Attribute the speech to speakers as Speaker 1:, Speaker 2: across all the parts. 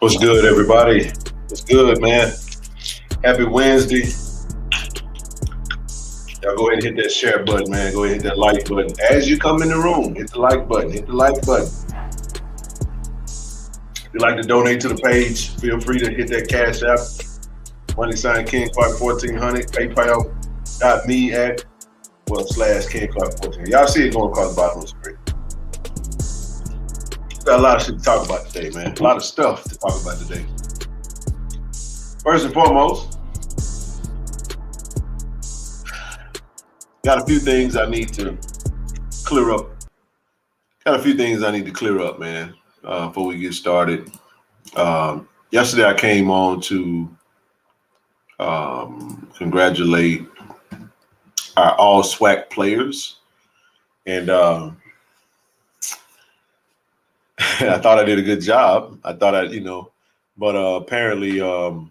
Speaker 1: What's good, everybody? What's good, man? Happy Wednesday. Y'all go ahead and hit that share button, man. Go ahead and hit that like button. As you come in the room, hit the like button. Hit the like button. If you'd like to donate to the page, feel free to hit that Cash App. Money sign King Clark 1400. PayPal.me at /King Clark 1400. Y'all see it going across the bottom of the screen. Got a lot of shit to talk about today, man. A lot of stuff to talk about today. First and foremost, got a few things I need to clear up. Man, before we get started. Yesterday I came on to congratulate our ALL SWAC players. And I thought I did a good job. But apparently, y'all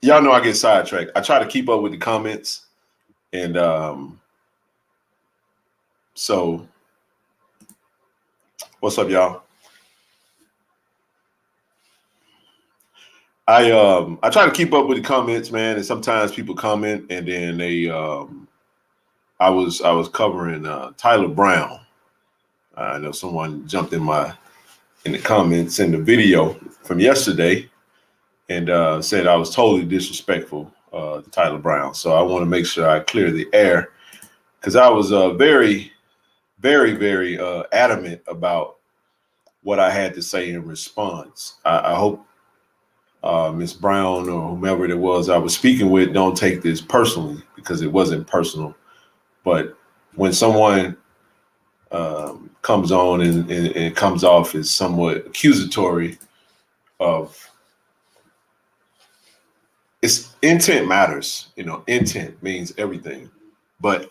Speaker 1: know I get sidetracked. I try to keep up with the comments. And so what's up, y'all? I try to keep up with the comments, man, and sometimes people comment and then they I was covering Tyler Brown. I know someone jumped in the comments in the video from yesterday and said I was totally disrespectful to Tyler Brown. So I want to make sure I clear the air because I was very, very, very adamant about what I had to say in response. I hope Ms. Brown or whomever it was I was speaking with don't take this personally because it wasn't personal. But when someone comes on and comes off as somewhat accusatory of it's intent matters, intent means everything. But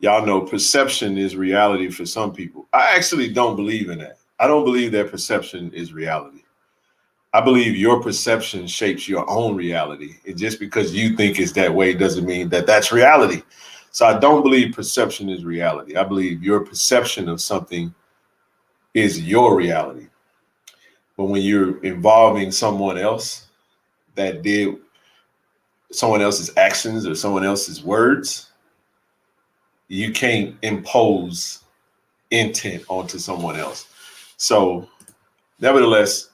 Speaker 1: y'all know perception is reality for some people. I actually don't believe in that. I don't believe that perception is reality. I believe your perception shapes your own reality. And just because you think it's that way doesn't mean that that's reality. So I don't believe perception is reality. I believe your perception of something is your reality. But when you're involving someone else that did someone else's actions or someone else's words, you can't impose intent onto someone else. So nevertheless,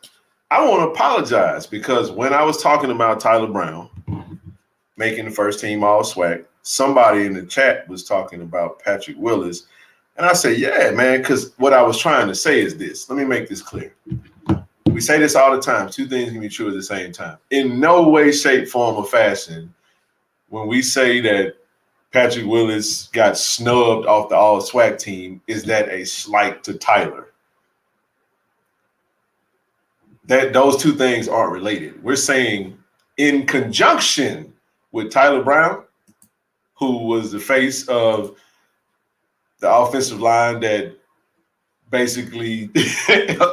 Speaker 1: I want to apologize because when I was talking about Tyler Brown making the first team All SWAC, somebody in the chat was talking about Patrick Willis. And I said, yeah, man, because what I was trying to say is this. Let me make this clear. We say this all the time. Two things can be true at the same time. In no way, shape, form, or fashion, when we say that Patrick Willis got snubbed off the All SWAC team, is that a slight to Tyler? That those two things aren't related. We're saying in conjunction with Tyler Brown, who was the face of the offensive line that basically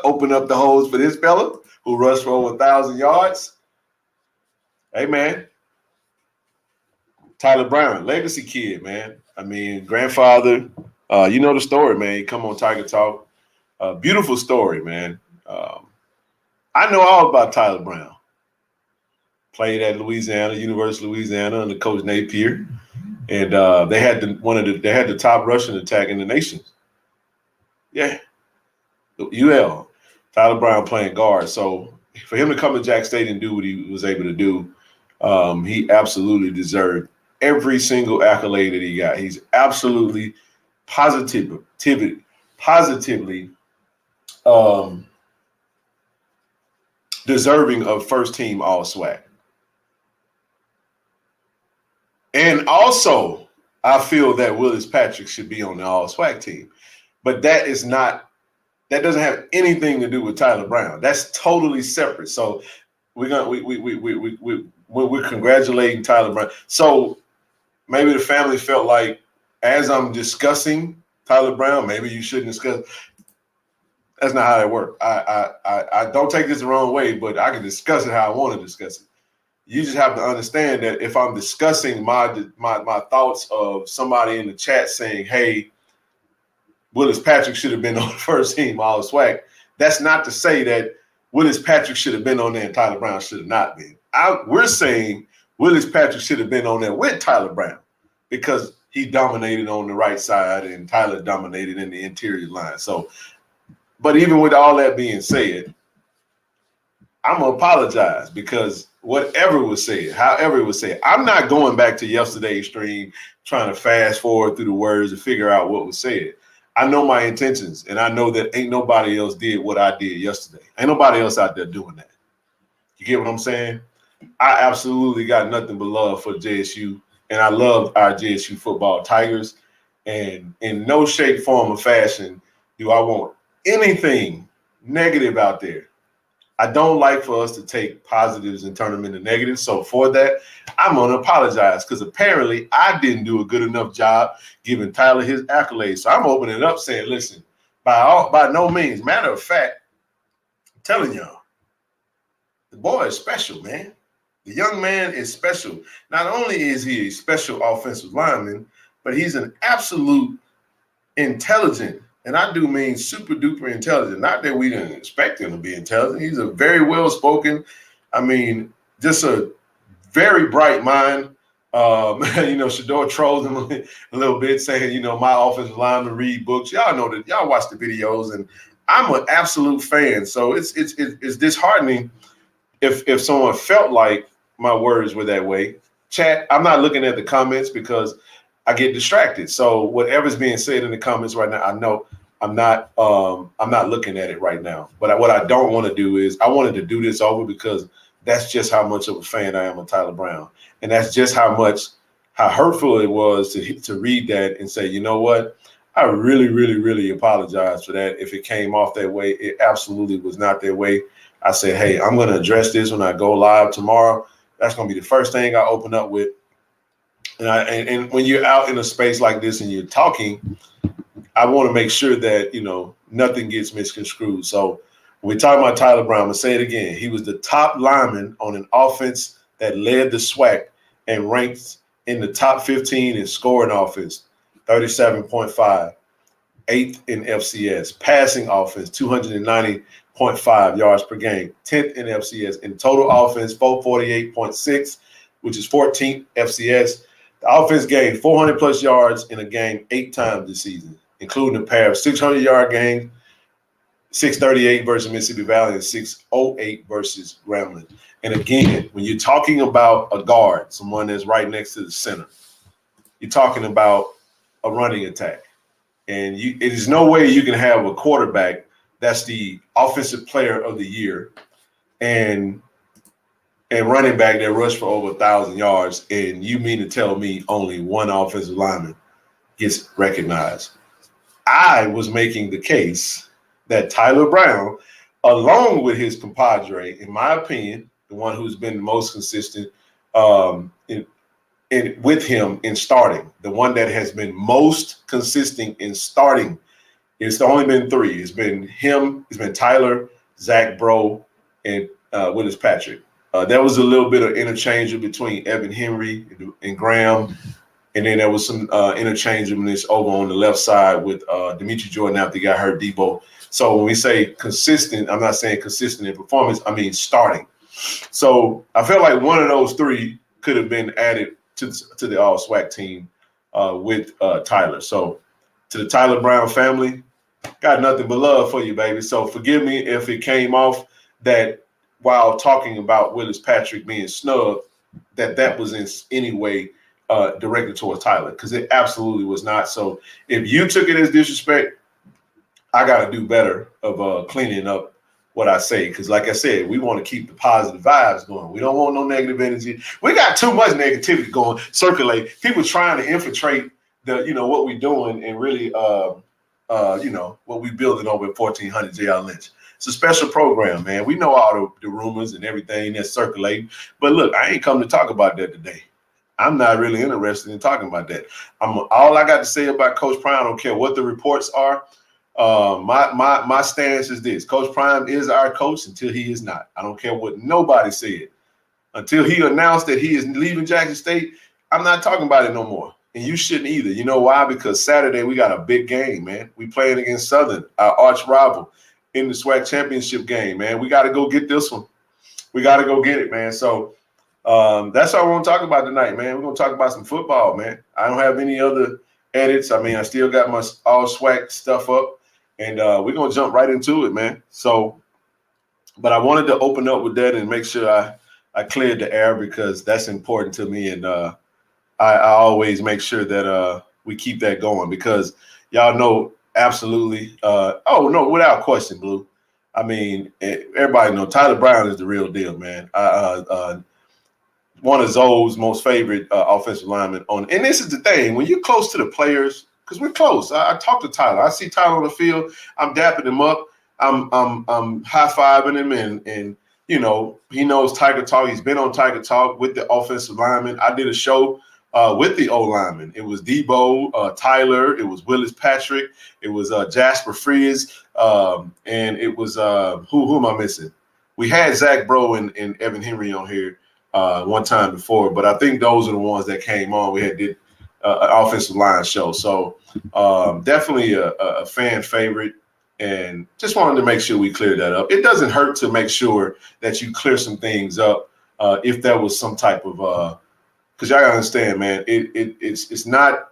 Speaker 1: opened up the holes for this fella who rushed for over 1,000 yards. Hey, man. Tyler Brown, legacy kid, man. I mean, grandfather, you know the story, man. You come on Tiger Talk. Beautiful story, man. I know all about Tyler Brown. Played at University of Louisiana under Coach Napier. And they had the top rushing attack in the nation. Yeah, UL, Tyler Brown playing guard. So for him to come to Jack State and do what he was able to do, he absolutely deserved every single accolade that he got. He's absolutely positively deserving of first team All SWAC. And also, I feel that Willis Patrick should be on the All SWAC team. But that doesn't have anything to do with Tyler Brown. That's totally separate. So we're congratulating Tyler Brown. So maybe the family felt like as I'm discussing Tyler Brown, maybe you shouldn't discuss. That's not how that works. I don't take this the wrong way, but I can discuss it how I want to discuss it. You just have to understand that if I'm discussing my thoughts of somebody in the chat saying, hey, Willis Patrick should have been on the first team All SWAC, that's not to say that Willis Patrick should have been on there and Tyler Brown should have not been. We're saying Willis Patrick should have been on there with Tyler Brown because he dominated on the right side and Tyler dominated in the interior line. So, but even with all that being said, I'm going to apologize because whatever was said, however it was said, I'm not going back to yesterday's stream trying to fast forward through the words and figure out what was said. I know my intentions, and I know that ain't nobody else did what I did yesterday. Ain't nobody else out there doing that. You get what I'm saying? I absolutely got nothing but love for JSU, and I love our JSU football Tigers. And in no shape, form, or fashion do I want anything negative out there. I don't like for us to take positives and turn them into negatives. So for that, I'm going to apologize because apparently I didn't do a good enough job giving Tyler his accolades. So I'm opening it up saying, listen, by no means, matter of fact, I'm telling y'all, the boy is special, man. The young man is special. Not only is he a special offensive lineman, but he's an absolute intelligent, and I do mean super duper intelligent. Not that we didn't expect him to be intelligent. He's a very well-spoken, just a very bright mind. Shador trolls him a little bit saying, my offensive lineman read books. Y'all know that. Y'all watch the videos, and I'm an absolute fan. So it's disheartening if someone felt like my words were that way. Chat, I'm not looking at the comments because I get distracted. So whatever's being said in the comments right now, I know I'm not looking at it right now. But what I don't want to do is I wanted to do this over because that's just how much of a fan I am of Tyler Brown. And that's just how hurtful it was to read that and say, you know what? I really, really, really apologize for that. If it came off that way, it absolutely was not that way. I said, hey, I'm going to address this when I go live tomorrow. That's going to be the first thing I open up with. And when you're out in a space like this and you're talking, I want to make sure that, nothing gets misconstrued. So when we talk about Tyler Brown, I'm going to say it again. He was the top lineman on an offense that led the SWAC and ranked in the top 15 in scoring offense, 37.5, 8th in FCS, passing offense, 290.5 yards per game, 10th in FCS, in total offense, 448.6, which is 14th FCS. The offense gained 400-plus yards in a game 8 times this season, including a pair of 600-yard games, 638 versus Mississippi Valley and 608 versus Grambling. And again, when you're talking about a guard, someone that's right next to the center, you're talking about a running attack. And it is no way you can have a quarterback that's the offensive player of the year and running back that rushed for over 1,000 yards, and you mean to tell me only one offensive lineman gets recognized? I was making the case that Tyler Brown, along with his compadre, in my opinion, the one who's been the most consistent with him in starting, the one that has been most consistent in starting, it's only been 3. It's been him, it's been Tyler, Zach Bro, and Willis Patrick. There was a little bit of interchange between Evan Henry and Graham, and then there was some interchangeableness over on the left side with Demetri Jordan after he got hurt, Debo. So when we say consistent, I'm not saying consistent in performance, I mean starting. So I felt like one of those 3 could have been added to the All SWAC team with Tyler. So to the Tyler Brown family, got nothing but love for you, baby. So forgive me if it came off that while talking about Willis Patrick being snubbed, that was in any way directed towards Tyler, because it absolutely was not. So if you took it as disrespect, I got to do better of cleaning up what I say, because like I said, we want to keep the positive vibes going. We don't want no negative energy. We got too much negativity going, circulate. People trying to infiltrate what we're doing and really, what we building over at 1400 J.R. Lynch. It's a special program, man. We know all the rumors and everything that's circulating. But look, I ain't come to talk about that today. I'm not really interested in talking about that. All I got to say about Coach Prime, I don't care what the reports are. My stance is this: Coach Prime is our coach until he is not. I don't care what nobody said. Until he announced that he is leaving Jackson State, I'm not talking about it no more. And you shouldn't either. You know why? Because Saturday we got a big game, man. We playing against Southern, our arch rival. in the SWAC championship game, man. We got to go get this one. We got to go get it, man. So that's what I want to talk about tonight, man. We're going to talk about some football, man. I don't have any other edits. I mean, I still got my all SWAC stuff up, and we're going to jump right into it, man. So, but I wanted to open up with that and make sure I cleared the air because that's important to me. And I always make sure that we keep that going because y'all know absolutely. Oh, no, without question, Blue. I mean, everybody know Tyler Brown is the real deal, man. One of Zoe's most favorite offensive linemen on. And this is the thing, when you're close to the players, because we're close. I talk to Tyler. I see Tyler on the field. I'm dapping him up. I'm high-fiving him, and you know, he knows Tiger Talk. He's been on Tiger Talk with the offensive lineman. I did a show with the O-lineman. It was Debo, Tyler. It was Willis Patrick. It was Jasper Fries. And it was who am I missing? We had Zach Bro and Evan Henry on here one time before, but I think those are the ones that came on. We did an offensive line show. So definitely a fan favorite. And just wanted to make sure we cleared that up. It doesn't hurt to make sure that you clear some things up if there was some type of because y'all gotta understand, man. It's not.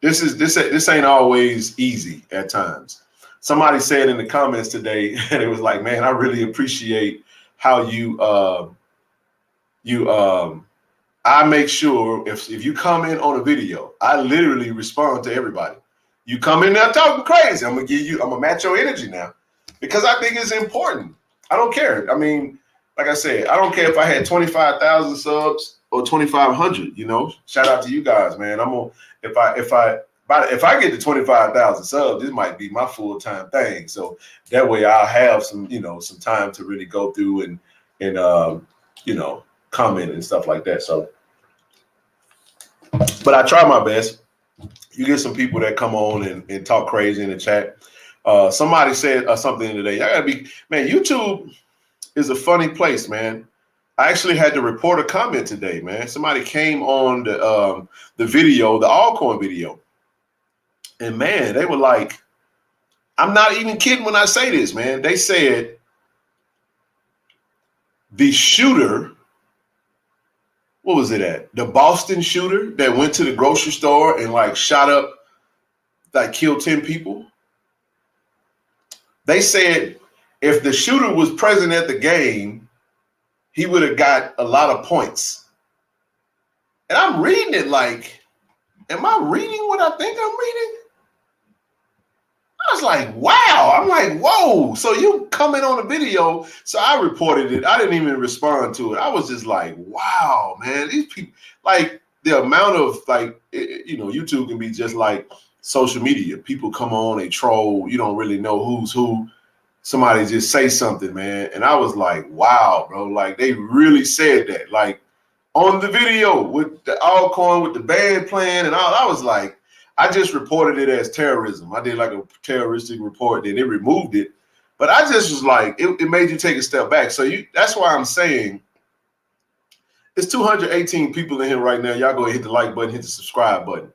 Speaker 1: This ain't always easy at times. Somebody said in the comments today, and it was like, man, I really appreciate how I make sure if you come in on a video, I literally respond to everybody. You come in there talking crazy, I'm gonna match your energy now because I think it's important. I don't care. I mean, like I said, I don't care if I had 25,000 subs or 2,500. You know, shout out to you guys, man. I'm gonna if I get to 25,000 subs, this might be my full-time thing. So that way I'll have some time to really go through and comment and stuff like that. So, but I try my best. You get some people that come on and talk crazy in the chat. Somebody said something today. I gotta be, man, YouTube is a funny place, man. I actually had to report a comment today, man. Somebody came on the video, the Alcorn video. And man, they were like, I'm not even kidding when I say this, man. They said the shooter, what was it at? The Boston shooter that went to the grocery store and like shot up, like killed 10 people. They said if the shooter was present at the game, he would have got a lot of points. And I'm reading it like, am I reading what I think I'm reading? I was like, wow. I'm like, whoa. So you coming on the video. So I reported it. I didn't even respond to it. I was just like, wow, man. These people, like the amount of YouTube can be just like social media. People come on, they troll. You don't really know who's who. Somebody just say something, man. And I was like, wow, bro. Like they really said that. Like on the video with the Alcorn, with the band playing and all. I was like, I just reported it as terrorism. I did like a terroristic report, then it removed it. But I just was like, it made you take a step back. So that's why I'm saying it's 218 people in here right now. Y'all go ahead, hit the like button, hit the subscribe button.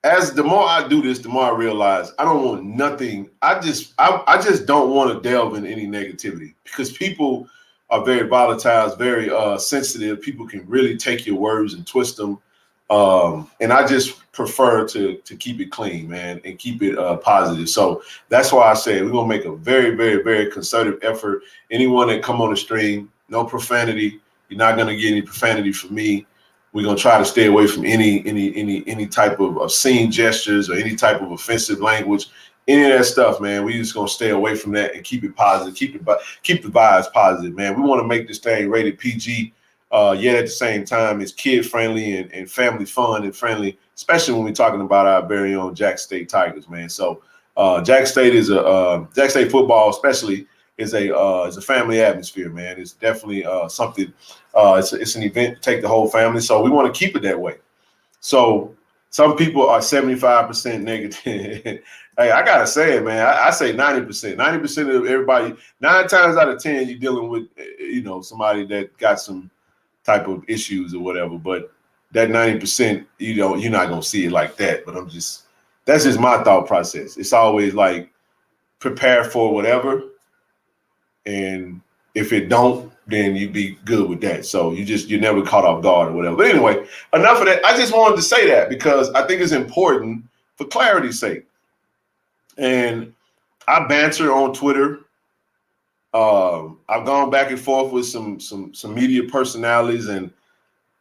Speaker 1: As the more I do this, the more I realize I don't want nothing. I just don't want to delve in any negativity because people are very volatile, very sensitive. People can really take your words and twist them. And I just prefer to keep it clean, man, and keep it positive. So that's why I say we're gonna make a very, very, very concerted effort. Anyone that come on the stream, no profanity. You're not gonna get any profanity from me. We're gonna try to stay away from any type of obscene gestures or any type of offensive language, any of that stuff, man. We just gonna stay away from that and keep it positive, keep the vibes positive, man. We want to make this thing rated PG. Yet at the same time, it's kid friendly and family fun and friendly, especially when we're talking about our very own Jack State Tigers, man. So Jack State Jack State football, especially, is a family atmosphere, man. It's definitely something. It's an event to take the whole family, so we want to keep it that way. So some people are 75% negative. Hey, I gotta say it, man. I say 90%. 90% of everybody, 9 times out of 10, you're dealing with somebody that got some type of issues or whatever, but that 90%, you're not gonna see it like that. But that's just my thought process. It's always like prepare for whatever. And if it don't, then you be good with that. So you're never caught off guard or whatever. But anyway, enough of that. I just wanted to say that because I think it's important for clarity's sake. And I banter on Twitter. I've gone back and forth with some media personalities, and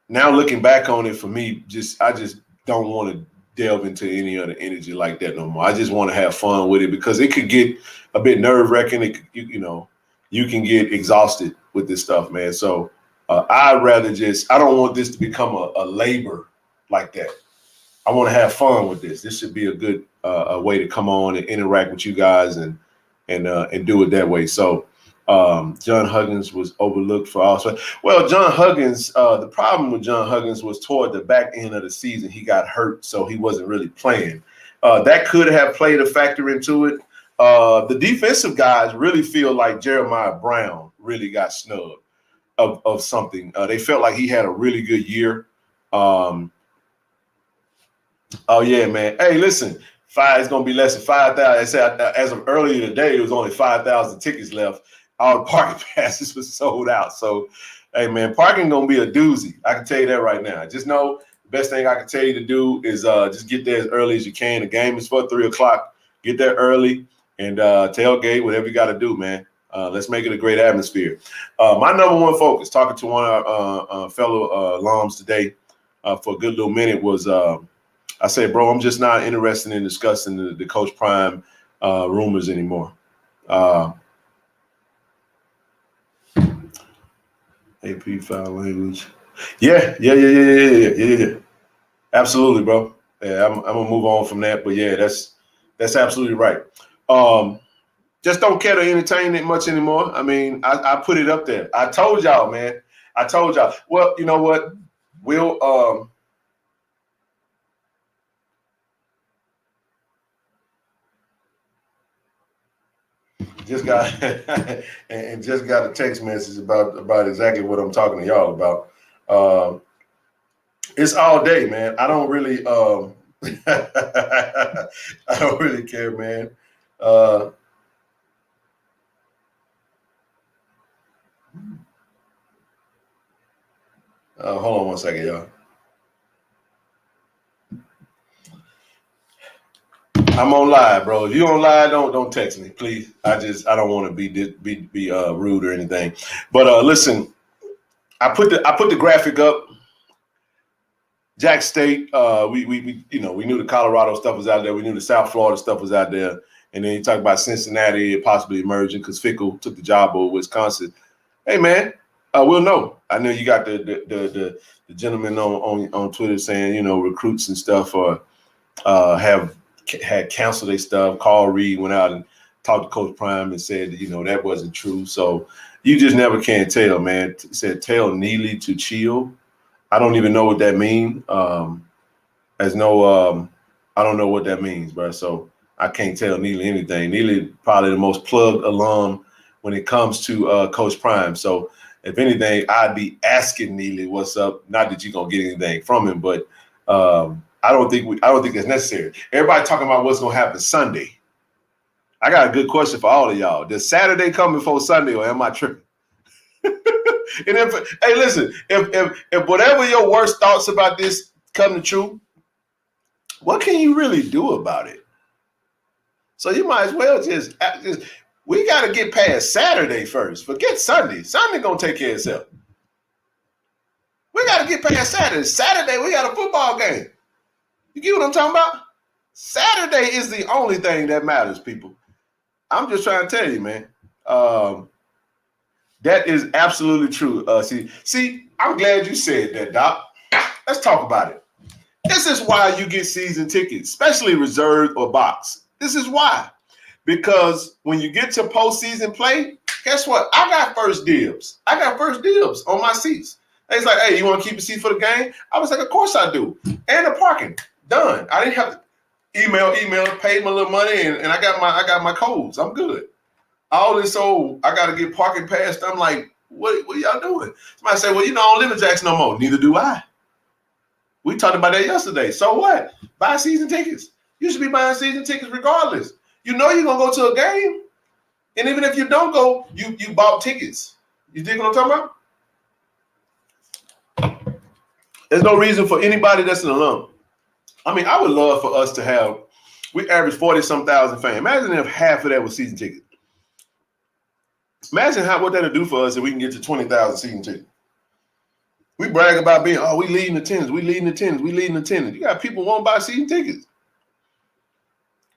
Speaker 1: now looking back on it, for me, I just don't want to delve into any other energy like that no more. I just want to have fun with it because it could get a bit nerve-wracking. You can get exhausted with this stuff, man. So I'd rather I don't want this to become a labor like that. I want to have fun with this. This should be a good way to come on and interact with you guys and do it that way. So John Huggins was overlooked for also. Well, John Huggins, the problem with John Huggins was toward the back end of the season, he got hurt, so he wasn't really playing. That could have played a factor into it. The defensive guys really feel like Jeremiah Brown really got snubbed of something. They felt like he had a really good year. Oh yeah, man. Hey, listen, it's going to be less than 5,000. They said as of earlier today, it was only 5,000 tickets left. All the parking passes were sold out. So, hey, man, parking going to be a doozy. I can tell you that right now. Just know the best thing I can tell you to do is just get there as early as you can. The game is for 3 o'clock. Get there early and tailgate, whatever you got to do, man. Let's make it a great atmosphere. My number one focus, talking to one of our fellow alums today for a good little minute was I said, bro, I'm just not interested in discussing the Coach Prime rumors anymore. AP foul language. Yeah. Absolutely, bro. Yeah, I'm gonna move on from that. But yeah, that's absolutely right. Just don't care to entertain it much anymore. I mean, I put it up there. I told y'all, man. I told y'all. Well, you know what? We'll just got and just got a text message about exactly what I'm talking to y'all about. It's all day, man. I don't really I don't really care, man. Hold on one second, y'all. I'm on live, bro. If you on live, don't text me, please. I don't want to be rude or anything. But listen, I put the graphic up. Jack State, we knew the Colorado stuff was out there. We knew the South Florida stuff was out there. And then you talk about Cincinnati possibly emerging because Fickle took the job over Wisconsin. Hey, man, we'll know. I know you got the gentleman on Twitter saying, recruits and stuff had canceled their stuff. Carl Reed went out and talked to Coach Prime and said, that wasn't true. So you just never can tell, man. He said, tell Neely to chill. I don't even know what that means. I don't know what that means, bro. So I can't tell Neely anything. Neely probably the most plugged alum when it comes to Coach Prime. So if anything, I'd be asking Neely what's up. Not that you're gonna get anything from him, but I don't think that's necessary. Everybody talking about what's gonna happen Sunday. I got a good question for all of y'all. Does Saturday come before Sunday, or am I tripping? And if whatever your worst thoughts about this come to true, what can you really do about it? So you might as well just we got to get past Saturday first. Forget Sunday. Sunday gonna take care of itself. We got to get past Saturday. Saturday we got a football game. You get what I'm talking about? Saturday is the only thing that matters, people. I'm just trying to tell you, man. That is absolutely true. See, I'm glad you said that, Doc. Let's talk about it. This is why you get season tickets, especially reserved or box. This is why. Because when you get to postseason play, guess what? I got first dibs. On my seats. They was like, hey, you want to keep a seat for the game? I was like, of course I do. And the parking. Done. I didn't have to email, paid my little money, and I got my codes. I'm good. All this old, I got to get parking passed. I'm like, what y'all doing? Somebody say, well, I don't live in Jackson no more. Neither do I. We talked about that yesterday. So what? Buy season tickets. You should be buying season tickets regardless. You know you're gonna go to a game, and even if you don't go, you bought tickets. You dig what I'm talking about? There's no reason for anybody that's an alum. I mean, I would love for us to have. We average 40-some thousand fans. Imagine if half of that was season tickets. Imagine what that'll do for us if we can get to 20,000 season tickets. We brag about being, we leading attendance, we leading attendance, we leading attendance. You got people who won't buy season tickets.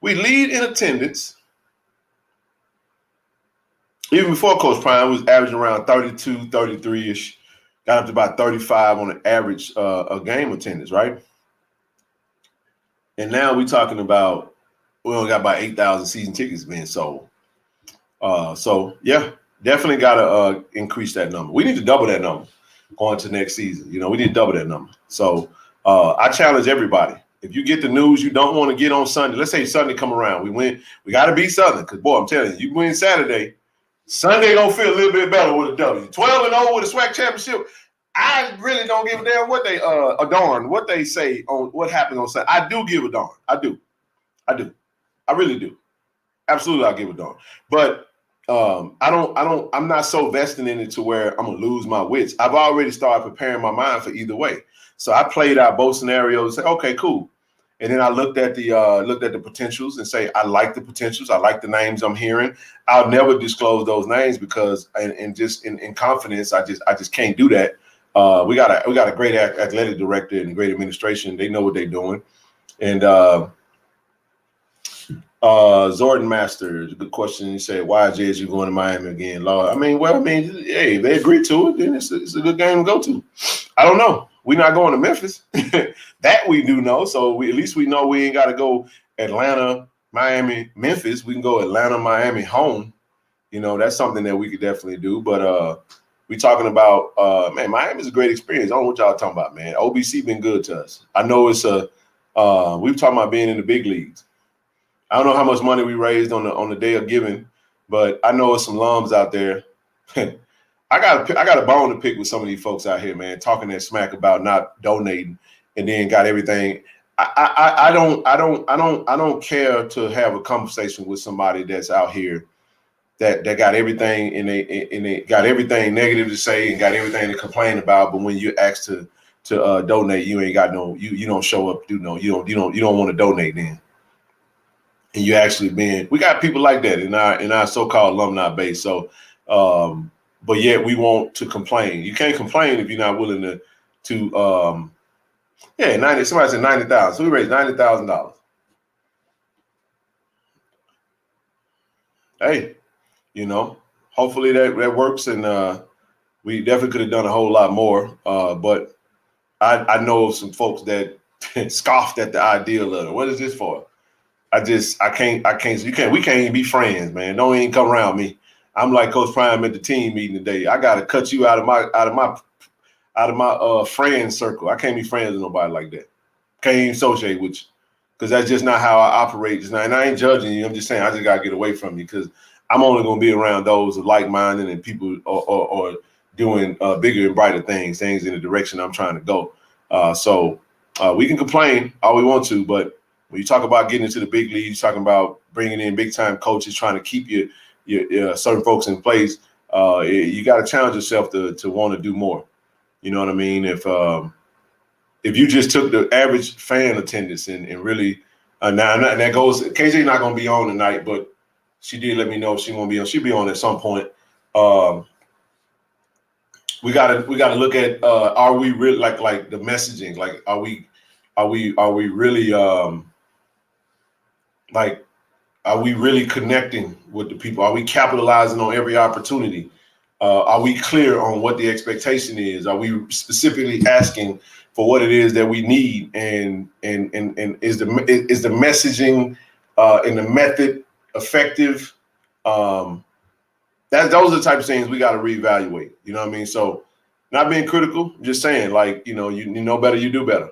Speaker 1: We lead in attendance. Even before Coach Prime, we was averaging around 32, 33-ish. Got up to about 35 on an average a game attendance, right? And now we're talking about, we only got about 8,000 season tickets being sold. So, yeah, definitely got to increase that number. We need to double that number going to next season. You know, we need to double that number. So I challenge everybody. If you get the news you don't want to get on Sunday, let's say Sunday come around, we win. We got to beat Southern because, boy, I'm telling you, you win Saturday, Sunday don't feel a little bit better with a W. 12-0 with a SWAC championship. I really don't give a damn what they darn what they say on what happens on Sunday. I do give a darn. I do. I really do. Absolutely, I give a darn. But I'm not so vested in it to where I'm gonna lose my wits. I've already started preparing my mind for either way. So I played out both scenarios and say, okay, cool. And then I looked at the potentials and say, I like the potentials. I like the names I'm hearing. I'll never disclose those names because and just in confidence, I just can't do that. We got a great athletic director and great administration. They know what they're doing. And Zordan Masters, good question. You say, why is JSU going to Miami again? Lord, hey, if they agree to it, then it's a good game to go to. I don't know. We're not going to Memphis. That we do know. So at least we know we ain't got to go Atlanta, Miami, Memphis. We can go Atlanta, Miami, home. You know, that's something that we could definitely do. But we talking about, Miami's a great experience. I don't know what y'all talking about, man. OBC been good to us. I know it's we've talking about being in the big leagues. I don't know how much money we raised on the day of giving, but I know it's some alums out there. I got a bone to pick with some of these folks out here, man, talking that smack about not donating and then got everything. I don't care to have a conversation with somebody that's out here that got everything and they got everything negative to say and got everything to complain about, but when you ask to donate, you ain't got you don't show up, you don't want to donate then. And you actually we got people like that in our so-called alumni base. So but yet we want to complain. You can't complain if you're not willing to 90. Somebody said 90,000. So we raised $90,000. Hey, you know, hopefully that works, and we definitely could have done a whole lot more. But I know of some folks that scoffed at the idea of it. What is this for? We can't even be friends, man. Don't even come around me. I'm like Coach Prime at the team meeting today. I gotta cut you out of my friend circle. I can't be friends with nobody like that. Can't even associate with you because that's just not how I operate just now. And I ain't judging you. I'm just saying I just gotta get away from you because I'm only gonna be around those of like-minded and people or doing bigger and brighter things in the direction I'm trying to go. So we can complain all we want to, but when you talk about getting into the big leagues, talking about bringing in big-time coaches, trying to keep your certain folks in place, you got to challenge yourself to want to do more. You know what I mean? If you just took the average fan attendance and really now that goes, KJ not going to be on tonight, but she did let me know she won't be on. She'll be on at some point. We gotta look at are we really like the messaging? Like are we really are we really connecting with the people? Are we capitalizing on every opportunity? Are we clear on what the expectation is? Are we specifically asking for what it is that we need? And is the messaging and the method effective? Those are the type of things we got to reevaluate. You know what I mean? So not being critical, just saying you know better, you do better.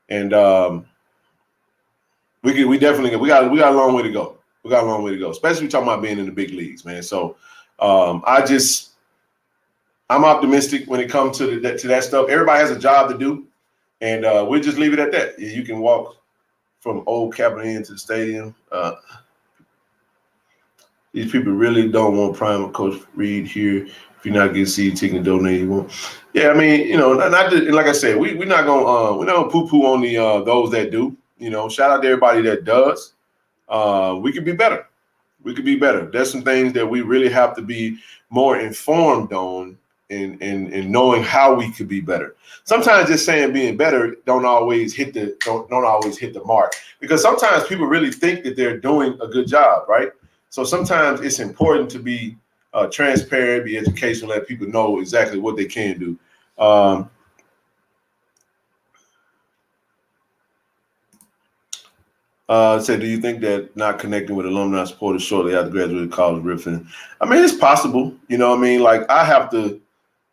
Speaker 1: And we definitely got a long way to go. We got a long way to go, especially talking about being in the big leagues, man. So I'm optimistic when it comes to that stuff. Everybody has a job to do, and we'll just leave it at that. You can walk from Old Capitol Inn to the stadium. These people really don't want Prime Coach Reed here. If you're not getting seed ticket, donate. You won't. Yeah, I mean, not just, like I said, we're not gonna poo-poo on the those that do. Shout out to everybody that does. We could be better. We could be better. There's some things that we really have to be more informed on in knowing how we could be better. Sometimes just saying being better don't always hit the mark, because sometimes people really think that they're doing a good job, right? So sometimes it's important to be transparent, be educational, let people know exactly what they can do. Said, do you think that not connecting with alumni supporters shortly after graduating college riffing? I mean, it's possible. Like I have to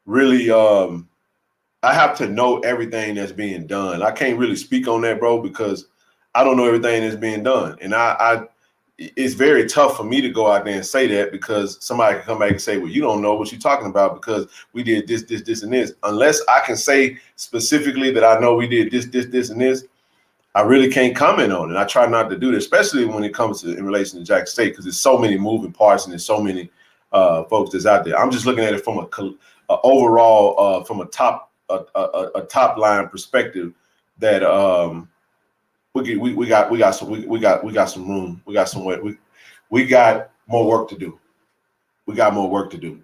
Speaker 1: really, I have to know everything that's being done. I can't really speak on that, bro, because I don't know everything that's being done. And it's very tough for me to go out there and say that, because somebody can come back and say, well, you don't know what you're talking about because we did this, this, this, and this. Unless I can say specifically that I know we did this, this, this, and this, I really can't comment on it. I try not to do that, especially when it comes to in relation to Jackson State, because there's so many moving parts and there's so many folks that's out there. I'm just looking at it from a overall, from a top line perspective, that we got some room. We got some way. We got more work to do. We got more work to do.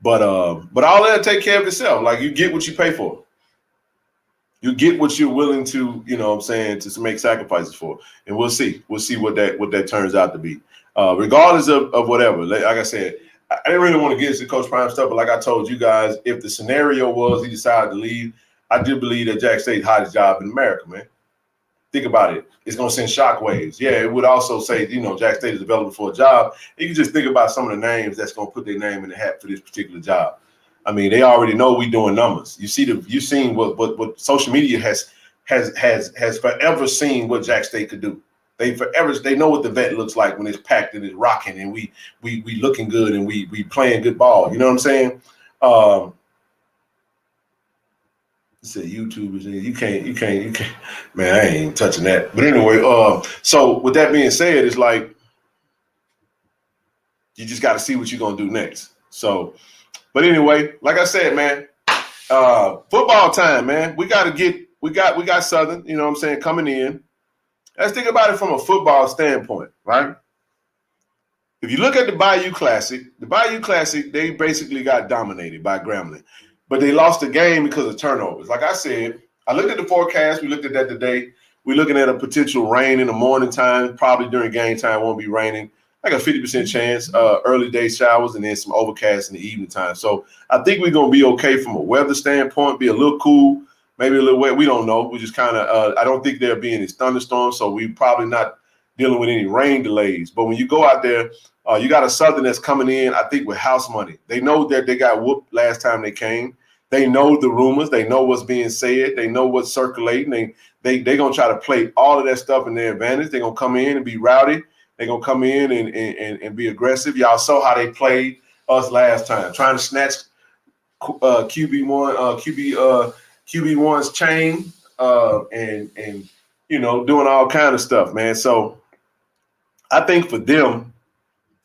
Speaker 1: But all that take care of itself. Like, you get what you pay for. You get what you're willing to, to make sacrifices for. And we'll see. We'll see what that turns out to be. Regardless of whatever. Like I said, I didn't really want to get into Coach Prime stuff, but like I told you guys, if the scenario was he decided to leave, I do believe that Jack State's hottest job in America, man. Think about it. It's going to send shockwaves. Yeah, it would also say, Jack State is available for a job. You can just think about some of the names that's going to put their name in the hat for this particular job. I mean, they already know we doing numbers. You've seen what social media has forever seen what Jack State could do. They know what the vet looks like when it's packed and it's rocking and we looking good and we playing good ball. You know what I'm saying? Say YouTubers, you can't. Man, I ain't touching that. But anyway, so with that being said, it's like you just got to see what you're gonna do next. So, but anyway, like I said, man, football time, man. We got Southern, you know what I'm saying, coming in. Let's think about it from a football standpoint, right? If you look at the Bayou Classic, they basically got dominated by Grambling. But they lost the game because of turnovers. Like I said, I looked at the forecast. We looked at that today. We're looking at a potential rain in the morning time. Probably during game time won't be raining. Like a 50% chance, early day showers, and then some overcast in the evening time. So I think we're going to be okay from a weather standpoint, be a little cool, maybe a little wet. We don't know. We just kind of I don't think there'll be any thunderstorms, so we're probably not dealing with any rain delays. But when you go out there, you got a Southern that's coming in, I think, with house money. They know that they got whooped last time they came. They know the rumors. They know what's being said. They know what's circulating. They're going to try to play all of that stuff in their advantage. They're going to come in and be rowdy. They're going to come in and be aggressive. Y'all saw how they played us last time, trying to snatch QB1's chain and doing all kind of stuff, man. So I think for them,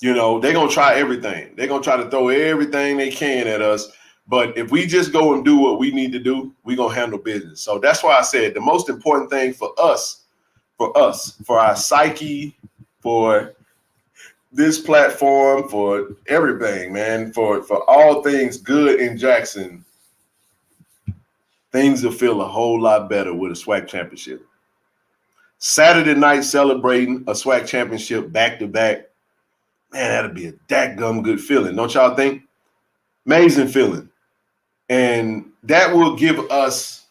Speaker 1: they're going to try everything. They're going to try to throw everything they can at us. But if we just go and do what we need to do, we're going to handle business. So that's why I said the most important thing for us, for our psyche, for this platform, for everything, man, for all things good in Jackson, things will feel a whole lot better with a SWAC championship. Saturday night celebrating a SWAC championship back-to-back, man, that'll be a dadgum good feeling. Don't y'all think? Amazing feeling. And that will give us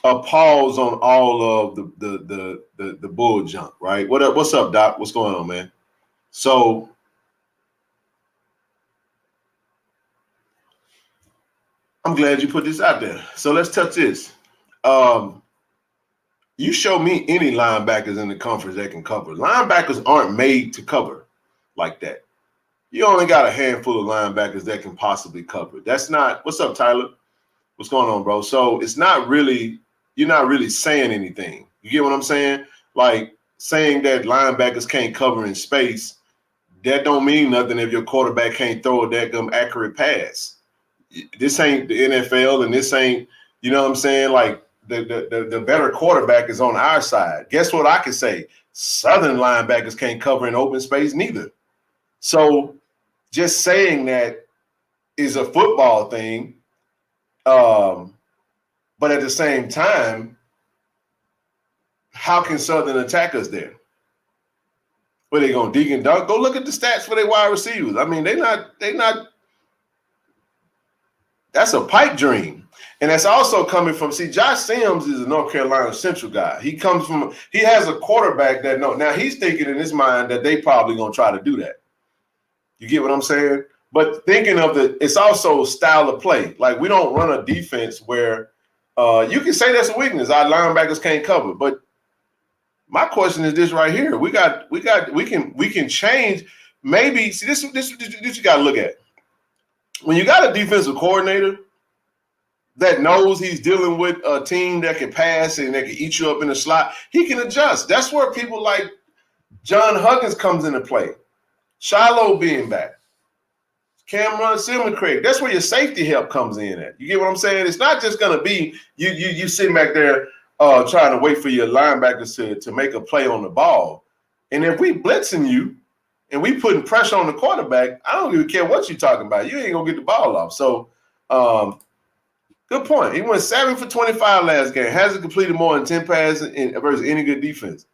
Speaker 1: a pause on all of the bull junk, right? What's up, Doc? What's going on, man? So I'm glad you put this out there. So let's touch this. You show me any linebackers in the conference that can cover. Linebackers aren't made to cover like that. You only got a handful of linebackers that can possibly cover. That's not – what's up, Tyler? What's going on, bro? So it's not really – you're not really saying anything. You get what I'm saying? Like saying that linebackers can't cover in space that don't mean nothing if your quarterback can't throw a damn accurate pass. This ain't the NFL, and this ain't, you know what I'm saying? Like the better quarterback is on our side. Guess what I can say? Southern linebackers can't cover in open space neither. So just saying that is a football thing. But at the same time, how can Southern attack us there? Where they gonna dig and dunk? Go look at the stats for their wide receivers. I mean, they not. That's a pipe dream. And that's also coming from, see, Josh Sims is a North Carolina Central guy. He has a quarterback that now he's thinking in his mind that they probably gonna try to do that. You get what I'm saying? But thinking of it's also style of play. Like, we don't run a defense where you can say that's a weakness. Our linebackers can't cover. But my question is this right here. We can change. Maybe, see, this you gotta look at. When you got a defensive coordinator that knows he's dealing with a team that can pass and that can eat you up in the slot, he can adjust. That's where people like John Huggins comes into play. Shiloh being back. Cameron Silvercraig. That's where your safety help comes in at. You get what I'm saying? It's not just going to be you sitting back there trying to wait for your linebackers to make a play on the ball. And if we blitzing you, and we putting pressure on the quarterback, I don't even care what you're talking about. You ain't going to get the ball off. So, good point. He went 7 for 25 last game. Hasn't completed more than 10 passes versus any good defense.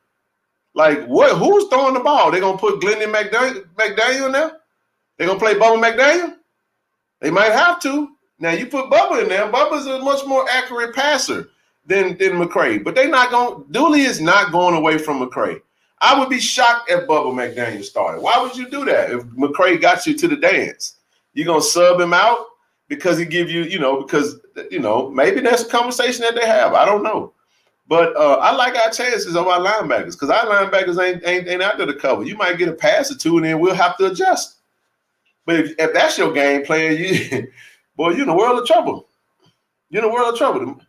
Speaker 1: Like, what? Who's throwing the ball? They going to put Glendon McDaniel in there? They going to play Bubba McDaniel? They might have to. Now, you put Bubba in there. Bubba's a much more accurate passer than McCray. But Dooley is not going away from McCray. I would be shocked if Bubba McDaniel started. Why would you do that if McCray got you to the dance? You're going to sub him out because he give you, maybe that's a conversation that they have. I don't know. But I like our chances of our linebackers because our linebackers ain't out there to cover. You might get a pass or two, and then we'll have to adjust. But if that's your game plan, you're in the world of trouble. You're in the world of trouble.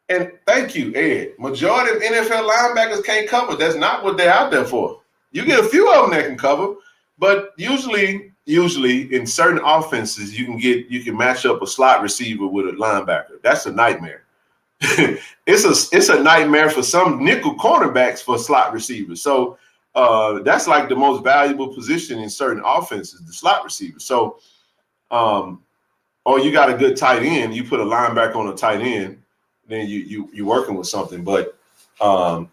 Speaker 1: And thank you, Ed. Majority of NFL linebackers can't cover. That's not what they're out there for. You get a few of them that can cover, but usually in certain offenses, you can match up a slot receiver with a linebacker. That's a nightmare. It's a nightmare for some nickel cornerbacks for slot receivers. So that's like the most valuable position in certain offenses, the slot receiver. So, or you got a good tight end, you put a linebacker on a tight end, then you're working with something. But I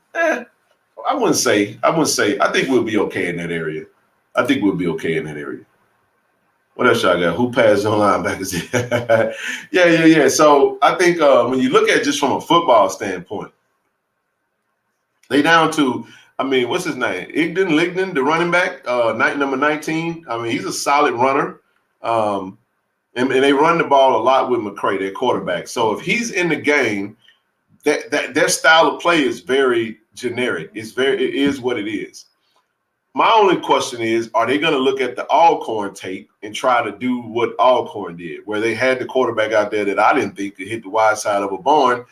Speaker 1: wouldn't say. I think we'll be okay in that area. What else y'all got? Who passes on linebackers? Yeah. So I think when you look at it just from a football standpoint, they down to, what's his name? Ligdon, the running back, number 19. He's a solid runner. And they run the ball a lot with McCray, their quarterback. So if he's in the game, that their style of play is very generic. It is what it is. My only question is, are they going to look at the Alcorn tape and try to do what Alcorn did, where they had the quarterback out there that I didn't think could hit the wide side of a barn,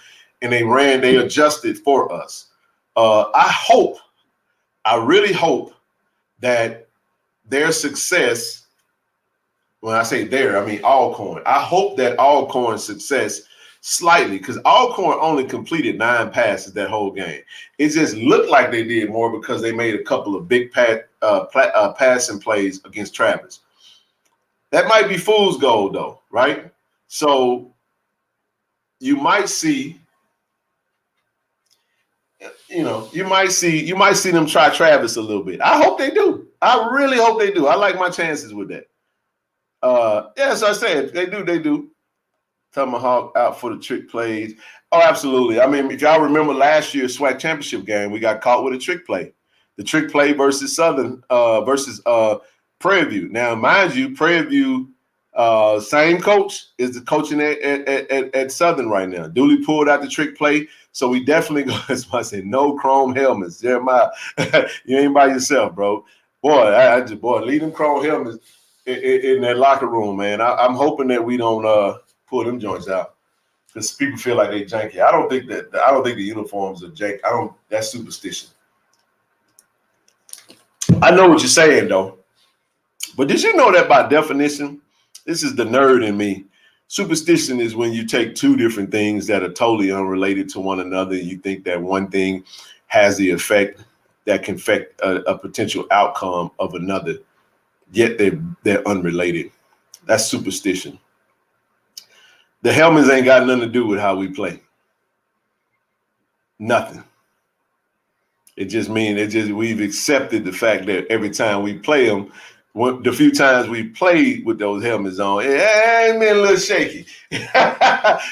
Speaker 1: and they adjusted for us. I really hope that their success, when I say there, I mean Alcorn. I hope that Alcorn's success slightly, because Alcorn only completed 9 passes that whole game. It just looked like they did more because they made a couple of big passing plays against Travis. That might be fool's gold, though, right? So you might see, you might see them try Travis a little bit. I hope they do. I really hope they do. I like my chances with that. As I said, they do. Tomahawk out for the trick plays. Oh, absolutely. If y'all remember last year's SWAC championship game, we got caught with a trick play. The trick play versus Southern versus Prairie View. Now, mind you, Prairie View, same coach is the coaching at Southern right now. Dooley pulled out the trick play, so we definitely go. As I said, no chrome helmets. Jeremiah, you ain't by yourself, bro. Boy, leave them chrome helmets in that locker room, man. I'm hoping that we don't pull them joints out because people feel like they janky. I don't think the uniforms are janky. That's superstition. I know what you're saying though. But did you know that by definition, this is the nerd in me. Superstition is when you take two different things that are totally unrelated to one another. You think that one thing has the effect that can affect a potential outcome of another, yet they're unrelated. That's superstition. The helmets ain't got nothing to do with how we play. Nothing. It just means we've accepted the fact that every time we play them, the few times we played with those helmets on, it ain't been a little shaky.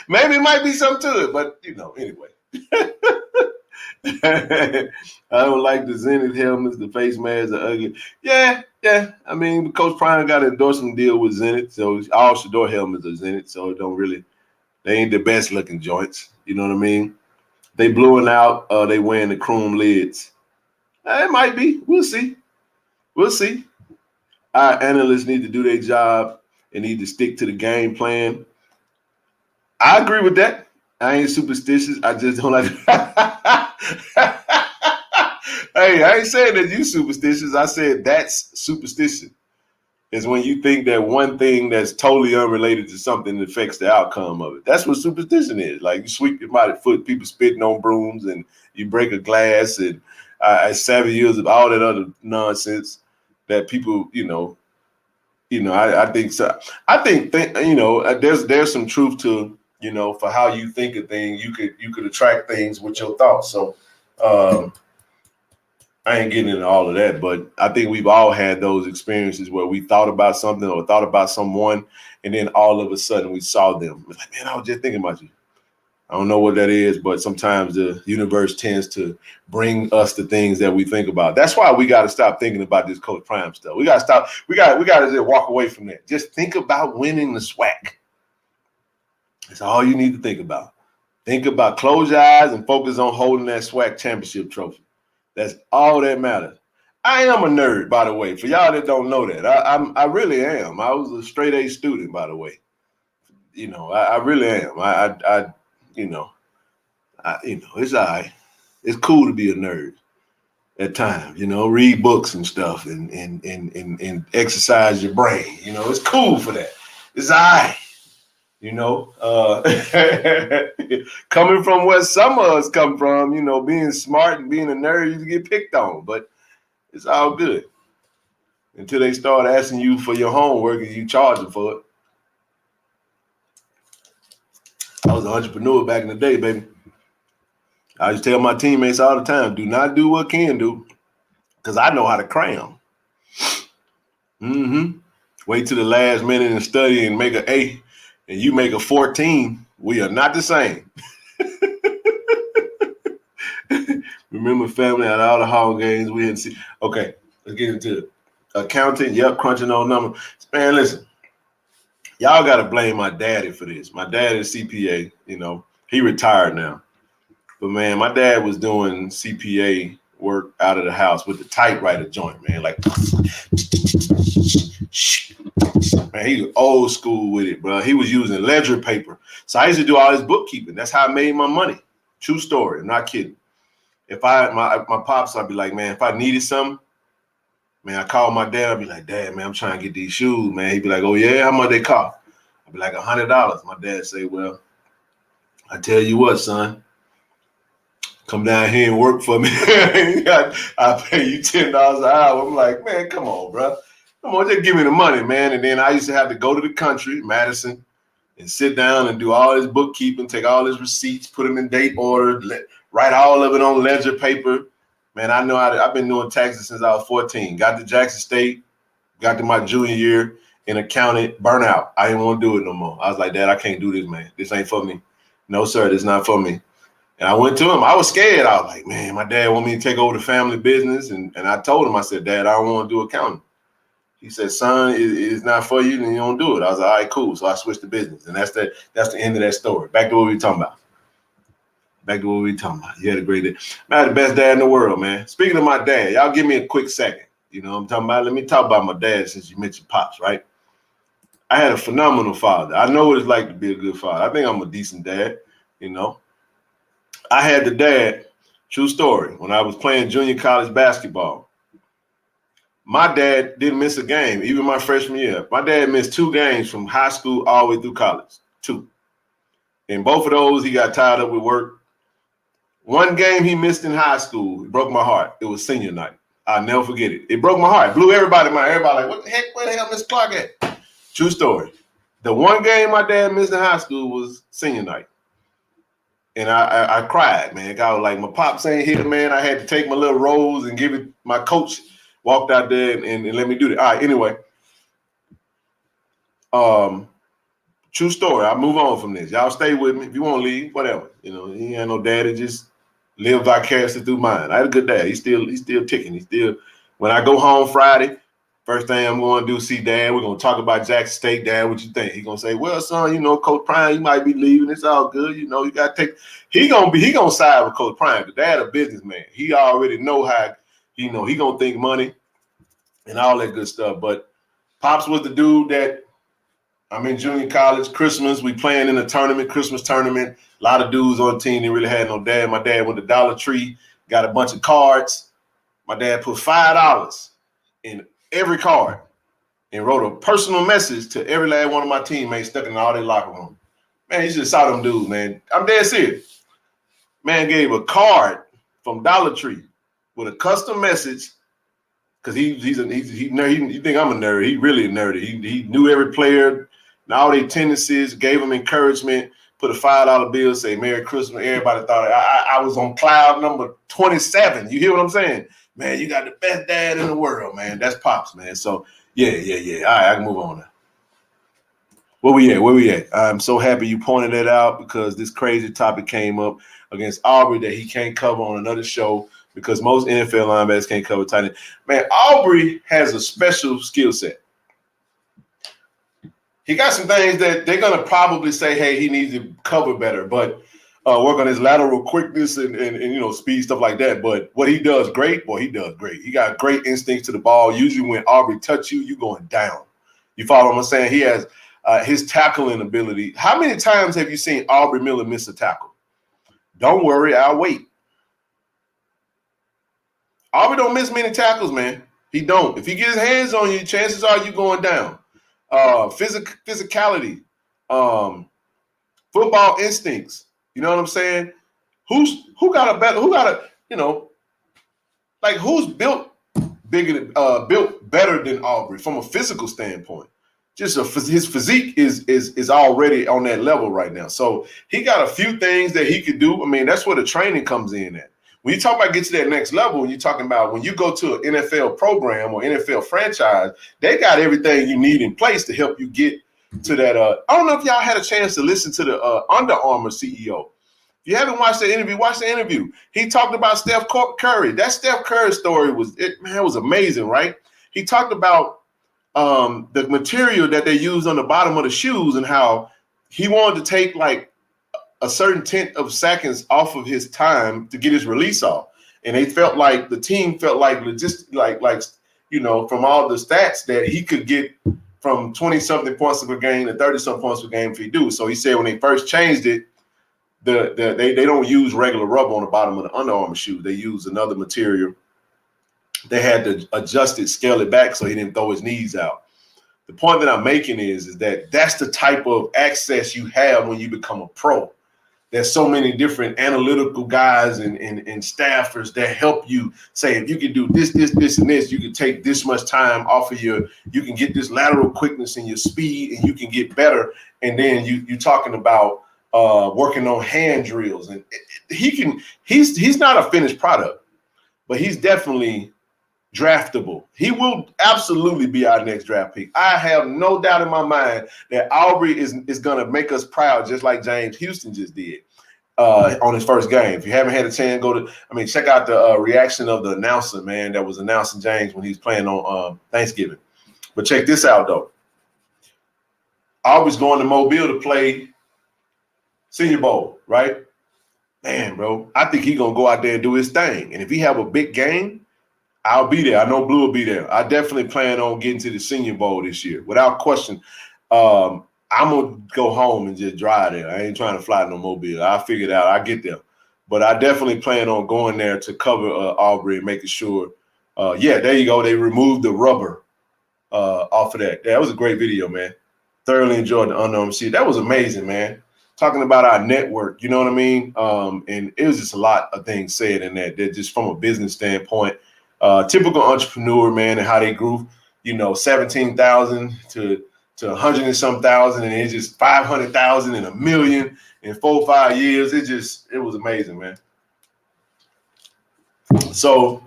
Speaker 1: Maybe it might be something to it, but anyway. I don't like the Zenith helmets. The face masks are ugly. Yeah. I mean, Coach Prime got an endorsement deal with Zenith, so all Shador helmets are Zenith, so they ain't the best looking joints. You know what I mean? They blowing out. They wearing the chrome lids. It might be. We'll see. Our analysts need to do their job and need to stick to the game plan. I agree with that. I ain't superstitious. I just don't like. Hey, I ain't saying that you superstitious. I said that's superstition. Is when you think that one thing that's totally unrelated to something affects the outcome of it. That's what superstition is. Like you sweep your body foot, people spitting on brooms, and you break a glass, and 7 years of all that other nonsense that people, I think so. I think there's some truth to, for how you think of things, you could attract things with your thoughts. So I ain't getting into all of that, but I think we've all had those experiences where we thought about something or thought about someone, and then all of a sudden we saw them. We're like, man, I was just thinking about you. I don't know what that is, but sometimes the universe tends to bring us the things that we think about. That's why we got to stop thinking about this Coach Prime stuff. We got to stop. We got to just walk away from that. Just think about winning the SWAC. That's all you need to think about. Think about, close your eyes and focus on holding that SWAC championship trophy. That's all that matters. I am a nerd, by the way. For y'all that don't know that, I really am. I was a straight A student, by the way. I really am. It's all right. It's cool to be a nerd at times. Read books and stuff and exercise your brain. It's cool for that. It's all right. Coming from where some of us come from, being smart and being a nerd, you get picked on, but it's all good until they start asking you for your homework and you charge them for it. I was an entrepreneur back in the day, baby. I used to tell my teammates all the time, do not do what Ken do, because I know how to cram. Wait till the last minute and study and make an A, and you make a 14, we are not the same. Remember, family, at all the hall games we didn't see. Okay, let's get into it. Accounting, yep, crunching on numbers. Man, listen, y'all got to blame my daddy for this. My dad is CPA, he retired now. But, man, my dad was doing CPA work out of the house with the typewriter joint, man. Like, man, he was old school with it, bro. He was using ledger paper. So I used to do all his bookkeeping. That's how I made my money. True story. I'm not kidding. If my pops, I'd be like, man, if I needed something, man, I call my dad. I'd be like, Dad, man, I'm trying to get these shoes, man. He'd be like, oh, yeah, how much they cost? I'd be like, $100. My dad say, well, I tell you what, son, come down here and work for me. I pay you $10 an hour. I'm like, man, come on, bro. Come on, just give me the money, man. And then I used to have to go to the country, Madison, and sit down and do all his bookkeeping, take all his receipts, put them in date order, write all of it on ledger paper. Man, I know I've been doing taxes since I was 14. Got to Jackson State, got to my junior year in accounting, burnout. I didn't want to do it no more. I was like, Dad, I can't do this, man. This ain't for me. No, sir, this is not for me. And I went to him. I was scared. I was like, man, my dad want me to take over the family business. And I told him, I said, Dad, I don't want to do accounting. He said, son, it's not for you, then you don't do it. I was like, all right, cool. So I switched the business. And that's the end of that story. Back to what we were talking about. You had a great day. Man, I had the best dad in the world, man. Speaking of my dad, y'all give me a quick second. You know what I'm talking about? Let me talk about my dad since you mentioned Pops, right? I had a phenomenal father. I know what it's like to be a good father. I think I'm a decent dad, I had the dad, true story, when I was playing junior college basketball. My dad didn't miss a game, even my freshman year. My dad missed 2 games from high school all the way through college. 2. In both of those, he got tied up with work. One game he missed in high school, it broke my heart. It was senior night. I'll never forget it. It broke my heart. It blew everybody mind. Everybody like, what the heck? Where the hell Miss Clark at? True story. The one game my dad missed in high school was senior night. And I cried, man. I was like, my pops ain't here, man. I had to take my little rose and give it. My coach walked out there and let me do that. All right, anyway. True story. I'll move on from this. Y'all stay with me. If you want to leave, whatever. You know, he ain't no daddy, just live vicariously through mine. I had a good dad. He's still ticking. When I go home Friday, first thing I'm going to do, see Dad. We're going to talk about Jackson State. Dad, what you think? He's going to say, well, son, you know, Coach Prime, you might be leaving. It's all good. You know, you got to take. He going to side with Coach Prime because Dad a businessman. He already know how, he going to think money and all that good stuff. But Pops was the dude that, I'm in junior college, Christmas, we playing in a tournament, Christmas tournament. A lot of dudes on the team didn't really have no dad. My dad went to Dollar Tree, got a bunch of cards. My dad put $5 in every card and wrote a personal message to every last one of my teammates stuck in all their locker room. Man, you just saw them dudes, man. I'm dead serious. Man gave a card from Dollar Tree with a custom message because he think I'm a nerd. He really a nerd. He knew every player and all their tendencies, gave them encouragement, put a $5 bill, say Merry Christmas. Everybody thought I was on cloud number 27. You hear what I'm saying? Man, you got the best dad in the world, man. That's Pops, man. So, yeah. All right, I can move on now. Where we at? I'm so happy you pointed that out because this crazy topic came up against Aubrey that he can't cover on another show because most NFL linebackers can't cover tight end. Man, Aubrey has a special skill set. He got some things that they're going to probably say, hey, he needs to cover better, but work on his lateral quickness and you know, speed, stuff like that. But what he does great, boy, he does great. He got great instincts to the ball. Usually when Aubrey touch you, you're going down. You follow what I'm saying? He has his tackling ability. How many times have you seen Aubrey Miller miss a tackle? Don't worry, I'll wait. Aubrey don't miss many tackles, man. He don't. If he gets his hands on you, chances are you going down. Physicality, football instincts. You know what I'm saying? Who's built better than Aubrey from a physical standpoint? Just his physique is already on that level right now. So he got a few things that he could do. I mean, that's where the training comes in at. When you talk about get to that next level, you're talking about when you go to an NFL program or NFL franchise, they got everything you need in place to help you get to that. I don't know if y'all had a chance to listen to the Under Armour CEO. If you haven't watched the interview, watch the interview. He talked about Steph Curry. That Steph Curry story was amazing, right? He talked about the material that they used on the bottom of the shoes and how he wanted to take like a certain tenth of seconds off of his time to get his release off. And they felt like the team felt like you know, from all the stats that he could get from 20-something points per game to 30-something points per game if he do. So he said when they first changed it, they don't use regular rubber on the bottom of the Under Armour shoes. They use another material. They had to adjust it, scale it back so he didn't throw his knees out. The point that I'm making is that that's the type of access you have when you become a pro. There's so many different analytical guys and staffers that help you say, if you can do this, and this, you can take this much time off of you can get this lateral quickness and your speed and you can get better. And then you're talking about working on hand drills. And he's not a finished product, but he's definitely draftable. He will absolutely be our next draft pick. I have no doubt in my mind that Aubrey is going to make us proud, just like James Houston just did on his first game. If you haven't had a chance, check out the reaction of the announcer, man, that was announcing James when he's playing on Thanksgiving. But check this out, though. Aubrey's going to Mobile to play Senior Bowl, right? Man, bro, I think he's going to go out there and do his thing. And if he have a big game, I'll be there. I know Blue will be there. I definitely plan on getting to the Senior Bowl this year. Without question, I'm going to go home and just drive there. I ain't trying to fly no Mobile. I'll figure it out. I'll get there. But I definitely plan on going there to cover Aubrey and making sure Yeah, there you go. They removed the rubber off of that. That was a great video, man. Thoroughly enjoyed the unknown shit. That was amazing, man. Talking about our network, you know what I mean? And it was just a lot of things said in that just from a business standpoint. Typical entrepreneur, man, and how they grew, 17,000 to 100 and some thousand, and it's just 500,000 and $1 million in 4 or 5 years. It was amazing, man. So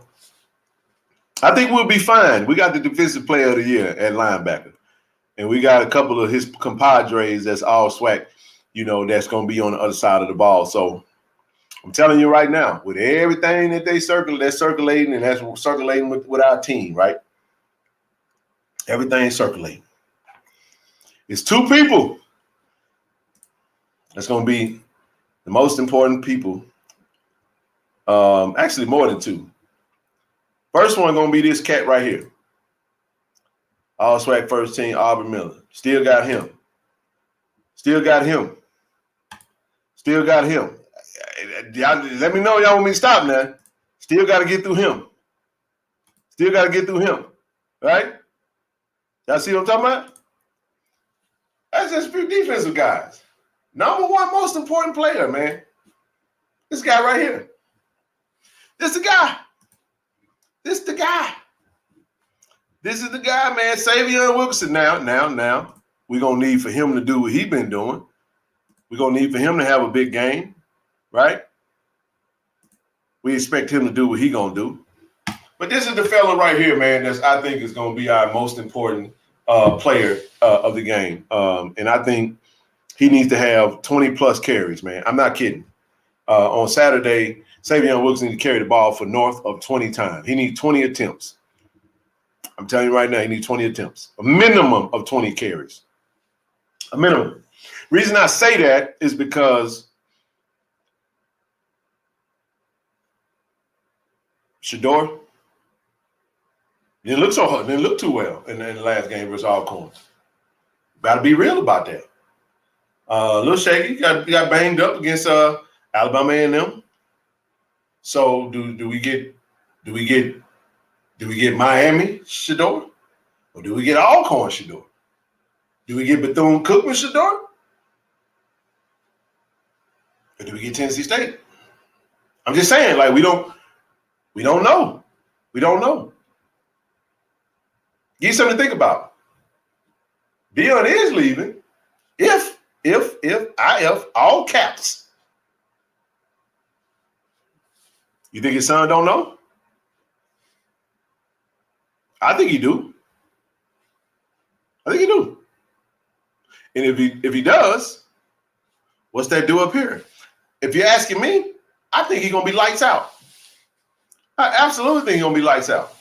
Speaker 1: I think we'll be fine. We got the defensive player of the year at linebacker, and we got a couple of his compadres that's all SWAC, that's going to be on the other side of the ball. So I'm telling you right now, with everything that that's circulating, and that's circulating with our team, right? Everything's circulating. It's 2 people that's going to be the most important people. Actually, more than 2. First one going to be this cat right here. All SWAC first team, Aubrey Miller. Still got him. Still got him. Still got him. Y'all, let me know y'all want me to stop now. Still got to get through him. Still got to get through him. Right? Y'all see what I'm talking about? That's just a few defensive guys. Number 1 most important player, man. This guy right here. This the guy. This the guy. This is the guy, man. Savion Wilkerson. Now, we're going to need for him to do what he's been doing. We're going to need for him to have a big game, right? We expect him to do what he's going to do. But this is the fella right here, man, that's I think is going to be our most important player of the game. And I think he needs to have 20-plus carries, man. I'm not kidding. On Saturday, Savion Wilkerson needs to carry the ball for north of 20 times. He needs 20 attempts. I'm telling you right now, he needs 20 attempts. A minimum of 20 carries. A minimum. Reason I say that is because Shador didn't look too well in the last game versus Alcorn. Got to be real about that. A little shaky. Got banged up against Alabama A&M. So do we get Miami Shador, or do we get Alcorn Shador? Do we get Bethune-Cookman Shador, or do we get Tennessee State? I'm just saying, like we don't know. We don't know. Give you something to think about. Dion is leaving. If all caps. You think his son don't know? I think he do. I think he do. And if he does, what's that do up here? If you're asking me, I think he's gonna be lights out. I absolutely think he's gonna be lights out.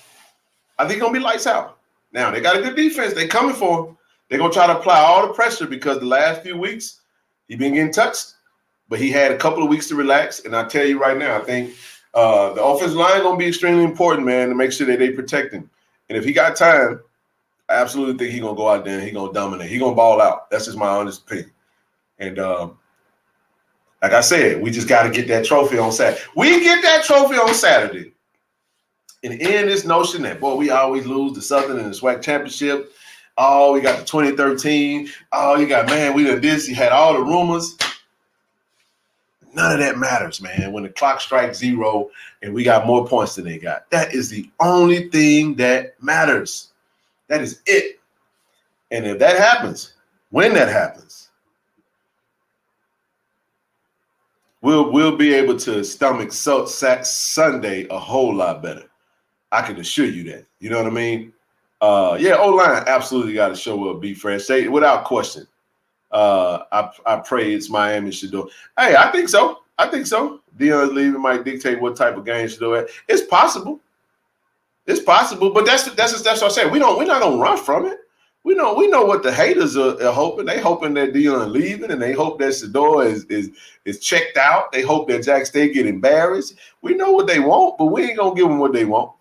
Speaker 1: I think he's gonna be lights out. Now they got a good defense. They coming for him. They're gonna try to apply all the pressure because the last few weeks he been getting touched, but he had a couple of weeks to relax. And I tell you right now, I think the offensive line gonna be extremely important, man, to make sure that they protect him. And if he got time, I absolutely think he's gonna go out there and he's gonna dominate. He's gonna ball out. That's just my honest opinion. And like I said, we just got to get that trophy on Saturday. We get that trophy on Saturday. And end this notion that, boy, we always lose the Southern and the SWAC championship. Oh, we got the 2013. Oh, you got, man, we done this. You had all the rumors. None of that matters, man. When the clock strikes 0 and we got more points than they got. That is the only thing that matters. That is it. And if that happens, when that happens, we'll be able to stomach Sunday a whole lot better. I can assure you that. You know what I mean? Yeah, O-line absolutely got to show up, be fresh. Say without question. I pray it's Miami Shador. Hey, I think so. Dion's leaving might dictate what type of game Shador have. It's possible. It's possible, but that's what I said. We're not gonna run from it. We know what the haters are hoping. They hoping that Dion leaving, and they hope that Shador is checked out. They hope that Jack State get embarrassed. We know what they want, but we ain't gonna give them what they want.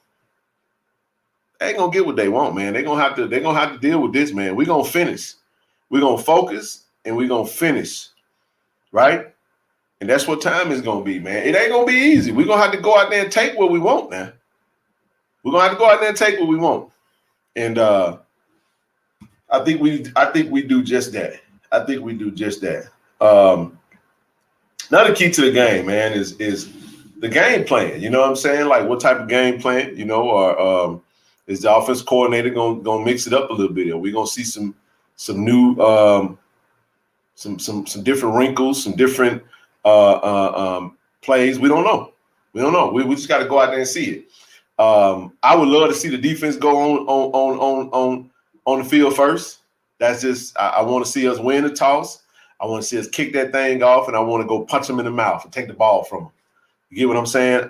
Speaker 1: They ain't gonna get what they want, man. They're gonna have to deal with this, man. We're gonna finish. We're gonna focus and we're gonna finish. Right? And that's what time is gonna be, man. It ain't gonna be easy. We're gonna have to go out there and take what we want now. We're gonna have to go out there and take what we want. And I think we do just that. I think we do just that. Another key to the game, man, is the game plan. You know what I'm saying? Like what type of game plan, you know, or is the offense coordinator gonna mix it up a little bit? Are we gonna see some new some different wrinkles, some different plays? We don't know. We don't know. We just got to go out there and see it. I would love to see the defense go on the field first. That's just I want to see us win the toss. I want to see us kick that thing off, and I want to go punch them in the mouth and take the ball from them. You get what I'm saying?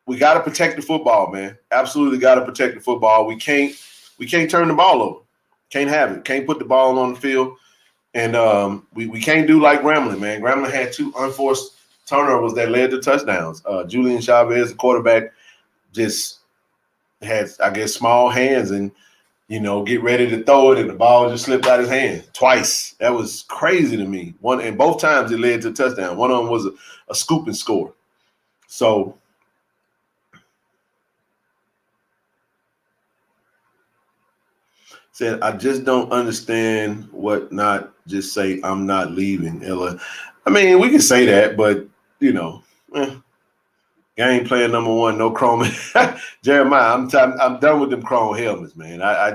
Speaker 1: We got to protect the football, man. Absolutely got to protect the football. We can't turn the ball over. Can't have it. Can't put the ball on the field. And we can't do like Grambling, man. Grambling had 2 unforced turnovers that led to touchdowns. Julian Chavez, the quarterback, just had, I guess, small hands and, you know, get ready to throw it, and the ball just slipped out his hand twice. That was crazy to me. And both times it led to a touchdown. One of them was a scoop and score. So said, I just don't understand what not just say I'm not leaving, Ella. I mean, we can say that, but, you know, game plan number 1, no chrome. Jeremiah, I'm done with them chrome helmets, man. I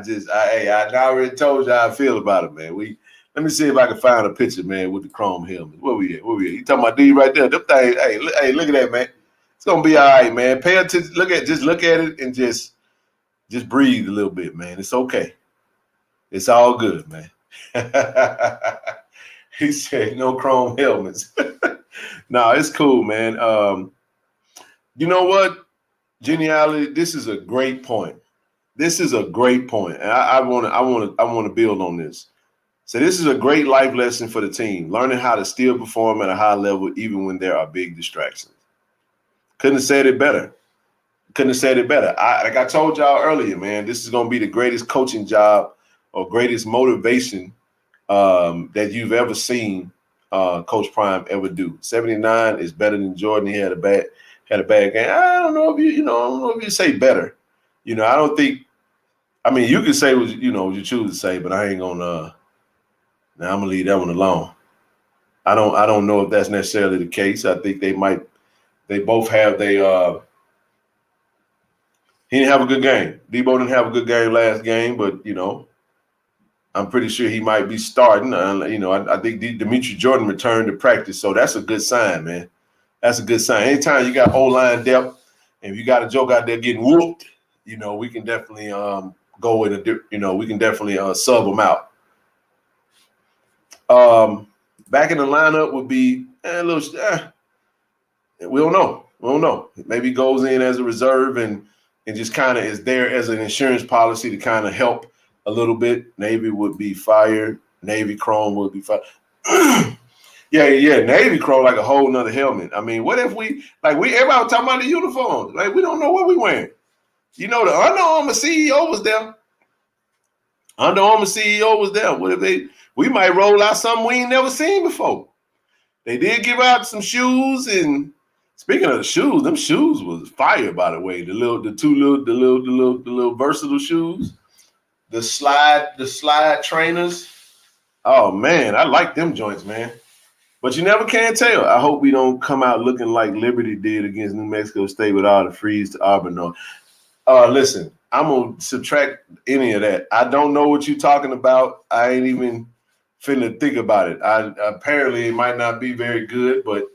Speaker 1: already told you how I feel about it, man. Let me see if I can find a picture, man, with the chrome helmets. Where we at? You talking about D right there? Them things, hey, look at that, man. It's gonna be all right, man. Pay attention. Look at it and just breathe a little bit, man. It's okay. It's all good, man. He said no chrome helmets. No, it's cool, man. You know what? Geniality, this is a great point. And I want to build on this. So this is a great life lesson for the team, learning how to still perform at a high level even when there are big distractions. Couldn't have said it better. Like I told y'all earlier, man, this is going to be the greatest coaching job or greatest motivation that you've ever seen Coach Prime ever do. 79 is better than Jordan. He had a bad game. I don't know if you say better. You know, I don't think. I mean, you can say what you choose to say, but I ain't gonna. Now I'm gonna leave that one alone. I don't know if that's necessarily the case. I think they both have He didn't have a good game. Debo didn't have a good game last game, but you know, I'm pretty sure he might be starting. I think Demetri Jordan returned to practice, so that's a good sign, man. That's a good sign. Anytime you got O-line depth and if you got a joke out there getting whooped, you know, we can definitely go in we can definitely sub them out. Back in the lineup would be a little. We don't know. Maybe he goes in as a reserve and just kind of is there as an insurance policy to kind of help a little bit. Navy would be fired. Navy Chrome would be fired. Yeah. Navy Chrome like a whole nother helmet. I mean, what if everybody talking about the uniforms? Like, we don't know what we wearing. You know, the Under Armour CEO was there. What if we might roll out something we ain't never seen before. They did give out some shoes, and speaking of the shoes, them shoes was fire, by the way. The little versatile shoes, the slide trainers. Oh man, I like them joints, man. But you never can tell. I hope we don't come out looking like Liberty did against New Mexico State with all the freeze to Auburn. Listen, I'm going to subtract any of that. I don't know what you're talking about. I ain't even finna think about it. Apparently, it might not be very good, but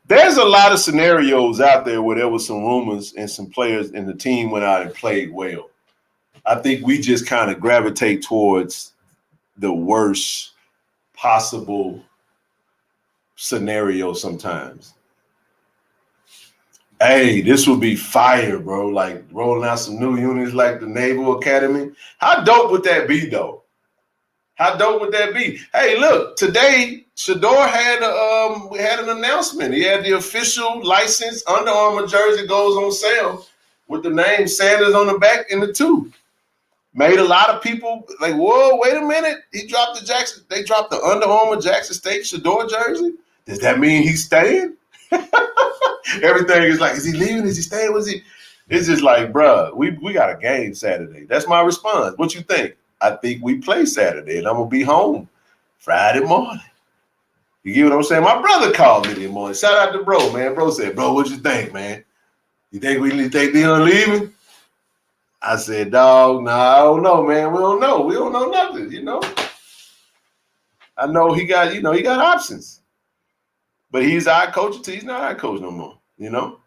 Speaker 1: there's a lot of scenarios out there where there was some rumors and some players and the team went out and played well. I think we just kind of gravitate towards the worst possible scenario sometimes. Hey, this would be fire, bro. Like rolling out some new units like the Naval Academy. How dope would that be, though? How dope would that be? Hey, look, today Shador had an announcement. He had the official licensed Under Armour jersey goes on sale with the name Sanders on the back and the 2. Made a lot of people like, whoa, wait a minute. They dropped the Under Armour Jackson State Shador jersey. Does that mean he's staying? Everything is like, is he leaving? Is he staying? Was he? It's just like, bruh, we got a game Saturday. That's my response. What you think? I think we play Saturday, and I'm gonna be home Friday morning. You get what I'm saying? My brother called me this morning. Shout out to bro, man. Bro said, bro, what you think, man? You think Dion leaving? I said, dog, I don't know, man. We don't know. We don't know nothing, you know. I know he got options. But he's our coach until he's not our coach no more, you know.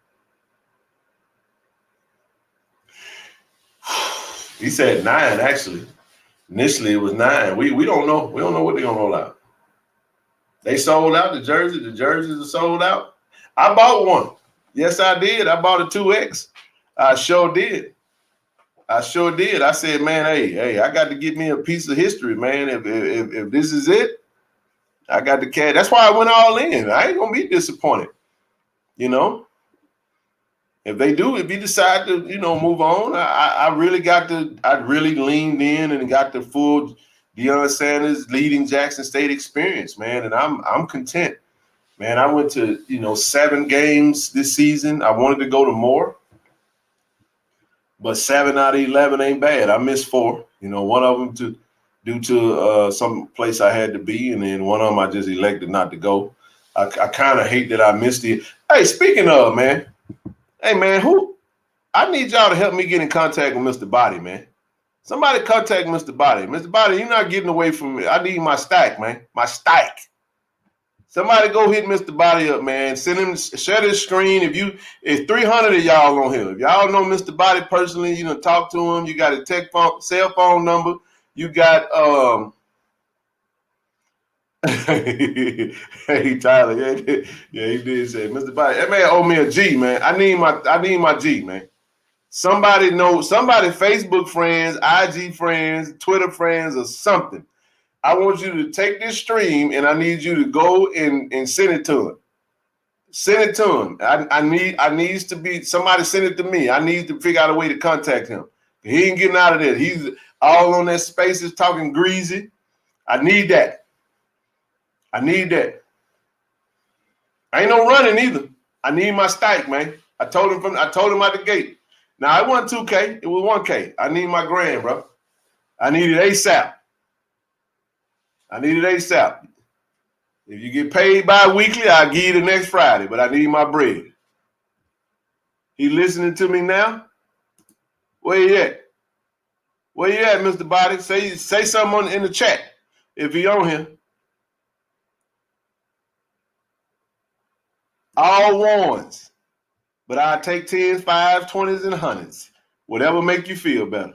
Speaker 1: He said 9, actually. Initially, it was 9. We don't know. We don't know what they're going to roll out. They sold out the jersey. The jerseys are sold out. I bought one. Yes, I did. I bought a 2X. I sure did. I said, man, hey, I got to get me a piece of history, man. If this is it, I got the cash. That's why I went all in. I ain't going to be disappointed, you know. If they decide to, move on, I really leaned in and got the full Deion Sanders leading Jackson State experience, man. And I'm content, man. I went to, 7 games this season. I wanted to go to more, but 7 out of 11 ain't bad. I missed 4, one of them due to some place I had to be. And then one of them I just elected not to go. I kind of hate that I missed it. Hey, speaking of, man. Hey, man, I need y'all to help me get in contact with Mr. Body, man. Somebody contact Mr. Body. Mr. Body, you're not getting away from me. I need my stack, man. My stack. Somebody go hit Mr. Body up, man. Send him, share this screen. It's 300 of y'all on here. If y'all know Mr. Body personally, talk to him. You got a cell phone number. You got hey Tyler, yeah, he did say, Mr. Body, that man owe me a G, man. I need my G, man. Somebody Facebook friends, IG friends, Twitter friends, or something. I want you to take this stream and I need you to go and send it to him. Send it to him. I needs to be somebody send it to me. I need to figure out a way to contact him. He ain't getting out of there. He's all on that spaces talking greasy. I need that. I ain't no running either. I need my stack, man. I told him out the gate. Now it wasn't 2K, it was 1K. I need my grand, bro. I need it ASAP. If you get paid bi-weekly, I'll give you the next Friday, but I need my bread. He listening to me now? Where you at? Where you at, Mr. Body? Say something in the chat if he on here. All ones. But I'll take 10s, 5s, 20s, and 100s. Whatever make you feel better.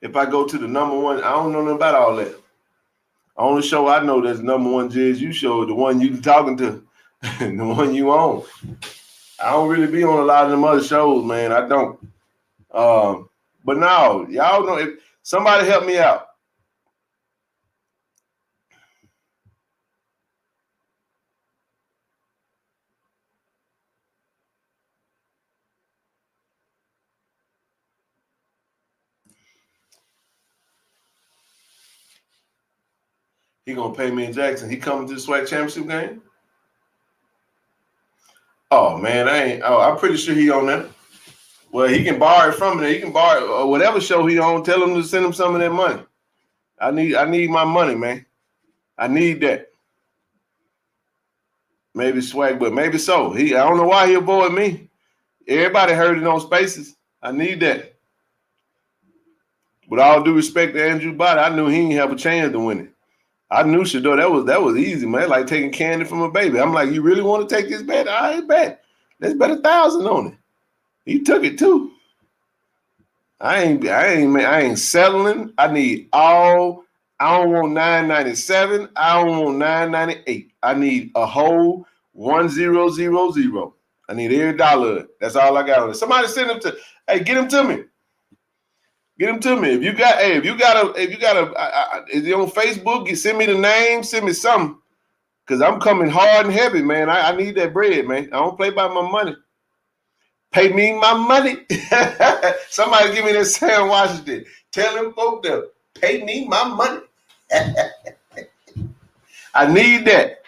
Speaker 1: If I go to the number one, I don't know nothing about all that. Only show I know that's number one JSU show, the one you talking to, the one you own. I don't really be on a lot of them other shows, man. I don't. But now, y'all know, if somebody help me out. He gonna pay me in Jackson. He coming to the SWAC championship game? Oh man, I'm pretty sure he on that. Well, he can borrow it from me. He can borrow whatever show he on. Tell him to send him some of that money. I need my money, man. I need that. Maybe SWAC, but maybe so. I don't know why he avoid me. Everybody heard it on Spaces. I need that. With all due respect to Andrew Body, I knew he didn't have a chance to win it. I knew Shador, that was easy, man. Like taking candy from a baby. I'm like, you really want to take this bet? I bet. Let's bet 1,000 on it. He took it too. I ain't settling. I need all. I don't want 997. I don't want 998. I need a whole 1000. I need every dollar. That's all I got on it. Somebody send him to. Hey, get him to me. Get him to me. If you got a, is he on Facebook? Send me the name. Send me something, cause I'm coming hard and heavy, man. I need that bread, man. I don't play by my money. Pay me my money. Somebody give me that Sam Washington. Tell them folk to pay me my money. I need that.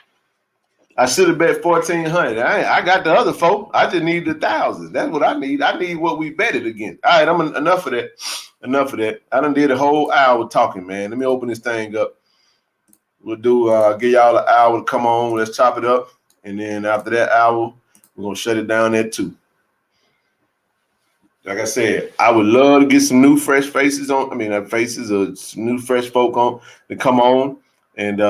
Speaker 1: I should have bet 1,400. I got the other folk. I just need the 1,000. That's what I need. I need what we betted against. All right, enough of that. Enough of that. I done did a whole hour talking, man. Let me open this thing up. We'll give y'all an hour to come on. Let's chop it up. And then after that hour, we're going to shut it down at 2. Like I said, I would love to get some new fresh faces on. I mean, faces of some new fresh folk on to come on. And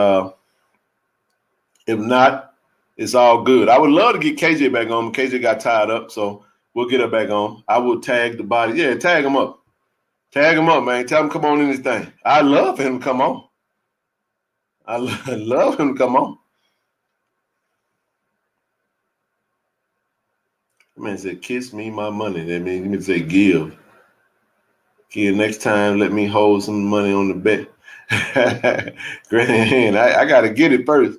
Speaker 1: if not, it's all good. I would love to get KJ back on. KJ got tied up, so we'll get her back on. I will tag the body. Yeah, tag him up. Tag him up, man. Tell him come on in this thing. I love him to come on. I love him to come on. Man said, kiss me my money. That means me say give. Okay, next time, let me hold some money on the bet. Grand, I got to get it first.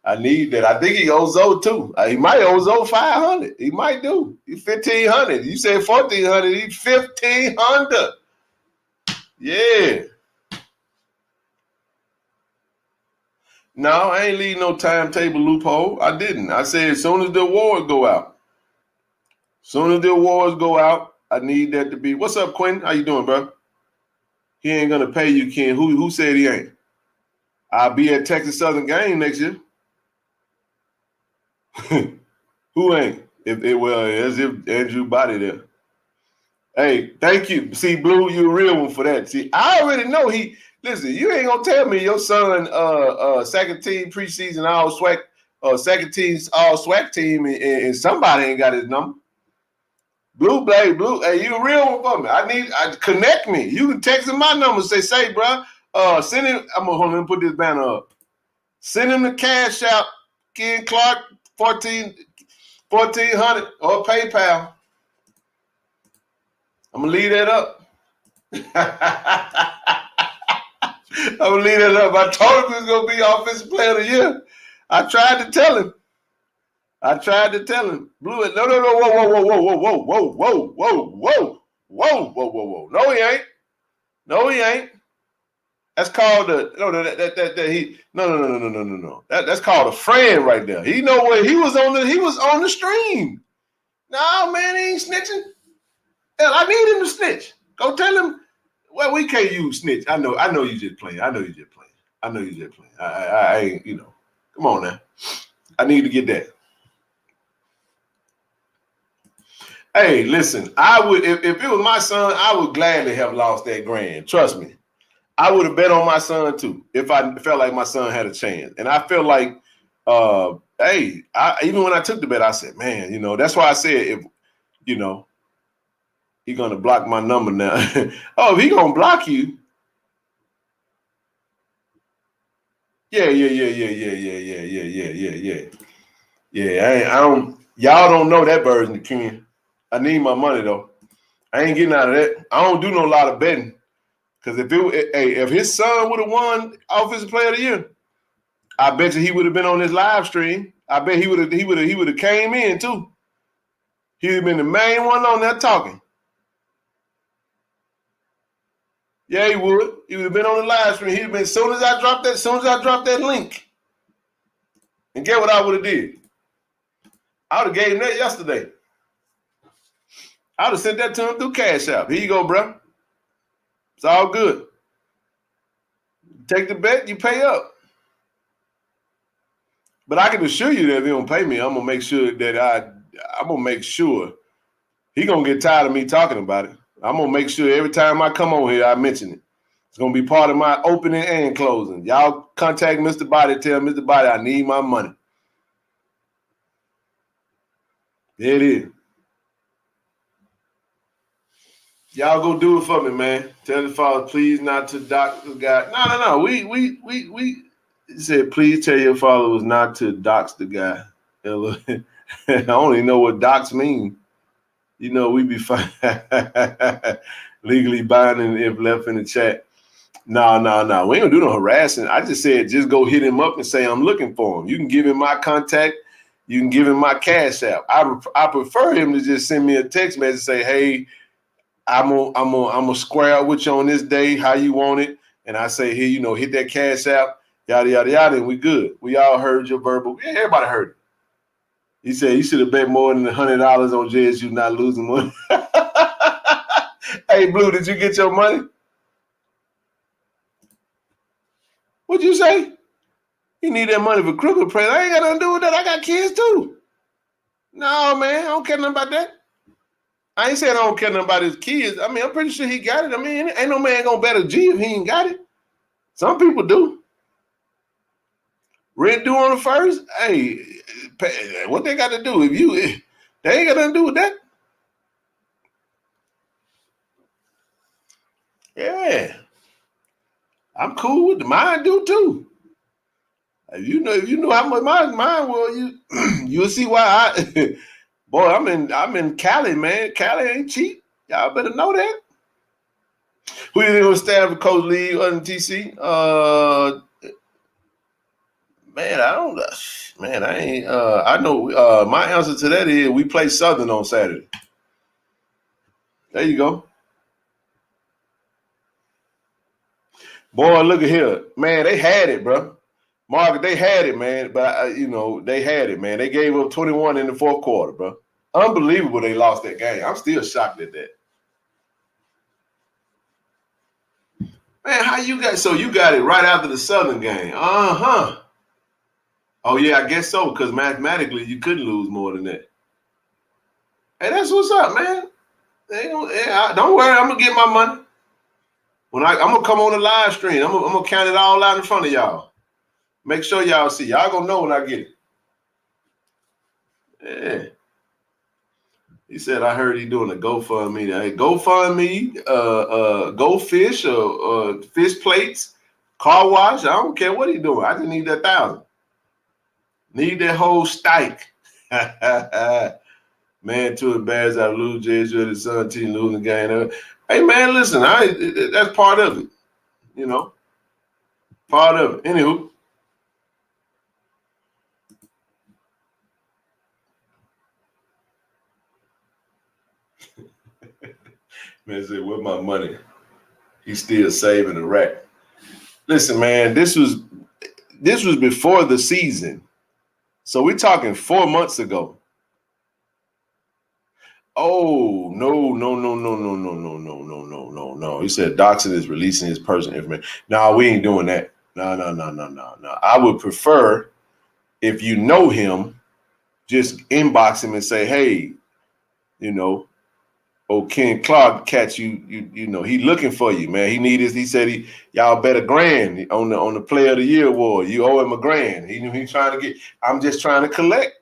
Speaker 1: I need that. I think he owes Zoe too. He might owe Zoe 500. He might do. He's 1,500. You said 1,400. He's 1,500. Yeah. No, I ain't leaving no timetable loophole. I didn't. I said as soon as the awards go out. As soon as the awards go out, I need that to be. What's up, Quinn? How you doing, bro? He ain't gonna pay you, Ken. Who said he ain't? I'll be at Texas Southern game next year. Who ain't? As if Andrew Body there. Hey, thank you. See, Blue, you a real one for that. See, I already know he. Listen, you ain't gonna tell me your son, second team preseason all SWAC, second team all SWAC team, and somebody ain't got his number. Blue, hey, you a real one for me. I connect me. You can text him my number. Say, bro, send him. I'm gonna put this banner up. Send him the cash out, Ken Clark, 1,400 or PayPal. I'm gonna leave that up. I'm gonna leave that up. I told him he was gonna be offensive player of the year. I tried to tell him. Blue, no, whoa. No, he ain't. That's called no. That's called a friend right there. He know where he was on the stream. No, man, he ain't snitching. Hell, I need him to snitch. Go tell him. Well, we can't use snitch. I know you just playing. I ain't, come on now. I need to get that. Hey, listen, I would, if it was my son, I would gladly have lost that grand. Trust me. I would have bet on my son too if I felt like my son had a chance. And I felt like, even when I took the bet, I said, man, that's why I said, if, he's going to block my number now. Oh, if he going to block you. Yeah. Y'all don't know that version of Ken. I need my money though. I ain't getting out of that. I don't do no lot of betting. Because if his son would have won Offensive Player of the Year, I bet you he would have been on this live stream. I bet he would have came in too. He would have been the main one on there talking. Yeah, he would. He would have been on the live stream. He'd have been as soon as I dropped that link. And get what I would have did. I would have gave him that yesterday. I would have sent that to him through Cash App. Here you go, bro. It's all good. Take the bet, you pay up. But I can assure you that if he don't pay me, I'm gonna make sure he gonna get tired of me talking about it. I'm gonna make sure every time I come on here, I mention it. It's gonna be part of my opening and closing. Y'all contact Mr. Body, tell Mr. Body I need my money. There it is. Y'all go do it for me, man. Tell the father, please not to dox the guy. No. We said, please tell your followers not to dox the guy. I don't even know what dox mean. We be fine. Legally binding if left in the chat. No. We ain't gonna do no harassing. I just said, just go hit him up and say, I'm looking for him. You can give him my contact. You can give him my Cash App. I prefer him to just send me a text message and say, hey, I'm gonna square out with you on this day, how you want it. And I say, here, hit that Cash App Yada, yada, yada, and we good. We all heard your verbal. Yeah, everybody heard it. He said you should have bet more than $100 on JSU not losing money. Hey, Blue, did you get your money? What'd you say? You need that money for crooked prayer. I ain't got nothing to do with that. I got kids too. No, man, I don't care nothing about that. I ain't saying I don't care nothing about his kids. I mean, I'm pretty sure he got it. I mean, ain't no man gonna bet a G if he ain't got it. Some people do. Rent due on the first. Hey, what they got to do? They ain't got nothing to do with that. Yeah, I'm cool with mine. Do too. If you know how much mine was, you'll see why I. Boy, I'm in Cali, man. Cali ain't cheap. Y'all better know that. Who you think will stand for Coach Lee on TC? Man, I don't. Man, I ain't. I know. My answer to that is we play Southern on Saturday. There you go. Boy, look at here, man. They had it, bro. Mark, they had it, man. But they had it, man. They gave up 21 in the fourth quarter, bro. Unbelievable. They lost that game. I'm still shocked at that. Man, how you got? So you got it right after the Southern game? Uh-huh. Oh yeah, I guess so. Because mathematically, you couldn't lose more than that. Hey, that's what's up, man. Don't worry, I'm gonna get my money. I'm gonna come on the live stream. I'm gonna count it all out in front of y'all. Make sure y'all see. Y'all gonna know when I get it. Yeah. He said, I heard he doing a GoFundMe. Hey, GoFundMe, Go Fish or fish plates, car wash. I don't care what he doing. I just need that 1,000. Need that whole stike. Man, too embarrassed I lose JSU the Sun team losing the game. Hey, man, listen, that's part of it. Part of it. Anywho. Man said, with my money, he's still saving the rack. Listen, man, this was before the season. So we're talking 4 months ago. Oh, no. He said Doxson is releasing his personal information. No, we ain't doing that. No. I would prefer, if you know him, just inbox him and say, hey, Ken Clark catch you he looking for you, man. He said y'all bet $1,000 on the Player of the Year award. You owe him $1,000. He's trying to get. I'm just trying to collect.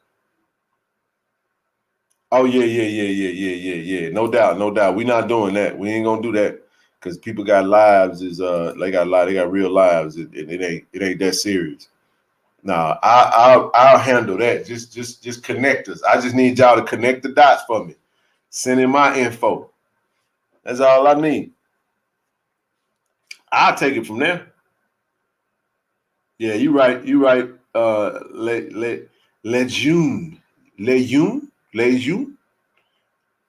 Speaker 1: Oh yeah. No doubt. We're not doing that. We ain't gonna do that because people got lives. They got real lives. It ain't that serious. Nah, I'll handle that. Just connect us. I just need y'all to connect the dots for me. Send in my info. That's all I need. I'll take it from there. Yeah, you right. Lejeune.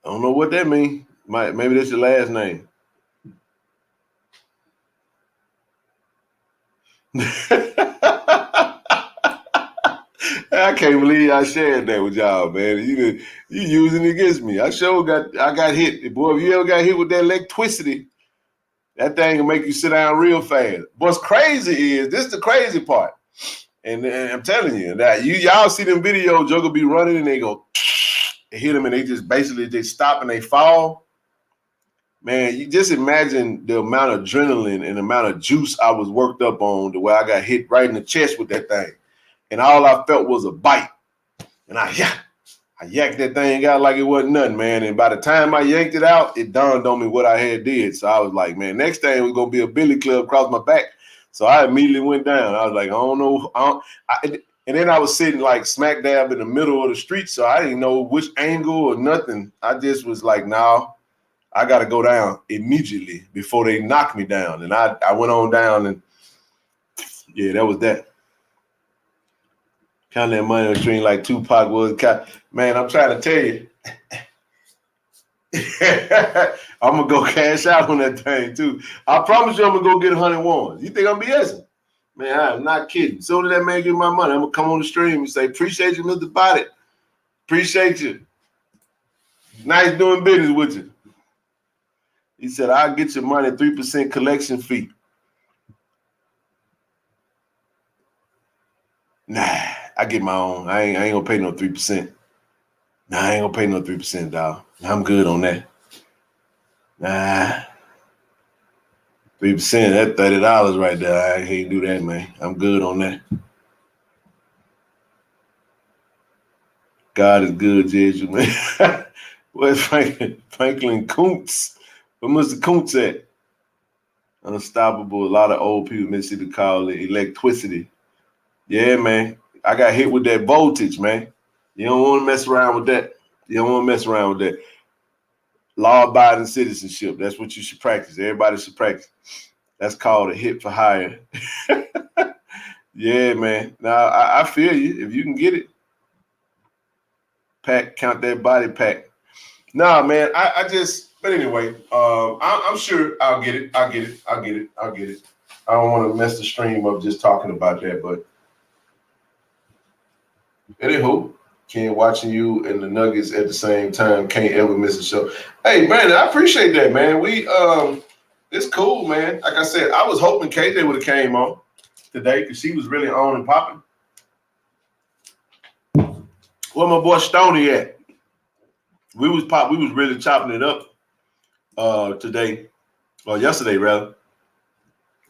Speaker 1: I don't know what that means. Maybe that's your last name. I can't believe I shared that with y'all, man. You using it against me. I got hit. Boy, if you ever got hit with that electricity, that thing will make you sit down real fast. What's crazy is, this is the crazy part. And I'm telling you, that y'all see them videos, Joker be running and they go, hit them and they stop and they fall. Man, you just imagine the amount of adrenaline and the amount of juice I was worked up on the way I got hit right in the chest with that thing. And all I felt was a bite. And I yanked that thing out like it wasn't nothing, man. And by the time I yanked it out, it dawned on me what I had did. So I was like, man, next thing was going to be a billy club across my back. So I immediately went down. I was like, I don't know. And then I was sitting like smack dab in the middle of the street. So I didn't know which angle or nothing. I just was like, no, I got to go down immediately before they knock me down. And I went on down and yeah, that was that. Count that money on the stream like Tupac was. Man, I'm trying to tell you. I'm going to go cash out on that thing, too. I promise you I'm going to go get 100 ones. You think I'm BSing? Man, I am not kidding. As soon as that man give my money, I'm gonna come on the stream and say, appreciate you, Mr. Body. Appreciate you. Nice doing business with you. He said, I'll get your money, 3% collection fee. Nah, I get my own. I ain't gonna pay no 3%. Nah, I ain't gonna pay no 3%, dog. I'm good on that. Nah. 3%, that's $30 right there. I can't do that, man. I'm good on that. God is good, JSU, man. Where's Franklin Kuntz? Where Mr. Kuntz at? Unstoppable. A lot of old people Mississippi call it electricity. Yeah, man. I got hit with that voltage, man. You don't want to mess around with that. You don't want to mess around with that. Law-abiding citizenship. That's what you should practice. Everybody should practice. That's called a hit for hire. Yeah, man. Now, I feel you. If you can get it, pack, count that body pack. Nah, man, but anyway, I'm sure I'll get it. I'll get it. I don't want to mess the stream up just talking about that, but anywho, Ken, watching you and the Nuggets at the same time, can't ever miss a show. Hey, Brandon, I appreciate that, man. It's cool, man. Like I said, I was hoping KJ would have came on today because she was really on and popping. Where my boy Stoney at? We was really chopping it up today, or yesterday rather.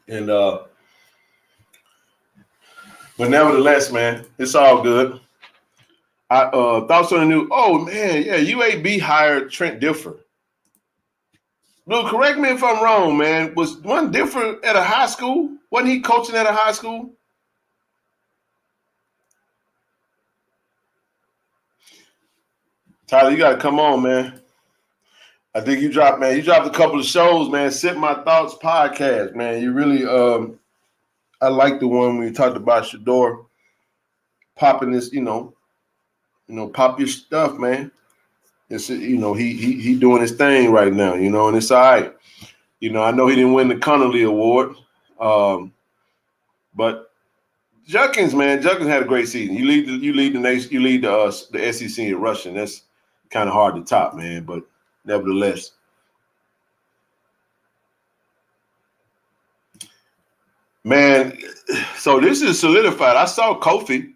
Speaker 1: And but nevertheless, man, it's all good. I thoughts on the new. Oh man, yeah, UAB hired Trent Differ. Blue, correct me if I'm wrong, man. Was one Differ at a high school? Wasn't he coaching at a high school? Tyler, you gotta come on, man. I think you dropped a couple of shows, man. Sit My Thoughts podcast, man. You really I like the one when you talked about Shador popping this, pop your stuff, man. It's he doing his thing right now, and it's all right. I know he didn't win the Connolly Award, but Judkins had a great season. You lead the nation, you lead the SEC in rushing. That's kind of hard to top, man. But nevertheless, man. So this is solidified. I saw Kofi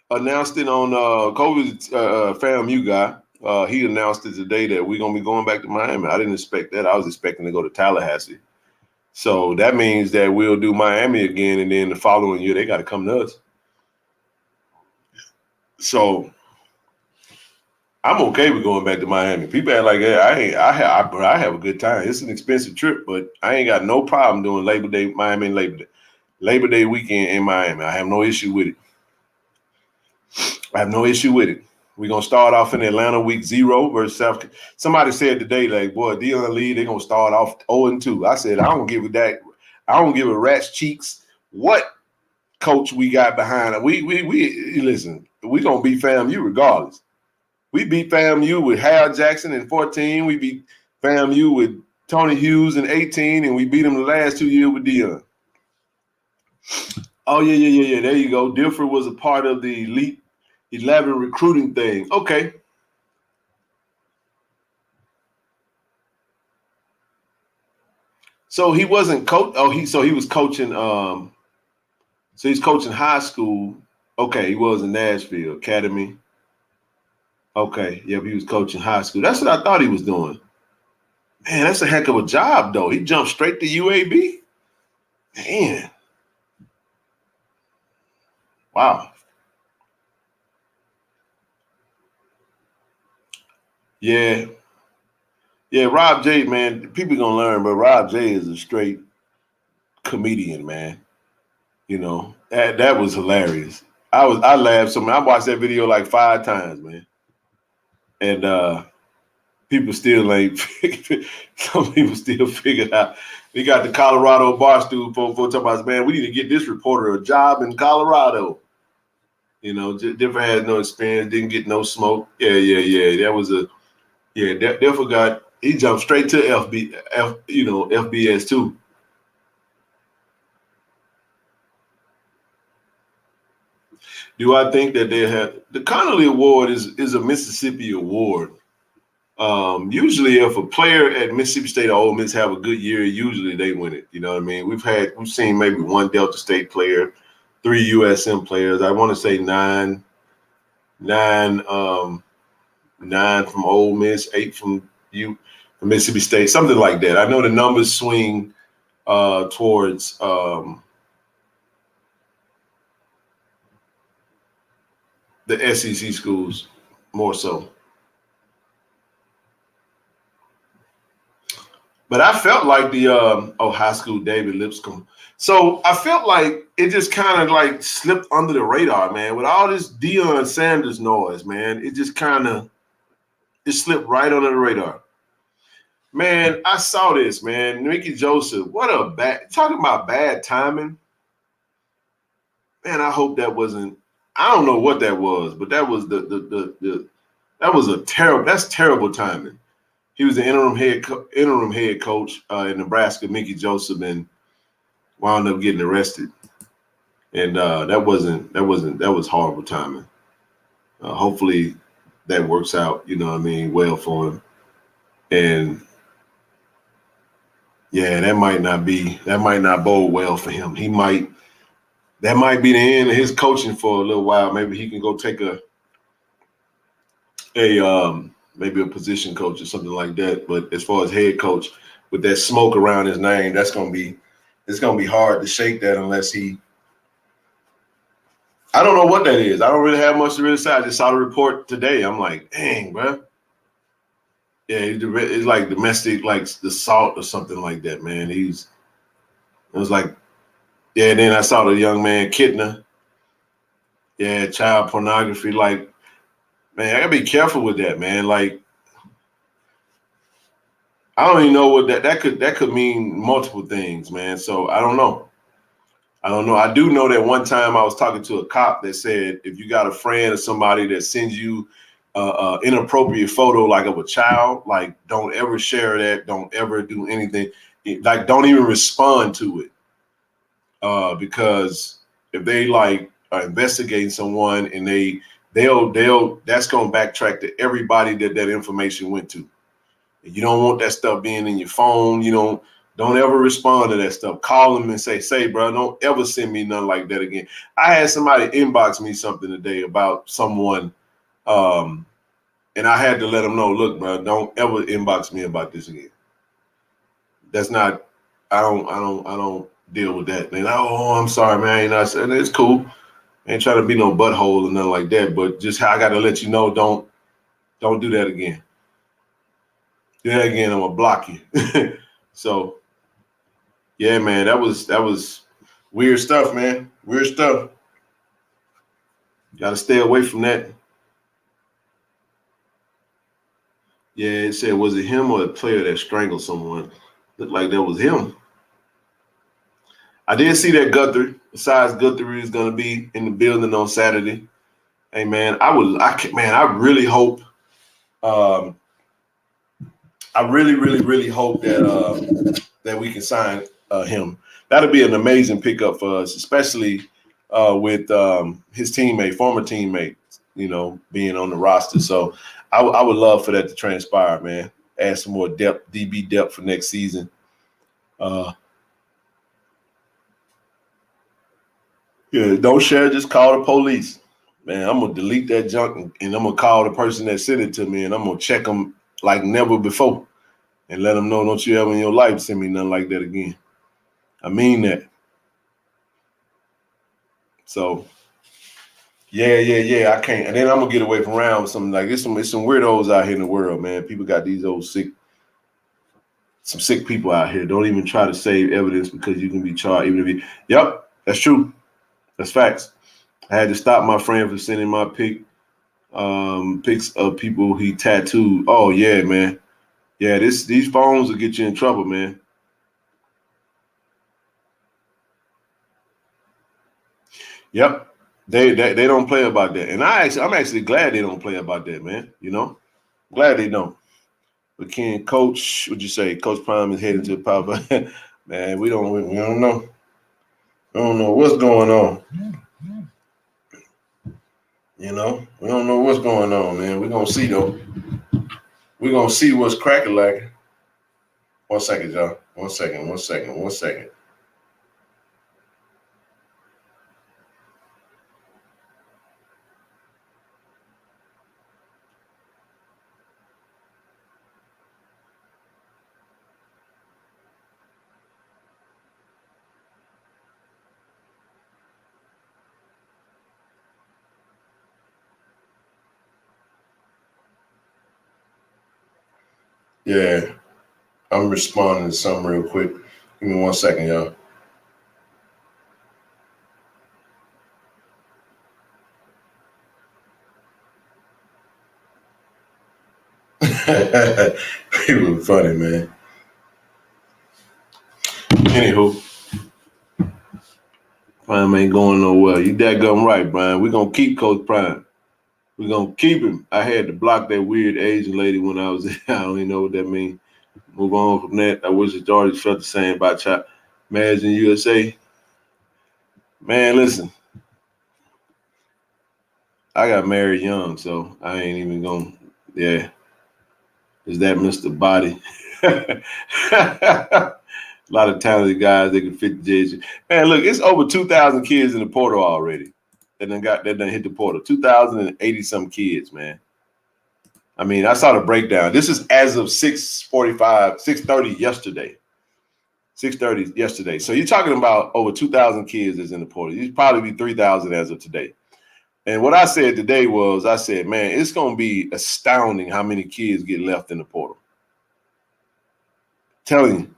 Speaker 1: announced it on Kofi's FAMU guy. He announced it today that we're gonna be going back to Miami. I didn't expect that. I was expecting to go to Tallahassee. So that means that we'll do Miami again, and then the following year they got to come to us. So I'm okay with going back to Miami. People are like, I have a good time. It's an expensive trip, but I ain't got no problem doing Labor Day, Miami, and Labor Day weekend in Miami. I have no issue with it. We're going to start off in Atlanta week 0 versus South Carolina. Somebody said today, like, boy, Dion Lee, they're going to start off 0-2. I said, I don't give a rat's cheeks what coach we got behind it. We listen, we're going to beat FAMU regardless. We beat FAMU with Hal Jackson in 14. We beat FAMU with Tony Hughes in 18, and we beat him the last 2 years with Dion. Oh, yeah. There you go. Differ was a part of the Elite 11 recruiting thing. Okay. So he wasn't coach. Oh, he was coaching. So he's coaching high school. Okay, he was in Nashville Academy. Okay, yeah, he was coaching high school. That's what I thought he was doing. Man, that's a heck of a job, though. He jumped straight to UAB. Man. Wow. Yeah. Yeah, Rob J, man, people gonna learn, but Rob J is a straight comedian, man. That was hilarious. I laughed so much. I watched that video like 5 times, man. And people still ain't some people still figured out. They got the Colorado Barstool for talking about, man, we need to get this reporter a job in Colorado. Differ has no experience, didn't get no smoke. Yeah. That was Differ he jumped straight to FBS too. Do I think that they have the Connolly Award is a Mississippi award? Usually, if a player at Mississippi State or Ole Miss have a good year, usually they win it. You know what I mean? We've seen maybe one Delta State player, 3 USM players. I want to say nine from Ole Miss, 8 from Mississippi State, something like that. I know the numbers swing towards the SEC schools more so. But I felt like the high school David Lipscomb. So I felt like it just kind of like slipped under the radar, man. With all this Deion Sanders noise, man, it just kind of slipped right under the radar. Man, I saw this, man. Mickey Joseph, talking about bad timing. Man, I hope that wasn't. I don't know what that was, but that was that's terrible timing. He was the interim head coach in Nebraska, Mickey Joseph, and wound up getting arrested. And that was horrible timing. Hopefully that works out, you know what I mean, well for him. And yeah, that might not bode well for him. That might be the end of his coaching for a little while. Maybe he can go take maybe a position coach or something like that. But as far as head coach, with that smoke around his name, it's gonna be hard to shake that unless he. I don't know what that is. I don't really have much to really say. I just saw the report today. I'm like, dang, bro. Yeah, it's like domestic, like the assault or something like that, man. It was like, yeah. Then I saw the young man Kittner. Yeah, child pornography. Like, man, I gotta be careful with that, man. Like, I don't even know what that could mean multiple things, man. So I don't know. I do know that one time I was talking to a cop that said if you got a friend or somebody that sends you inappropriate photo like of a child, like don't ever share that. Don't ever do anything. Like don't even respond to it because if they like are investigating someone and they'll that's gonna backtrack to everybody that information went to. You don't want that stuff being in your phone. You don't ever respond to that stuff. Call them and say, bro, don't ever send me nothing like that again. I had somebody inbox me something today about someone, and I had to let them know, look, bro, don't ever inbox me about this again. That's not. I don't deal with that. And I'm sorry, man. And it's cool. I ain't trying to be no butthole or nothing like that. But just I got to let you know, don't do that again. Do that again, I'm gonna block you. So, yeah, man, that was weird stuff, man. Weird stuff. Got to stay away from that. Yeah, it said, was it him or a player that strangled someone? Looked like that was him. I did see that Guthrie. Besides, Guthrie is gonna be in the building on Saturday. Hey, man, I really hope. I really, really, really hope that we can sign him. That'll be an amazing pickup for us, especially with his former teammate, being on the roster. So I would love for that to transpire, man. Add some more depth, DB depth for next season. Yeah, don't share. Just call the police, man. I'm gonna delete that junk and I'm gonna call the person that sent it to me, and I'm gonna check them like never before, and let them know, don't you ever in your life send me nothing like that again. I mean that. So, yeah. I can't. And then I'm gonna get away from around with something like this. It's some weirdos out here in the world, man. People got these some sick people out here. Don't even try to save evidence because you can be charged. Yep, that's true. That's facts. I had to stop my friend from sending my pics of people he tattooed. Oh yeah, man. Yeah, these phones will get you in trouble, man. Yep. They don't play about that. And I'm actually glad they don't play about that, man. Glad they don't. But can Coach, what'd you say? Coach Prime is heading to the Power. Man, we don't know. I don't know what's going on. You know, we don't know what's going on, man. We're gonna see though. We're gonna see what's cracking like. 1 second, y'all. 1 second, 1 second, 1 second. Yeah, I'm responding to something real quick. Give me 1 second, y'all. It was funny, man. Anywho, Prime ain't going nowhere. You dadgum right, Brian. We're gonna keep Coach Prime. We're gonna keep him. I had to block that weird Asian lady when I was there. I don't even know what that means. Move on from that. I wish the George felt the same about Chop Mads in USA. Man, listen. I got married young, so I ain't even gonna. Yeah, is that Mr. Body? A lot of talented guys that can fit the JSU. Man, look, it's over 2,000 kids in the portal already. That done hit the portal. 2,080 some kids, man. I mean, I saw the breakdown. This is as of 6:45, 6:30 yesterday. 6:30 yesterday. So you're talking about over 2,000 kids that's in the portal. You'd probably be 3,000 as of today. And what I said today was, I said, man, it's going to be astounding how many kids get left in the portal. Telling you.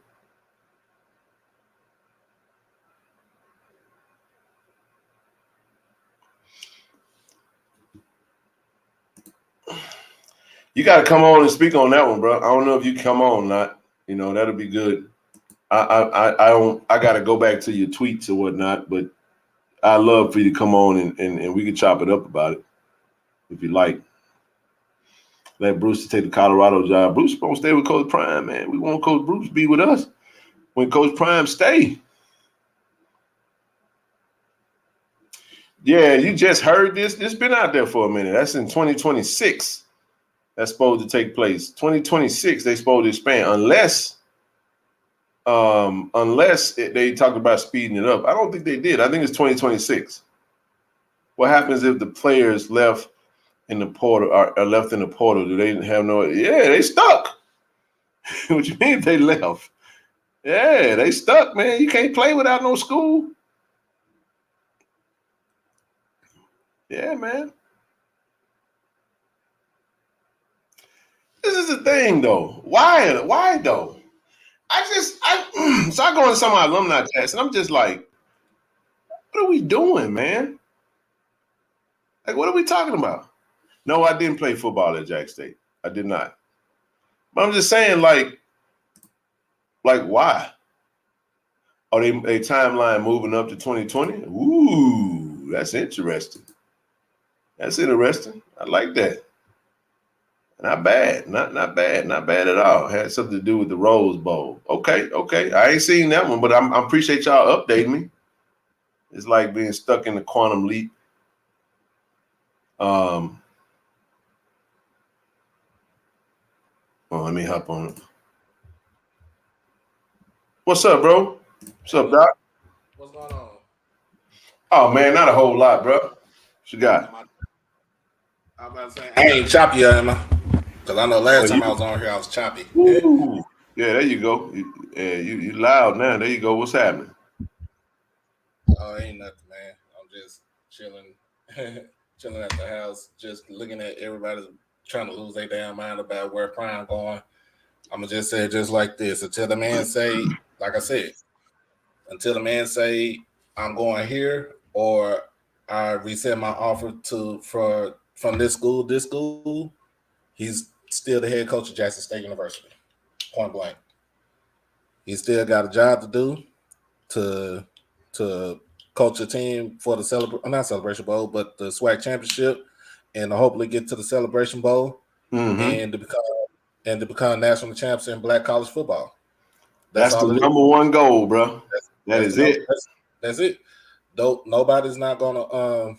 Speaker 1: You got to come on and speak on that one, bro. I don't know if you come on or not. You know, that'll be good. I got to go back to your tweets or whatnot, but I'd love for you to come on and we can chop it up about it if you like. Let Bruce take the Colorado job. Bruce supposed to stay with Coach Prime, man. We want Coach Bruce to be with us when Coach Prime stay. Yeah, you just heard this. It's been out there for a minute. That's in 2026. That's supposed to take place. 2026, they supposed to expand unless they talked about speeding it up. I don't think they did. I think it's 2026. What happens if the players left in the portal are left in the portal? Do they have no? Yeah, they stuck. What you mean they left? Yeah, they stuck, man. You can't play without no school. Yeah, man. This is the thing, though. Why though? So I go into some of my alumni chats, and I'm just like, what are we doing, man? Like, what are we talking about? No, I didn't play football at Jack State. I did not. But I'm just saying, like why? Are they a timeline moving up to 2020? Ooh, that's interesting. That's interesting. I like that. Not bad. Not bad. Not bad at all. Had something to do with the Rose Bowl. Okay. I ain't seen that one, but I appreciate y'all updating me. It's like being stuck in the quantum leap. Let me hop on it. What's up, bro? What's up, Doc?
Speaker 2: What's going on?
Speaker 1: Oh man, not a whole lot, bro. What you got?
Speaker 2: I was about to say, I ain't choppy, am I? Because I know last time I was on here, I was choppy.
Speaker 1: Ooh. Yeah, there you go. You loud now. There you go. What's happening?
Speaker 2: Oh, ain't nothing, man. I'm just chilling at the house, just looking at everybody trying to lose their damn mind about where Prime going. I'm gonna just say it just like this: until the man say, like I said, until the man say I'm going here or I resend my offer from this school, he's still the head coach of Jackson State University. Point blank. He still got a job to do to coach a team for the not Celebration Bowl, but the SWAC Championship, and to hopefully get to the Celebration Bowl and to become national champs in Black college football.
Speaker 1: That's the number one goal, bro. That's it.
Speaker 2: That's it. Nobody's not gonna.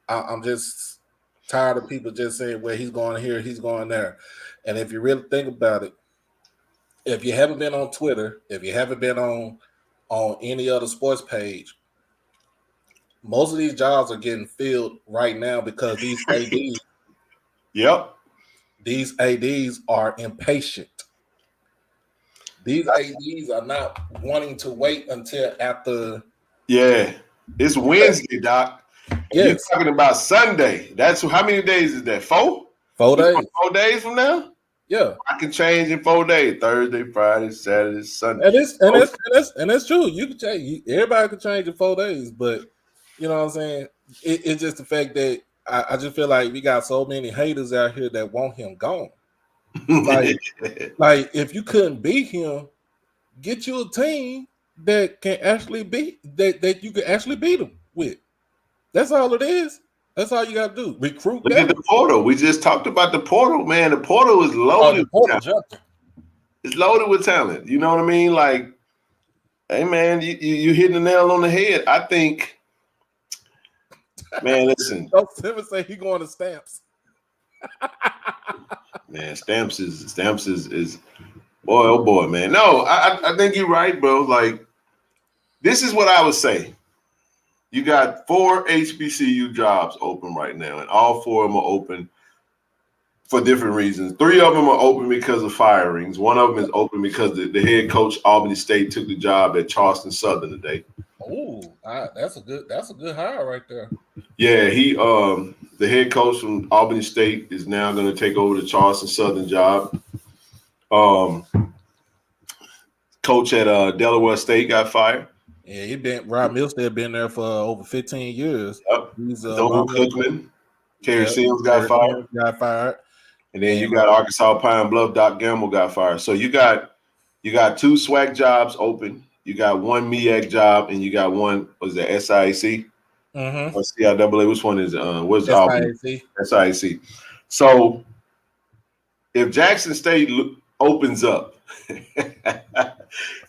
Speaker 2: I'm just Tired of people just saying, well, he's going here, he's going there. And if you really think about it, if you haven't been on Twitter, if you haven't been on any other sports page, most of these jobs are getting filled right now because these ADs, these ADs are impatient. These ADs are not wanting to wait until after.
Speaker 1: Yeah, it's Wednesday, Doc. You're talking about Sunday. That's how many days is that? 4?
Speaker 2: 4 days.
Speaker 1: 4 days from now?
Speaker 2: Yeah,
Speaker 1: I can change in 4 days: Thursday, Friday, Saturday, Sunday.
Speaker 2: And that's true. You can change. Everybody can change in 4 days, but you know what I'm saying. It's just the fact that I just feel like we got so many haters out here that want him gone. like if you couldn't beat him, get you a team that can actually beat that you can actually beat him with. That's all it is. That's all you got to do. Recruit.
Speaker 1: Look at the portal. We just talked about the portal, man. The portal is loaded. It's loaded with talent. You know what I mean? Like, hey, man, you hitting the nail on the head. I think, man, listen.
Speaker 2: Don't ever say he going to Stamps.
Speaker 1: Man, Stamps is boy, oh boy, man. No, I think you're right, bro. Like, this is what I would say. You got 4 HBCU jobs open right now, and all 4 of them are open for different reasons. 3 of them are open because of firings. 1 of them is open because the head coach, Albany State, took the job at Charleston Southern today.
Speaker 2: Oh, that's a good hire right there.
Speaker 1: Yeah, the head coach from Albany State is now going to take over the Charleston Southern job. Coach at Delaware State got fired.
Speaker 2: Yeah, Rob Milstead been there for over 15 years.
Speaker 1: Yep. Dolan Cookman, Kerry Sims got fired. And then you got Arkansas Pine Bluff, Doc Gamble got fired. So you got 2 SWAC jobs open. You got 1 MEAC job, and you got 1, was that SIAC?
Speaker 2: Mm-hmm.
Speaker 1: Or CIAA? Which one is what's
Speaker 2: SIAC?
Speaker 1: SIAC. So if Jackson State opens up,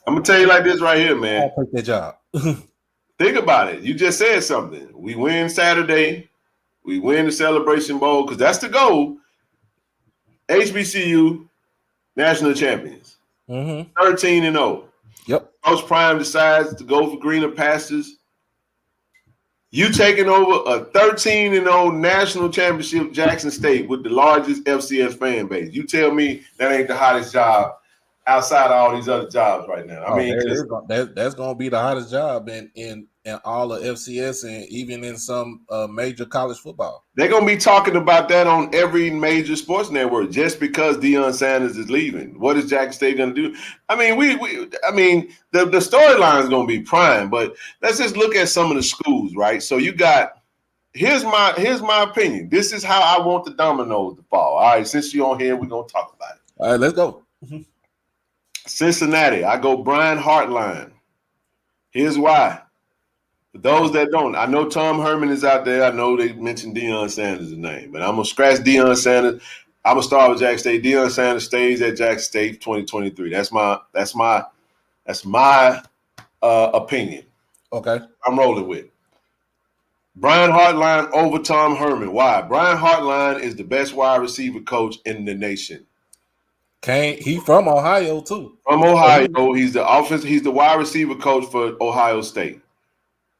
Speaker 1: I'm gonna tell you like this right here, man.
Speaker 2: I'll take that job.
Speaker 1: Think about it. You just said something. We win Saturday. We win the Celebration Bowl because that's the goal. HBCU national champions. 13-0.
Speaker 2: Yep.
Speaker 1: Coach Prime decides to go for greener pastures. You taking over a 13-0 national championship, Jackson State, with the largest FCS fan base. You tell me that ain't the hottest job outside of all these other jobs right now. I mean,
Speaker 2: that's going to be the hottest job in all of FCS and even in some major college football. They're
Speaker 1: going to be talking about that on every major sports network just because Deion Sanders is leaving. What is Jackson State going to do? I mean, the storyline is going to be prime, but let's just look at some of the schools, right? So you got here's my opinion. This is how I want the dominoes to fall. All right, since you're on here, we're going to talk about it.
Speaker 2: All right, let's go.
Speaker 1: Cincinnati, I go Brian Hartline. Here's why. For those that don't, I know Tom Herman is out there. I know they mentioned Deion Sanders' name, but I'm going to scratch Deion Sanders. I'm going to start with Jackson State. Deion Sanders stays at Jackson State 2023. That's my opinion.
Speaker 2: Okay.
Speaker 1: I'm rolling with Brian Hartline over Tom Herman. Why? Brian Hartline is the best wide receiver coach in the nation.
Speaker 2: He from Ohio too.
Speaker 1: From Ohio, he's the wide receiver coach for Ohio State.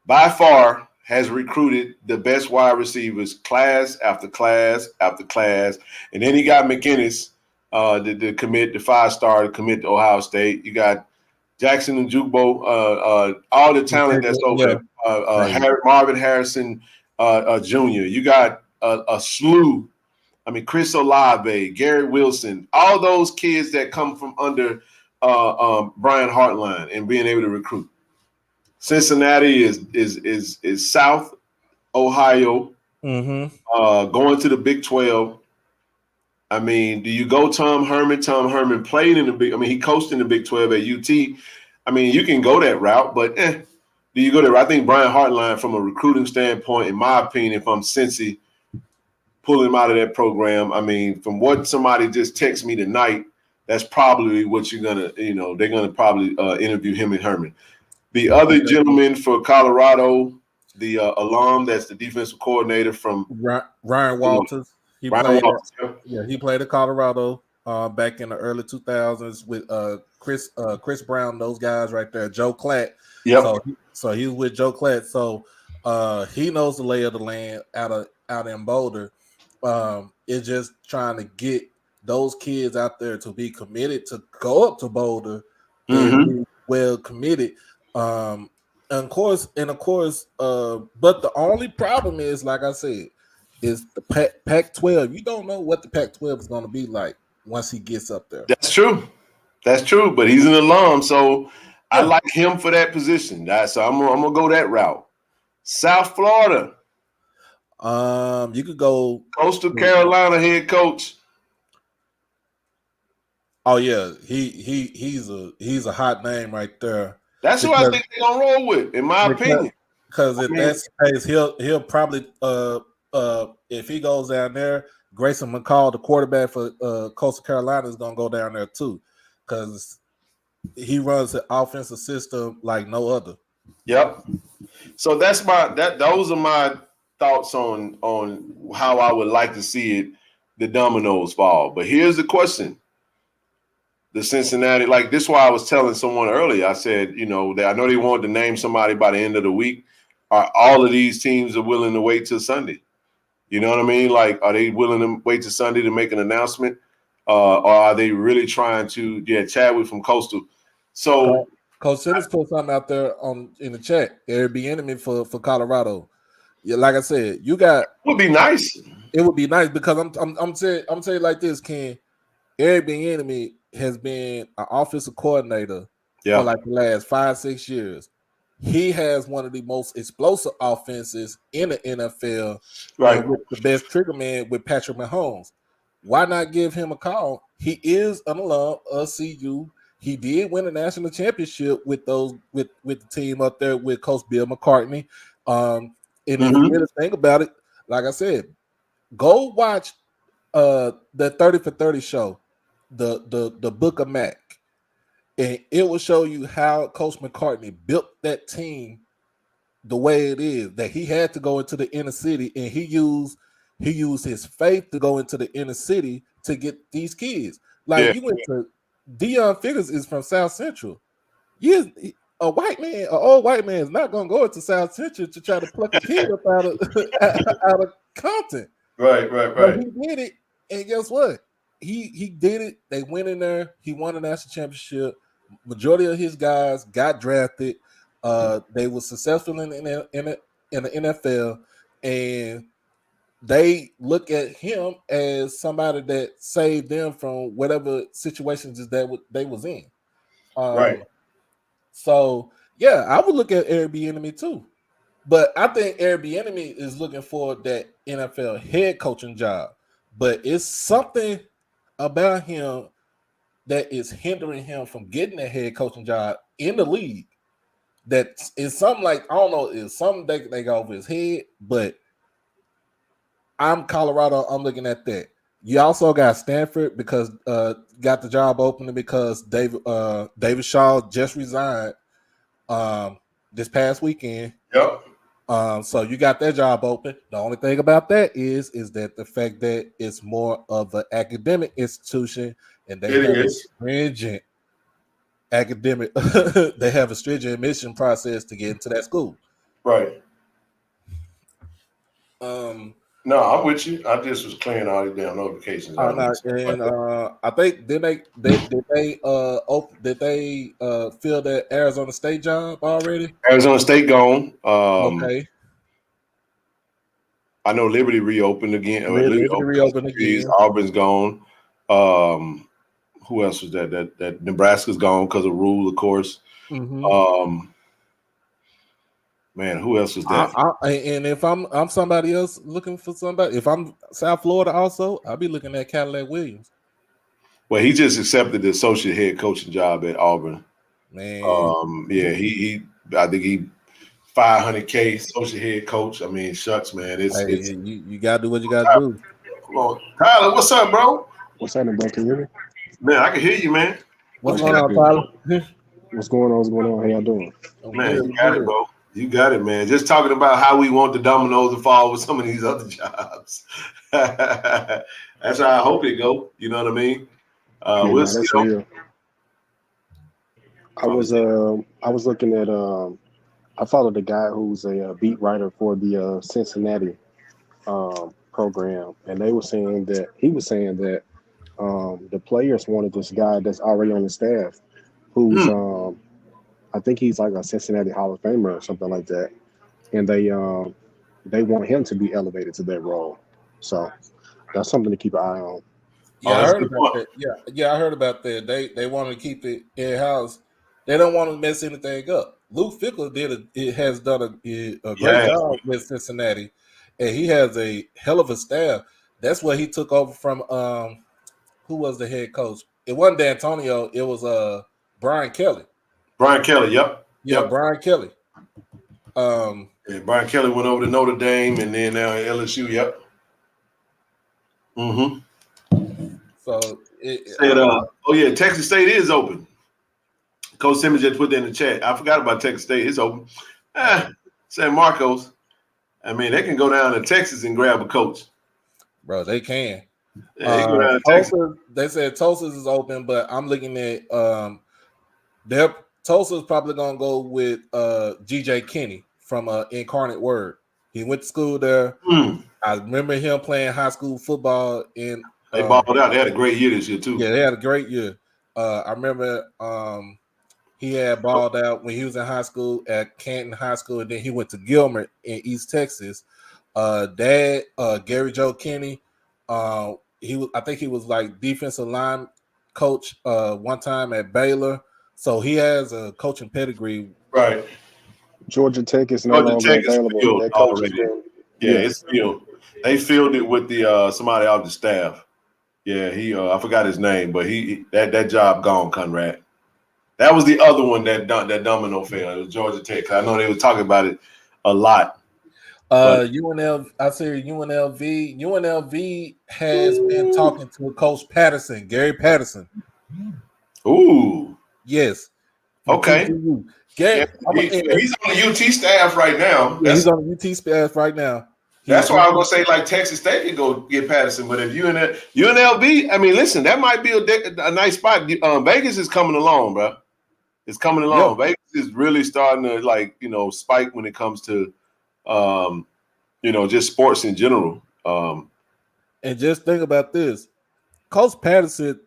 Speaker 1: By far has recruited the best wide receivers class after class after class. And then he got McInnes the 5-star to commit to Ohio State. You got Jackson and Jugbo, all the talent that's over there. Marvin Harrison Jr. You got a slew. I mean, Chris Olave, Garrett Wilson, all those kids that come from under Brian Hartline and being able to recruit. Cincinnati is South Ohio, going to the Big 12. I mean, do you go Tom Herman? Tom Herman played in the Big. I mean, he coached in the Big 12 at UT. I mean, you can go that route, but do you go there? I think Brian Hartline, from a recruiting standpoint, in my opinion, if I'm Cincy, pull him out of that program. I mean, from what somebody just texted me tonight, that's probably what you're gonna, they're gonna probably interview him and Herman. The other gentleman for Colorado, the alum that's the defensive coordinator from
Speaker 3: Ryan Walters. He
Speaker 1: Ryan
Speaker 3: played.
Speaker 1: Walters.
Speaker 3: He played at Colorado back in the early 2000s with Chris Brown. Those guys right there. Joe Klatt.
Speaker 1: Yep.
Speaker 3: So he was with Joe Klatt. So he knows the lay of the land out in Boulder. It's just trying to get those kids out there to be committed to go up to Boulder and be well committed. Of course, but the only problem is, like I said, is the Pac-12. You don't know what the Pac-12 is going to be like once he gets up there.
Speaker 1: That's true. But he's an alum, so I like him for that position. So I'm gonna go that route. South Florida.
Speaker 3: You could go
Speaker 1: Coastal Carolina head coach.
Speaker 3: Oh yeah, he's a hot name right there.
Speaker 1: That's who I think they're gonna roll with, in my opinion.
Speaker 3: Because if that's the case, he'll probably if he goes down there, Grayson McCall, the quarterback for Coastal Carolina, is gonna go down there too, because he runs an offensive system like no other.
Speaker 1: Yep. So those are my thoughts on how I would like to see it, the dominoes fall. But here's the question. The Cincinnati, like this is why I was telling someone earlier, I said, I know they wanted to name somebody by the end of the week. Are all of these teams are willing to wait till Sunday? You know what I mean? Like, are they willing to wait till Sunday to make an announcement? Or are they really trying to, Chadwick from Coastal. So
Speaker 3: Coach Simmons put something out there in the chat. Airbnb for Colorado. Yeah, like I said,
Speaker 1: it would be nice.
Speaker 3: It would be nice because I'm saying like this, Ken. Airbnb has been an offensive coordinator for like the last 5-6 years. He has one of the most explosive offenses in the NFL,
Speaker 1: right?
Speaker 3: With the best trigger man with Patrick Mahomes. Why not give him a call? He is an alum of CU. He did win a national championship with the team up there with Coach Bill McCartney. And if you really think about it, like I said, go watch the 30 for 30 show, the Book of Mac, and it will show you how Coach McCartney built that team the way it is. That he had to go into the inner city, and he used his faith to go into the inner city to get these kids. Like you went to Deion Figures is from South Central. An old white man is not going to go into South Central to try to pluck a kid up out of Compton.
Speaker 1: Right.
Speaker 3: But he did it, and guess what? He did it. They went in there. He won a national championship. Majority of his guys got drafted. They were successful in the NFL, and they look at him as somebody that saved them from whatever situations that they was in.
Speaker 1: Right.
Speaker 3: So I would look at Airbnb too, but I think Airbnb is looking for that NFL head coaching job. But it's something about him that is hindering him from getting a head coaching job in the league. That is something like, I don't know, it's something they got over his head, but I'm Colorado. I'm looking at that. You also got Stanford because got the job opening because David Shaw just resigned this past weekend.
Speaker 1: Yep.
Speaker 3: So you got that job open. The only thing about that is that the fact that it's more of an academic institution, and they have a stringent academic. They have a stringent admission process to get into that school.
Speaker 1: Right. No, I'm with you. I just was clearing all these damn notifications.
Speaker 3: I think did they fill that Arizona State job already?
Speaker 1: Arizona State gone.
Speaker 3: Okay.
Speaker 1: I know Liberty reopened again.
Speaker 3: Liberty reopened again.
Speaker 1: Auburn's gone. Who else was that? That Nebraska's gone because of rule, of course.
Speaker 3: Mm-hmm.
Speaker 1: Man, who else was that?
Speaker 3: And if I'm somebody else looking for somebody, if I'm South Florida also, I'll be looking at Cadillac Williams.
Speaker 1: Well, he just accepted the associate head coaching job at Auburn.
Speaker 3: Man.
Speaker 1: I think he $500K associate head coach. I mean, shucks, man.
Speaker 3: You gotta do what you gotta do.
Speaker 1: Come on. Tyler, what's up, bro?
Speaker 4: What's happening, bro? Can you hear me?
Speaker 1: Man, I can hear you, man.
Speaker 3: What's going on, Tyler?
Speaker 4: What's going on? How y'all doing?
Speaker 1: Man, you got it, bro. You got it, man. Just talking about how we want the dominoes to fall with some of these other jobs. That's how I hope it go. You know what I mean? We'll see.
Speaker 4: That's real. I was looking at I followed a guy who's a beat writer for the Cincinnati program, and he was saying that the players wanted this guy that's already on the staff, who's I think he's like a Cincinnati Hall of Famer or something like that, and they want him to be elevated to that role. So that's something to keep an eye on.
Speaker 3: Yeah, I heard about that. Yeah, I heard about that. They want to keep it in house. They don't want to mess anything up. Luke Fickell has done a great job with Cincinnati, and he has a hell of a staff. That's what he took over from. Who was the head coach? It wasn't D'Antonio. It was Brian Kelly.
Speaker 1: Brian Kelly. Yep.
Speaker 3: Brian Kelly.
Speaker 1: Brian Kelly went over to Notre Dame, and then now at LSU. Yep. Mm-hmm.
Speaker 3: So
Speaker 1: Texas State is open. Coach Simmons just put that in the chat. I forgot about Texas State. It's open. San Marcos. I mean, they can go down to Texas and grab a coach.
Speaker 3: Bro, they can.
Speaker 1: Yeah, they go down to Texas.
Speaker 3: They said Tulsa's is open, but I'm looking at Tulsa's probably gonna go with GJ Kinney from Incarnate Word. He went to school there. I remember him playing high school football in.
Speaker 1: They balled out. They had a great year this year too.
Speaker 3: Yeah, they had a great year. I remember he had balled out when he was in high school at Canton High School, and then he went to Gilmer in East Texas. Gary Joe Kinney, I think he was like defensive line coach one time at Baylor, so he has a coaching pedigree.
Speaker 1: Right.
Speaker 4: Georgia Tech is no longer available. That coach
Speaker 1: already. It's filled. They filled it with the somebody off the staff. Yeah, I forgot his name, but that job gone, Conrad. That was the other one that domino fell. It was Georgia Tech. I know they were talking about it a lot.
Speaker 3: UNLV. I say UNLV. UNLV has been talking to Coach Patterson, Gary Patterson.
Speaker 1: Ooh.
Speaker 3: Yes.
Speaker 1: Okay.
Speaker 3: Gary,
Speaker 1: he's on the UT staff right now.
Speaker 3: He's on the UT staff right now.
Speaker 1: That's why I was gonna say like Texas State could go get Patterson, but if UNLV, I mean, listen, that might be a nice spot. Vegas is coming along, bro. It's coming along. Yep. Vegas is really starting to spike when it comes to just sports in general.
Speaker 3: And just think about this. Coach Patterson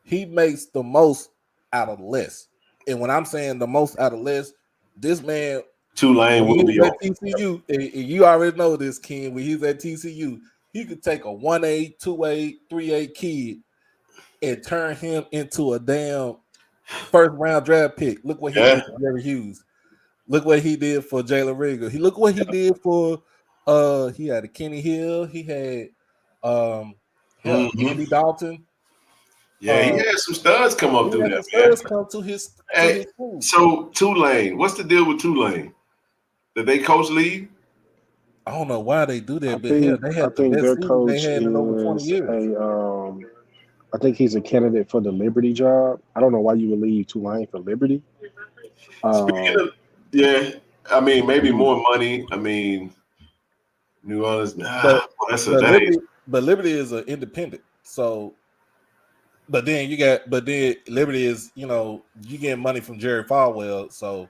Speaker 3: makes the most out of less. And when I'm saying the most out of less, this man
Speaker 1: Tulane will be
Speaker 3: at TCU, and you already know this, Ken. When he's at TCU, he could take a 1A, 2A, 3A kid and turn him into a damn first round draft pick. Look what he did for Jerry Hughes. Look what he did for Jalen Rigger. Look what he did for he had a Kenny Hill. He had Andy Dalton.
Speaker 1: Yeah, he had some studs come up through that.
Speaker 3: Studs come to his school.
Speaker 1: So Tulane, what's the deal with Tulane? Did they coach leave?
Speaker 3: I don't know why they do that,
Speaker 4: I think their coach is
Speaker 3: in over 20 years.
Speaker 4: I think he's a candidate for the Liberty job. I don't know why you would leave Tulane for Liberty.
Speaker 1: I mean, maybe more money. I mean, New Orleans.
Speaker 3: But Liberty is an independent. So, but then Liberty is, you get money from Jerry Falwell. So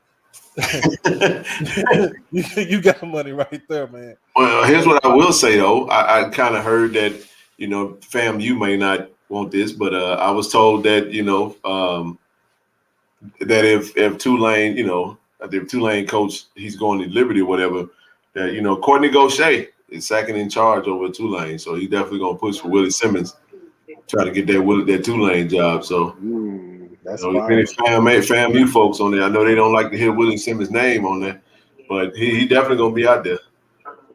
Speaker 3: you got money right there, man.
Speaker 1: Well, here's what I will say though. I kind of heard that, fam, you may not want this, but I was told that, that if Tulane, if Tulane coach, he's going to Liberty or whatever, that, Courtney Gaucher is second in charge over Tulane. So he's definitely going to push for Willie Simmons, try to get that Tulane job. So
Speaker 4: that's
Speaker 1: FAMU folks on there. I know they don't like to hear Willie Simmons' name on there, but he definitely going to be out there.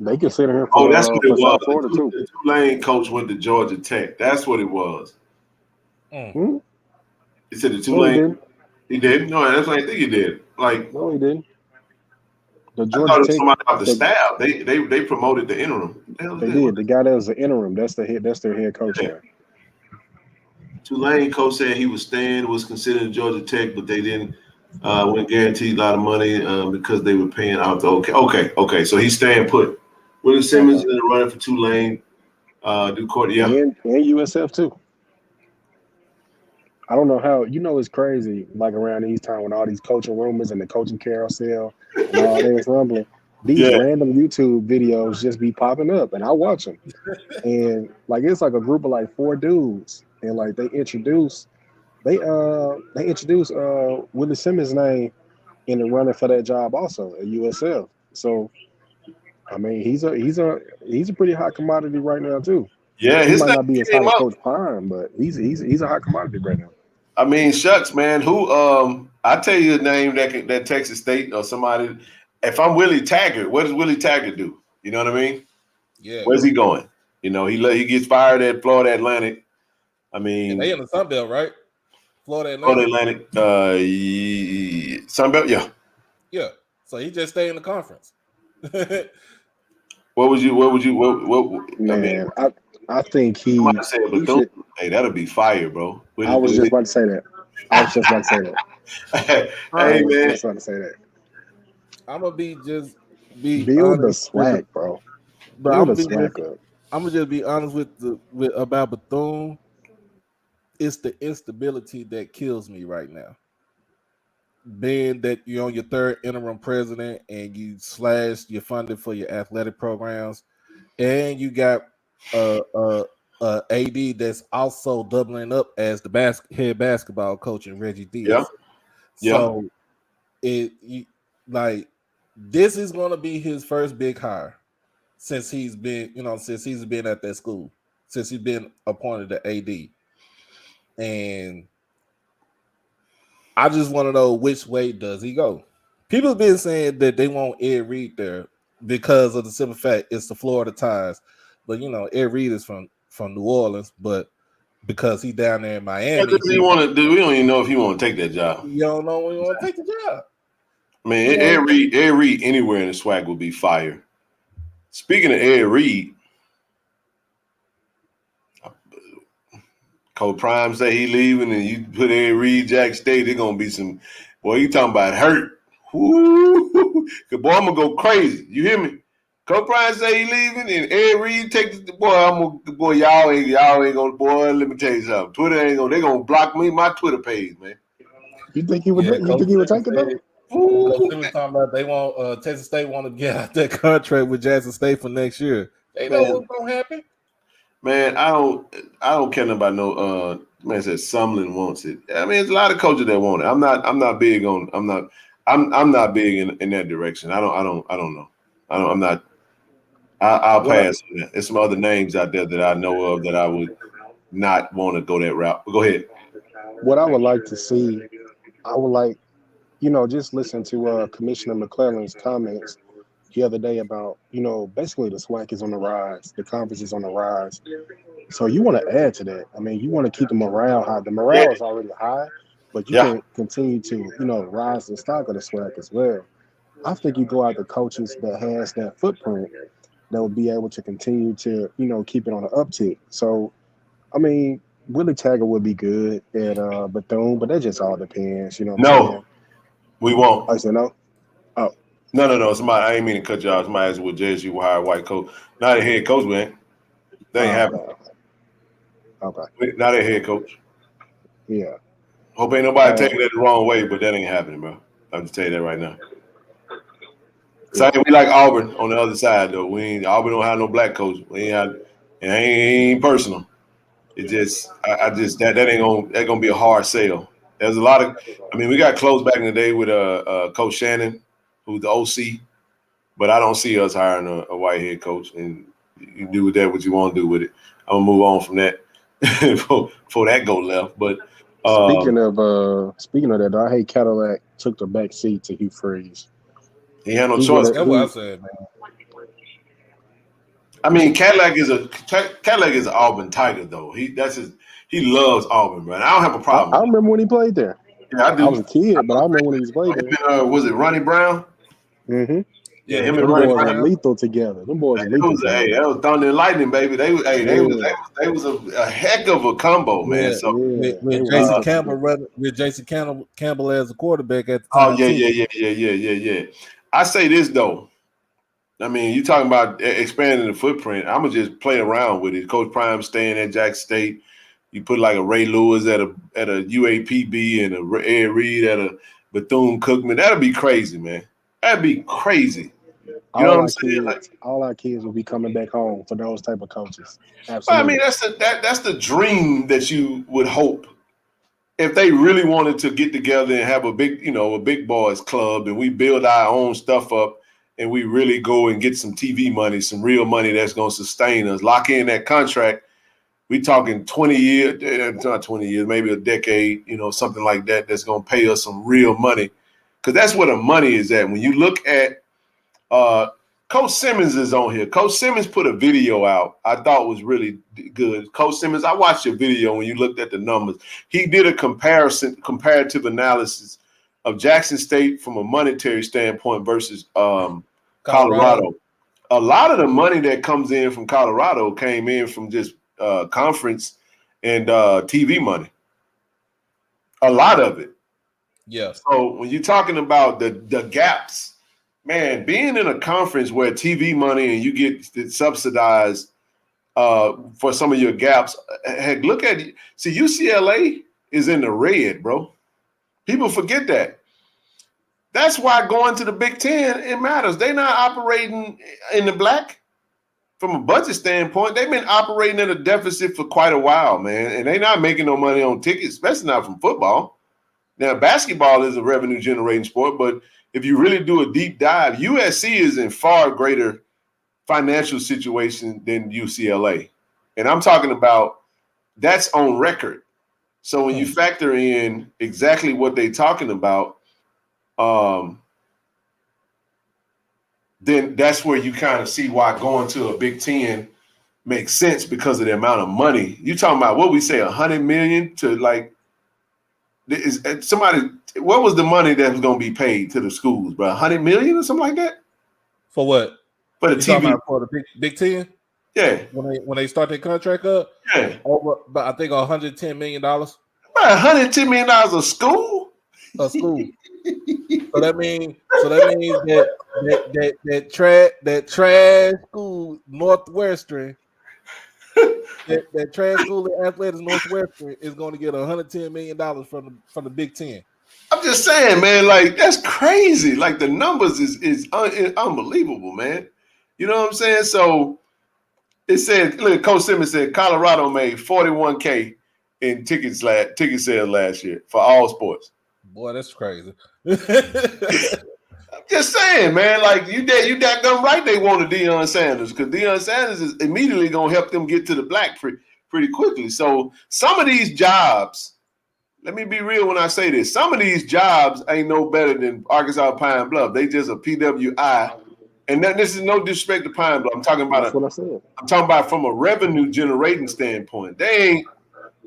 Speaker 4: They consider him for
Speaker 1: that's what it was.
Speaker 4: Florida too.
Speaker 1: The Tulane coach went to Georgia Tech. That's what it was.
Speaker 4: Mm-hmm.
Speaker 1: He said the Tulane. He did? No, that's what I think he did.
Speaker 4: No, he didn't. The
Speaker 1: Georgia Tech, somebody off the staff. They promoted the interim.
Speaker 4: They did. The guy that was the interim. That's their head coach there.
Speaker 1: Tulane coach said he was considered Georgia Tech, but they didn't When guaranteed a lot of money because they were paying out. Okay. So he's staying put. Willie Simmons is running for Tulane. Do court, yeah.
Speaker 4: And USF too. I don't know how, it's crazy, like around these times when all these coaching rumors and the coaching carousel and all this rumbling, these random YouTube videos just be popping up and I watch them. And like it's like a group of like 4 dudes, and like they introduce Willie Simmons' name in the running for that job also at USF. So I mean he's a pretty hot commodity right now too.
Speaker 1: Yeah,
Speaker 4: He
Speaker 1: his
Speaker 4: might
Speaker 1: name
Speaker 4: not be as
Speaker 1: came
Speaker 4: hot as
Speaker 1: up.
Speaker 4: Coach Prime, but he's a hot commodity right now.
Speaker 1: I mean, shucks, man. Who? I tell you a name that Texas State or somebody. If I'm Willie Taggart, what does Willie Taggart do? You know what I mean?
Speaker 3: Yeah.
Speaker 1: Where's he going? You know, he gets fired at Florida Atlantic. I mean,
Speaker 3: And they in the Sun Belt, right? Florida
Speaker 1: Atlantic. Sunbelt, yeah.
Speaker 3: Yeah. So he just stay in the conference.
Speaker 1: What would you?
Speaker 4: Man, I think he
Speaker 1: should, hey, that'll be fire, bro.
Speaker 4: I was just about to say that.
Speaker 1: Hey, man.
Speaker 4: Just about to say that.
Speaker 3: I'm gonna be
Speaker 4: build the SWAC, bro.
Speaker 3: But
Speaker 4: I'm
Speaker 3: gonna just be honest with about Bethune. It's the instability that kills me right now. Being that you're on your 3rd interim president and you slashed your funding for your athletic programs, and you got AD that's also doubling up as the head basketball coach in Reggie Diaz.
Speaker 1: Yeah.
Speaker 3: So this is going to be his first big hire since he's been at that school, since he's been appointed to AD. And I just want to know which way does he go. People have been saying that they want Ed Reed there because of the simple fact it's the Florida ties. But Ed Reed is from New Orleans, but because he's down there in Miami,
Speaker 1: we don't even know if he want to take that job.
Speaker 3: You don't know when you want to take the job.
Speaker 1: I mean, Ed Reed anywhere in the SWAC would be fire. Speaking of Ed Reed, Coach Prime say he leaving, and you put Ed Reed, Jack State, they're gonna be some. Boy, you talking about hurt? Woo! Boy, I'm gonna go crazy. You hear me? Coach Prime say he leaving, and Ed Reed take the boy. Y'all ain't gonna. Boy, let me tell you something. Twitter ain't gonna. They gonna block me my Twitter page, man.
Speaker 4: You think he would? You think he would take it though?
Speaker 3: Talking about they want Texas State want to get out that contract with Jackson State for next year. They know what's gonna happen.
Speaker 1: Man, I don't care about no man said Sumlin wants it. I mean, there's a lot of coaches that want it. I'm not big in that direction. I don't know. I'll pass on that. There's some other names out there that I know of that I would not want to go that route. But go ahead.
Speaker 4: What I would like to see, I would like, just listen to Commissioner McClellan's comments the other day about, basically the SWAC is on the rise, the conference is on the rise. So you want to add to that. I mean, you want to keep the morale high. The morale is already high, but you can continue to, rise the stock of the SWAC as well. I think you go out to coaches that has that footprint that will be able to continue to, keep it on the uptick. So, I mean, Willie Taggart would be good at Bethune, but that just all depends,
Speaker 1: No, we won't.
Speaker 4: I said no. Oh.
Speaker 1: No. Somebody, I ain't mean to cut you off. Somebody asked, "Will JSU will hire a white coach?" Not a head coach, man. That ain't happening.
Speaker 4: Okay.
Speaker 1: Not a head coach.
Speaker 4: Yeah.
Speaker 1: Hope ain't nobody taking that the wrong way, but that ain't happening, bro. I'll just tell you that right now. So we like Auburn on the other side, though. Auburn don't have no black coach. We ain't it ain't personal. It just, that ain't gonna be a hard sell. There's a lot of, we got close back in the day with Coach Shannon, who's the OC, but I don't see us hiring a white head coach. And you do with that what you want to do with it. I'm gonna move on from that before that go left. But
Speaker 4: speaking of that, I hate Cadillac took the back seat to Hugh Freeze.
Speaker 1: He had no choice.
Speaker 3: That's what I said, man.
Speaker 1: Cadillac is an Auburn Tiger, though. He loves Auburn, man. I don't have a problem.
Speaker 4: I remember when he played there.
Speaker 1: Yeah, I do.
Speaker 4: I was a kid, but I remember when he was playing there.
Speaker 1: Was it Ronnie Brown?
Speaker 4: Mm-hmm.
Speaker 1: Yeah, him and
Speaker 4: Them
Speaker 1: Ray
Speaker 4: boys
Speaker 1: Brown.
Speaker 4: were lethal together. Them boys were lethal together.
Speaker 1: That was thunder and lightning, baby. They was a heck of a combo, man. So
Speaker 3: with Jason Campbell with Jason Campbell as a quarterback at the time.
Speaker 1: Yeah. I say this though. I mean, you talking about expanding the footprint. I'm gonna just play around with it. Coach Prime staying at Jackson State. You put like a Ray Lewis at a UAPB and a Ed Reed at a Bethune-Cookman. That'd be crazy, man. That'd be crazy. You know what I'm saying?
Speaker 4: All our kids will be coming back home for those type of coaches. Absolutely.
Speaker 1: Well, I mean, that's the dream that you would hope. If they really wanted to get together and have a big boys club, and we build our own stuff up, and we really go and get some TV money, some real money that's going to sustain us, lock in that contract. We talking 20 years, not 20 years, maybe a decade, something like that. That's going to pay us some real money, because that's where the money is at. When you look at Coach Simmons is on here. Coach Simmons put a video out I thought was really good. Coach Simmons, I watched your video when you looked at the numbers. He did a comparative analysis of Jackson State from a monetary standpoint versus Colorado. A lot of the money that comes in from Colorado came in from just conference and TV money. A lot of it.
Speaker 3: Yeah.
Speaker 1: So when you're talking about the gaps, man, being in a conference where TV money and you get subsidized for some of your gaps, heck, look at it. See, UCLA is in the red, bro. People forget that. That's why going to the Big Ten, it matters. They're not operating in the black from a budget standpoint. They've been operating at a deficit for quite a while, man, and they're not making no money on tickets, especially not from football. Now, basketball is a revenue-generating sport, but if you really do a deep dive, USC is in far greater financial situation than UCLA. And I'm talking about that's on record. So when you factor in exactly what they're talking about, then that's where you kind of see why going to a Big Ten makes sense, because of the amount of money. You're talking about what we say, $100 million to like somebody. What was the money that was going to be paid to the schools, bro? $100 million or something like that?
Speaker 3: For what?
Speaker 1: For the TV,
Speaker 3: for the Big Ten?
Speaker 1: Yeah.
Speaker 3: When they start their contract up?
Speaker 1: Yeah.
Speaker 3: But I think $110 million.
Speaker 1: $110 million a school?
Speaker 3: A school. So that means that trash school Northwestern, that trash school in athletics Northwestern is going to get $110 million from the Big Ten.
Speaker 1: I'm just saying, man, like that's crazy. Like the numbers is unbelievable, man. You know what I'm saying? So it said, look, Coach Simmons said Colorado made $41K in ticket sales last year for all sports.
Speaker 3: Boy, that's crazy.
Speaker 1: I'm just saying, man, like you that done right. They wanted Deion Sanders, because Deion Sanders is immediately gonna help them get to the black pretty quickly. So some of these jobs, let me be real when I say this, some of these jobs ain't no better than Arkansas Pine Bluff. They just a PWI. And this is no disrespect to Pine Bluff. I'm talking about I'm talking about from a revenue generating standpoint. They ain't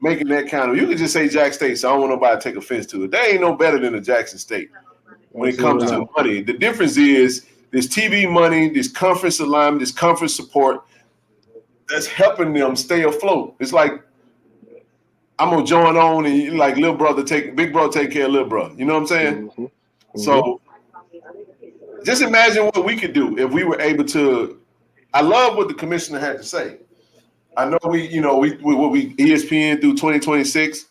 Speaker 1: making that kind of. You can just say Jack State, so I don't want nobody to take offense to it. They ain't no better than a Jackson State when it comes to money. The difference is this TV money, this conference alignment, this conference support that's helping them stay afloat. It's like I'm gonna join on and like big brother take care of little brother. You know what I'm saying?
Speaker 4: Mm-hmm. Mm-hmm.
Speaker 1: So just imagine what we could do if we were able to. I love what the commissioner had to say. I know we ESPN through 2026,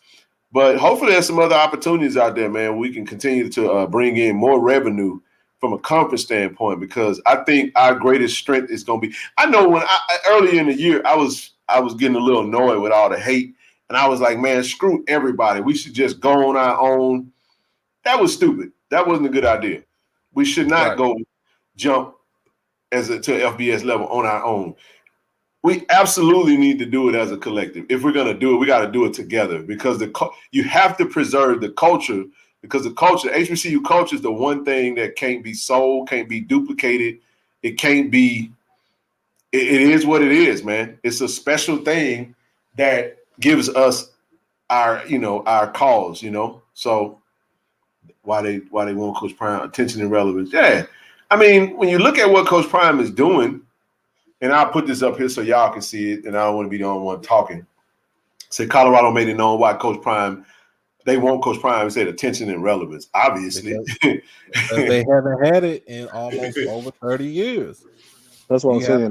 Speaker 1: but hopefully there's some other opportunities out there, man. We can continue to bring in more revenue from a conference standpoint, because I think our greatest strength is going to be. I know when earlier in the year I was getting a little annoyed with all the hate, and I was like, man, screw everybody. We should just go on our own. That was stupid. That wasn't a good idea. We should not go jump to FBS level on our own. We absolutely need to do it as a collective. If we're going to do it, we got to do it together, because you have to preserve the culture, because the culture, HBCU culture, is the one thing that can't be sold, can't be duplicated. It can't be, it is what it is, man. It's a special thing that gives us our cause, So why they want Coach Prime attention and relevance. Yeah. I mean, when you look at what Coach Prime is doing, and I'll put this up here so y'all can see it, and I don't want to be the only one talking. Say Colorado made it known why Coach Prime, they want Coach Prime, said attention and relevance, obviously.
Speaker 3: Because they haven't had it in almost over 30 years.
Speaker 4: That's what I'm saying.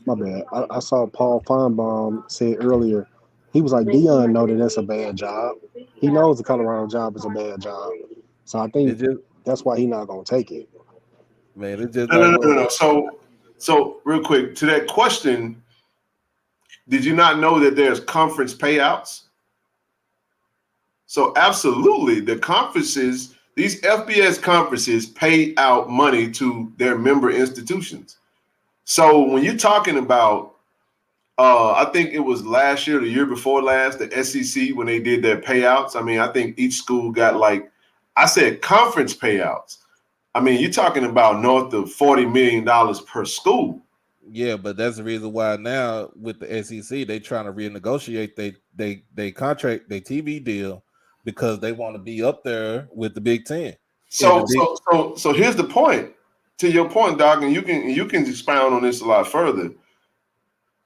Speaker 4: My bad. I saw Paul Feinbaum say earlier, he was like, Dion know that that's a bad job. He knows the Colorado job is a bad job. So I think that's why he's not going to take it.
Speaker 3: Man, it's just
Speaker 1: No. So real quick, to that question, did you not know that there's conference payouts? So absolutely, the conferences, these FBS conferences pay out money to their member institutions. So when you're talking about, I think it was last year, the year before last, the SEC, when they did their payouts, I mean, I think each school got conference payouts. I mean, you're talking about north of $40 million per school.
Speaker 3: Yeah, but that's the reason why now with the SEC, they trying to renegotiate they contract, their TV deal, because they want to be up there with the Big Ten.
Speaker 1: So here's the point. To your point, Doc, and you can expound on this a lot further.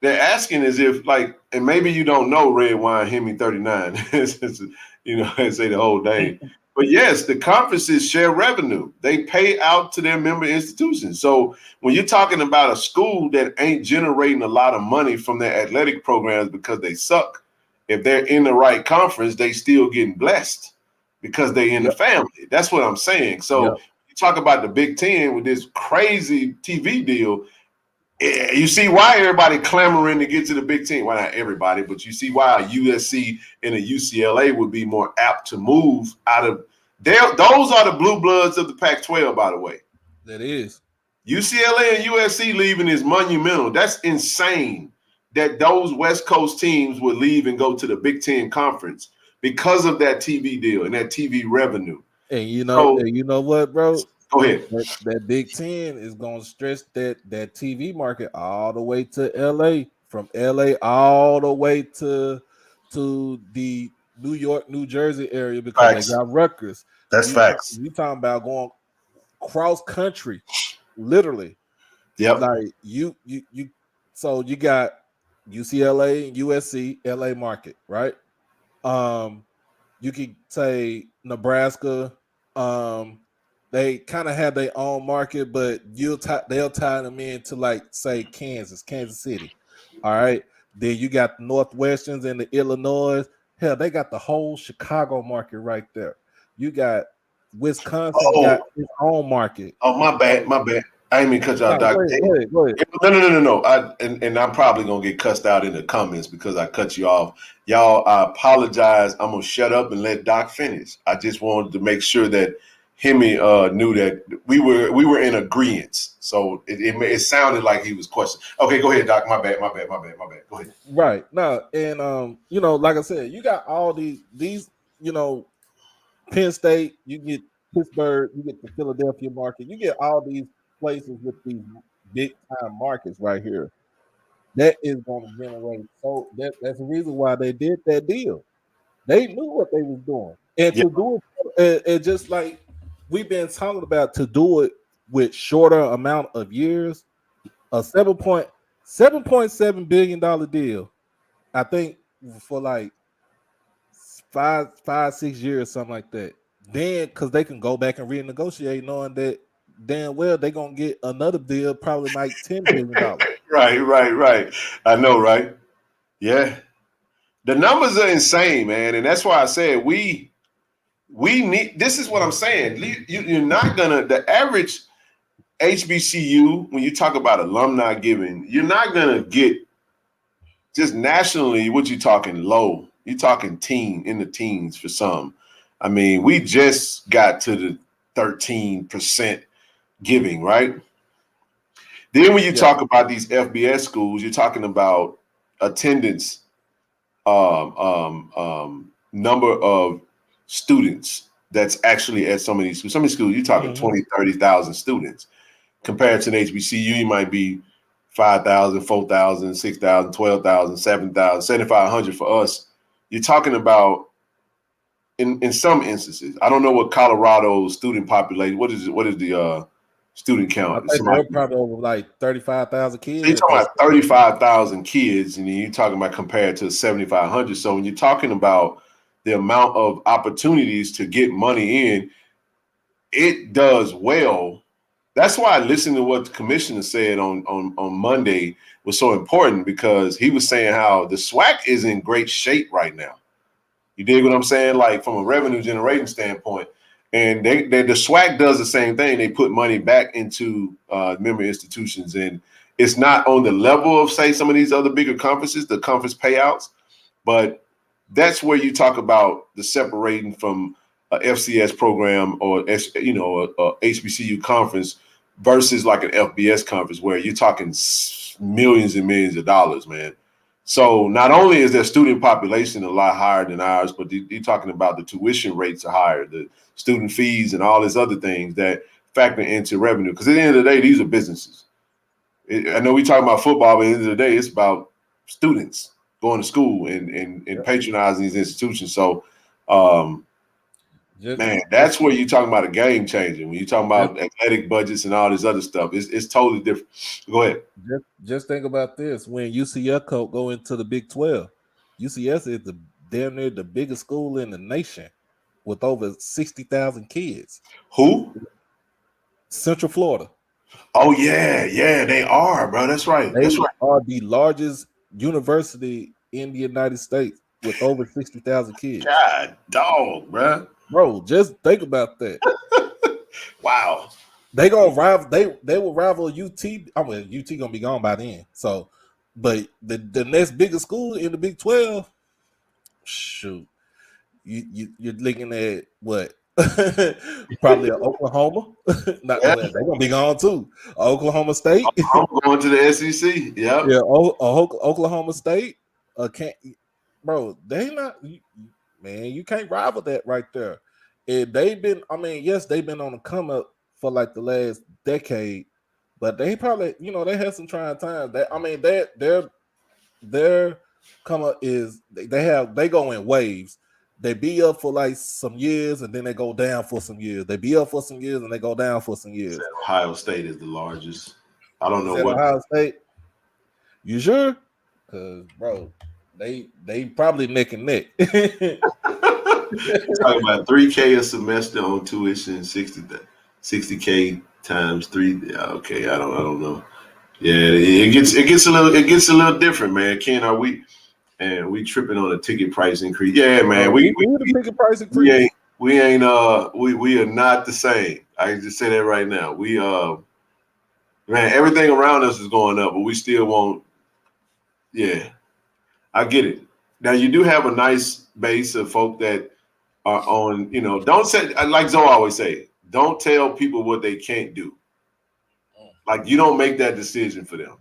Speaker 1: They're asking as if, and maybe you don't know Red Wine Hemi 39, and say the whole name. But yes, the conferences share revenue. They pay out to their member institutions. So when you're talking about a school that ain't generating a lot of money from their athletic programs because they suck, if they're in the right conference, they still getting blessed because they're in the family. That's what I'm saying. So you talk about the Big Ten with this crazy TV deal. You see why everybody clamoring to get to the Big Ten. Well, not everybody, but you see why a USC and a UCLA would be more apt to move out of there. Those are the blue bloods of the Pac-12, by the way.
Speaker 3: That is.
Speaker 1: UCLA and USC leaving is monumental. That's insane that those West Coast teams would leave and go to the Big Ten Conference because of that TV deal and that TV revenue.
Speaker 3: And you know what, bro?
Speaker 1: Go ahead.
Speaker 3: That Big Ten is going to stretch that TV market all the way to LA, from LA all the way to the New York, New Jersey area, because they got Rutgers.
Speaker 1: That's facts.
Speaker 3: You talking about going cross country, literally.
Speaker 1: Yep.
Speaker 3: Like you. So you got UCLA and USC, LA market, right? You could say Nebraska. They kind of have their own market, but they'll tie them into say Kansas City. All right. Then you got the Northwesterns and the Illinois. Hell, they got the whole Chicago market right there. You got Wisconsin got its own market.
Speaker 1: Oh, my bad. I didn't mean to cut you out, Doc.
Speaker 3: Go ahead.
Speaker 1: No. And I'm probably gonna get cussed out in the comments because I cut you off. Y'all, I apologize. I'm gonna shut up and let Doc finish. I just wanted to make sure that Hemi knew that we were in agreement. So it sounded like he was questioning. Okay, go ahead, Doc. My bad. Go ahead.
Speaker 3: Right. No, and like I said, you got all these, Penn State, you get Pittsburgh, you get the Philadelphia market, you get all these places with these big time markets right here. That is going to generate. So that's the reason why they did that deal. They knew what they was doing, and to do it just like we've been talking about, to do it with shorter amount of years, a $7.7 billion deal, I think, for 5-6 years, something like that. Then, because they can go back and renegotiate, knowing that damn well they're gonna get another deal, probably $10 billion.
Speaker 1: Right. I know, right? Yeah. The numbers are insane, man, and that's why I said we need. This is what I'm saying. You're not gonna, the average HBCU, when you talk about alumni giving, you're not gonna get just nationally. What you talking low? You're talking in the teens for some. I mean, we just got to the 13% giving, right? Then when you talk about these FBS schools, you're talking about attendance, number of students that's actually at some of these schools. Some of these schools, you're talking 20, 30,000 students. Compared to an HBCU, you might be 5,000, 4,000, 6,000, 12,000, 7,000, 7,500 for us. You're talking about, in some instances, I don't know what Colorado's student population, what is the student
Speaker 3: I
Speaker 1: count.
Speaker 3: think they're probably over like 35,000 kids.
Speaker 1: You're talking about 35,000 kids, and you're talking about compared to 7,500. So when you're talking about the amount of opportunities to get money in, it does well. That's why listening to what the commissioner said on Monday was so important, because he was saying how the SWAC is in great shape right now. You dig what I'm saying? Like from a revenue generating standpoint. And the SWAC does the same thing. They put money back into member institutions, and it's not on the level of, say, some of these other bigger conferences, the conference payouts, but that's where you talk about the separating from a FCS program or a HBCU conference versus like an FBS conference, where you're talking millions and millions of dollars, man. So not only is their student population a lot higher than ours, but you're talking about the tuition rates are higher, the student fees and all these other things that factor into revenue. Because at the end of the day, these are businesses. I know we talking about football, but at the end of the day, it's about students going to school and patronizing these institutions. So, man, that's where you're talking about a game changer. When you're talking about athletic budgets and all this other stuff, it's totally different. Go ahead.
Speaker 3: Just think about this. When UCF go into the Big 12, UCF is damn near the biggest school in the nation with over 60,000 kids.
Speaker 1: Who?
Speaker 3: Central Florida.
Speaker 1: Oh, yeah, they are, bro. That's right.
Speaker 3: They are the largest university in the United States with over 60,000 kids.
Speaker 1: God, dog, bro.
Speaker 3: Bro, just think about that.
Speaker 1: Wow.
Speaker 3: They gonna rival. They will rival UT. I mean, UT gonna be gone by then. So, but the next biggest school in the Big 12, shoot, you're looking at what? Probably Oklahoma. They're gonna be gone too. Oklahoma State.
Speaker 1: I'm going to the SEC. Yep.
Speaker 3: Yeah. Oklahoma State. Bro, they not. Man, you can't rival that right there. And they've been. I mean, yes, they've been on the come up for like the last decade, but they probably, they had some trying times. Their come up is they go in waves. They be up for like some years and then they go down for some years. They be up for some years and they go down for some years.
Speaker 1: Ohio State is the largest. I don't know what.
Speaker 3: Ohio State. You sure? Because bro, they probably neck and neck.
Speaker 1: Talking about $3K a semester on tuition, 60K times 3. Yeah, okay, I don't know. Yeah, it gets a little different, man. Ken, are we tripping on a ticket price increase? Yeah, man. We
Speaker 3: the ticket price increase.
Speaker 1: We are not the same. I can just say that right now. We man, everything around us is going up, but we still won't. Yeah, I get it. Now you do have a nice base of folk that are on, don't say, like Zoe always say, don't tell people what they can't do. Like you don't make that decision for them.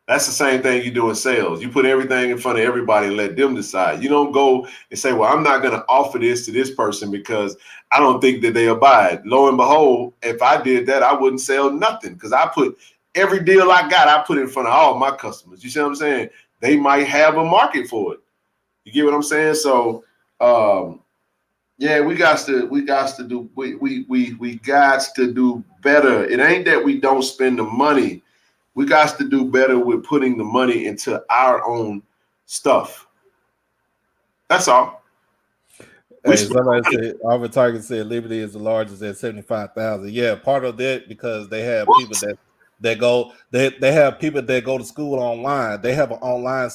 Speaker 1: That's the same thing you do in sales. You put everything in front of everybody and let them decide. You don't go and say, well, I'm not going to offer this to this person because I don't think that they abide. Lo and behold, if I did that, I wouldn't sell nothing because I put every deal I got, I put in front of all my customers. You see what I'm saying? They might have a market for it. You get what I'm saying? So, yeah, we got to do better. It ain't that we don't spend the money. We got to do better with putting the money into our own stuff. That's all.
Speaker 3: Hey, somebody said, Aubrey Target said Liberty is the largest at 75,000. Yeah, part of that because they have people that go. They have people that go to school online. They have an online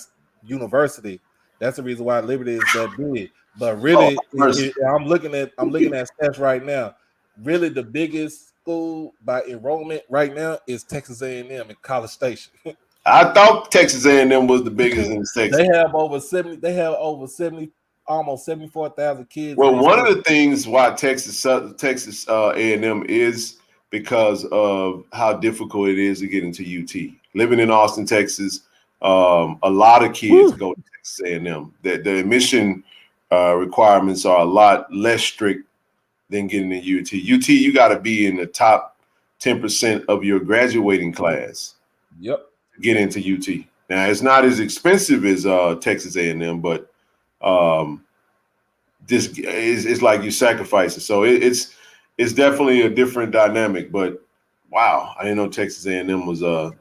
Speaker 3: university. That's the reason why Liberty is that big. But really, I'm looking at stats right now. Really, the biggest school by enrollment right now is Texas A&M in College Station.
Speaker 1: I thought Texas A&M was the biggest in the state.
Speaker 3: They have over 70. They have over 70, almost 74,000 kids.
Speaker 1: Well, one of the things why Texas A&M is because of how difficult it is to get into UT. Living in Austin, Texas, a lot of kids go to Texas A&M. The admission requirements are a lot less strict than getting in UT. UT, you got to be in the top 10% of your graduating class.
Speaker 3: Yep.
Speaker 1: To get into UT. Now, it's not as expensive as Texas A&M, but this is like you sacrifice it. So it's definitely a different dynamic. But Wow, I didn't know Texas A&M was the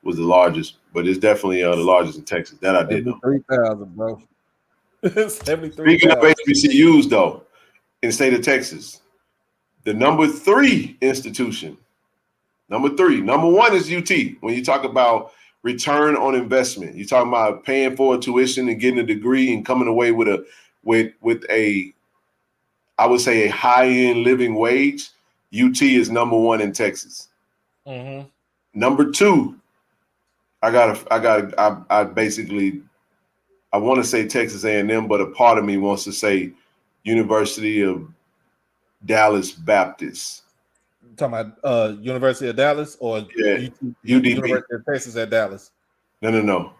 Speaker 1: largest, but it's definitely the largest in Texas. That I did know.
Speaker 3: 73,000, bro. 73,000.
Speaker 1: Speaking of HBCUs, though, in the state of Texas, the number 3 institution, number 1 is UT. When you talk about return on investment, you're talking about paying for a tuition and getting a degree and coming away with a I would say a high-end living wage. UT is number 1 in Texas.
Speaker 3: Mm-hmm.
Speaker 1: Number 2, I want to say Texas A&M, but a part of me wants to say University of Dallas Baptist.
Speaker 3: You're talking about University of Dallas or
Speaker 1: UDB.
Speaker 3: University of Texas at Dallas?
Speaker 1: No.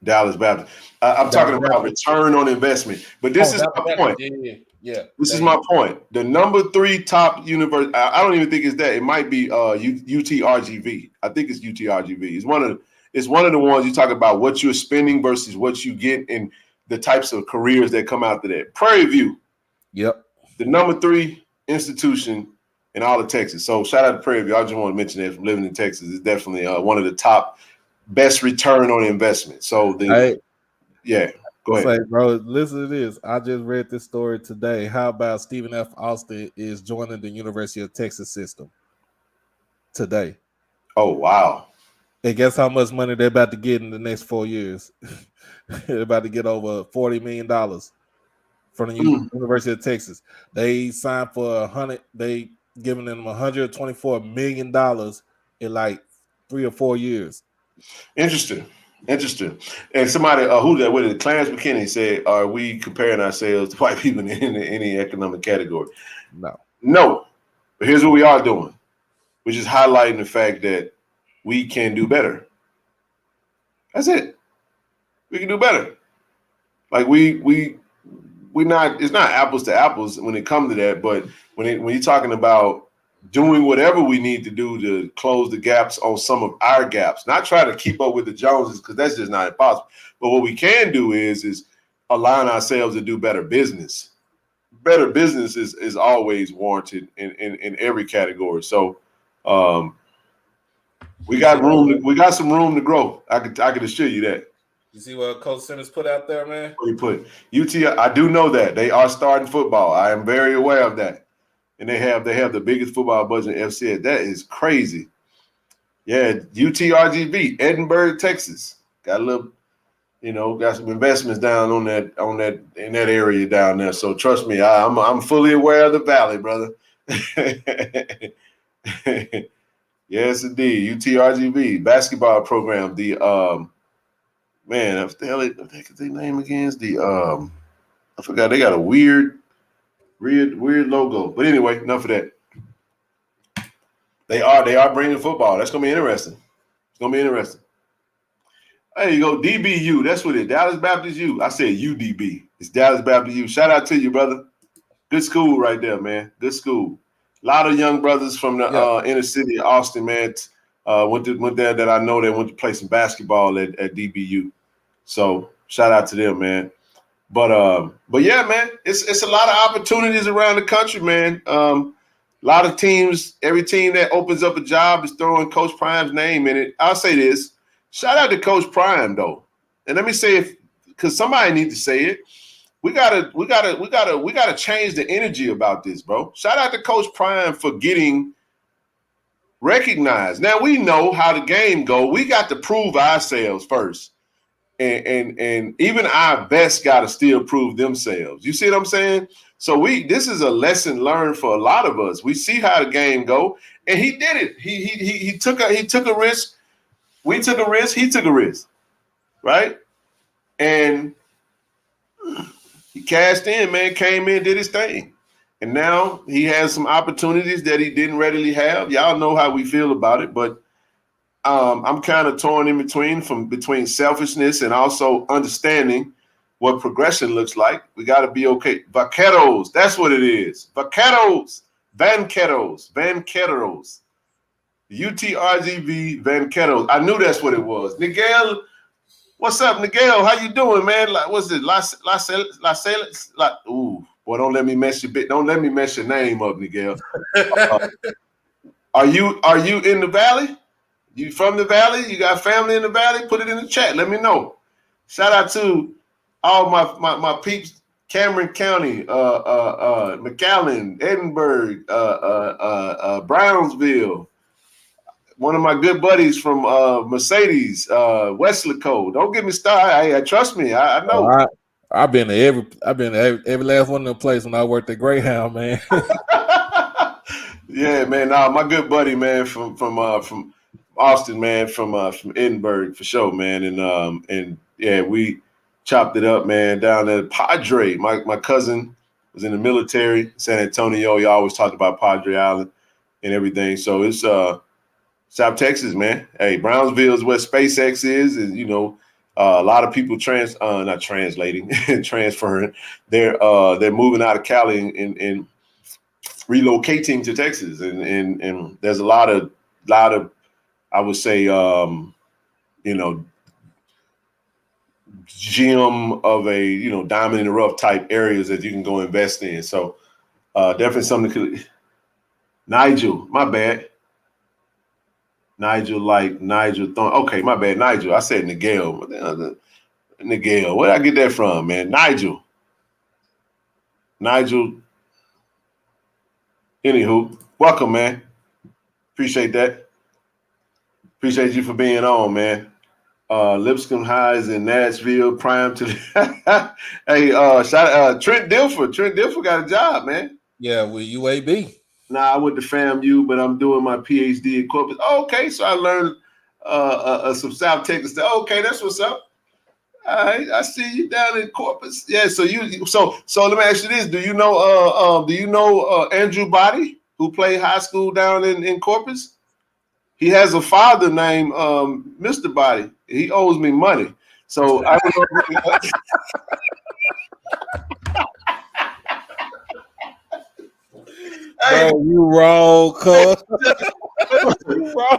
Speaker 1: Dallas Baptist. I'm talking about return on investment. But this is my point.
Speaker 3: Yeah.
Speaker 1: This is my point. The number 3 top university, I don't even think it's that. It might be UTRGV. I think it's UTRGV. It's one of the ones you talk about what you're spending versus what you get and the types of careers that come out of that. Prairie View.
Speaker 3: Yep.
Speaker 1: The number 3 institution in all of Texas. So shout out to Prairie View. I just want to mention that from living in Texas. It's definitely one of the top best return on investment. So go ahead.
Speaker 3: Say, bro, listen to this. I just read this story today. How about Stephen F. Austin is joining the University of Texas system today?
Speaker 1: Oh, wow.
Speaker 3: And guess how much money they're about to get in the next 4 years? They're about to get over $40 million from the University of Texas. They signed for they giving them $124 million in like 3 or 4 years.
Speaker 1: Interesting. And somebody who that with it, Clarence McKinney said, "Are we comparing ourselves to white people in any economic category?" No. But here's what we are doing, which is highlighting the fact that we can do better. That's it. We can do better. Like we not. It's not apples to apples when it comes to that. But when you're talking about doing whatever we need to do to close the gaps on some of our gaps, not try to keep up with the Joneses, because that's just not impossible. But what we can do is align ourselves to do better business. Better business is always warranted in every category. So we got some room to grow. I can assure you that.
Speaker 2: You see what Coach Simmons put out there, man?
Speaker 1: What he put UT. I do know that they are starting football. I am very aware of that. And they have the biggest football budget in FCS. That is crazy. Yeah, UTRGV, Edinburgh, Texas. Got a little, got some investments down on that in that area down there. So trust me, I'm fully aware of the valley, brother. Yes, indeed. UTRGV basketball program. The man, what the hell is their name again? I forgot. They got a weird logo. But anyway, enough of that. They are bringing football. That's gonna be interesting. It's gonna be interesting. There you go, DBU. That's what it is. Dallas Baptist U. I said UDB. It's Dallas Baptist U. Shout out to you, brother. Good school right there, man. Good school. A lot of young brothers from the inner city of Austin, man. Went there that I know they went to play some basketball at DBU. So shout out to them, man. But yeah, man, it's a lot of opportunities around the country, man. A lot of teams, every team that opens up a job is throwing Coach Prime's name in it. I'll say this. Shout out to Coach Prime, though. And let me say it, because somebody needs to say it. We gotta change the energy about this, bro. Shout out to Coach Prime for getting recognized. Now we know how the game go. We got to prove ourselves first. And even our best got to still prove themselves. You see what I'm saying? So this is a lesson learned for a lot of us. We see how the game go, and he did it. He took a risk. We took a risk. He took a risk, right? And he cashed in, man. Came in, did his thing, and now he has some opportunities that he didn't readily have. Y'all know how we feel about it, but. I'm kind of torn in between selfishness and also understanding what progression looks like. We got to be okay. Vaqueros, that's what it is. Vaqueros, Vanqueros. UTRGV Vanqueros. I knew that's what it was. Miguel, what's up, Miguel? How you doing, man? Like, what's it? Ooh, boy, don't let me mess your name up, Miguel. Are you in the Valley? You from the Valley? You got family in the Valley? Put it in the chat. Let me know. Shout out to all my peeps, Cameron County, McAllen, Edinburgh, Brownsville. One of my good buddies from Mercedes, Weslaco. Don't get me started. I trust me. I know.
Speaker 3: I've been to every last one of them places when I worked at Greyhound, man.
Speaker 1: Yeah, man. Nah, my good buddy, man, from Austin, man, from Edinburgh for sure, man. And yeah, we chopped it up, man, down at Padre. My cousin was in the military, San Antonio. He always talked about Padre Island and everything. So it's South Texas, man. Hey, Brownsville is where SpaceX is, and you know, a lot of people not translating, transferring. They're moving out of Cali and relocating to Texas, and there's a lot of I would say you know, gem of a, you know, diamond in the rough type areas that you can go invest in. So definitely something to Nigel, my bad. Nigel Thorne. Okay, my bad, Nigel. I said Nigel. Nigel. Where did I get that from, man? Nigel. Anywho, welcome, man. Appreciate that. Appreciate you for being on, man. Lipscomb High is in Nashville, prime to the hey, shout Trent Dilfer. Trent Dilfer got a job, man.
Speaker 3: Yeah, with UAB.
Speaker 1: Nah, I went to FAMU, but I'm doing my PhD in corporate. Oh, okay, so I learned some South Texas stuff. Okay, that's what's up. All right, I see you down in Corpus. Yeah, so let me ask you this: Do you know Andrew Body, who played high school down in Corpus? He has a father named Mr. Body. He owes me money, so I don't know.
Speaker 3: Hey, bro, you wrong, cuz. You wrong.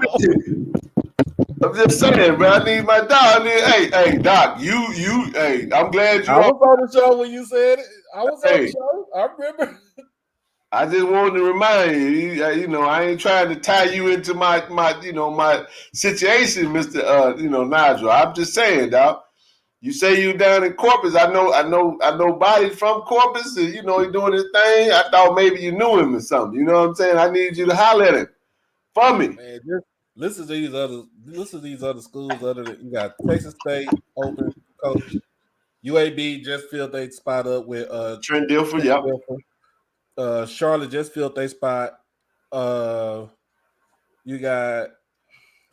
Speaker 1: I'm just saying, man. I need my doc. Hey, Doc. Hey, I'm glad you.
Speaker 3: I was on the show when you said it. I was on the show. I remember.
Speaker 1: I just wanted to remind you. You know, I ain't trying to tie you into my situation, Mr. Nigel. I'm just saying, Doc. You say you down in Corpus. I know Body from Corpus, and you know he doing his thing. I thought maybe you knew him or something. You know what I'm saying? I need you to holler at him for me.
Speaker 3: Man, just listen to these other schools. Other than you got Texas State open coach, UAB just filled their spot up with
Speaker 1: Trent Dilfer. Yep.
Speaker 3: Charlotte just filled their spot. You got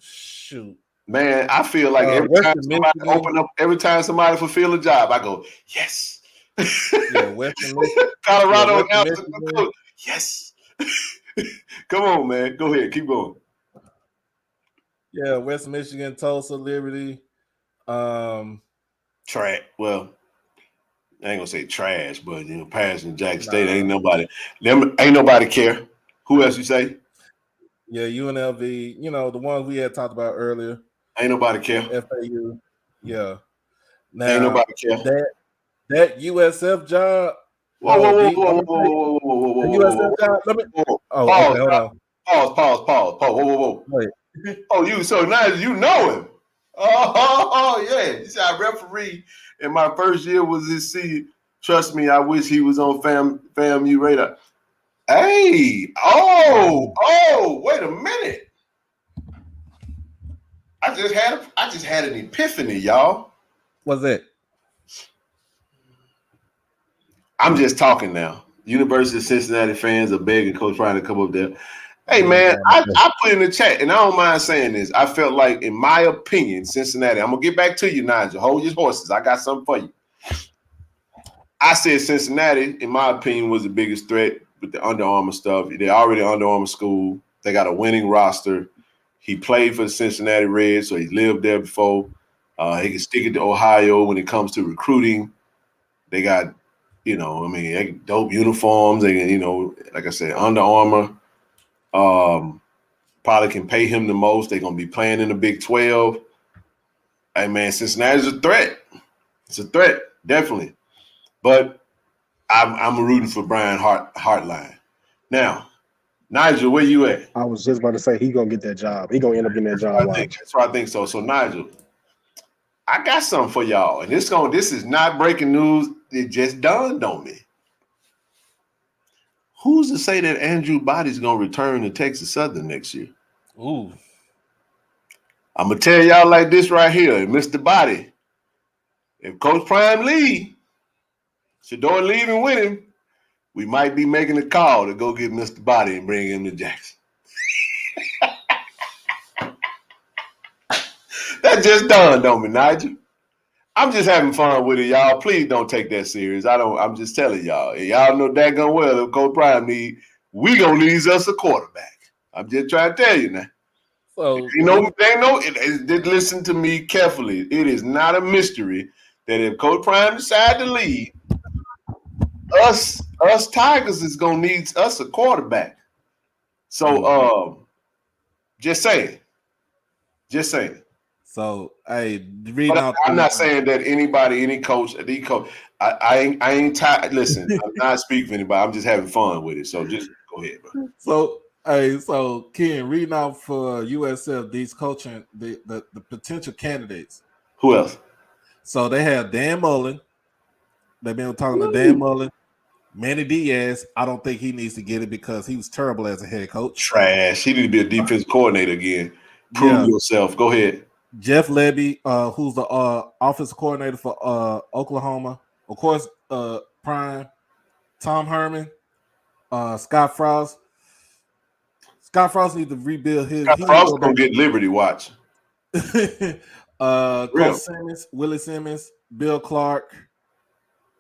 Speaker 3: shoot.
Speaker 1: Man, I feel like every time somebody fulfill a job, I go, yes.
Speaker 3: Yeah, Western Michigan.
Speaker 1: Colorado yes. Come on, man. Go ahead. Keep going.
Speaker 3: Yeah, West Michigan, Tulsa, Liberty.
Speaker 1: Trash. Well, I ain't gonna say trash, but you know, Patterson, Jackson State, ain't nobody care. Who else you say?
Speaker 3: Yeah, UNLV, you know, the ones we had talked about earlier.
Speaker 1: Ain't nobody care.
Speaker 3: FAU. Yeah. Now,
Speaker 1: ain't nobody care.
Speaker 3: That USF job.
Speaker 1: Whoa.
Speaker 3: USF job. Let me. Oh,
Speaker 1: pause,
Speaker 3: okay, hold on.
Speaker 1: Pause. Whoa.
Speaker 3: Wait.
Speaker 1: Oh, so now you know him. Oh, yeah. He's our referee. And my first year was his senior. Trust me, I wish he was on FAMU radar. Hey, wait a minute. I just had an epiphany, y'all.
Speaker 3: What's that?
Speaker 1: I'm just talking now. University of Cincinnati fans are begging Coach Ryan to come up there. Hey, man, I put in the chat, and I don't mind saying this. I felt like, in my opinion, Cincinnati, I'm going to get back to you, Nigel. Hold your horses. I got something for you. I said Cincinnati, in my opinion, was the biggest threat with the Under Armour stuff. They're already Under Armour school. They got a winning roster. He played for the Cincinnati Reds, so he lived there before. He can stick it to Ohio when it comes to recruiting. They got, dope uniforms. They can, like I said, Under Armour. Probably can pay him the most. They're going to be playing in the Big 12. Hey, man, Cincinnati's a threat. It's a threat, definitely. But I'm rooting for Brian Hartline. Now, Nigel, where you at?
Speaker 4: I was just about to say he gonna get that job. He gonna end up getting that job.
Speaker 1: That's why I think so. So Nigel, I got something for y'all, and this is not breaking news. It just dawned on me. Who's to say that Andrew Body's gonna return to Texas Southern next year?
Speaker 3: Ooh.
Speaker 1: I'm gonna tell y'all like this right here, Mr. Body. If Coach Prime leave, Shador leaving with him, we might be making a call to go get Mr. Body and bring him to Jackson. That just dawned on me, Nigel. I'm just having fun with it, y'all. Please don't take that serious. I'm just telling y'all. Y'all know daggone well if Coach Prime need, we gonna need us a quarterback. I'm just trying to tell you now.
Speaker 3: So
Speaker 1: listen to me carefully. It is not a mystery that if Coach Prime decide to leave, us Tigers is gonna need us a quarterback. So just saying.
Speaker 3: So I'm
Speaker 1: not saying that any coach, I ain't tired. Listen, I'm not speaking for anybody. I'm just having fun with it. So just go ahead, bro.
Speaker 3: So Ken, reading out for USF these coaching the potential candidates.
Speaker 1: Who else?
Speaker 3: So they have Dan Mullen. They've been talking to Dan Mullen. Manny Diaz, I don't think he needs to get it because he was terrible as a head coach.
Speaker 1: Trash. He need to be a defense coordinator again. Prove yourself. Go ahead.
Speaker 3: Jeff Lebby, who's the offensive coordinator for Oklahoma. Of course, Prime. Tom Herman. Scott Frost. Scott Frost needs to rebuild his.
Speaker 1: Scott Frost gonna get Liberty. Watch.
Speaker 3: Coach Simmons, Willie Simmons, Bill Clark,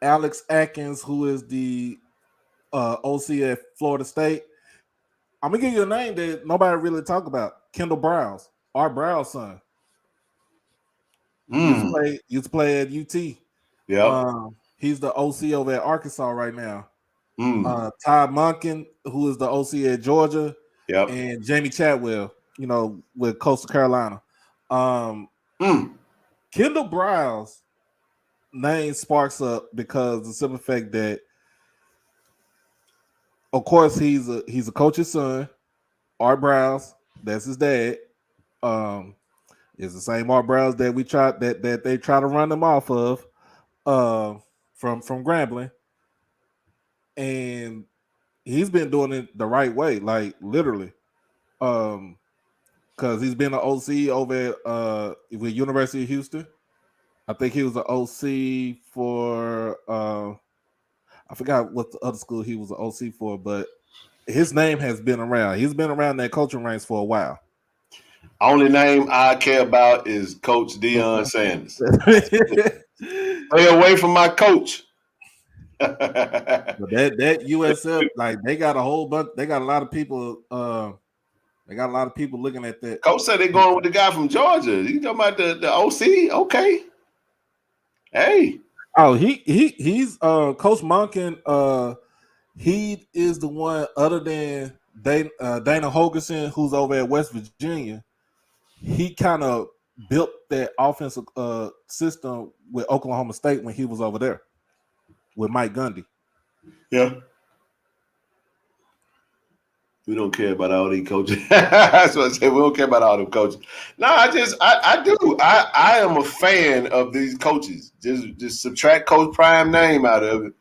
Speaker 3: Alex Atkins, who is the OC at Florida State. I'm gonna give you a name that nobody really talk about. Kendall Browse, Art Brow's son. Used to play at UT.
Speaker 1: Yeah.
Speaker 3: He's the OC over at Arkansas right now. Todd Monken, who is the OC at Georgia.
Speaker 1: Yep.
Speaker 3: And Jamie Chadwell, with Coastal Carolina. Kendall Browse name sparks up because the simple fact that, of course, he's a coach's son. Art Browse, that's his dad. It's the same Art Browse that they try to run them off of from Grambling. And he's been doing it the right way, like literally. Because he's been an OC over at with University of Houston. I think he was an OC for I forgot what the other school he was an OC for, but his name has been around. He's been around that coaching ranks for a while.
Speaker 1: Only name I care about is Coach Deion Sanders. Stay away from my coach.
Speaker 3: But that USF, like they got a whole bunch. They got a lot of people. They got a lot of people looking at that.
Speaker 1: Coach said they're going with the guy from Georgia. You talking about the OC? Okay. Hey.
Speaker 3: Oh, he's Coach Monken. He is the one other than Dana Holgerson, who's over at West Virginia. He kind of built that offensive system with Oklahoma State when he was over there with Mike Gundy.
Speaker 1: Yeah. We don't care about all these coaches. That's what I said. We don't care about all them coaches. No, I do. I am a fan of these coaches. Just subtract Coach Prime name out of it.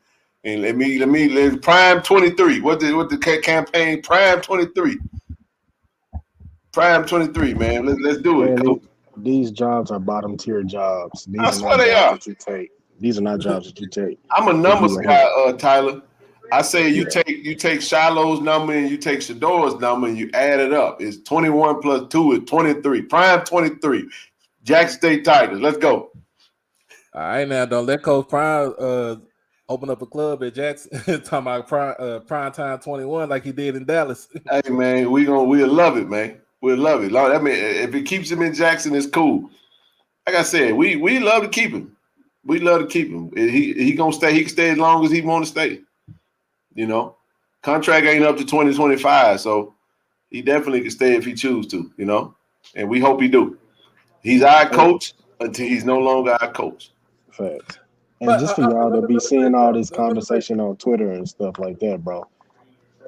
Speaker 1: And let me Prime 23. What the campaign? Prime 23. Prime 23, man. Let's do it, Coach.
Speaker 4: These jobs are bottom tier jobs. These
Speaker 1: I swear they are.
Speaker 4: That you take. These are not jobs that you take.
Speaker 1: I'm a numbers guy, Tyler. I say you take Shiloh's number and you take Shador's number and you add it up. It's 21 plus 2 is 23. Prime 23. Jackson State Tigers. Let's go.
Speaker 3: All right, now don't let Coach Prime open up a club at Jackson talking about prime time 21 like he did in Dallas.
Speaker 1: Hey man, we'll love it, man. We'll love it. I mean, if it keeps him in Jackson, it's cool. Like I said, we love to keep him. We love to keep him. He gonna stay. He can stay as long as he want to stay. Contract ain't up to 2025, so he definitely can stay if he choose to. And we hope he do. He's our coach until he's no longer our coach.
Speaker 4: Facts. And just for y'all to be seeing all this conversation on Twitter and stuff like that, bro.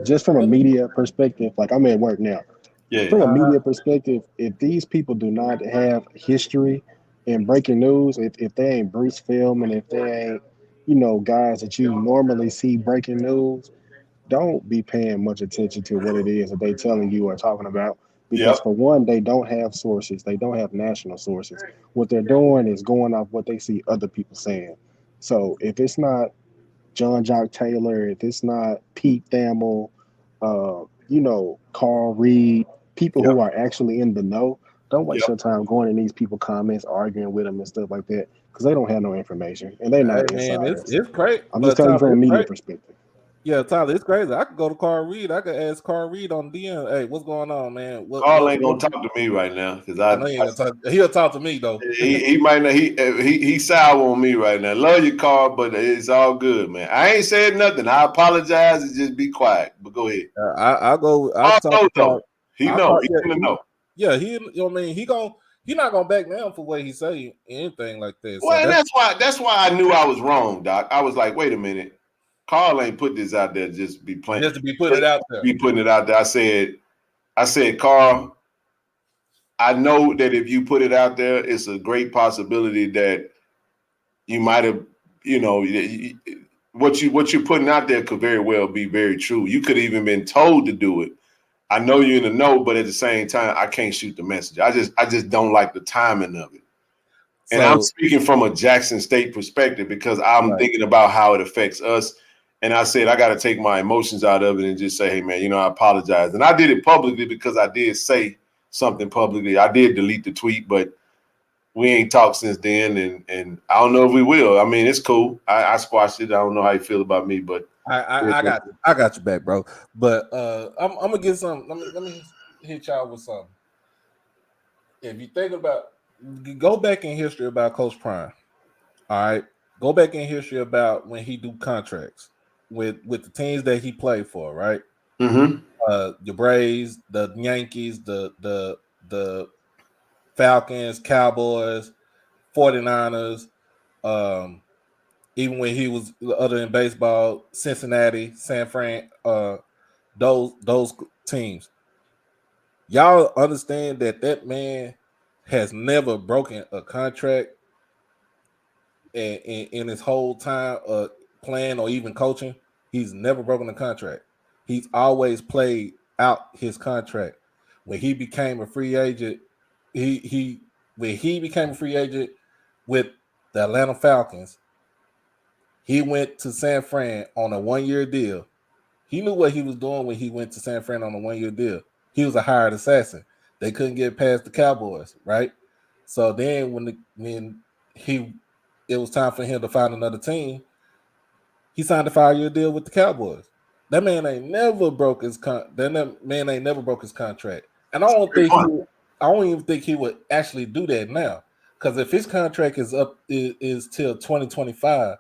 Speaker 4: just from a media perspective, like I'm at work now.
Speaker 1: Yeah.
Speaker 4: From a media perspective, if these people do not have history in breaking news, if they ain't Bruce Film and if they ain't, guys that you normally see breaking news, don't be paying much attention to what it is that they telling you or talking about. Because
Speaker 1: Yep.
Speaker 4: for one, they don't have sources. They don't have national sources. What they're doing is going off what they see other people saying. So if it's not John Jock Taylor, if it's not Pete Thamel, Carl Reed, people
Speaker 1: Yep.
Speaker 4: who are actually in the know, don't waste
Speaker 1: Yep.
Speaker 4: your time going in these people comments, arguing with them and stuff like that, because they don't have no information and they're
Speaker 3: Hey
Speaker 4: not
Speaker 3: man,
Speaker 4: insiders.
Speaker 3: it's great.
Speaker 4: I'm just
Speaker 3: But
Speaker 4: telling you
Speaker 3: Tyler,
Speaker 4: from a
Speaker 3: it's
Speaker 4: media
Speaker 3: great.
Speaker 4: perspective.
Speaker 3: Yeah, Tyler, it's crazy. I could go to Carl Reed. I could ask Carl Reed on DM. Hey, what's going on, man?
Speaker 1: Carl ain't gonna talk to me right now because
Speaker 3: I know he ain't gonna talk. He'll talk to me though.
Speaker 1: he might not he sour on me right now. Love you, Carl, but it's all good, man. I ain't said nothing. I apologize and just be quiet. But go ahead.
Speaker 3: I'll go. I'll
Speaker 1: Carl
Speaker 3: talk to Carl.
Speaker 1: He
Speaker 3: I'll
Speaker 1: know.
Speaker 3: talk,
Speaker 1: He
Speaker 3: yeah,
Speaker 1: gonna know.
Speaker 3: yeah, he. You know what I mean? He not gonna back down for what he say anything like that. So
Speaker 1: Well, and that's why I knew I was wrong, Doc. I was like, wait a minute. Carl ain't put this out there just to be playing.
Speaker 3: just to be putting it out there.
Speaker 1: Be putting it out there. I said, Carl, I know that if you put it out there, it's a great possibility that you might have, what you're putting out there could very well be very true. You could have even been told to do it. I know you're in the know, but at the same time, I can't shoot the message. I just don't like the timing of it. And I'm speaking from a Jackson State perspective because I'm thinking about how it affects us. And I said, I got to take my emotions out of it and just say, hey, man, I apologize. And I did it publicly because I did say something publicly. I did delete the tweet, but we ain't talked since then. And I don't know if we will. I mean, it's cool. I squashed it. I don't know how you feel about me, but
Speaker 3: I got you back, bro. But I'm gonna get some. Let me hit y'all with something. If you think about, go back in history about Coach Prime. All right, go back in history about when he do contracts with the teams that he played for. Right.
Speaker 1: Mm-hmm.
Speaker 3: The Braves, the Yankees, the Falcons, Cowboys, 49ers. Even when he was other than baseball, Cincinnati, San Fran, those teams. Y'all understand that man has never broken a contract in his whole time playing or even coaching. He's never broken a contract. He's always played out his contract. When he became a free agent, when he became a free agent with the Atlanta Falcons, he went to San Fran on a 1-year deal. He knew what he was doing when he went to San Fran on a 1-year deal. He was a hired assassin. They couldn't get past the Cowboys, right? So then when it was time for him to find another team, he signed a 5-year deal with the Cowboys. That man ain't never broke his contract, and I don't even think he would actually do that now. Because if his contract is up is till 2025,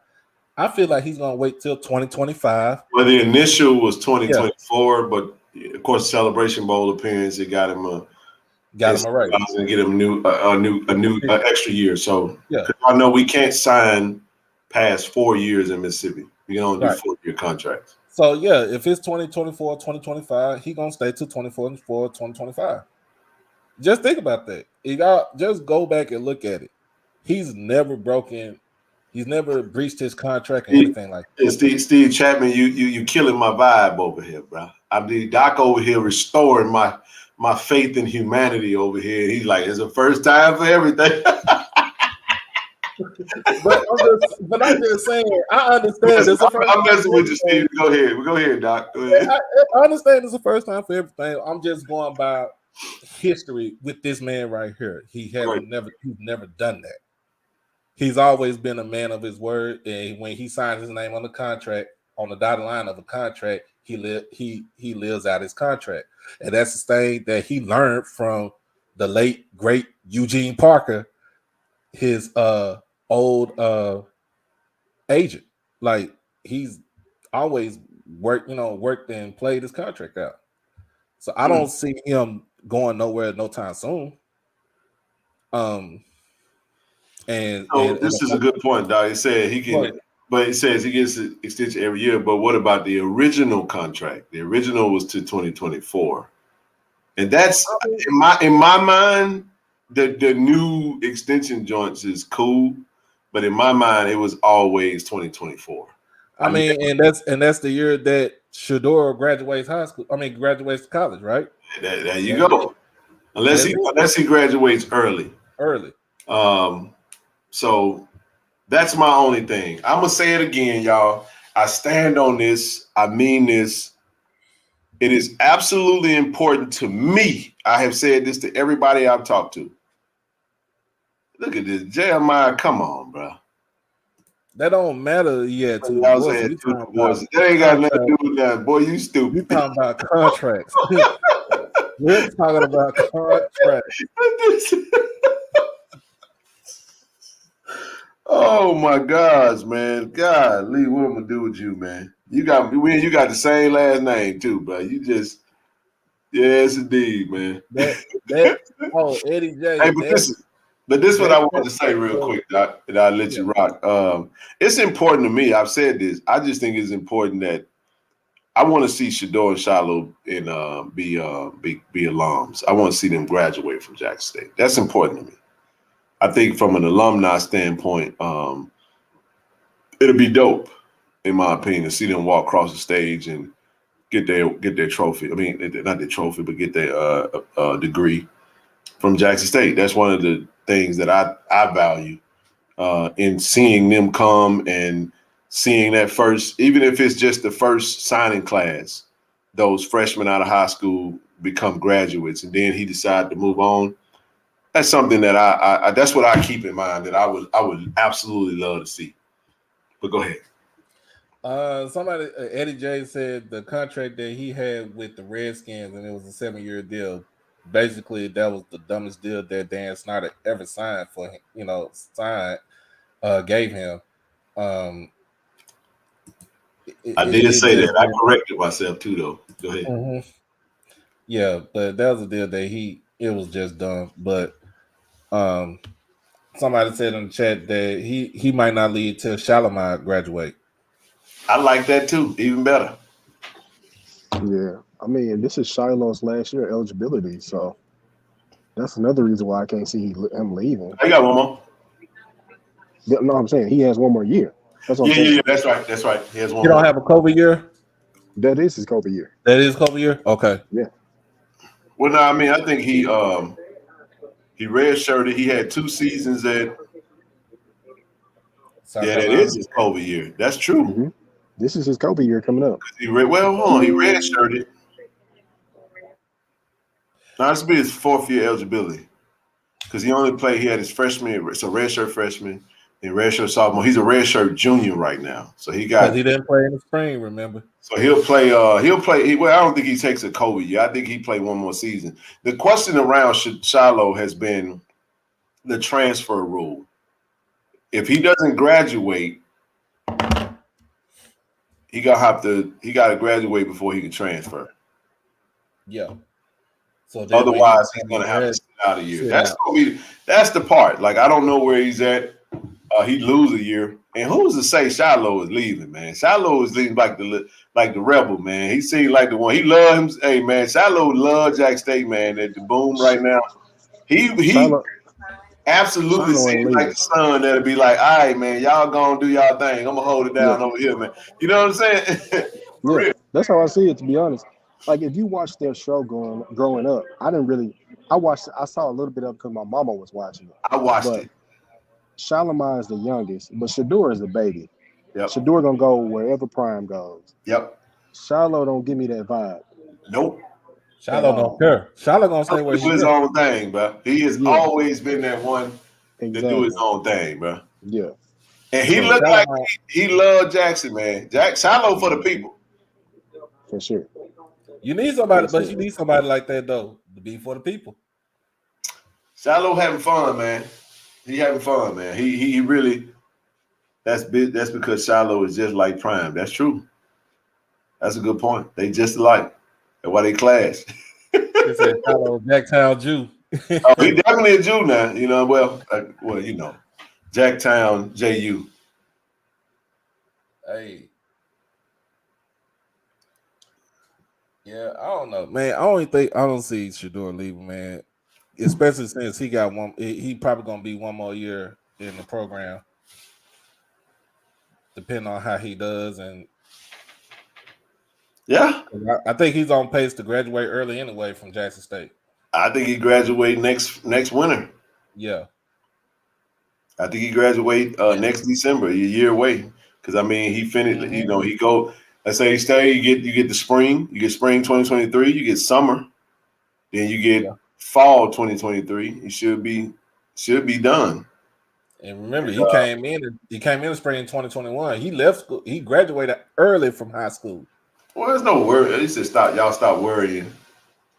Speaker 3: I feel like he's gonna wait till 2025.
Speaker 1: Well, the initial was 2024, but of course, Celebration Bowl appearance, it got him a
Speaker 3: right
Speaker 1: and get him a new extra year. So
Speaker 3: yeah,
Speaker 1: I know we can't sign past 4 years in Mississippi. We can only do 4-year contracts.
Speaker 3: So yeah, if it's 2024, 2025, he gonna stay to 2024, 2025. Just think about that. Just go back and look at it. He's never breached his contract or anything like that.
Speaker 1: Steve Chapman, you killing my vibe over here, bro. I mean, Doc over here restoring my faith in humanity over here. He's like, it's the first time for everything.
Speaker 3: but I'm just saying, I understand.
Speaker 1: I'm messing with you, Steve. Go ahead, Doc. Go ahead.
Speaker 3: I understand it's the first time for everything. I'm just going by history with this man right here. He's never done that. He's always been a man of his word, and when he signs his name on the contract, on the dotted line of a contract, he lives out his contract, and that's the thing that he learned from the late great Eugene Parker, his old agent. Like he's always worked and played his contract out. So I don't see him going nowhere no time soon. And
Speaker 1: this is a good point, Doc. He said he can, But it says he gets an extension every year. But what about the original contract? The original was to 2024, and that's in my mind. The new extension joints is cool, but in my mind, it was always 2024.
Speaker 3: I mean, and that's the year that Shador graduates high school. I mean, graduates college, right?
Speaker 1: There you go. Unless he graduates early. So that's my only thing. I'm gonna say it again, y'all. I stand on this. I mean this. It is absolutely important to me. I have said this to everybody I've talked to. Look at this, Jeremiah. Come on, bro.
Speaker 3: That don't matter yet.
Speaker 1: That ain't got nothing to do with that. Boy, you stupid.
Speaker 3: You talking about contracts? We're talking about contracts.
Speaker 1: Oh my gosh, man. God, Lee, what I'm gonna do with you, man? You got the same last name too, bro. You just yes, indeed, man.
Speaker 3: Eddie J.
Speaker 1: Hey, but this is what I want to say real quick, Doc, and I'll let you rock. It's important to me. I've said this. I just think it's important that I want to see Shador and Shiloh be alums. I want to see them graduate from Jackson State. That's important to me. I think from an alumni standpoint, it'll be dope, in my opinion, to see them walk across the stage and get their trophy. I mean, not their trophy, but get their degree from Jackson State. That's one of the things that I value in seeing them come and seeing that first, even if it's just the first signing class, those freshmen out of high school become graduates, and then he decided to move on. That's something that I that's what I keep in mind that I would absolutely love to see. But go ahead.
Speaker 3: Somebody, Eddie J said the contract that he had with the Redskins, and it was a 7-year deal. Basically, that was the dumbest deal that Dan Snyder ever signed for him. Gave him.
Speaker 1: I did say that. I corrected myself too, though. Go ahead.
Speaker 3: Mm-hmm. Yeah, but that was a deal that it was just dumb. But somebody said in the chat that he might not leave till Shiloh graduate.
Speaker 1: I like that too, even better.
Speaker 4: Yeah, I mean, this is Shiloh's last year eligibility, so that's another reason why I can't see him leaving.
Speaker 1: I got one more.
Speaker 4: No, I'm saying he has one more year. That's what I'm saying.
Speaker 1: Yeah, that's right. He has one.
Speaker 3: You don't have a COVID year?
Speaker 4: That is his COVID year.
Speaker 3: That is COVID year? Okay.
Speaker 4: Yeah.
Speaker 1: Well, no, I mean, I think he redshirted. He had 2 seasons at. Yeah, that is his COVID year. That's true.
Speaker 4: Mm-hmm. This is his COVID year coming up.
Speaker 1: He redshirted. Now this will be his 4th year eligibility because he had his freshman, so redshirt freshman and redshirt sophomore. He's a redshirt junior right now, so he
Speaker 3: didn't play in the spring. Remember?
Speaker 1: So he'll play. I don't think he takes a COVID year. I think he play one more season. The question around Shiloh has been the transfer rule. If he doesn't graduate, he got to graduate before he can transfer.
Speaker 3: Yeah. So
Speaker 1: otherwise, he's gonna have to sit out a year. That's the part. Like, I don't know where he's at. He'd lose a year. And who's to say Shiloh is leaving, man? Shiloh is leaving like the rebel, man. He seems like the one. He loves him. Hey, man, Shiloh loves Jack State, man. At the boom right now. He absolutely seems like the son that'll be like, all right, man, y'all gonna do y'all thing. I'm gonna hold it down over here, man. You know what I'm saying?
Speaker 4: Yeah, that's how I see it, to be honest. Like, if you watch their show growing up, I saw a little bit of it because my mama was watching it.
Speaker 1: I watched it.
Speaker 4: Shalimar is the youngest, but Shador is the baby.
Speaker 1: Yep.
Speaker 4: Shador gonna go wherever Prime goes.
Speaker 1: Yep.
Speaker 4: Shiloh don't give me that vibe.
Speaker 1: Nope.
Speaker 3: Shiloh don't care. Shiloh gonna stay where he's
Speaker 1: his own thing, bro. He has always been that one to do his own thing, bro.
Speaker 4: Yeah.
Speaker 1: And he looked like he loved Jackson, man. Shiloh for the people.
Speaker 4: For sure.
Speaker 3: You need somebody, but you need somebody like that though to be for the people.
Speaker 1: Shiloh having fun, man. He having fun, man. He really. That's because Shiloh is just like Prime. That's true. That's a good point. They just alike. That's why they clash.
Speaker 3: They said Shiloh, Jacktown Jew.
Speaker 1: Oh, he definitely a Jew now. You know, well, you know, Jacktown JU.
Speaker 3: Hey. Yeah, I don't know, man. I don't see Shador leaving, man. Especially since he got one. He probably gonna be one more year in the program, depending on how he does. And
Speaker 1: Yeah,
Speaker 3: I think he's on pace to graduate early anyway from Jackson State.
Speaker 1: I think he graduate next winter.
Speaker 3: Yeah,
Speaker 1: I think he graduate next December, a year away. Because I mean, he finished.
Speaker 3: Mhm.
Speaker 1: You know, he go. Let's say he stay. You get the spring. You get spring 2023. You get summer. Then you get fall 2023. He should be done.
Speaker 3: and remember, he came in in spring 2021. He left school. He graduated early from high school.
Speaker 1: Well, there's no worry. He said, stop worrying.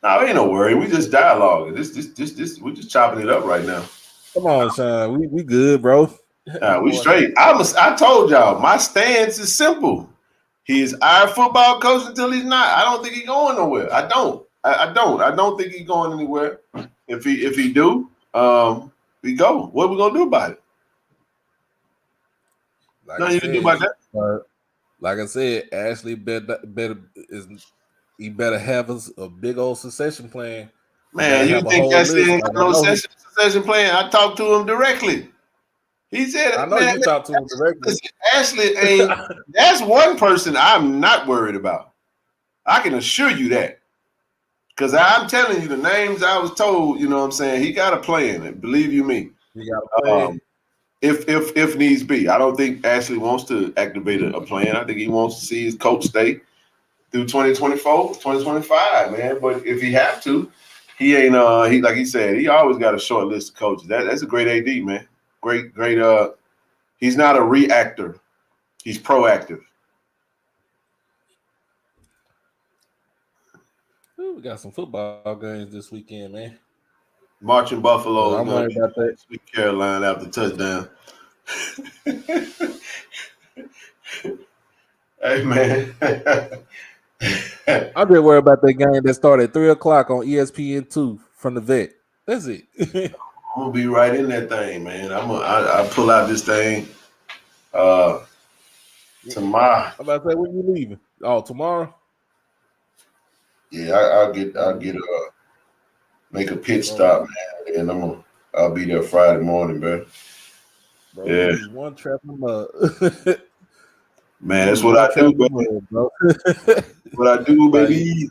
Speaker 1: No, ain't no worry. We just dialoguing. This. We just chopping it up right now.
Speaker 3: Come on, son. We good, bro.
Speaker 1: We straight. I told y'all my stance is simple. He is our football coach until he's not. I don't think he's going nowhere. I don't. I don't think he's going anywhere. If he do, we go. What are we gonna do about it? Nothing you can do about that.
Speaker 3: Like I said, Ashley better have a big old succession plan.
Speaker 1: Man, you think that ain't got no succession plan? I talked to him directly. He said,
Speaker 3: I know you talked to him directly.
Speaker 1: Listen, Ashley ain't. That's one person I'm not worried about. I can assure you that. Because I'm telling you the names I was told, you know what I'm saying? He got a plan. Believe you me.
Speaker 3: He got a plan.
Speaker 1: If needs be. I don't think Ashley wants to activate a plan. I think he wants to see his coach stay through 2024, 2025, man. But if he have to, he ain't he like he said, he always got a short list of coaches. That's a great AD, man. Great. He's not a reactor. He's proactive.
Speaker 3: Ooh, we got some football games this weekend, man.
Speaker 1: Marching Buffalo.
Speaker 3: I'm worried about that.
Speaker 1: Sweet Caroline after touchdown. Hey, man.
Speaker 3: I'm just worried about that game that started at 3:00 on ESPN2 from the vet. That's it.
Speaker 1: I'm gonna be right in that thing, man. I pull out this thing tomorrow.
Speaker 3: I'm about to say, when you leaving? Oh, tomorrow?
Speaker 1: Yeah, I'll get make a pit stop, man, and I'll be there Friday morning, bro. Yeah,
Speaker 3: one trap in the mud.
Speaker 1: Man, that's what I do, baby.
Speaker 3: Bro.
Speaker 1: What I do, baby.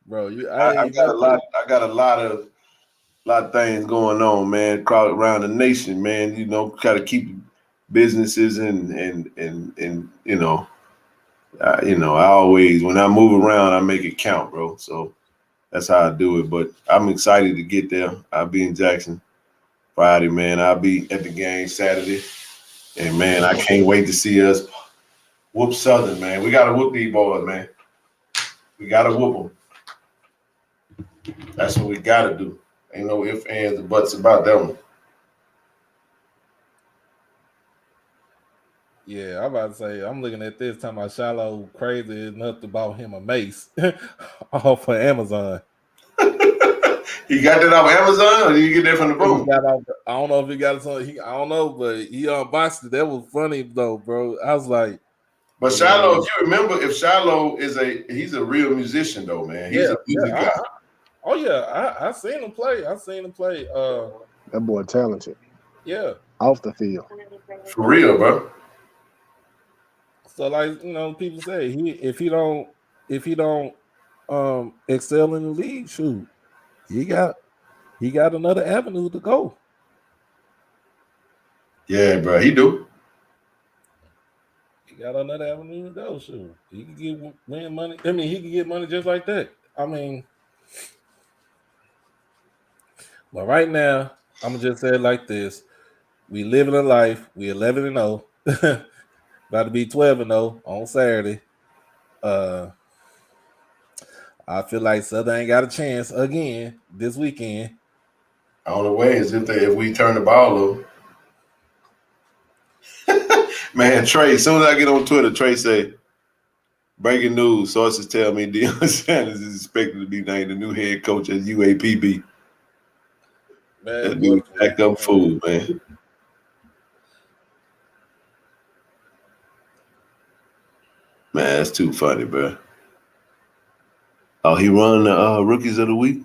Speaker 3: Bro,
Speaker 1: I got a lot of things going on, man, around the nation, man. You know, try to keep businesses and you know, I always, when I move around, I make it count, bro. So that's how I do it. But I'm excited to get there. I'll be in Jackson Friday, man. I'll be at the game Saturday. And, man, I can't wait to see us whoop Southern, man. We got to whoop these boys, man. We got to whoop them. That's what we got to do. Ain't no ifs, ands, or buts about that one.
Speaker 3: Yeah, I'm about to say, I'm looking at this, talking about Shiloh crazy enough to buy him a mace off of Amazon.
Speaker 1: He got that off Amazon, or did you get that from the boom?
Speaker 3: I don't know if he got it on. I don't know, but he unboxed it. That was funny though, bro. I was like,
Speaker 1: but Shiloh, if you remember, if Shiloh he's a real musician though, man. He's a music guy.
Speaker 3: I seen him play.
Speaker 4: That boy talented.
Speaker 3: Yeah,
Speaker 4: off the field.
Speaker 1: For real, bro.
Speaker 3: So, like, you know, people say if he don't excel in the league, shoot, he got another avenue to go.
Speaker 1: Yeah, bro, he do.
Speaker 3: He got another avenue to go. Shoot, he can win money. I mean, he can get money just like that. I mean, but right now, I'm gonna just say it like this: we living a life. We 11-0. About to be 12-0 on Saturday. I feel like Southern ain't got a chance again this weekend.
Speaker 1: On the way is if we turn the ball over. Man, Trey, as soon as I get on Twitter, Trey say, breaking news, sources tell me Deion Sanders is expected to be named the new head coach at UAPB.
Speaker 3: Man,
Speaker 1: that dude backed up fool, man. Man, that's too funny, bro. Oh, he won the Rookies of the Week?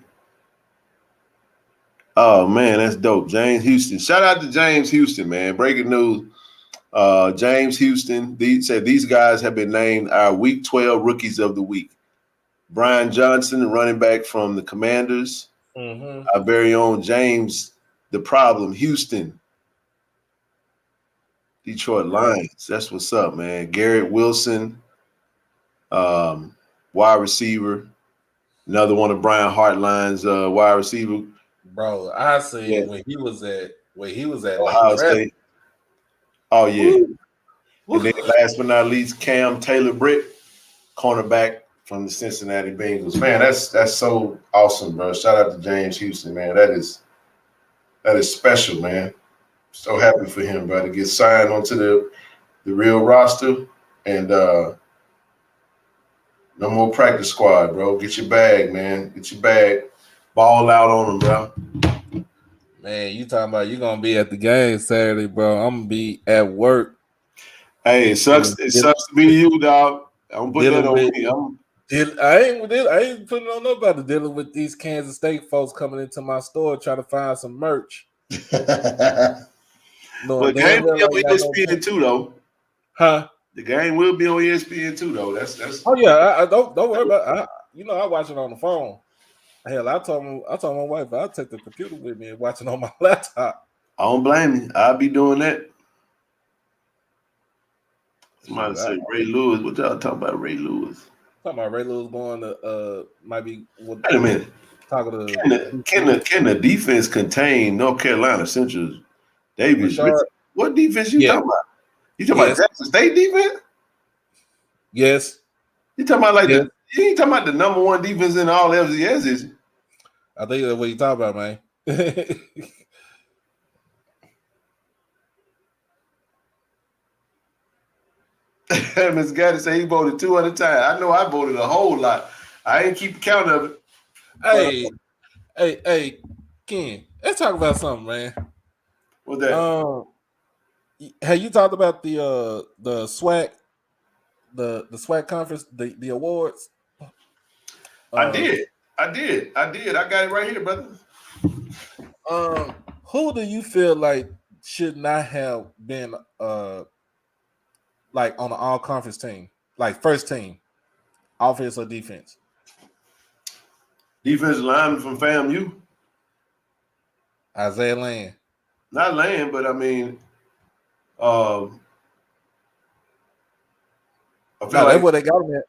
Speaker 1: Oh, man, that's dope. James Houston. Shout out to James Houston, man. Breaking news. James Houston said these guys have been named our Week 12 Rookies of the Week. Brian Johnson, running back from the Commanders. Our very own James, the Problem, Houston. Detroit Lions. That's what's up, man. Garrett Wilson, wide receiver. Another one of Brian Hartline's wide receiver.
Speaker 3: Bro, I see when he was at
Speaker 1: Ohio State. Oh, yeah.
Speaker 3: Woo.
Speaker 1: And then last but not least, Cam Taylor-Britt, cornerback from the Cincinnati Bengals. Man, that's so awesome, bro. Shout out to James Houston, man. That is special, man. So happy for him, bro, to get signed onto the real roster. And no more practice squad, bro. Get your bag, man. Get your bag. Ball out on them, bro.
Speaker 3: Man, you talking about you gonna be at the game Saturday, bro. I'm gonna be at work.
Speaker 1: Hey, it sucks to be you, dog. I'm putting that on me.
Speaker 3: I ain't putting on nobody dealing with these Kansas State folks coming into my store trying to find some merch.
Speaker 1: But the game will be on ESPN too, though.
Speaker 3: Huh?
Speaker 1: The game will be on ESPN too, though. That's.
Speaker 3: Oh yeah, I don't worry about. I watch it on the phone. Hell, I told my wife I'll take the computer with me and watch it on my laptop.
Speaker 1: I don't blame you. I'll be doing that. Somebody say Ray Lewis. What y'all talking about, Ray Lewis?
Speaker 3: Talking about Ray Lewis going to might be.
Speaker 1: Wait a minute.
Speaker 3: Talking
Speaker 1: to can the defense contain North Carolina Central Davis? What defense you talking about? You talking about Jackson State defense?
Speaker 3: Yes.
Speaker 1: You talking about you ain't talking about the number one defense in all FCS, is you?
Speaker 3: I think that's what you talking about, man.
Speaker 1: Ms. Gaddy say he voted 200 times. I know I voted a whole lot. I ain't keep count of it.
Speaker 3: Hey, Ken, let's talk about something, man.
Speaker 1: What's that?
Speaker 3: Have you talked about the SWAC, the SWAC conference, the awards?
Speaker 1: I did. I got it right here, brother.
Speaker 3: Who do you feel like should not have been like on the all conference team, like first team, offense or defense?
Speaker 1: Defensive lineman from FAMU.
Speaker 3: Isaiah Land.
Speaker 1: Not Land, but I mean, I feel
Speaker 3: that's where they got him at.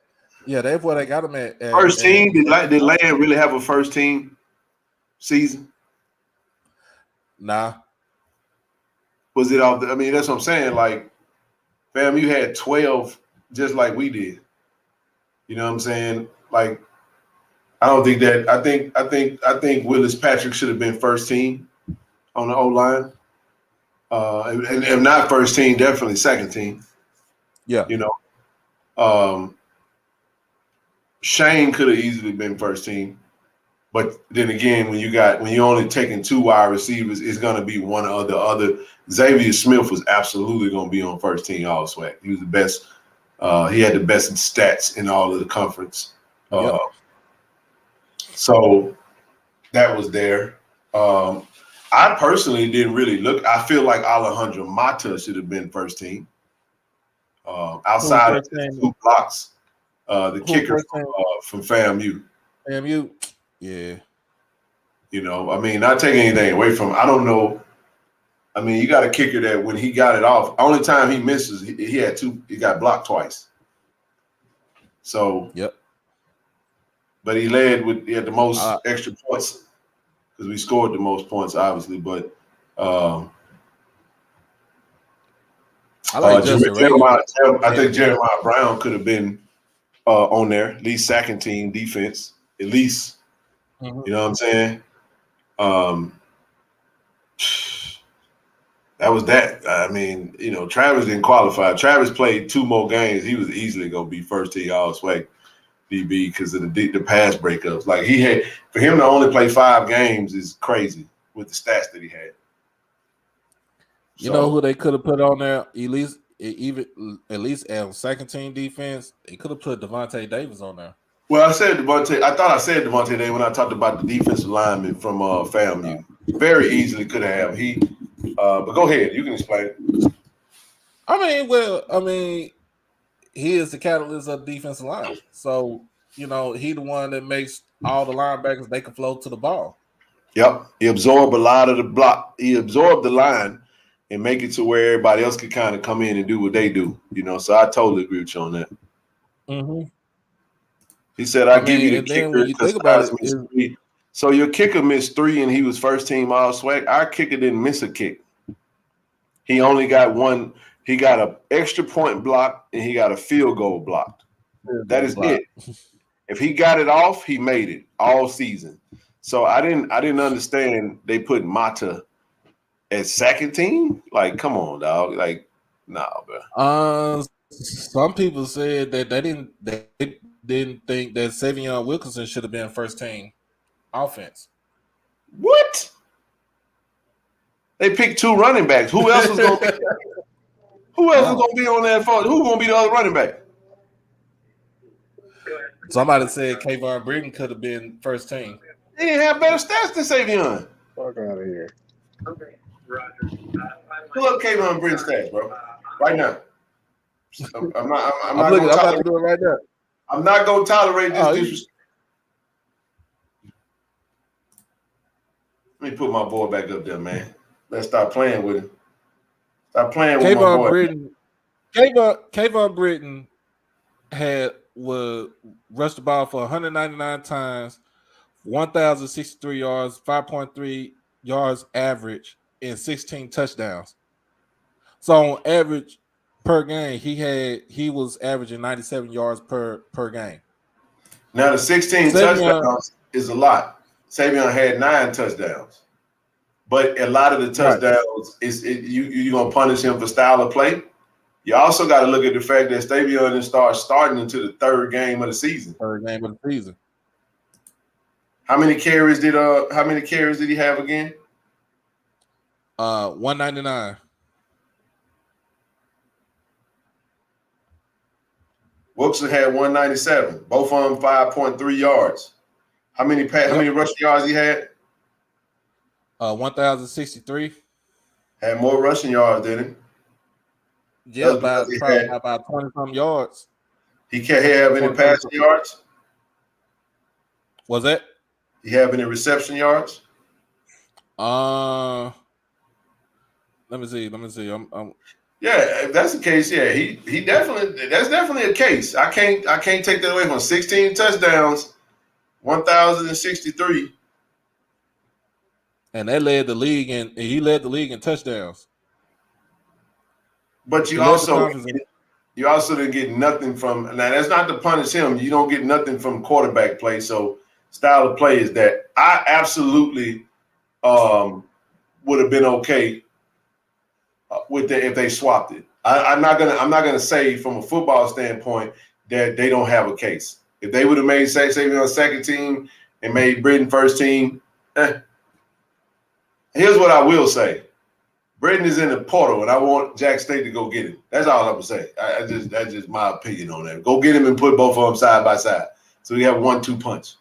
Speaker 3: Yeah, that's where they got him at.
Speaker 1: First team. Did Land really have a first team season?
Speaker 3: Nah.
Speaker 1: Was it off? I mean, that's what I'm saying. Like, FAMU had 12, just like we did. You know what I'm saying? Like, I don't think that. I think Willis Patrick should have been first team on the O line. And if not first team, definitely second team.
Speaker 3: Yeah.
Speaker 1: You know, Shane could have easily been first team, but then again, when you're only taking two wide receivers, it's going to be one or the other. Xavier Smith was absolutely going to be on first team All SWAC. He was the best. He had the best stats in all of the conference. So that was there. I personally didn't really look. I feel like Alejandro Mata should have been first team. Outside of the 2 blocks, the kicker from FAMU.
Speaker 3: FAMU, yeah.
Speaker 1: You know, I mean, not taking anything away from. I don't know. I mean, you got a kicker that when he got it off, only time he misses, he had 2. He got blocked twice. So,
Speaker 3: yep.
Speaker 1: But he had the most extra points because we scored the most points, obviously. But I think Jeremiah Brown could have been on there, at least second team defense, at least. You know what I'm saying? That was that. I mean, you know, Travis didn't qualify. Travis played 2 more games. He was easily going to be first team All SWAC DB because of the pass breakups. Like for him to only play 5 games is crazy with the stats that he had.
Speaker 3: You know who they could have put on there? even at least on second team defense, they could have put Devontae Davis on there.
Speaker 1: Well, I said Devontae. I thought I said Devontae Day when I talked about the defensive lineman from FAMU. Very easily could have he. But go ahead. You can explain it.
Speaker 3: I mean, he is the catalyst of the defensive line. So, he the one that makes all the linebackers, they can flow to the ball.
Speaker 1: Yep. He absorbed a lot of the block. He absorbed the line and make it to where everybody else could kind of come in and do what they do. So I totally agree with you on that.
Speaker 3: Mm-hmm.
Speaker 1: He said, I give you the kicker.
Speaker 3: When you think about it,
Speaker 1: so your kicker missed 3 and he was first team all SWAC. Our kicker didn't miss a kick. He only got one. He got an extra point blocked and he got a field goal blocked. That is it. If he got it off, he made it all season. So I didn't understand they put Mata as second team. Like, come on, dog. Like, nah, bro.
Speaker 3: Some people said that they didn't think that Savion Wilkinson should have been first team offense.
Speaker 1: What? They picked 2 running backs. Who else was going to be? Who else was going to be on that phone? Who's going to be the other running back?
Speaker 3: Somebody said Kayvon Britton could have been first team.
Speaker 1: He didn't have better stats than Savion.
Speaker 4: Fuck out of here.
Speaker 5: Okay, Roger.
Speaker 1: Pull up Kayvon Britton's stats, bro. Right now. I'm not
Speaker 3: about to do it right now.
Speaker 1: I'm not going to tolerate this disrespect. Let me put my boy back up there, man. Let's stop playing with him. Stop playing with my boy.
Speaker 3: Kayvon Britton was rushed the ball for 199 times, 1,063 yards, 5.3 yards average, and 16 touchdowns. So on average per game, he was averaging 97 yards per game.
Speaker 1: Now the 16 touchdowns is a lot. Savion had 9 touchdowns, but a lot of the touchdowns you're gonna punish him for style of play. You also got to look at the fact that Savion didn't start starting into the 3rd game of the season. How many carries did he have again?
Speaker 3: 199.
Speaker 1: Wilson had 197. Both of them 5.3 yards. How many rushing yards he had?
Speaker 3: 1,063.
Speaker 1: Had more rushing yards than him.
Speaker 3: Yeah, about 20-some yards.
Speaker 1: He can't have any passing yards.
Speaker 3: Was that?
Speaker 1: He have any reception yards?
Speaker 3: Let me see.
Speaker 1: Yeah, if that's the case, yeah, he definitely, that's definitely a case. I can't take that away from 16 touchdowns, 1,063.
Speaker 3: And that led the league he led the league in touchdowns.
Speaker 1: But you also didn't get nothing from. Now that's not to punish him. You don't get nothing from quarterback play. So style of play is that I absolutely would have been okay with if they swapped it. I'm not gonna say from a football standpoint that they don't have a case. If they would have made Savion second team and made Britton first team, here's what I will say. Britton is in the portal, and I want Jack State to go get him. That's all I'm gonna say. That's just my opinion on that. Go get him and put both of them side by side, so we have 1-2 punch.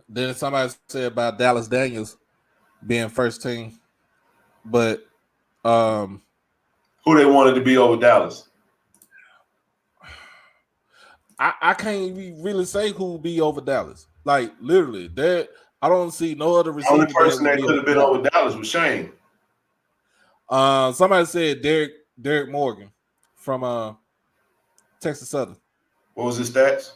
Speaker 3: Then somebody said about Dallas Daniels being first team, but
Speaker 1: who they wanted to be over Dallas?
Speaker 3: I can't really say who will be over Dallas. Like literally, that I don't see no other receiver.
Speaker 1: The only person that could have been over Dallas was Shane.
Speaker 3: Somebody said Derek Morgan from Texas Southern.
Speaker 1: What was his stats?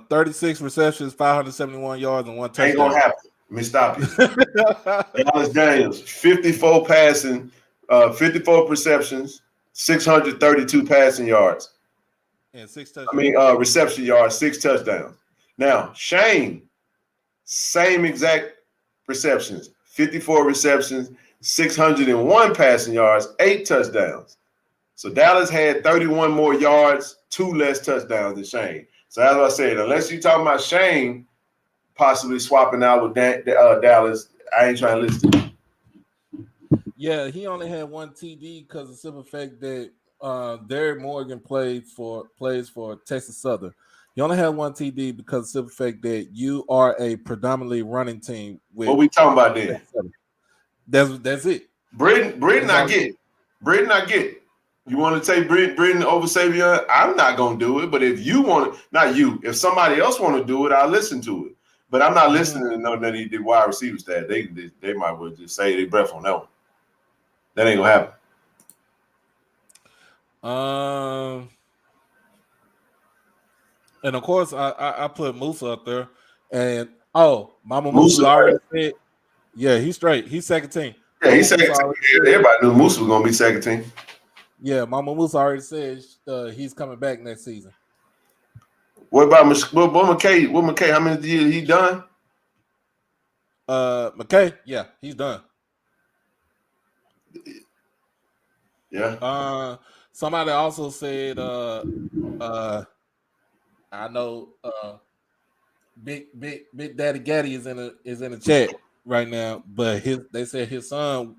Speaker 3: 36 receptions, 571 yards, and 1 touchdown.
Speaker 1: Ain't gonna happen. Let me stop you. Dallas Daniels, 54 passing, 54 receptions, 632 passing yards.
Speaker 3: And 6 touchdowns.
Speaker 1: Reception yards, 6 touchdowns. Now, Shane, same exact receptions, 54 receptions, 601 passing yards, 8 touchdowns. So Dallas had 31 more yards, 2 less touchdowns than Shane. So as I said, unless you talking about Shane possibly swapping out with Dallas, I ain't trying to listen to it.
Speaker 3: Yeah, he only had one TD because of the simple fact that Derek Morgan plays for Texas Southern. You only have one TD because of the simple fact that you are a predominantly running team. With
Speaker 1: What we talking about then?
Speaker 3: That's it.
Speaker 1: Britain, I get. Britain, I get. You want to take Britain over Savion? I'm not gonna do it. But if you want, not you, if somebody else want to do it, I'll listen to it. But I'm not listening to none of the wide receivers that they might well just say their breath on that one. That ain't gonna happen.
Speaker 3: And of course, I put Musa up there, and Mama Musa already said, yeah, he's straight. He's second team.
Speaker 1: Yeah, he's second team. Everybody knew Musa was gonna be second team.
Speaker 3: Yeah, Mama Musa already said he's coming back next season.
Speaker 1: What about McKay? What McKay? How many years he done?
Speaker 3: McKay, yeah, he's done.
Speaker 1: Yeah.
Speaker 3: Somebody also said, I know, Big Daddy Gaddy is in the chat right now, but they said his son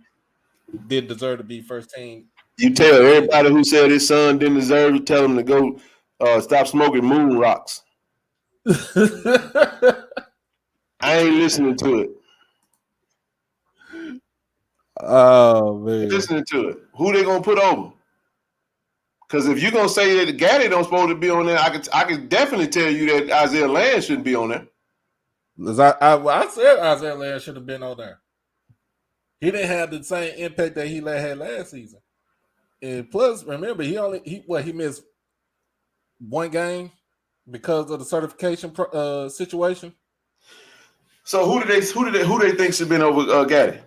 Speaker 3: didn't deserve to be first team.
Speaker 1: You tell everybody who said his son didn't deserve to tell him to go stop smoking moon rocks. I ain't listening to it.
Speaker 3: Oh man,
Speaker 1: listening to it. Who they gonna put over? Because if you're gonna say that Gaddy don't supposed to be on there, I could definitely tell you that Isaiah Land shouldn't be on there.
Speaker 3: I said Isaiah Land should have been on there. He didn't have the same impact that he had last season. And plus, remember, he missed one game because of the certification situation.
Speaker 1: So who they think should have been over Gaddy?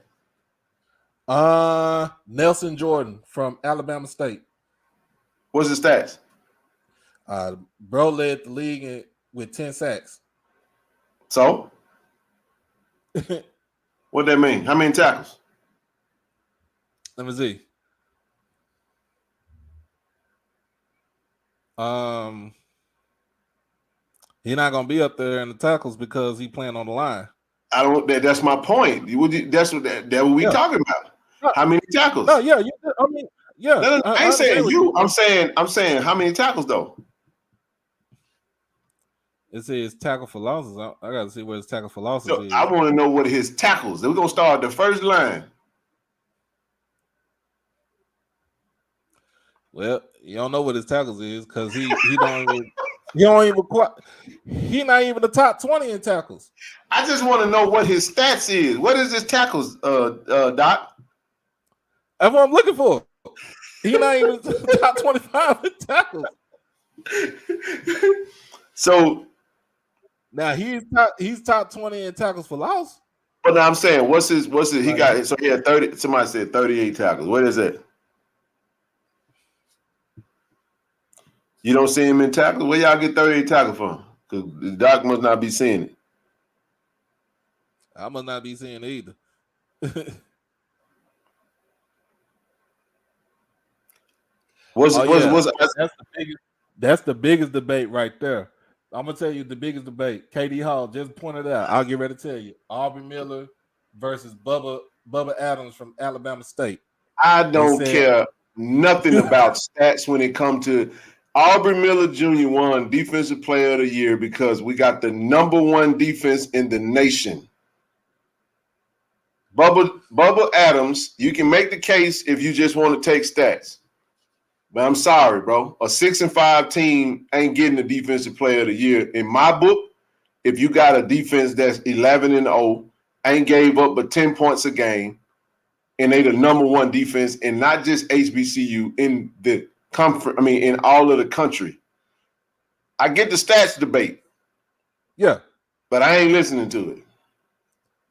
Speaker 3: Nelson Jordan from Alabama State.
Speaker 1: What's his stats?
Speaker 3: Bro led the league with 10 sacks.
Speaker 1: So what that mean? How many tackles?
Speaker 3: Let me see. He's not gonna be up there in the tackles because he playing on the line.
Speaker 1: That's my point. That's what we talking about. How many tackles?
Speaker 3: No, yeah. I mean, yeah.
Speaker 1: No, I ain't saying you. I'm saying how many tackles though?
Speaker 3: It says tackle for losses. I got to see where his tackle for losses is.
Speaker 1: I want to know what his tackles. We're gonna start the first line.
Speaker 3: Well, you don't know what his tackles is because he not even the top 20 in tackles.
Speaker 1: I just want to know what his stats is. What is his tackles, Doc?
Speaker 3: That's what I'm looking for. He not even the top 25 in tackles.
Speaker 1: So
Speaker 3: now he's top 20 in tackles for loss.
Speaker 1: But I'm saying, what's his? He got so he had 30. Somebody said 38 tackles. What is it? You don't see him in tackles? Where y'all get 38 tackles from? Because the Doc must not be seeing it.
Speaker 3: I must not be seeing it either. That's the biggest debate right there. I'm gonna tell you the biggest debate. KD Hall just pointed out. I'll get ready to tell you. Aubrey Miller versus Bubba Adams from Alabama State.
Speaker 1: I don't care nothing about stats when it comes to Aubrey Miller Jr. won Defensive Player of the Year because we got the #1 defense in the nation. Bubba Adams, you can make the case if you just want to take stats. But I'm sorry, bro. A 6-5 team ain't getting the Defensive Player of the Year. In my book, if you got a defense that's 11-0, ain't gave up but 10 points a game, and they the #1 defense, and not just HBCU in the in all of the country. I get the stats debate.
Speaker 3: Yeah.
Speaker 1: But I ain't listening to it.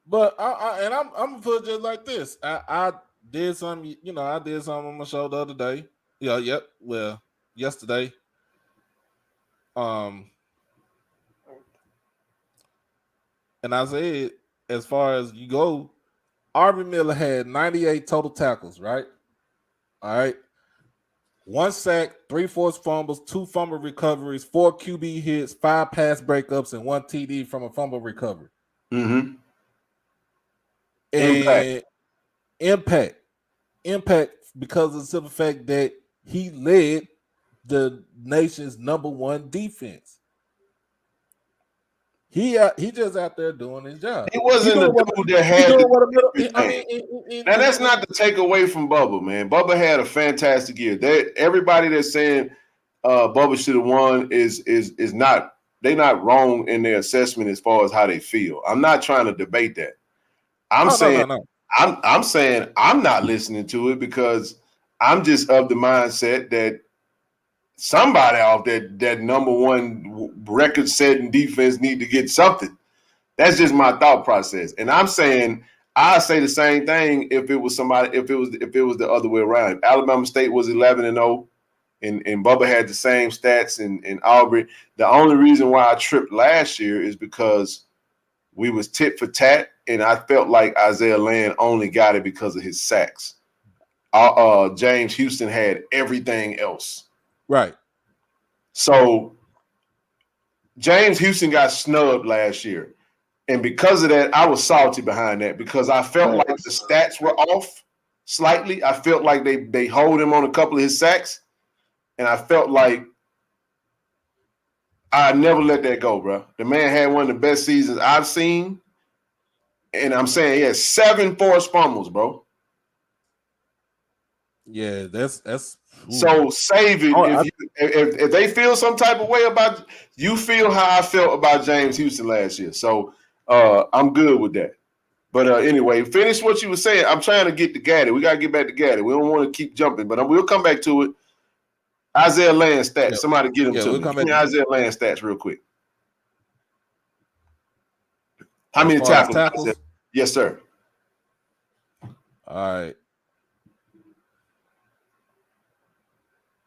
Speaker 3: But I'm gonna put it just like this. I did something, I did something on my show the other day. Yesterday. And I said, as far as you go, Aubrey Miller had 98 total tackles, right? All right. 1 sack, 3 forced fumbles, 2 fumble recoveries, 4 QB hits, 5 pass breakups, and 1 TD from a fumble recovery.
Speaker 1: Mm-hmm.
Speaker 3: And impact because of the simple fact that he led the nation's #1 defense. He just out there doing his job.
Speaker 1: He wasn't the dude that had to do
Speaker 3: everything.
Speaker 1: Now that's not to take away from Bubba, man. Bubba had a fantastic year. Everybody that's saying Bubba should have won is not, they're not wrong in their assessment as far as how they feel. I'm not trying to debate that. I'm saying I'm not listening to it because I'm just of the mindset that somebody off that #1 record-setting defense need to get something. That's just my thought process. And I'm saying I say the same thing if it was somebody, if it was the other way around. If Alabama State was 11-0 and Bubba had the same stats and Aubrey. The only reason why I tripped last year is because we was tit for tat, and I felt like Isaiah Land only got it because of his sacks. James Houston had everything else.
Speaker 3: Right.
Speaker 1: So James Houston got snubbed last year. And because of that, I was salty behind that because I felt like the stats were off slightly. I felt like they hold him on a couple of his sacks. And I felt like I never let that go, bro. The man had one of the best seasons I've seen. And I'm saying he had 7 forced fumbles, bro.
Speaker 3: Yeah, that's
Speaker 1: so save it. If they feel some type of way about you, feel how I felt about James Houston last year. So I'm good with that. But anyway, finish what you were saying. I'm trying to get to Gaddy. We gotta get back to Gaddy. We don't want to keep jumping, but we'll come back to it. Isaiah Land stats. Yep. Somebody get him to me. Give me Isaiah Land stats real quick. How many tackles? Yes, sir.
Speaker 3: All right.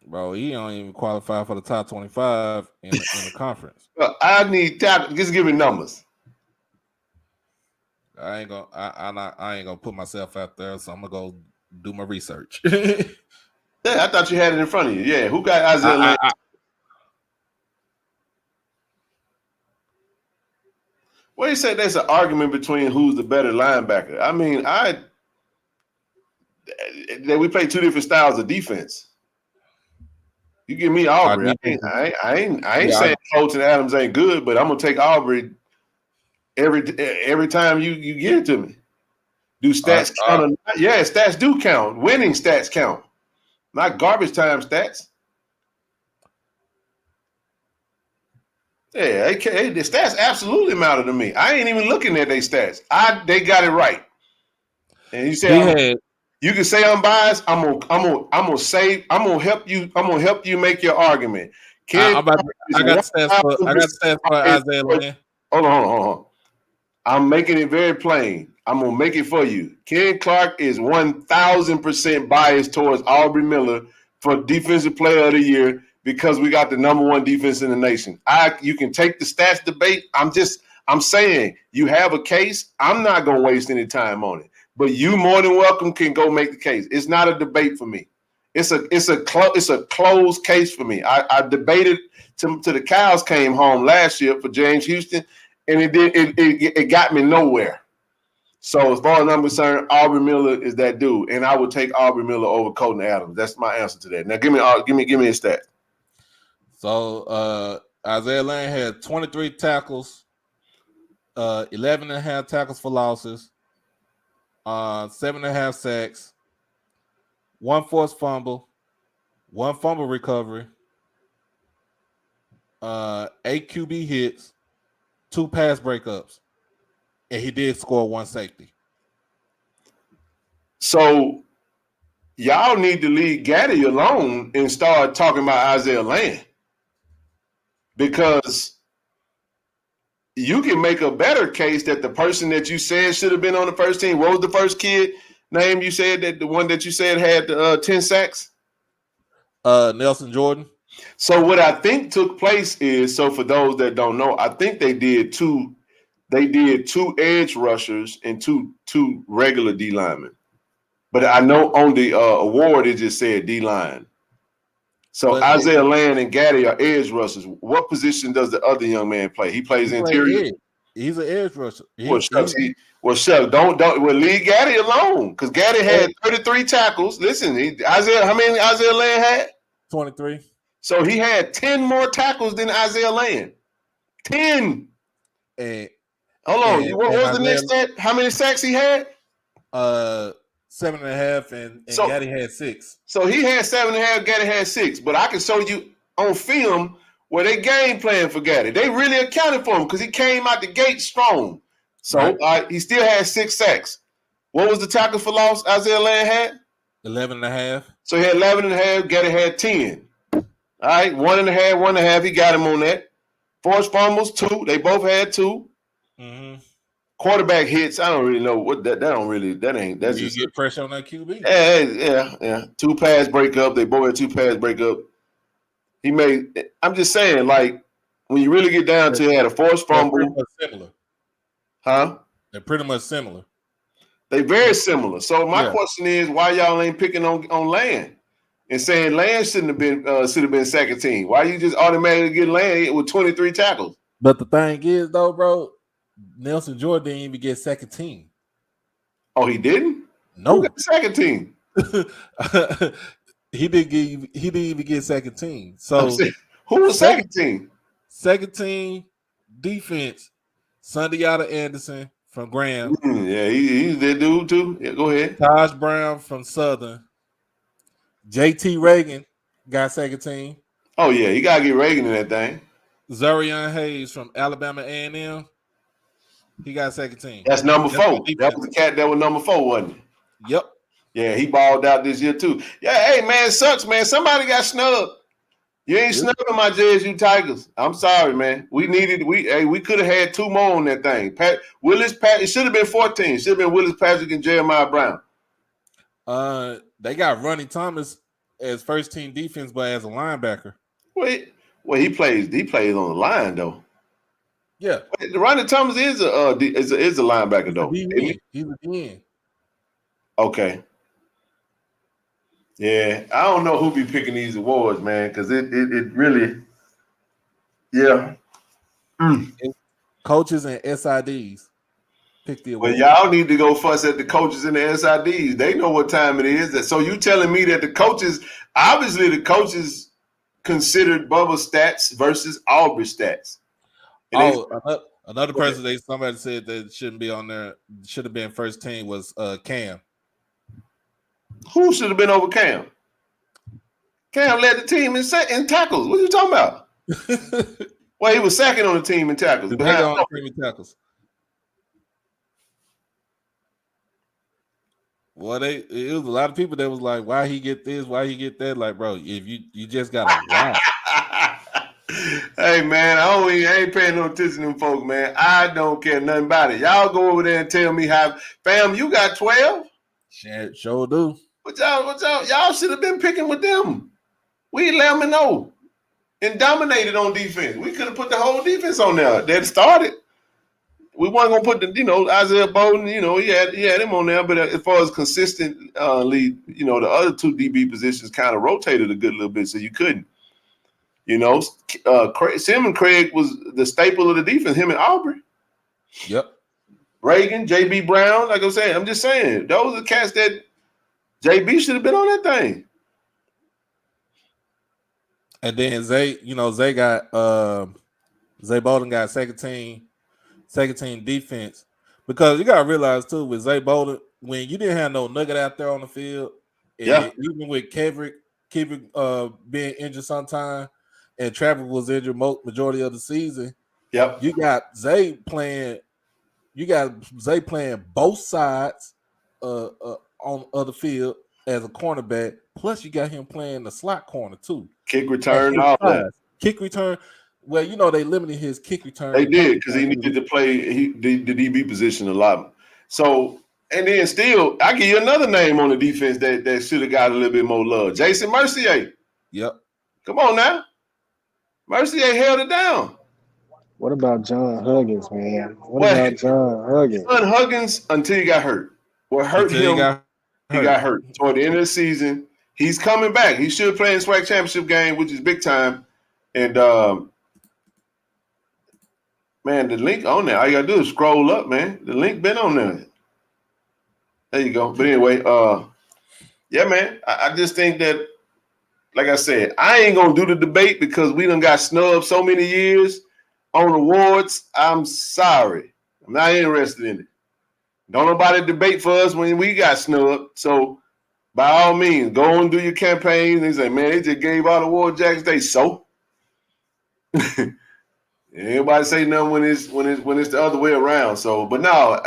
Speaker 3: Bro, he don't even qualify for the top 25 in the conference.
Speaker 1: I need tackles. Just give me numbers.
Speaker 3: I ain't gonna put myself out there, so I'm gonna go do my research.
Speaker 1: Yeah, I thought you had it in front of you. Yeah, who got Isaiah Land? Well, you said there's an argument between who's the better linebacker. I mean, we play 2 different styles of defense. You give me Aubrey. I ain't saying Colton Adams ain't good, but I'm gonna take Aubrey every time you get it to me. Do stats count? Yeah, stats do count. Winning stats count, not garbage time stats. Yeah, the stats absolutely matter to me. I ain't even looking at their stats. They got it right. And you say you can say I'm biased. I'm gonna help you. I'm gonna help you make your argument.
Speaker 3: I got stats for Isaiah Land.
Speaker 1: Hold on. I'm making it very plain. I'm gonna make it for you. Ken Clark is 1,000% biased towards Aubrey Miller for Defensive Player of the Year because we got the #1 defense in the nation. You can take the stats debate. I'm saying you have a case. I'm not gonna waste any time on it. But you more than welcome can go make the case. It's not a debate for me. It's a closed case for me. I debated to the cows came home last year for James Houston, and it got me nowhere. So as far as I'm concerned, Aubrey Miller is that dude, and I would take Aubrey Miller over Colton Adams. That's my answer to that. Now give me a stat.
Speaker 3: So Isaiah Land had 23 tackles, 11.5 tackles for losses. 7.5 sacks, 1 forced fumble, 1 fumble recovery, 8 QB hits, 2 pass breakups, and he did score 1 safety.
Speaker 1: So y'all need to leave Gaddy alone and start talking about Isaiah Land because you can make a better case that the person that you said should have been on the first team. What was the first kid name you said that the one that you said had 10 sacks?
Speaker 3: Nelson Jordan.
Speaker 1: So what I think took place is, so for those that don't know, I think they did two edge rushers and two regular D linemen. But I know on the award it just said D line. So
Speaker 3: But
Speaker 1: Isaiah Land and Gaddy are edge rushers. What position does the other young man play? He plays interior.
Speaker 3: edge. He's an edge rusher.
Speaker 1: Well, shucks, don't leave Gaddy alone, because Gaddy had 33 tackles. Listen, how many Isaiah Land had?
Speaker 3: 23.
Speaker 1: So he had 10 more tackles than Isaiah Land. 10.
Speaker 3: And
Speaker 1: hold on, what was the next stat? How many sacks he had?
Speaker 3: 7.5, and Gaddy had 6.
Speaker 1: So he had 7.5, Gaddy had 6. But I can show you on film where they game plan for Gaddy. They really accounted for him because he came out the gate strong. So he still had 6 sacks. What was the tackle for loss Isaiah Land had?
Speaker 3: 11.5.
Speaker 1: So he had 11.5, Gaddy had 10. All right, 1.5. He got him on that. Forced fumbles, 2. They both had 2.
Speaker 3: Mm-hmm.
Speaker 1: Quarterback hits, I don't really know what that ain't. That's
Speaker 3: you
Speaker 1: just
Speaker 3: get pressure on that QB.
Speaker 1: Yeah. 2 pass breakup. They both had 2 pass breakup. I'm just saying, like, when you really get down to it, had a forced fumble.
Speaker 3: They're pretty much similar.
Speaker 1: Huh?
Speaker 3: They're pretty much similar.
Speaker 1: They very similar. So my question is, why y'all ain't picking on Land and saying Land should have been second team? Why you just automatically get Land with 23 tackles?
Speaker 3: But the thing is, though, bro, Nelson Jordan didn't even get second team.
Speaker 1: Oh, he didn't?
Speaker 3: No.
Speaker 1: Who got the second team?
Speaker 3: He didn't even get second team. So
Speaker 1: who was second team?
Speaker 3: Second team defense, Sundiata Anderson from Graham.
Speaker 1: Yeah, he's that dude too. Yeah, go ahead.
Speaker 3: Taj Brown from Southern. JT Reagan got second team.
Speaker 1: Oh yeah, you gotta get Reagan in that thing.
Speaker 3: Zarian Hayes from Alabama A&M. He got second team.
Speaker 1: That's number 4. That was the cat that was number 4, wasn't it?
Speaker 3: Yep.
Speaker 1: Yeah, he balled out this year too. Yeah, hey man, it sucks, man. Somebody got snubbed. You ain't snubbing my JSU Tigers. I'm sorry, man. We could have had 2 more on that thing. It should have been 14. It should have been Willis Patrick and Jeremiah Brown.
Speaker 3: They got Ronnie Thomas as first team defense, but as a linebacker.
Speaker 1: Wait, well, he plays on the line though.
Speaker 3: Yeah,
Speaker 1: Ronnie Thomas is a linebacker though.
Speaker 3: He's a DN.
Speaker 1: Okay. Yeah, I don't know who be picking these awards, man, because it really, yeah.
Speaker 3: Coaches and SIDs pick the award.
Speaker 1: Well, y'all need to go fuss at the coaches and the SIDs. They know what time it is. So you telling me that the coaches considered Bubba's stats versus Aubrey stats?
Speaker 3: Another person somebody said that shouldn't be on there, should have been first team was Cam.
Speaker 1: Who should have been over Cam? Cam led the team in tackles. What are you talking about? Well, he was second on the team in tackles.
Speaker 3: On the team in tackles. Well, it was a lot of people that was like, why he get this, why he get that? Like, bro, if you just got to watch.
Speaker 1: Hey, man, I ain't paying no attention to them folks, man. I don't care nothing about it. Y'all go over there and tell me fam, you got 12?
Speaker 3: Sure do.
Speaker 1: What y'all should have been picking with them. We let them know and dominated on defense. We could have put the whole defense on there. That started. We weren't gonna put the Isaiah Bowden. He had him on there. But as far as consistent lead, the other 2 DB positions kind of rotated a good little bit, so you couldn't. Sim and Craig was the staple of the defense. Him and Aubrey.
Speaker 3: Yep.
Speaker 1: Reagan, JB Brown. Like I'm saying, I'm just saying those are the cats that JB should have been on that thing.
Speaker 3: And then Zay Bowden got second team defense, because you gotta realize too with Zay Bowden, when you didn't have no nugget out there on the field, even with Kendrick being injured sometime, and Trevor was injured majority of the season.
Speaker 1: Yep.
Speaker 3: You got Zay playing both sides on the field as a cornerback. Plus, you got him playing the slot corner too.
Speaker 1: Kick return, all that.
Speaker 3: Kick return. Well, they limited his kick return.
Speaker 1: They did, because he needed to play the DB position a lot. So, and then still, I give you another name on the defense that should have got a little bit more love. Jason Mercier.
Speaker 3: Yep.
Speaker 1: Come on now. Mercier held it down.
Speaker 4: What about John Huggins, man? What about John Huggins?
Speaker 1: John Huggins until he got hurt. What hurt him? He got hurt. Toward the end of the season, He's coming back. He should play in the SWAC championship game, which is big time. And man, the link on there. All you gotta do is scroll up, man. The link been on there. There you go. But anyway, yeah, man. I just think that, like I said, I ain't gonna do the debate because we done got snubbed so many years on awards. I'm sorry. I'm not interested in it. Don't nobody debate for us when we got snubbed. So by all means, go and do your campaigns. They say, man, they just gave out award jacks. They so. Anybody say nothing when it's the other way around. So, but no,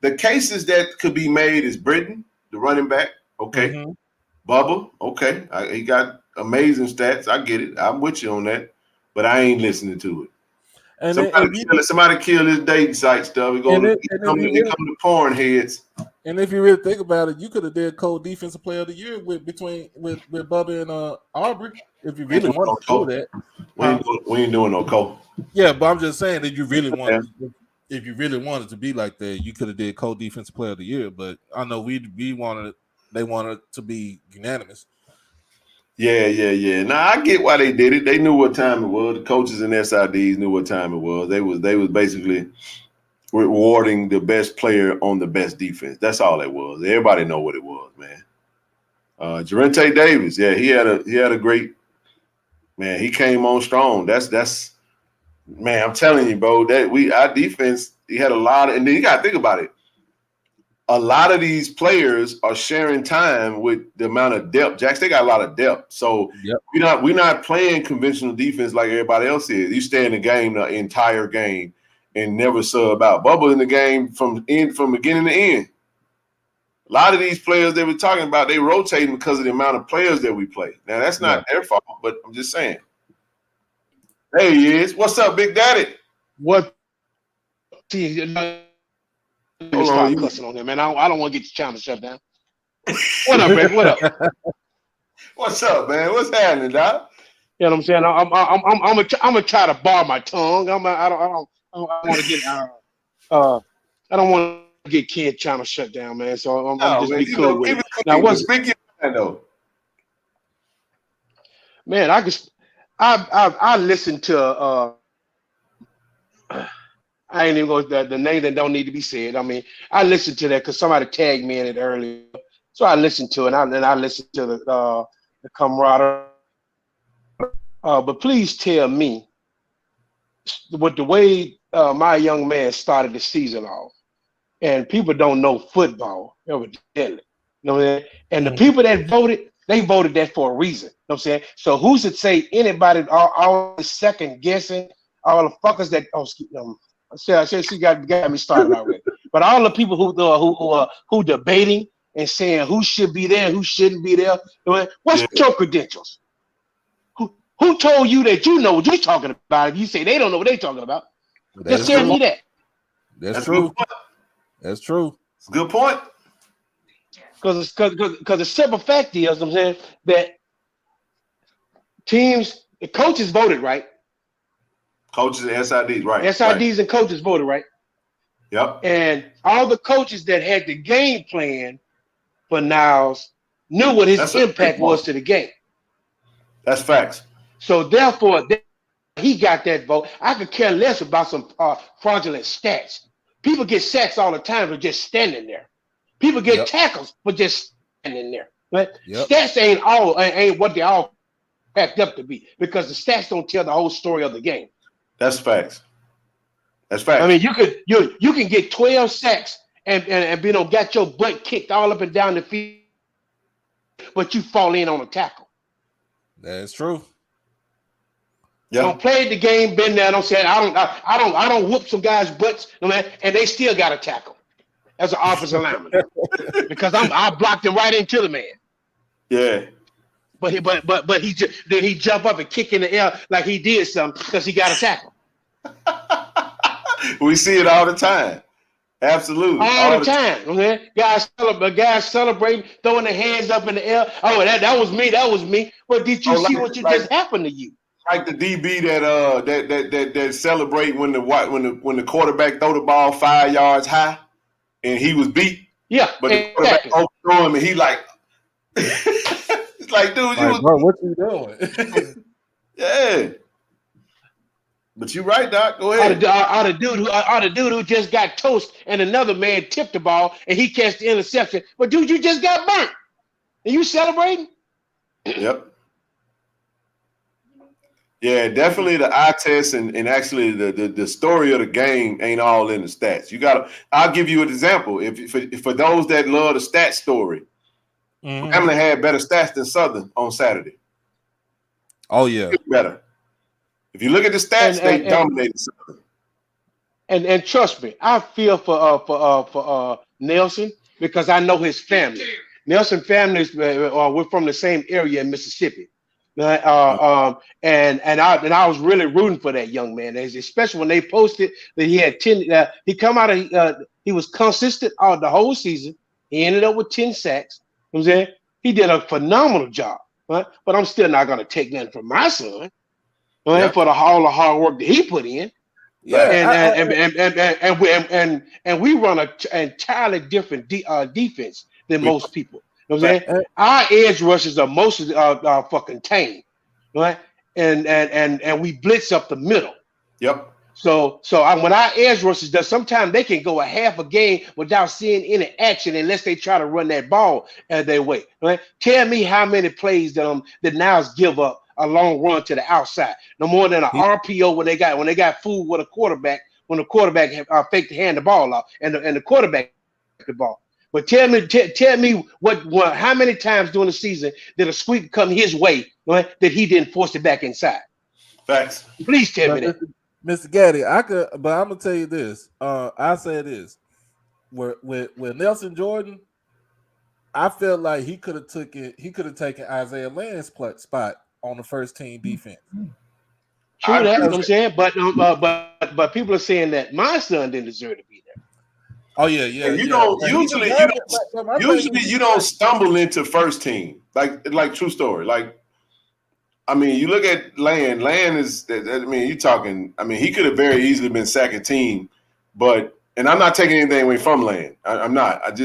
Speaker 1: the cases that could be made is Britton, the running back. Okay.
Speaker 3: Mm-hmm.
Speaker 1: Bubba, okay. He got amazing stats. I get it. I'm with you on that. But I ain't listening to it. And somebody kill this dating site stuff. They come to porn heads.
Speaker 3: And if you really think about it, you could have did co-defensive player of the year with Bubba and Aubrey if you really wanted to do that.
Speaker 1: We ain't doing no co.
Speaker 3: Yeah, but I'm just saying that you really wanted. If you really wanted to be like that, you could have did co-defensive player of the year. But I know they wanted to be unanimous.
Speaker 1: Yeah. Now I get why they did it. They knew what time it was. The coaches and SIDs knew what time it was. They was basically rewarding the best player on the best defense. That's all it was. Everybody know what it was, man. Jarente Davis, yeah, he had a great man. He came on strong. That's man. I'm telling you, bro. That our defense. He had a lot of, and then you got to think about it. A lot of these players are sharing time with the amount of depth. Jacks, they got a lot of depth. So we're not playing conventional defense like everybody else is. You stay in the game the entire game and never sub out. Bubba in the game from beginning to end. A lot of these players that we're talking about, they rotating because of the amount of players that we play. Now that's not their fault, but I'm just saying. There he is. What's up, Big Daddy?
Speaker 6: What? Stop cussing on him, man. I don't want to get the channel shut down. What up, Rick? What up?
Speaker 1: What's up, man? What's happening, Doc?
Speaker 6: You know what I'm saying? I'm gonna try to bar my tongue. I don't want to get I don't want to get Ken channel shut down, man. So I'm just be cool with it. Now what's
Speaker 1: though?
Speaker 6: Man, I listen to I ain't even going to the name that don't need to be said. I mean, I listened to that because somebody tagged me in it earlier. So I listened to it, and I listened to the camaraderie. But please tell me, with the way my young man started the season off, and people don't know football, evidently. You know what I mean? And the people that voted, they voted that for a reason. You know what I'm saying? So who's to say anybody, all the second guessing, all the fuckers that, she got me started already. But all the people who debating and saying who should be there, who shouldn't be there. What's your credentials? Who told you that you know what you're talking about? If you say they don't know what they're talking about, just tell me that.
Speaker 3: That's true. That's true.
Speaker 1: It's a good point.
Speaker 6: Because the simple fact is, I'm saying that the coaches voted right.
Speaker 1: Coaches and SIDs, right.
Speaker 6: SIDs
Speaker 1: right.
Speaker 6: and coaches voted, right?
Speaker 1: Yep.
Speaker 6: And all the coaches that had the game plan for Niles knew what his impact was to the game.
Speaker 1: That's facts.
Speaker 6: So therefore, he got that vote. I could care less about some fraudulent stats. People get sacks all the time for just standing there. People get tackles for just standing there. Right? Stats ain't what they all packed up to be, because the stats don't tell the whole story of the game.
Speaker 1: That's facts. That's facts.
Speaker 6: I mean, you can get 12 sacks and got your butt kicked all up and down the field, but you fall in on a tackle.
Speaker 3: That's true.
Speaker 1: Yeah.
Speaker 6: Don't play the game, been there. Don't say I don't whoop some guys' butts, and they still got a tackle as an offensive lineman because I blocked him right into the man.
Speaker 1: Yeah.
Speaker 6: But he jump up and kick in the air like he did something because he got a tackle.
Speaker 1: We see it all the time. Absolutely.
Speaker 6: All the time. Okay? Guys celebrating, throwing their hands up in the air. Oh, that was me. That was me. But did you see what just happened to you?
Speaker 1: Like the DB that celebrate when the quarterback throw the ball 5 yards high and he was beat.
Speaker 6: Yeah.
Speaker 1: But the quarterback overthrew him and he like Like, dude, you
Speaker 3: Like,
Speaker 1: was,
Speaker 3: bro, what you doing?
Speaker 1: yeah. But you're right, Doc. Go
Speaker 6: Or
Speaker 1: ahead.
Speaker 6: the dude who just got toast and another man tipped the ball and he catch the interception. But dude, you just got burnt. And you celebrating?
Speaker 1: Yep. Yeah, definitely the eye test and actually the story of the game ain't all in the stats. I'll give you an example. If for those that love the stat story, Grambling had better stats than Southern on Saturday.
Speaker 3: Oh yeah.
Speaker 1: Better. If you look at the stats, they dominated Southern.
Speaker 6: And trust me, I feel for Nelson because I know his family. Nelson families we're from the same area in Mississippi. And I was really rooting for that young man, especially when they posted that he had 10. He come out of he was consistent out the whole season. He ended up with 10 sacks. You know what I'm saying? He did a phenomenal job, right? But I'm still not going to take nothing from my son, right? For all the hard work that he put in.
Speaker 3: Yeah,
Speaker 6: and we run an entirely different defense than most people. You know what I'm saying? Our edge rushers are mostly fucking tame, right? And we blitz up the middle.
Speaker 1: Yep.
Speaker 6: So when our edge rushers does, sometimes they can go a half a game without seeing any action unless they try to run that ball their way. Right? Tell me how many plays that Niles give up a long run to the outside, no more than an RPO when they got fooled with a quarterback when the quarterback faked to hand the ball off and the quarterback the ball. But tell me what how many times during the season did a sweep come his way, right, that he didn't force it back inside?
Speaker 1: Facts.
Speaker 6: Please tell me that.
Speaker 3: Mr. Gaddy, I could, but I'm gonna tell you this. I say this: with Nelson Jordan, I felt like he could have taken Isaiah Land's spot on the first team defense.
Speaker 6: True that, you know what I'm saying? But people are saying that my son didn't deserve to be there.
Speaker 3: Oh yeah.
Speaker 1: Usually you don't stumble into first team. Like true story. Like, I mean, you look at Land. Land is, I mean, you talking. I mean, he could have very easily been second team, and I'm not taking anything away from Land. I'm not. I'm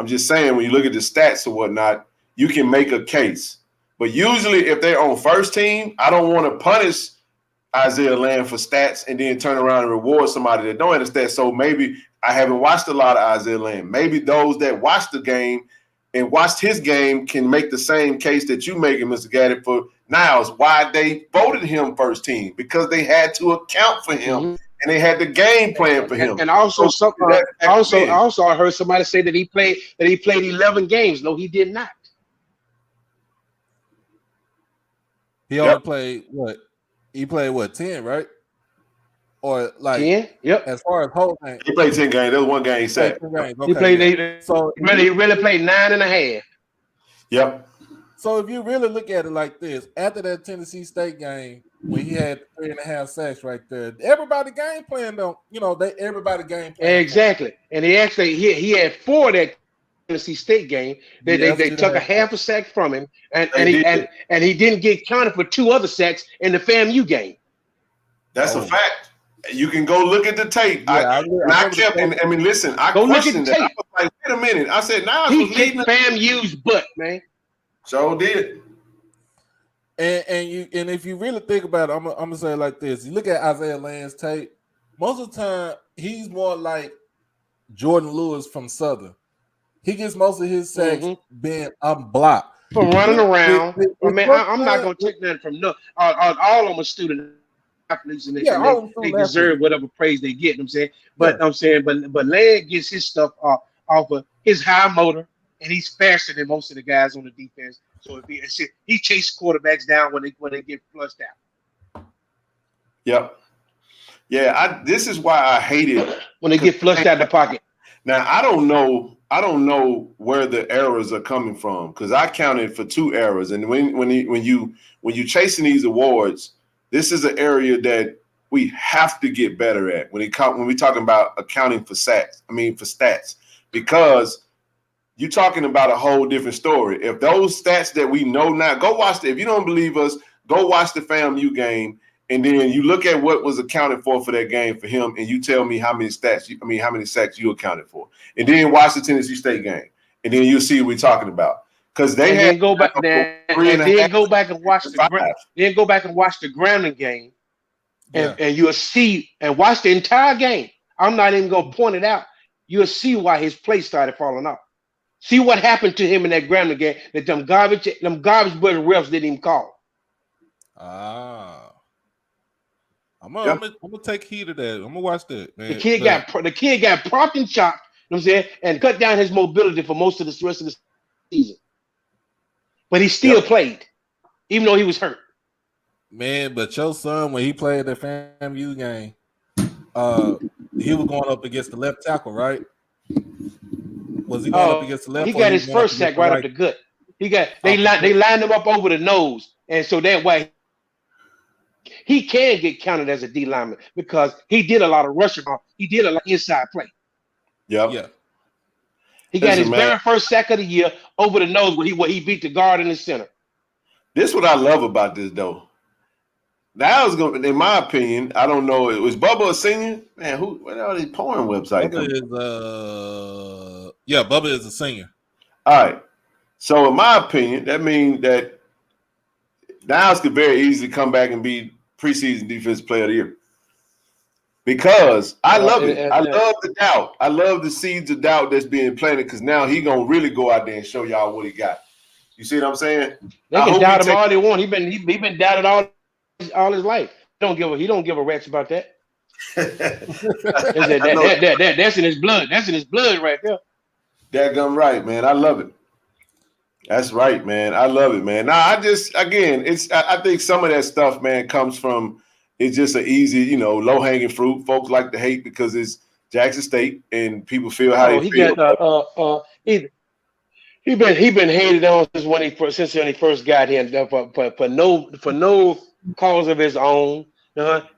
Speaker 1: just saying when you look at the stats or whatnot, you can make a case. But usually, if they're on first team, I don't want to punish Isaiah Land for stats and then turn around and reward somebody that don't understand. So maybe I haven't watched a lot of Isaiah Land. Maybe those that watched the game and watched his game can make the same case that you making, Mr. Gaddy, for Niles, why they voted him first team, because they had to account for him and they had the game plan for him.
Speaker 6: And also, I heard somebody say that he played 11 games. No, he did not.
Speaker 3: He only played what? He played what, 10, right? Or like
Speaker 6: 10? Yep.
Speaker 3: As far as whole thing,
Speaker 1: he played 10 games. There was one game he said.
Speaker 3: Okay,
Speaker 6: he played so he really played 9.5.
Speaker 1: Yep.
Speaker 3: So if you really look at it like this, after that Tennessee State game, when he had 3.5 sacks right there, everybody game plan don't, everybody game plan.
Speaker 6: Exactly. And he actually he had 4 that Tennessee State game. They took a half a sack from him, and he didn't get counted for 2 other sacks in the FAMU game.
Speaker 1: That's a fact. You can go look at the tape.
Speaker 3: Yeah,
Speaker 1: listen, I questioned it. I was like, wait a minute. I said, now
Speaker 6: he kicked FAMU's butt, man.
Speaker 1: So did.
Speaker 3: And if you really think about it, I'm gonna say it like this: you look at Isaiah Land's tape. Most of the time, he's more like Jordan Lewis from Southern. He gets most of his sacks being unblocked
Speaker 6: from running around. I'm not gonna take that from all of them student athletes, and they deserve whatever praise they get. You know what I'm saying, but Land gets his stuff off of his high motor. And he's faster than most of the guys on the defense. So he chases quarterbacks down when they get flushed out.
Speaker 1: Yep. Yeah, this is why I hate it
Speaker 6: when they get flushed out of the pocket.
Speaker 1: Now I don't know where the errors are coming from, because I counted for 2 errors. And when you chasing these awards, this is an area that we have to get better at when we're talking about accounting for stats, because you're talking about a whole different story. If those stats that we know now, go watch if you don't believe us, go watch the FAMU game, and then you look at what was accounted for that game for him, and you tell me how many sacks you accounted for. And then watch the Tennessee State game, and then you'll see what we're talking about. because they
Speaker 6: and
Speaker 1: had
Speaker 6: then go back there
Speaker 1: three
Speaker 6: and
Speaker 1: and a
Speaker 6: then
Speaker 1: half
Speaker 6: go back and watch
Speaker 1: to
Speaker 6: the
Speaker 1: five.
Speaker 6: then go back and watch the grounding game,
Speaker 3: Yeah.
Speaker 6: and you'll see and watch the entire game. I'm not even gonna point it out. You'll see why his play started falling off. See what happened to him in that grounding game that them garbage but refs didn't even call.
Speaker 3: Ah. I'm
Speaker 1: Yep.
Speaker 3: gonna take heed of that. I'm gonna watch that, man.
Speaker 6: The kid got propped and chopped, you know what I'm saying, and cut down his mobility for most of the rest of the season. But he still played, even though he was hurt.
Speaker 3: Man, but your son, when he played the FAMU game, he was going up against the left tackle, right? Was he going up against the left?
Speaker 6: He got his first sack right up the gut. They lined him up over the nose, and so that way he can get counted as a D lineman because he did a lot of rushing. He did a lot of inside play.
Speaker 1: Yep.
Speaker 3: Yeah.
Speaker 6: He got his very first sack of the year over the nose where he beat the guard in the center.
Speaker 1: This is what I love about this though. Now it's going, in my opinion, I don't know. It was Bubba a senior? Man, what are these porn websites?
Speaker 3: Bubba is a senior.
Speaker 1: All right. So in my opinion, that means that Niles could very easily come back and be preseason defensive player of the year. Because I love it. I love the doubt. I love the seeds of doubt that's being planted because now he gonna really go out there and show y'all what he got. You see what I'm saying?
Speaker 6: They can doubt him all they want. He been doubted all his life. He don't give a rat's about that. That's in his blood. That's in his blood right there.
Speaker 1: Dadgum right, man. I love it. That's right, man. I love it, man. Now I think some of that stuff, man, comes from it's just an easy, low hanging fruit. Folks like to hate because it's Jackson State and people feel how they feel.
Speaker 6: He been hated on since when he first got here for no cause of his own,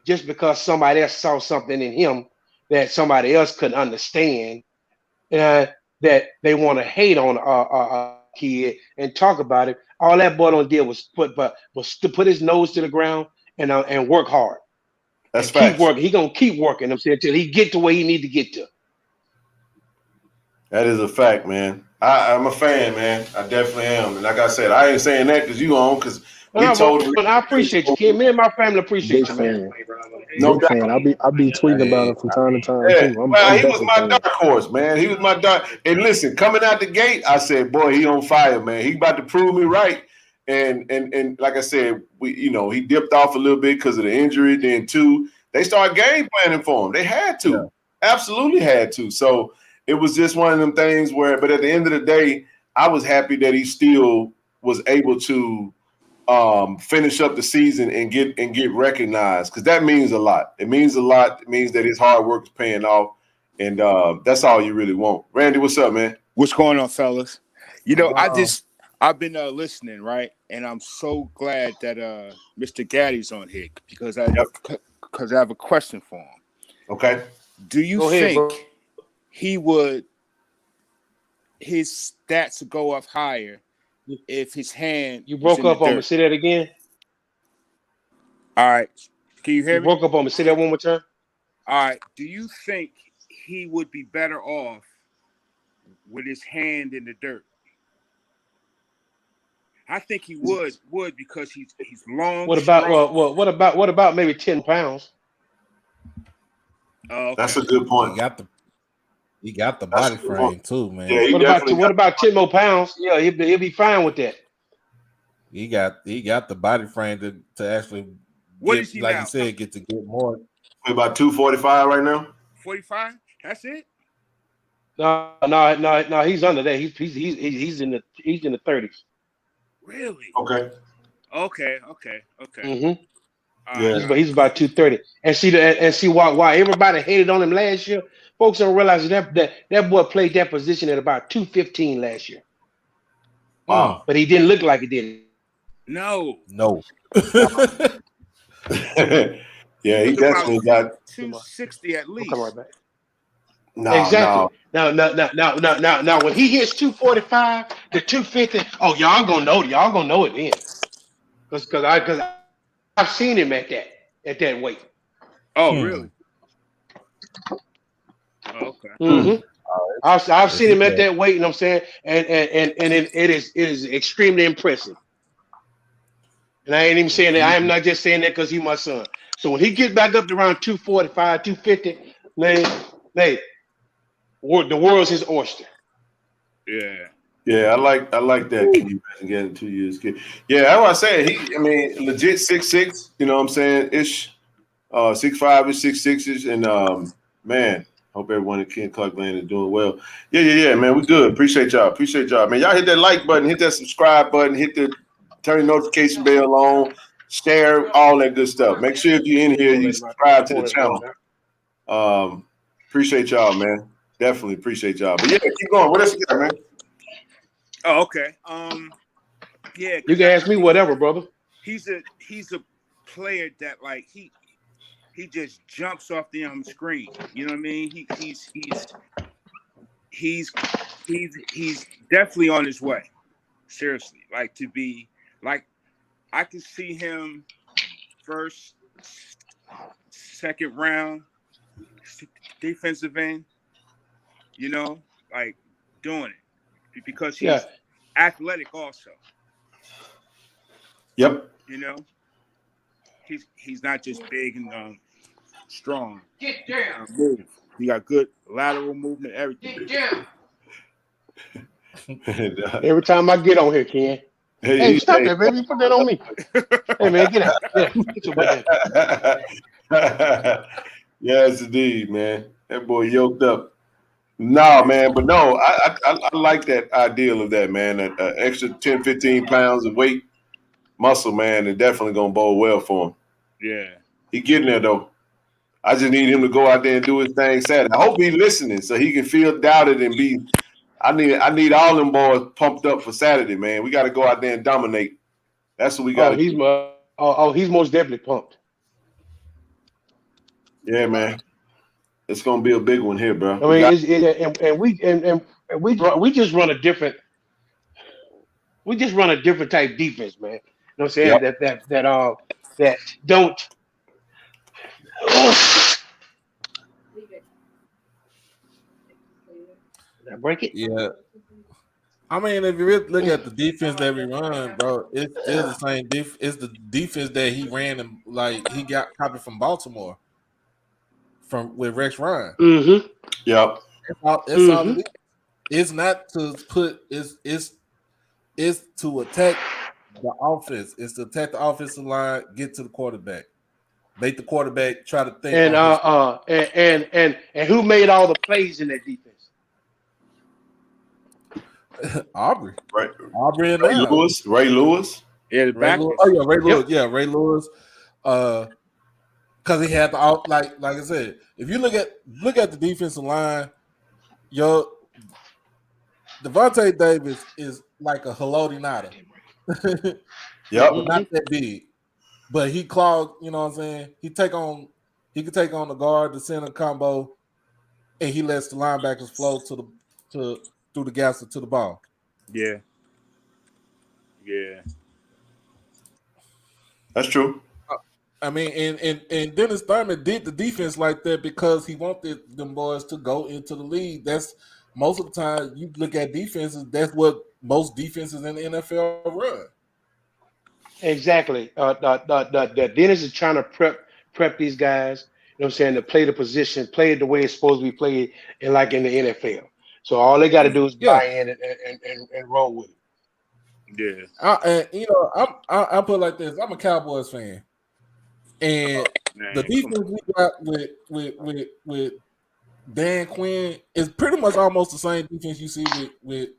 Speaker 6: just because somebody else saw something in him that somebody else couldn't understand, that they want to hate on a kid and talk about it. All that boy did was to put his nose to the ground and work hard.
Speaker 1: That's
Speaker 6: and keep working. He gonna keep working. I'm saying until he get to where he need to get to.
Speaker 1: That is a fact, man. I'm a fan, man. I definitely am. And like I said, I ain't saying that because you on, because I
Speaker 6: appreciate you, kid. Me and my family appreciate you, man.
Speaker 1: No doubt.
Speaker 4: Fan. I be tweeting about him from time to time.
Speaker 1: Yeah.
Speaker 4: Too.
Speaker 1: He was my dark horse, man. He was my dark. And listen, coming out the gate, I said, boy, he on fire, man. He about to prove me right. And like I said, he dipped off a little bit because of the injury. Then too, they started game planning for him. They had to, absolutely had to. So it was just one of them things where, but at the end of the day, I was happy that he still was able to finish up the season and get recognized, because that means a lot. It means a lot. It means that his hard work is paying off, and that's all you really want. Randy, what's up, man?
Speaker 7: What's going on, fellas? I've been listening, right, and I'm so glad that Mr. Gaddy's on here because I have a question for him.
Speaker 1: Okay.
Speaker 7: Do you think his stats would go up higher if his hand?
Speaker 6: You broke up on me. Say that again.
Speaker 7: All right. Can you hear me?
Speaker 6: You broke up on me. Say that one more time.
Speaker 7: All right. Do you think he would be better off with his hand in the dirt? I think he would because he's long.
Speaker 6: What about maybe 10 pounds?
Speaker 7: Okay.
Speaker 1: That's a good point.
Speaker 3: He got the body frame too, man.
Speaker 1: Yeah,
Speaker 6: what about 10 more pounds? Yeah, he'll be fine with that.
Speaker 3: He got the body frame to actually get, like you said, get more.
Speaker 1: About 245 right now.
Speaker 7: 45. That's it.
Speaker 6: No. He's under that. He's in the 30s.
Speaker 7: Really?
Speaker 1: Okay.
Speaker 6: Mm-hmm. Yeah. He's about 230. And see why everybody hated on him last year. Folks don't realize that boy played that position at about 215 last year.
Speaker 1: Wow.
Speaker 6: But he didn't look like he did.
Speaker 7: No.
Speaker 1: Yeah, he definitely got
Speaker 7: 260 at least.
Speaker 6: Come right back.
Speaker 1: No,
Speaker 6: exactly. No. Now, when he hits 245 to 250, oh, y'all gonna know it then, because I've seen him at that weight.
Speaker 7: Oh, really? Oh, okay.
Speaker 6: Mm-hmm. I've seen him at that weight, and I'm saying, and it is extremely impressive. And I ain't even saying that. I am not just saying that because he's my son. So when he gets back up to around 245, 250, man, hey, the world's his oyster.
Speaker 7: Yeah.
Speaker 1: Yeah, I like that. Can you imagine getting 2 years kid? Yeah, that's what I said. I mean, legit 6'6", you know what I'm saying? Ish, 6'5", 6'6", and man, hope everyone in Ken Clark Land is doing well. Yeah, man, we good. Appreciate y'all, man. Y'all hit that like button, hit that subscribe button, turn the notification bell on, share, all that good stuff. Make sure if you're in here, you subscribe to the channel. Appreciate y'all, man. Definitely appreciate y'all. But yeah, keep going. What else you got, man?
Speaker 7: Oh, okay. Yeah.
Speaker 6: You can ask me whatever, brother.
Speaker 7: He's a player that like he just jumps off the screen. You know what I mean? He's definitely on his way. Seriously, like to be like I can see him first, second round defensive end. You know, like doing it because he's athletic also.
Speaker 1: Yep.
Speaker 7: You know, he's not just big and strong.
Speaker 6: Get down.
Speaker 7: Move. He got good lateral movement, everything.
Speaker 6: Get down. Every time I get on here, Ken. Hey, stop that, baby. You put that on me. Hey, man, get out. Get your butt down.
Speaker 1: Yes, indeed, man. That boy yoked up. No, man, but no, I like that ideal of that, man. An extra 10, 15 pounds of weight, muscle, man, and definitely going to bode well for him.
Speaker 7: Yeah.
Speaker 1: He getting there, though. I just need him to go out there and do his thing Saturday. I hope he's listening so he can feel doubted and be – I need all them boys pumped up for Saturday, man. We got to go out there and dominate. That's what we got to do.
Speaker 6: He's most definitely pumped.
Speaker 1: Yeah, man. It's gonna be a big one here, bro.
Speaker 6: I mean, we just run a different type defense, man. You know what I'm saying?
Speaker 1: Yep.
Speaker 6: That don't. Did I break it?
Speaker 3: Yeah. I mean, if you really look at the defense that we run, bro, it's still the same. It's the defense that he ran and like he got copied from Baltimore. With Rex Ryan.
Speaker 6: Mm-hmm.
Speaker 1: Yep.
Speaker 3: All it is. It's not to put it's to attack the offense. It's to attack the offensive line, get to the quarterback. Make the quarterback try to think.
Speaker 6: And who made all the plays in that defense?
Speaker 3: Aubrey.
Speaker 1: Right.
Speaker 3: Aubrey and
Speaker 1: Ray Lewis.
Speaker 7: Yeah, the back.
Speaker 3: Ray Lewis. Yeah, Ray Lewis. Because he had the like I said, if you look at the defensive line, Devontae Davis is like a Haloti Nada.
Speaker 1: Yep.
Speaker 3: Not that big. But he clogged, you know what I'm saying? He could take on the guard, the center combo, and he lets the linebackers flow through the gaps to the ball.
Speaker 7: Yeah. Yeah.
Speaker 1: That's true.
Speaker 3: I mean, and Dennis Thurman did the defense like that because he wanted them boys to go into the league. That's most of the time you look at defenses. That's what most defenses in the NFL run.
Speaker 6: Exactly. Dennis is trying to prep these guys. You know what I'm saying, to play the position, play it the way it's supposed to be played, in the NFL. So all they got to do is buy in and roll with it.
Speaker 7: Yeah.
Speaker 3: I put it like this. I'm a Cowboys fan. And the defense we got with Dan Quinn is pretty much almost the same defense you see with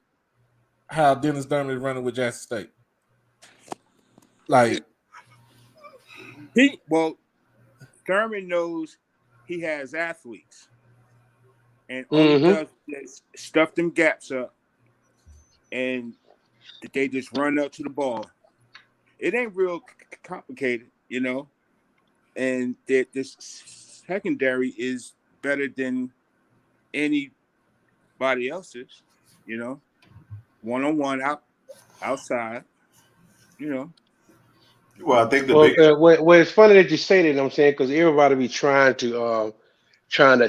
Speaker 3: how Dennis Thurman is running with Jackson State. Like
Speaker 7: Thurman knows he has athletes, and all he does is stuff them gaps up, and they just run up to the ball. It ain't real complicated, you know. And this secondary is better than anybody else's, you know. 1-on-1 outside, you know.
Speaker 1: Well, I think
Speaker 6: it's funny that you say that. You know what I'm saying, because everybody be trying to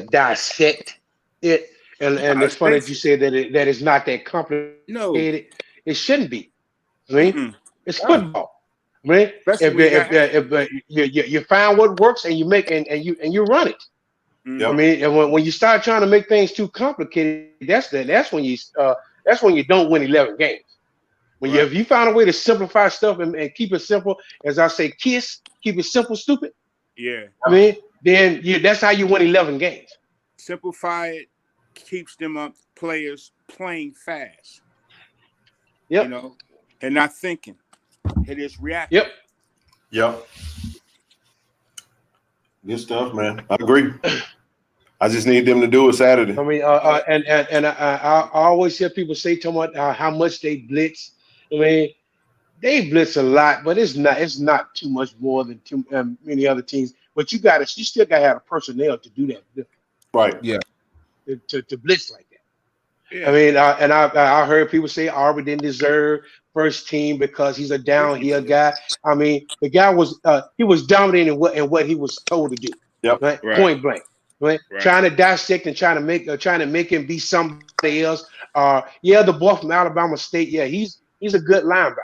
Speaker 6: dissect it. And it's funny that you said that that it's not that complicated.
Speaker 7: No,
Speaker 6: It shouldn't be. I mean, it's football. I mean,
Speaker 7: especially
Speaker 6: if you find what works and you make and you run it.
Speaker 1: Yep.
Speaker 6: I mean, and when you start trying to make things too complicated, that's when you don't win 11 games. When if you find a way to simplify stuff and keep it simple, as I say, keep it simple, stupid.
Speaker 7: Yeah.
Speaker 6: I mean, then that's how you win 11 games.
Speaker 7: Simplify it, keeps them up players playing fast.
Speaker 6: Yep.
Speaker 7: You know, and not thinking. It is reacting.
Speaker 1: Yep. Good stuff, man. I agree. I just need them to do it Saturday.
Speaker 6: I mean, and I always hear people say to me how much they blitz. I mean, they blitz a lot, but it's not too much more than many other teams. But you still gotta have the personnel to do that.
Speaker 1: Right.
Speaker 3: Yeah.
Speaker 6: To blitz like that.
Speaker 7: Yeah.
Speaker 6: I mean, I heard people say Aubrey didn't deserve first team because he's a downhill guy. I mean, the guy was dominating in what he was told to do.
Speaker 1: Yep.
Speaker 6: Right? Point blank. Right? Trying to dissect and trying to make him be somebody else. The boy from Alabama State. Yeah, he's a good linebacker.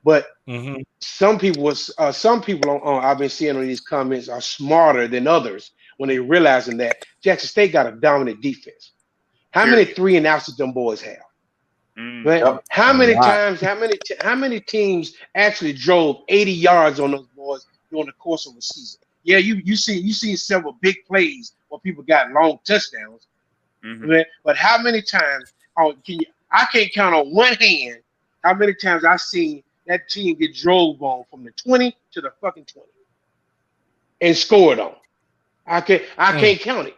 Speaker 6: But some people on I've been seeing on these comments are smarter than others when they realizing that Jackson State got a dominant defense. How many 3 and outs did them boys have? Right?
Speaker 1: Yep.
Speaker 6: How many teams actually drove 80 yards on those boys during the course of a season? Yeah, you see several big plays where people got long touchdowns. Right? But how many times I can't count on one hand how many times I've seen that team get drove on from the 20 to the fucking 20 and scored on. I can't count it.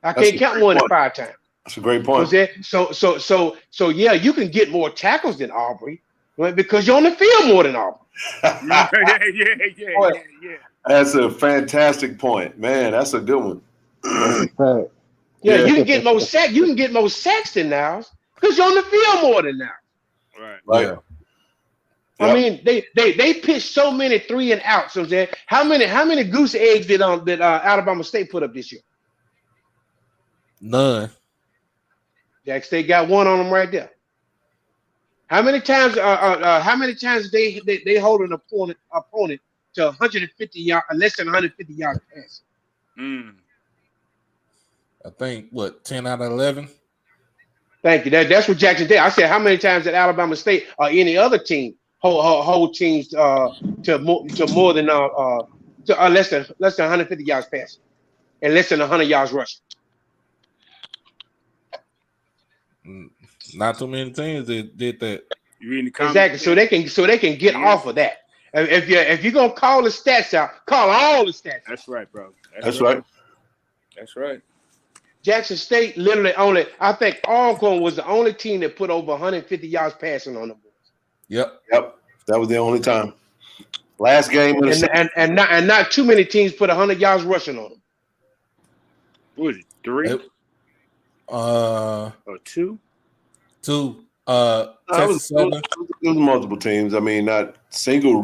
Speaker 6: I can't count more than 5 times.
Speaker 1: That's a great point.
Speaker 6: So yeah, you can get more tackles than Aubrey, right? Because you're on the field more than Aubrey.
Speaker 7: Yeah.
Speaker 1: That's a fantastic point, man. That's a good one.
Speaker 4: Right.
Speaker 6: Yeah, you can get more sacks. You can get more sacks than Niles because you're on the field more than Niles.
Speaker 1: Right.
Speaker 3: Yeah.
Speaker 6: I mean, they pitched so many 3 and outs. So how many goose eggs did Alabama State put up this year?
Speaker 3: None.
Speaker 6: Jack State got 1 on them right there. How many times? They hold an opponent to 150 yards, less than 150 yards pass?
Speaker 3: I think 10 out of 11.
Speaker 6: Thank you. That's what Jackson did. I said, how many times did Alabama State or any other team hold teams to more than less than 150 yards passing and less than 100 yards rushing?
Speaker 3: Not too many teams that did that.
Speaker 7: You reading the comments?
Speaker 6: Exactly. So they can get off of that. If you're gonna call the stats out, call all the stats.
Speaker 7: That's right, bro.
Speaker 1: That's right.
Speaker 7: That's right.
Speaker 6: Jackson State literally I think Alcorn was the only team that put over 150 yards passing on them.
Speaker 3: Yep.
Speaker 1: That was the only time. Last game of the
Speaker 6: and not too many teams put 100 yards rushing on them.
Speaker 7: What was it? 3?
Speaker 3: Or
Speaker 7: 2?
Speaker 3: 2.
Speaker 1: It was multiple teams. I mean, not single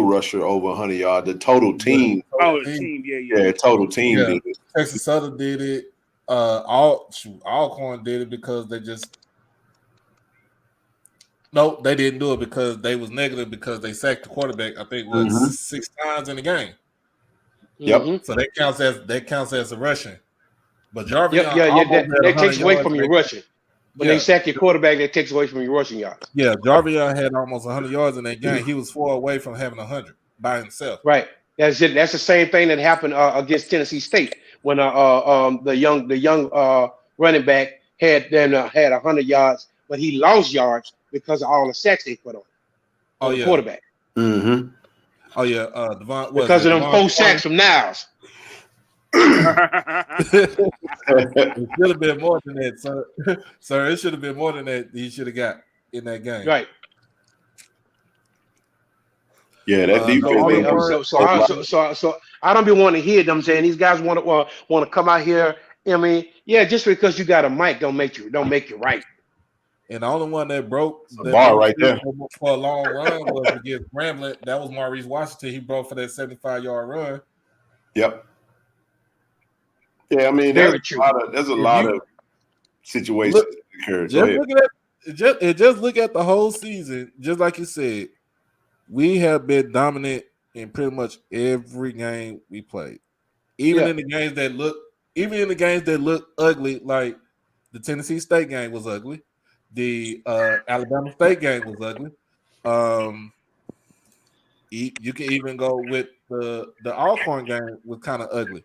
Speaker 1: rusher over 100 yards. The total team.
Speaker 7: Oh, the team. Yeah.
Speaker 1: Total team did it.
Speaker 3: Texas Southern did it. Alcorn did it because they just. No, they didn't do it because they was negative because they sacked the quarterback. I think 6 times in the game.
Speaker 1: Yep.
Speaker 3: So that counts as a rushing. But Jarvis,
Speaker 6: that takes away from your rushing. When they sack your quarterback, that takes away from your rushing yards.
Speaker 3: Yeah, Jarvis had almost 100 yards in that game. He was 4 away from having 100 by himself.
Speaker 6: Right. That's it. That's the same thing that happened against Tennessee State when the young running back had 100 yards, but he lost yards because of all the sacks they put on. The quarterback.
Speaker 1: Mm-hmm.
Speaker 3: Oh yeah, Devon,
Speaker 6: because of them 4 sacks from Niles.
Speaker 3: It should have been more than that, sir. Sir, it should have been more than that. He should have got in that game.
Speaker 6: Right.
Speaker 1: Yeah, that defense.
Speaker 6: So I don't be wanting to hear them saying these guys want to come out here. I mean, yeah, just because you got a mic don't make you right.
Speaker 3: And the only one that broke
Speaker 1: the bar right there
Speaker 3: for a long run was against Grambling. That was Maurice Washington. He broke for that 75-yard run.
Speaker 1: Yep. Yeah, I mean, there's a lot of situations occurred. Go ahead.
Speaker 3: Just look at the whole season. Just like you said, we have been dominant in pretty much every game we played. Even in the games that look ugly, like the Tennessee State game was ugly, the Alabama State game was ugly. You can even go with the Alcorn game was kind of ugly.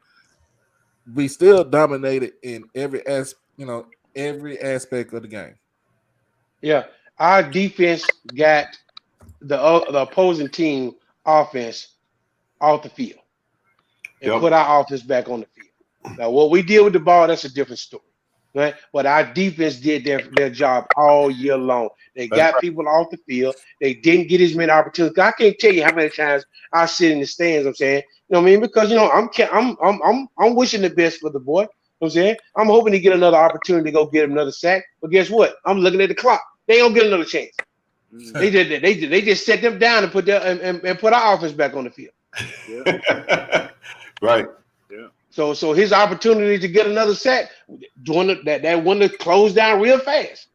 Speaker 3: We still dominated in every aspect of the game.
Speaker 6: Yeah, our defense got the opposing team offense off the field and put our offense back on the field. Now, what we did with the ball, that's a different story, right? But our defense did their job all year long. They got people off the field. They didn't get as many opportunities. I can't tell you how many times I sit in the stands. I'm saying, you know what I mean? Because I'm wishing the best for the boy. You know what I'm saying, I'm hoping he get another opportunity to go get him another sack. But guess what? I'm looking at the clock. They don't get another chance. They just set them down and put our offense back on the field.
Speaker 1: Yeah. Right.
Speaker 7: Yeah.
Speaker 6: So his opportunity to get another sack, doing that one to close down real fast.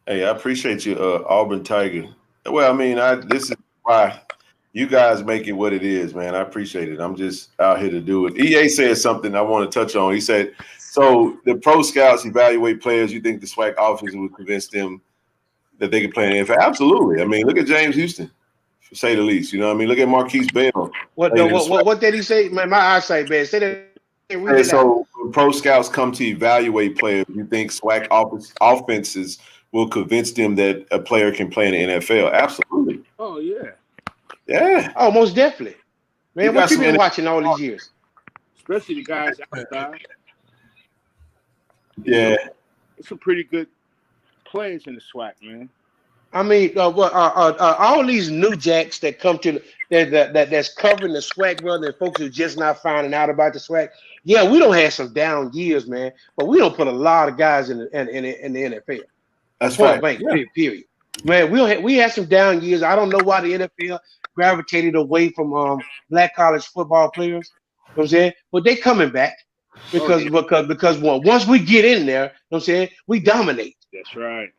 Speaker 1: Hey, I appreciate you, Auburn Tiger. Well, I mean, this is why you guys make it what it is, man. I appreciate it. I'm just out here to do it. EA said something I want to touch on. He said, so the pro scouts evaluate players. You think the SWAC office would convince them that they can play in the NFL? Absolutely. I mean, look at James Houston, to say the least. You know what I mean? Look at Marquise Bell.
Speaker 6: What did he say? Man, my eyesight bad. Say that.
Speaker 1: Hey, so when pro scouts come to evaluate players, you think SWAC offenses will convince them that a player can play in the NFL? Absolutely.
Speaker 7: Oh, yeah.
Speaker 1: Yeah.
Speaker 6: Oh, most definitely. Man, what you been watching all these years?
Speaker 7: Especially the guys outside.
Speaker 1: Yeah.
Speaker 7: It's some pretty good players in the SWAC, man.
Speaker 6: I mean, all these new jacks that come to that's covering the SWAC, brother, and folks who just not finding out about the SWAC. Yeah, we don't have some down years, man, but we don't put a lot of guys in the NFL.
Speaker 1: That's right.
Speaker 6: Period. Man, we had some down years. I don't know why the NFL gravitated away from black college football players. You know what I'm saying? But they coming back because once we get in there, you know what I'm saying, we dominate.
Speaker 7: That's right.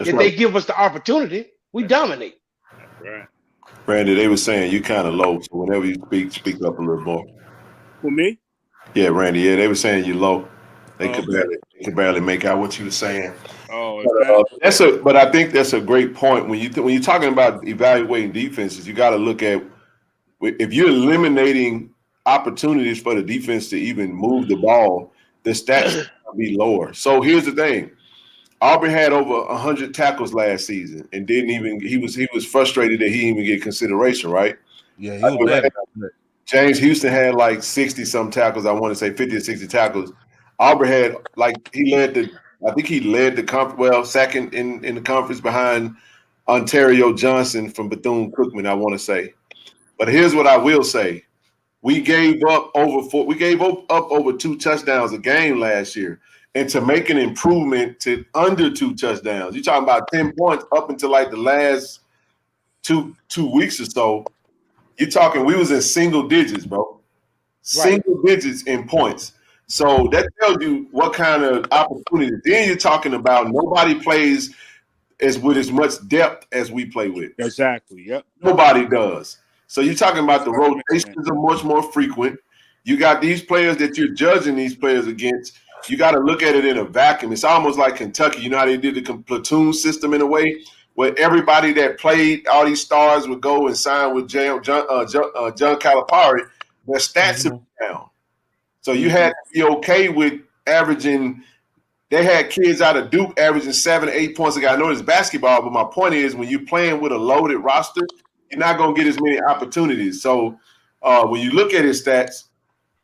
Speaker 6: If they give us the opportunity, we dominate.
Speaker 7: That's right.
Speaker 1: Randy, they were saying you kind of low, so whenever you speak up a little more.
Speaker 7: For me?
Speaker 1: Yeah, Randy. Yeah, they were saying you low. They could barely make out what you were saying.
Speaker 7: Oh,
Speaker 1: but I think that's a great point. When you're talking about evaluating defenses, you got to look at if you're eliminating opportunities for the defense to even move the ball, the stats will be lower. So here's the thing. Aubrey had over 100 tackles last season and he was frustrated that he didn't even get consideration, right?
Speaker 3: Yeah, he was bad.
Speaker 1: James Houston had like 60 some tackles. I want to say 50 or 60 tackles. Aubrey had he led the conference, well, second in the conference behind Ontario Johnson from Bethune-Cookman, I want to say. But here's what I will say. We gave up over 2 touchdowns a game last year. And to make an improvement to under 2 touchdowns, you're talking about 10 points up until like the last two weeks or so. You're talking we was in single digits, bro. Single digits in points. So that tells you what kind of opportunities. Then you're talking about nobody plays with as much depth as we play with.
Speaker 7: Exactly. Yep.
Speaker 1: Nobody does. So you're talking about the rotations are much more frequent. You got these players that you're judging these players against. You got to look at it in a vacuum. It's almost like Kentucky. You know how they did the platoon system in a way where everybody that played, all these stars would go and sign with John Calipari. Their stats are down. So you had to be okay with averaging. They had kids out of Duke averaging 7 or 8 points a guy. I know it's basketball, but my point is when you're playing with a loaded roster, you're not going to get as many opportunities. So when you look at his stats,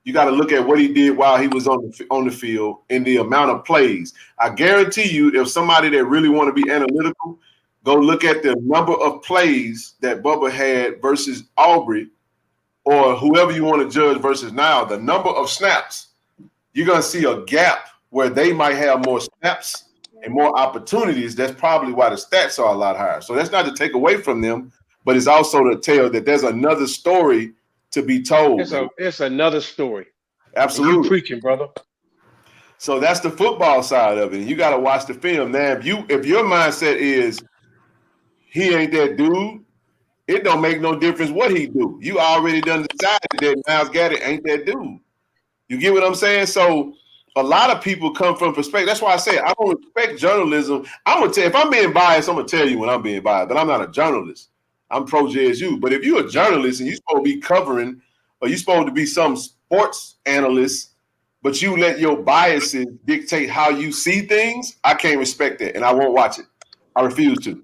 Speaker 1: you got to look at what he did while he was on the field and the amount of plays. I guarantee you, if somebody that really want to be analytical, go look at the number of plays that Bubba had versus Aubrey or whoever you want to judge versus now, the number of snaps, you're going to see a gap where they might have more snaps and more opportunities. That's probably why the stats are a lot higher. So that's not to take away from them, but it's also to tell that there's another story to be told.
Speaker 6: It's another story.
Speaker 1: Absolutely.
Speaker 6: You preaching, brother.
Speaker 1: So that's the football side of it. And you got to watch the film. Now, if your mindset is he ain't that dude, it don't make no difference what he do. You already done decided that Miles Garrett ain't that dude. You get what I'm saying? So a lot of people come from perspective. That's why I say I don't respect journalism. I'm gonna tell if I'm being biased, I'm gonna tell you when I'm being biased, but I'm not a journalist. I'm pro JSU. But if you're a journalist and you're supposed to be covering, or you're supposed to be some sports analyst, but you let your biases dictate how you see things, I can't respect that, and I won't watch it. I refuse to.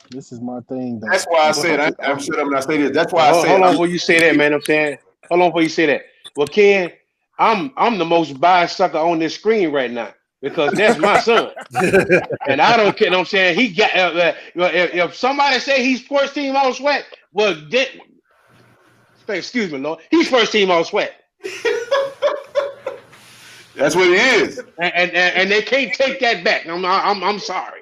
Speaker 4: This is my thing. Though.
Speaker 1: That's why I said I'm shut up when I say this. That's why I said.
Speaker 6: Hold on before you say that, man. I'm saying, hold on before you say that. Well, Ken, I'm the most biased sucker on this screen right now because that's my son, and I don't care. You know what I'm saying, he got if somebody say he's first team all SWAC, well, excuse me, Lord, he's first team all SWAC.
Speaker 1: That's what it is,
Speaker 6: and they can't take that back. I'm sorry.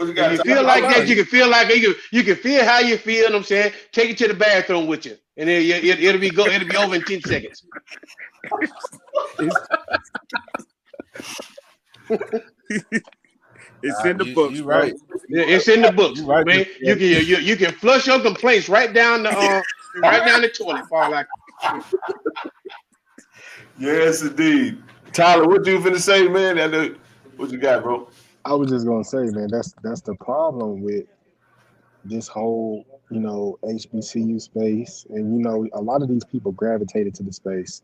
Speaker 1: You
Speaker 6: If you feel like that, you can feel like you can feel how you feel. You know what I'm saying, take it to the bathroom with you, and it'll be over in 10 seconds.
Speaker 7: It's in the books,
Speaker 3: you right.
Speaker 6: It's in the books,
Speaker 3: right,
Speaker 6: man. You can flush your complaints right down the toilet, fall like.
Speaker 1: Yes, indeed. Tyler, what you finna say, man? What you got, bro?
Speaker 4: I was just gonna say, man, that's the problem with this whole, HBCU space, and a lot of these people gravitated to the space,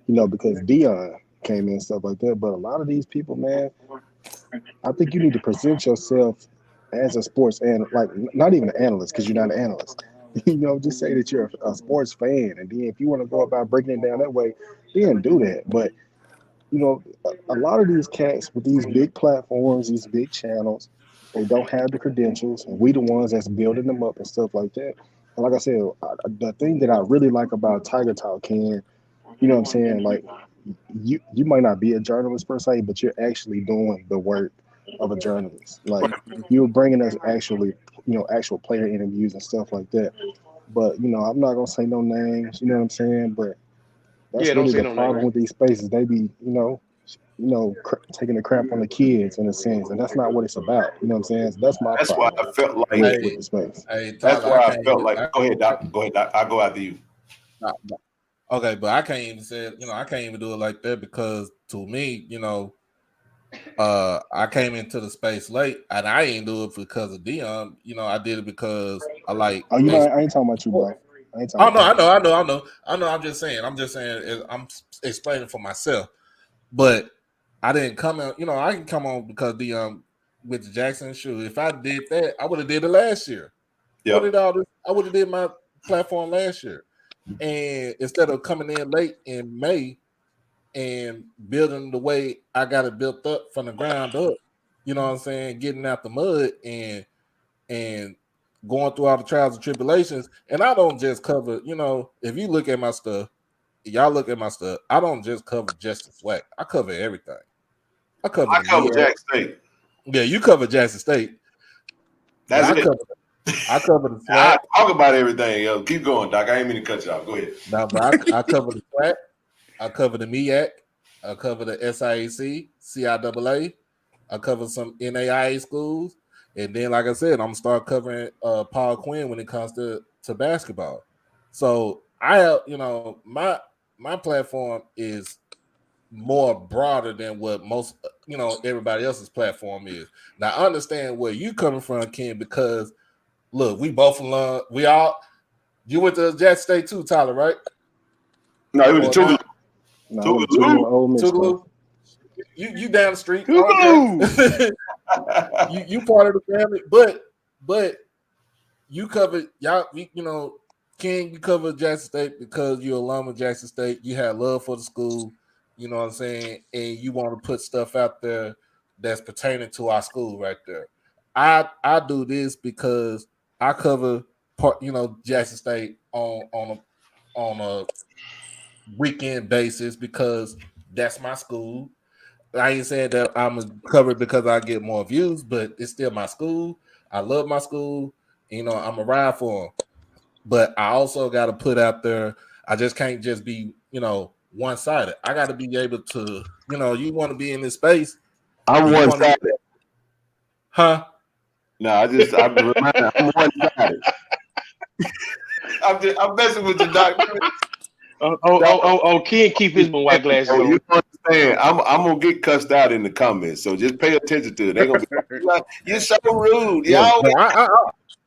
Speaker 4: because Dion came in and stuff like that. But a lot of these people, man, I think you need to present yourself as a sports and like not even an analyst because you're not an analyst. Just say that you're a sports fan, and then if you want to go about breaking it down that way, then do that. But a lot of these cats with these big platforms, these big channels, they don't have the credentials, and we the ones that's building them up and stuff like that. And like I said, the thing that I really like about Tiger Talk, Ken, you know what I'm saying? Like, you might not be a journalist per se, but you're actually doing the work of a journalist. Like, you're bringing us actual player interviews and stuff like that. But, I'm not going to say no names, you know what I'm saying? But that's really the problem with these spaces. They be, taking the crap on the kids in a sense, and that's not what it's about. You know what I'm saying? So that's my problem.
Speaker 1: Why I felt like
Speaker 4: with the space.
Speaker 3: Hey,
Speaker 1: that's why I felt like. Go ahead, Doc. Go ahead, Doc. I'll go after you.
Speaker 3: Okay, but I can't even say, I can't even do it like that because to me, I came into the space late and I ain't do it because of Dion. I did it because I like.
Speaker 4: Oh, I ain't talking about you, bro.
Speaker 3: I know. I'm just saying. I'm explaining for myself, but I didn't come out. I can come on because Dion with the Jackson shoe. If I did that, I would have did it last year.
Speaker 1: Yeah.
Speaker 3: I would have did my platform last year. And instead of coming in late in May and building the way I got it built up from the ground up, you know what I'm saying, getting out the mud and going through all the trials and tribulations. And I don't just cover, if you look at my stuff, y'all look at my stuff, I don't just cover just the SWAC. I cover everything. I cover
Speaker 1: Jackson State.
Speaker 3: Yeah, you cover Jackson State.
Speaker 1: That's it.
Speaker 3: I cover the SWAC.
Speaker 1: I talk about everything. Yo, keep going, Doc. I ain't mean to cut you off. Go ahead.
Speaker 3: No, but I cover the SWAC. I cover the MEAC. I cover the SIAC, CIAA. I cover some NAIA schools. And then, like I said, I'm going to start covering Paul Quinn when it comes to basketball. So, my platform is more broader than what most, everybody else's platform is. Now, I understand where you coming from, Ken, because look, we both learn. You went to Jackson State too, Tyler, right?
Speaker 1: No, it was Tougaloo.
Speaker 3: Tougaloo. You down the street.
Speaker 6: Okay.
Speaker 3: you part of the family, but you covered y'all. Ken, you covered Jackson State because you're alum of Jackson State. You had love for the school. You know what I'm saying, and you want to put stuff out there that's pertaining to our school right there. I do this because I cover Jackson State on a weekend basis because that's my school. I ain't saying that I'm covered because I get more views, but it's still my school. I love my school. I'm a ride for them. But I also got to put out there, I just can't just be, one-sided. I got to be able to, you want to be in this space.
Speaker 1: I'm one-sided.
Speaker 3: Huh?
Speaker 1: No, I'm one-sided. I'm messing with you, doctor.
Speaker 6: Ken keep his white glasses on.
Speaker 1: You understand? I'm gonna get cussed out in the comments, so just pay attention to it. They're gonna be like, "You're so rude."
Speaker 3: Yeah,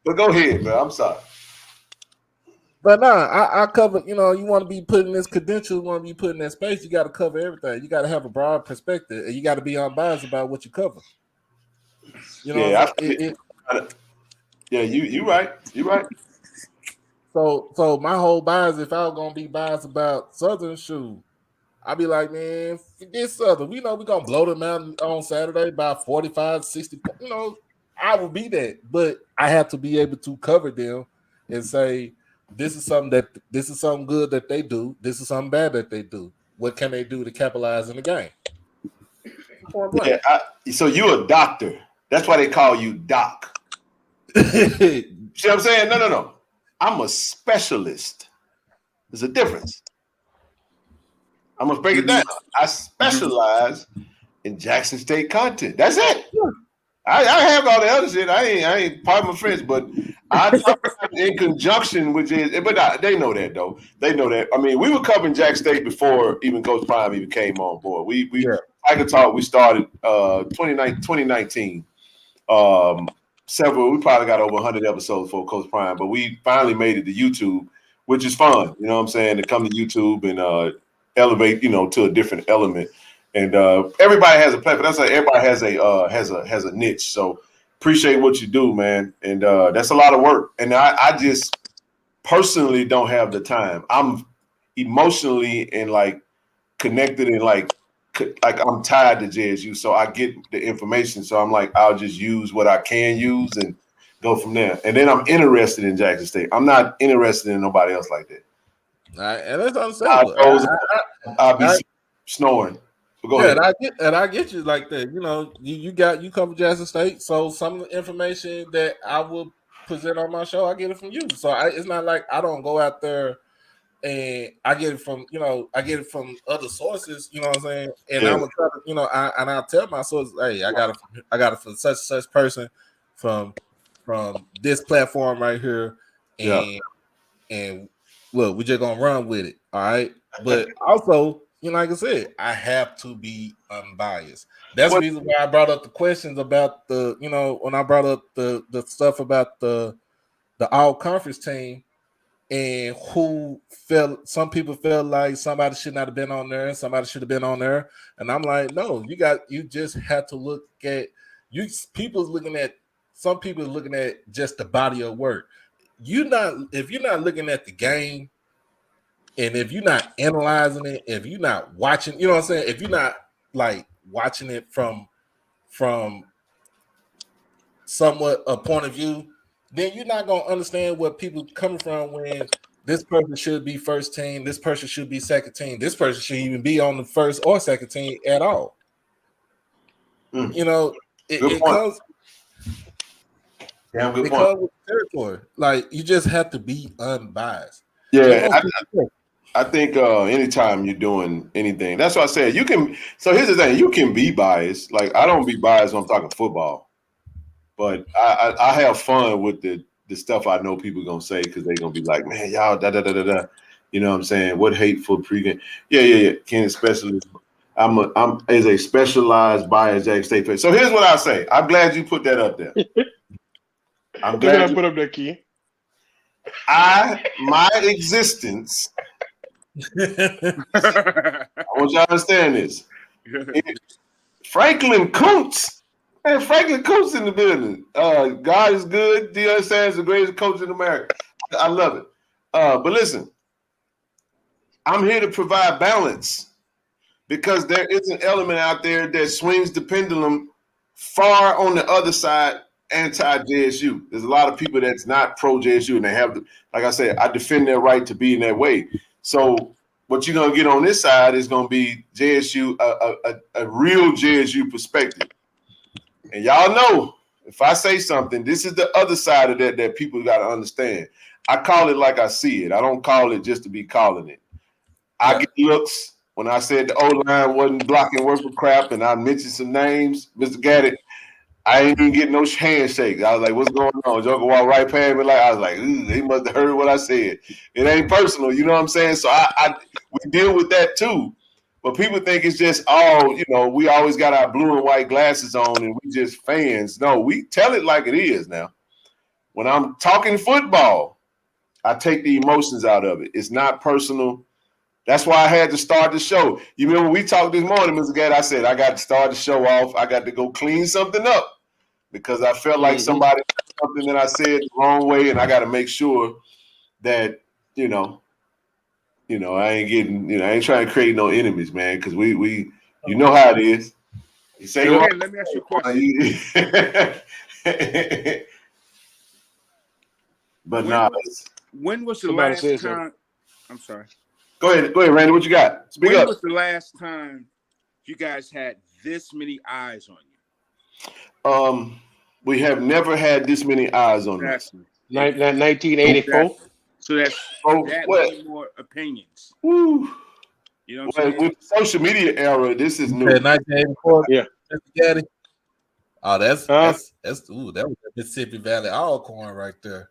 Speaker 1: but go ahead, man. I'm sorry.
Speaker 3: But I cover. You want to be put in this credential, you want to be put in that space. You got to cover everything. You got to have a broad perspective, and you got to be unbiased about what you cover.
Speaker 1: Yeah, you right. You right.
Speaker 3: So my whole bias, if I was gonna be biased about Southern shoe, I'd be like, man, forget Southern. We know we're gonna blow them out on Saturday by 45, 60. I will be that, but I have to be able to cover them and say, this is something good that they do. This is something bad that they do. What can they do to capitalize in the game?
Speaker 1: Yeah, so you're a doctor. That's why they call you doc. See what I'm saying? No. I'm a specialist. There's a difference. I'm gonna break it down. I specialize in Jackson State content. That's it. I have all the other shit. I ain't pardon my French, but I talk in conjunction with it. But they know that though. They know that. I mean, we were covering Jack State before even Coach Prime even came on board. I could talk. We started 2019. We probably got over 100 episodes for Coach Prime, but we finally made it to YouTube, which is fun. You know what I'm saying? To come to YouTube and elevate, to a different element. And everybody has a platform. That's like everybody has a niche. So appreciate what you do, man. And that's a lot of work. And I just personally don't have the time. I'm emotionally and like connected and like I'm tied to JSU, so I get the information. So I'm like, I'll just use what I can use and go from there. And then I'm interested in Jackson State. I'm not interested in nobody else like that.
Speaker 3: All right, and that's understandable.
Speaker 1: I'll be snoring. So go ahead.
Speaker 3: I get you like that. You cover Jackson State, so some of the information that I will present on my show, I get it from you. So it's not like I don't go out there. And I get it from other sources, you know what I'm saying? And I'm gonna try to, and I'll tell my sources, hey, I got it from such person from this platform right here, and look, we're just gonna run with it, all right? But also, like I said, I have to be unbiased. That's the reason why I brought up the questions about the, when I brought up the stuff about the all conference team. And some people felt like somebody should not have been on there, and somebody should have been on there. And I'm like, no, you just have to look at some people looking at just the body of work. If you're not looking at the game, and if you're not analyzing it, if you're not watching, you know what I'm saying? If you're not like watching it from somewhat a point of view, then you're not going to understand where people coming from when this person should be first team, this person should be second team, this person should even be on the first or second team at all. It comes with territory. Like, you just have to be unbiased.
Speaker 1: Yeah, I think anytime you're doing anything, that's why I said you can. So here's the thing: you can be biased. Like, I don't be biased when I'm talking football. But I have fun with the stuff I know people gonna say, because they're gonna be like, man, y'all da da da da da. You know what I'm saying? What hateful pregame? Yeah. Ken specialist. I'm as a specialized bias Jack State fan. So here's what I say. I'm glad you put that up there. I'm glad
Speaker 6: you put up there, Ken.
Speaker 1: My existence. I want y'all to understand this. Franklin Kuntz. Hey, Franklin Coach in the building. God is good. Deion Sanders is the greatest coach in America. I love it. But listen, I'm here to provide balance, because there is an element out there that swings the pendulum far on the other side, anti-JSU. There's a lot of people that's not pro-JSU, and they have, like I said, I defend their right to be in that way. So what you're going to get on this side is going to be JSU, a real JSU perspective. And y'all know, if I say something, this is the other side of that people got to understand. I call it like I see it. I don't call it just to be calling it. I get looks. when I said the O-line wasn't blocking worth of crap, and I mentioned some names, Mr. Gaddy, I ain't even getting no handshake. I was like, "What's going on?" Joker walked right past me. Like I was like, "He must have heard what I said." It ain't personal, you know what I'm saying? So we deal with that too. But people think it's just all, we always got our blue and white glasses on and we just fans. No, we tell it like it is now. When I'm talking football, I take the emotions out of it. It's not personal. That's why I had to start the show. You remember we talked this morning, Mr. Gadd, I said I got to start the show off. I got to go clean something up because I felt like somebody said something that I said the wrong way, and I got to make sure that, I ain't getting, I ain't trying to create no enemies, man, because we you know how it is. You say,
Speaker 7: okay, let me ask you a question.
Speaker 1: But
Speaker 7: when was the last time? I'm sorry.
Speaker 1: Go ahead, Randy. What you got? Speak up.
Speaker 7: When was the last time you guys had this many eyes on you?
Speaker 1: We have never had this many eyes on us.
Speaker 6: 1984.
Speaker 7: So that's many more opinions.
Speaker 1: Woo.
Speaker 7: You know what I'm saying?
Speaker 1: With the social media era, this is new.
Speaker 3: 1984.
Speaker 6: Yeah.
Speaker 3: Oh, that was the Mississippi Valley Alcorn right there.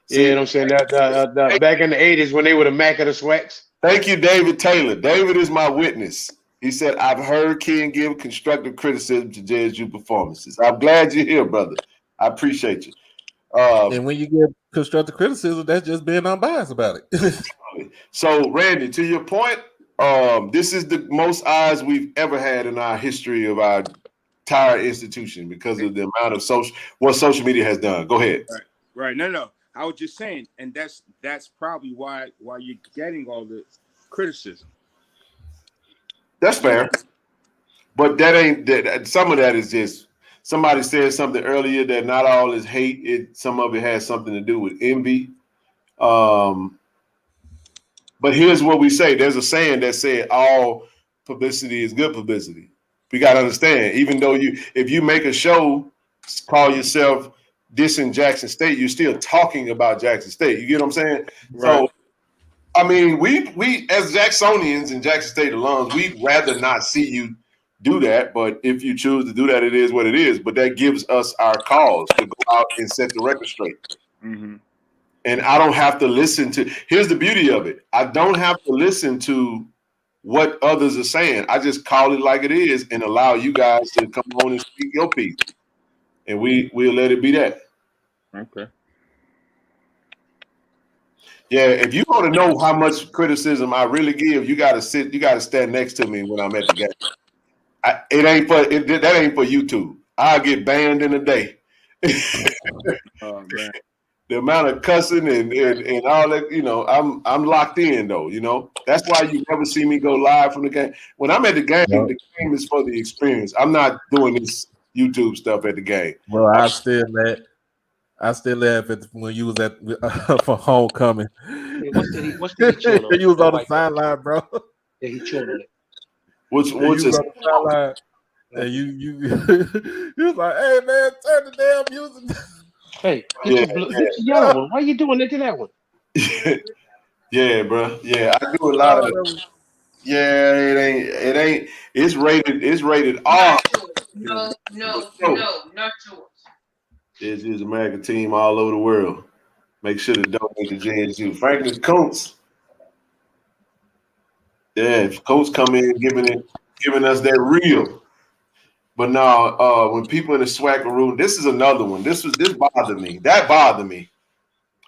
Speaker 6: See, you know what I'm saying? That back in the 80s when they were the Mac of the SWACs.
Speaker 1: Thank you, David Taylor. David is my witness. He said, I've heard Ken give constructive criticism to JSU performances. I'm glad you're here, brother. I appreciate you.
Speaker 3: And when you give constructive criticism, that's just being unbiased about it.
Speaker 1: So, Randy, to your point, this is the most eyes we've ever had in our history of our entire institution because of the amount of what social media has done. Go ahead.
Speaker 7: Right. No. I was just saying, and that's probably why you're getting all the criticism.
Speaker 1: That's fair. But that ain't that. Some of that is just somebody said something earlier that not all is hate. Some of it has something to do with envy. But here's what we say. There's a saying that said all publicity is good publicity. We got to understand, even though if you make a show, call yourself dissing Jackson State, you're still talking about Jackson State. You get what I'm saying? Right. So, I mean, we as Jacksonians and Jackson State alums, we'd rather not see you do that. But if you choose to do that, it is what it is. But that gives us our cause to go out and set the record straight.
Speaker 7: Mm-hmm.
Speaker 1: And I don't have to listen to. Here's the beauty of it. I don't have to listen to what others are saying. I just call it like it is and allow you guys to come on and speak your piece. And we'll let it be that.
Speaker 7: Okay.
Speaker 1: Yeah, if you want to know how much criticism I really give, you got to stand next to me when I'm at the game. That ain't for YouTube. I'll get banned in a day.
Speaker 7: Oh man.
Speaker 1: The amount of cussing and all that, I'm locked in though, That's why you never see me go live from the game. When I'm at the game, the game is for the experience. I'm not doing this YouTube stuff at the game.
Speaker 3: Well, I still laugh at when you was at for homecoming.
Speaker 6: Hey, what's the chewing on?
Speaker 3: You was on the sideline, bro.
Speaker 6: Yeah, he chewing on it.
Speaker 1: What's
Speaker 3: on the sideline? And you was like, "Hey man, turn the damn music."
Speaker 6: Hey, get the yellow one. Why you doing that to that one?
Speaker 1: Yeah, bro. Yeah, I do a lot of. Yeah, it ain't. It's rated R.
Speaker 8: No, not yours.
Speaker 1: It's just American team all over the world. Make sure to donate to JSU. Franklin Coates. Yeah, if Coates come in giving us that real. But now, when people in the SWAC room, this is another one. This bothered me. That bothered me.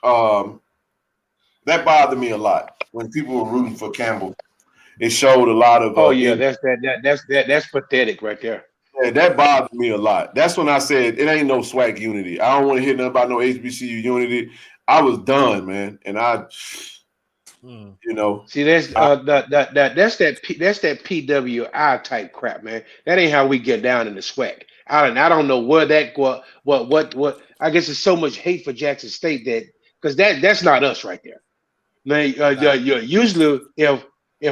Speaker 1: That bothered me a lot when people were rooting for Campbell. It showed a lot of.
Speaker 6: That's pathetic right there.
Speaker 1: Yeah, that bothered me a lot. That's when I said it ain't no SWAC unity. I don't want to hear nothing about no HBCU unity. I was done, man, and
Speaker 6: See, that's that PWI type crap, man. That ain't how we get down in the SWAC. I don't know what I guess there's so much hate for Jackson State because that's not us right there. Man, usually if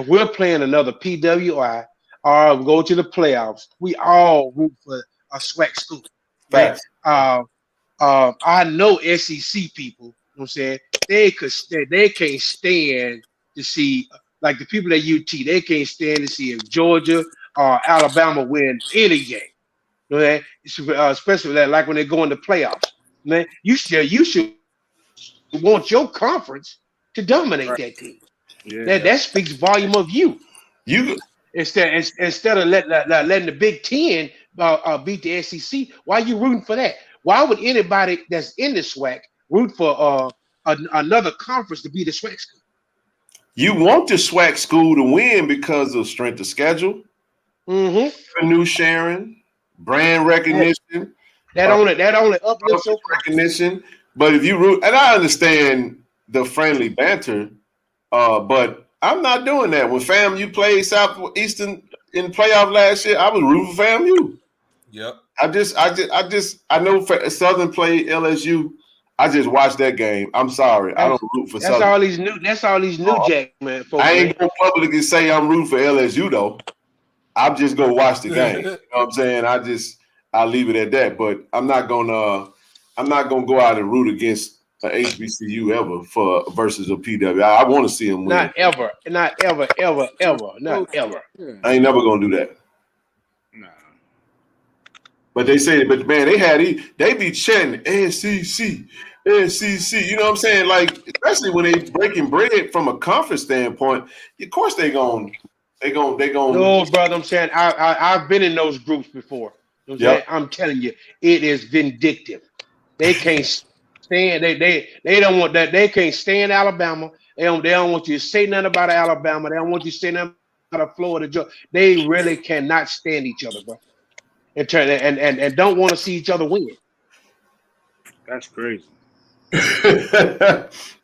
Speaker 6: we're playing another PWI or go to the playoffs, we all root for a SWAC school. Right? I know SEC people. You know what I'm saying they can't stand to see like the people at UT, they can't stand to see if Georgia or Alabama win any game. You know that? Especially like when they go into playoffs. Man, you should want your conference to dominate that team.
Speaker 7: Yeah.
Speaker 6: That speaks volume of you. Instead of letting the Big Ten beat the SEC, why are you rooting for that? Why would anybody that's in the SWAC root for another conference to be the SWAC school?
Speaker 1: You want the SWAC school to win because of strength of schedule, revenue sharing, brand recognition.
Speaker 6: That only uplifts your
Speaker 1: recognition. But if you root, and I understand the friendly banter, but I'm not doing that. When FAMU played Southeastern in the playoff last year, I was rooting for FAMU.
Speaker 3: Yep.
Speaker 1: I know Southern played LSU. I just watched that game. I'm sorry. I don't root for Southern.
Speaker 6: That's all these new jack man. Folks,
Speaker 1: I ain't gonna publicly say I'm rooting for LSU though. I'm just gonna watch the game. You know what I'm saying? I'll leave it at that. But I'm not gonna go out and root against an HBCU ever versus a PW. I want to see them win.
Speaker 6: Not ever. Not ever.
Speaker 1: I ain't never gonna do that.
Speaker 7: No.
Speaker 1: But they say, but man, they be chanting SEC. You know what I'm saying? Like, especially when they breaking bread from a conference standpoint, of course they gon'
Speaker 6: No, brother, I'm saying I've been in those groups before. You know what I'm telling you, it is vindictive. They can't stand they don't want that. They can't stand Alabama. They don't want you to say nothing about Alabama. They don't want you to say nothing about Florida, Georgia. They really cannot stand each other, bro. And don't want to see each other win.
Speaker 7: That's crazy.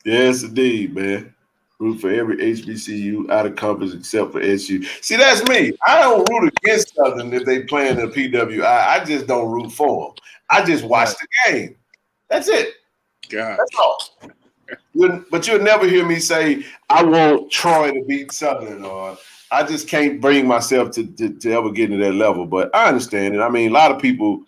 Speaker 1: Yes, indeed, man. Root for every HBCU out of conference except for SU. See, that's me. I don't root against Southern if they play in the PWI. I just don't root for them. I just watch the game. That's it.
Speaker 7: God.
Speaker 1: That's all. But you'll never hear me say, I want Troy to beat Southern, or I just can't bring myself to ever get to that level. But I understand it. I mean, a lot of people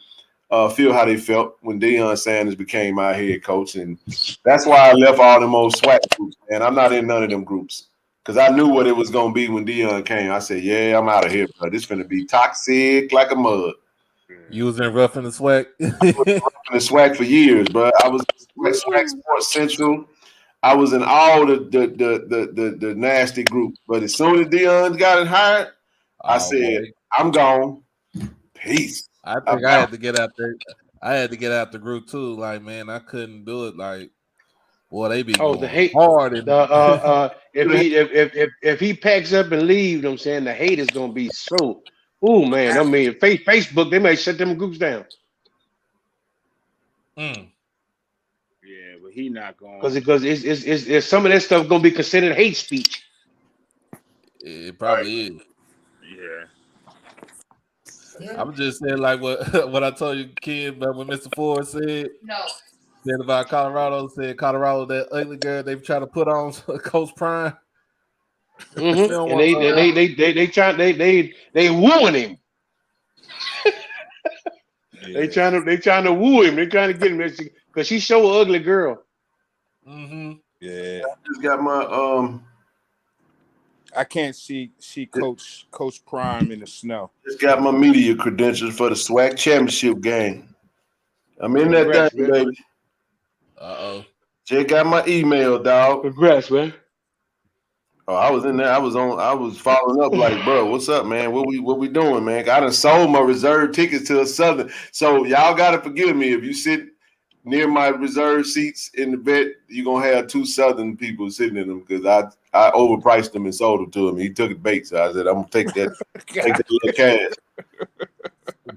Speaker 1: feel how they felt when Deion Sanders became my head coach. And that's why I left all them old SWAC groups, man. I'm not in none of them groups because I knew what it was going to be when Deion came. I said, yeah, I'm out of here, bro. This is going to be toxic like a mud.
Speaker 3: You was in Rough in the SWAC?
Speaker 1: I was in the SWAC for years, bro. I was in SWAC Sports Central. I was in all the nasty groups. But as soon as Deion got hired, I said, I'm gone. Peace.
Speaker 3: I think I had to get out there. I had to get out the group too. Like, man, I couldn't do it. Like, boy, they be
Speaker 6: the hate
Speaker 3: hard. And
Speaker 6: if he packs up and leaves, you know what I'm saying, the hate is gonna be so. Oh man, I mean, Facebook, they may shut them groups down.
Speaker 7: Yeah, but he not going
Speaker 6: because it's some of that stuff gonna be considered hate speech.
Speaker 3: It probably is.
Speaker 7: Yeah.
Speaker 3: I'm just saying, like what I told you, kid, but when Mr. Ford said about Colorado, that ugly girl they try to put on Coach Prime.
Speaker 6: And they wooing him. They trying to woo him. They trying to get him because she's so ugly girl.
Speaker 3: Yeah.
Speaker 1: I just got my
Speaker 7: I can't see Coach Prime in the snow.
Speaker 1: Just got my media credentials for the SWAC championship game. I'm in that thing, baby. Just got my email, dog.
Speaker 6: Congrats, man.
Speaker 1: Oh, I was in there. I was following up like, bro, what's up, man? What we doing, man? I done sold my reserve tickets to a Southern. So y'all gotta forgive me if you sit near my reserve seats in the vet, you're gonna have two Southern people sitting in them because I overpriced them and sold them to him. He took it bait, so I said I'm gonna take that little cash.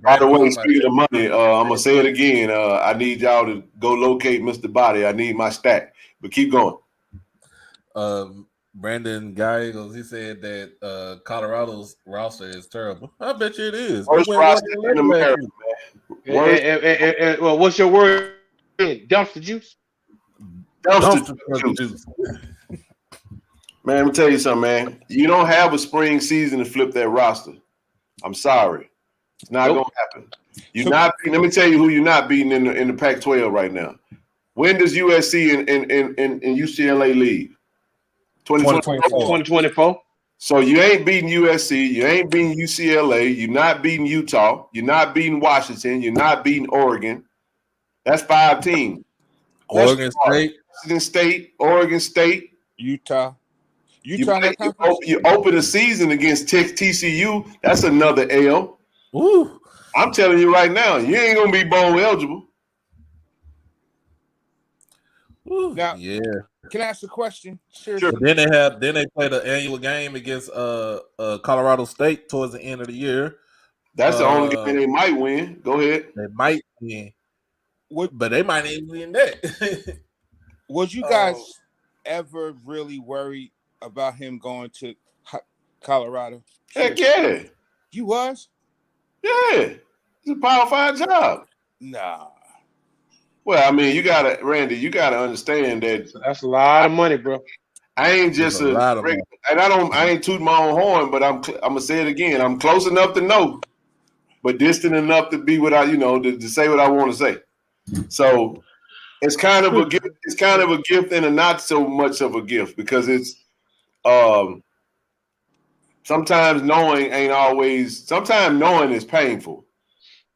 Speaker 1: By the way, speaking of money, I'm gonna say it again. I need y'all to go locate Mr. Body. I need my stack, but keep going.
Speaker 3: Brandon Gallegos, he said that Colorado's roster is terrible. I bet you it is.
Speaker 1: Worst roster in America, man.
Speaker 6: Well, what's your word? Dumpster juice.
Speaker 1: Dumpster juice. Man, let me tell you something, man. You don't have a spring season to flip that roster. I'm sorry. It's not going to happen. Let me tell you who you're not beating in the Pac-12 right now. When does USC and UCLA leave? 2024. So you ain't beating USC, you ain't beating UCLA, you're not beating Utah, you're not beating Washington, you're not beating Oregon. That's 5 teams.
Speaker 3: Oregon State,
Speaker 1: Washington State, Oregon State,
Speaker 7: Utah.
Speaker 1: You open the season against TCU. That's another L.
Speaker 3: Woo.
Speaker 1: I'm telling you right now, you ain't gonna be bowl eligible.
Speaker 3: Woo.
Speaker 7: Now,
Speaker 3: Yeah.
Speaker 7: can I ask a question?
Speaker 1: Sure.
Speaker 3: But then they play the annual game against Colorado State towards the end of the year.
Speaker 1: That's the only game they might win. Go ahead.
Speaker 3: They might win, but they might even win that.
Speaker 7: Was you guys ever really worried about him going to Colorado?
Speaker 1: Heck yeah.
Speaker 7: You was?
Speaker 1: Yeah. It's a Power 5 job.
Speaker 7: Nah.
Speaker 1: Well, I mean, Randy, you gotta understand that
Speaker 6: that's a lot of money, bro.
Speaker 1: I ain't just and I ain't tooting my own horn, but I'm gonna say it again. I'm close enough to know, but distant enough to be what I, to say what I want to say. So it's kind of a gift. It's kind of a gift and a not so much of a gift because it's sometimes knowing ain't always. Sometimes knowing is painful.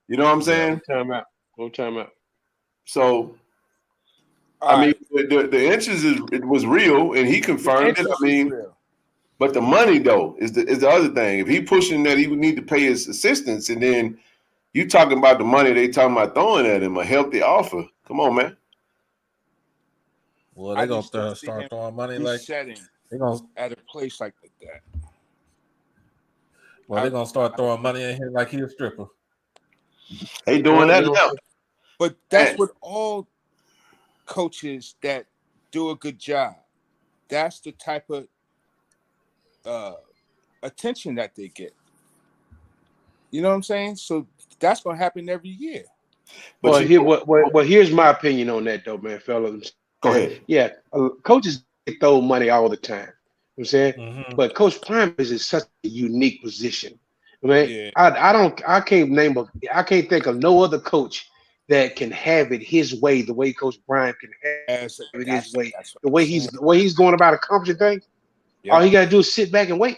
Speaker 1: You know what I'm saying?
Speaker 6: Time out.
Speaker 1: So, I mean, the interest it was real, and he confirmed it. I mean, but the money though is the other thing. If he pushing that, he would need to pay his assistants, and then you talking about the money they talking about throwing at him, a healthy offer. Come on, man.
Speaker 3: Well, they're gonna start throwing money like
Speaker 7: they're gonna at a place like that.
Speaker 3: Well, they're gonna start throwing money in here like he's a stripper.
Speaker 1: They doing that now.
Speaker 7: But that's what all coaches that do a good job. That's the type of attention that they get. You know what I'm saying? So that's gonna happen every year.
Speaker 6: But here's my opinion on that, though, man, fellas.
Speaker 1: Go ahead.
Speaker 6: Yeah, coaches throw money all the time. You know what I'm saying, but Coach Prime is in such a unique position. I mean, I can't think of no other coach that can have it his way, the way Coach Bryant can have it his way, the way he's going about accomplishing things. Yeah. All he got to do is sit back and wait.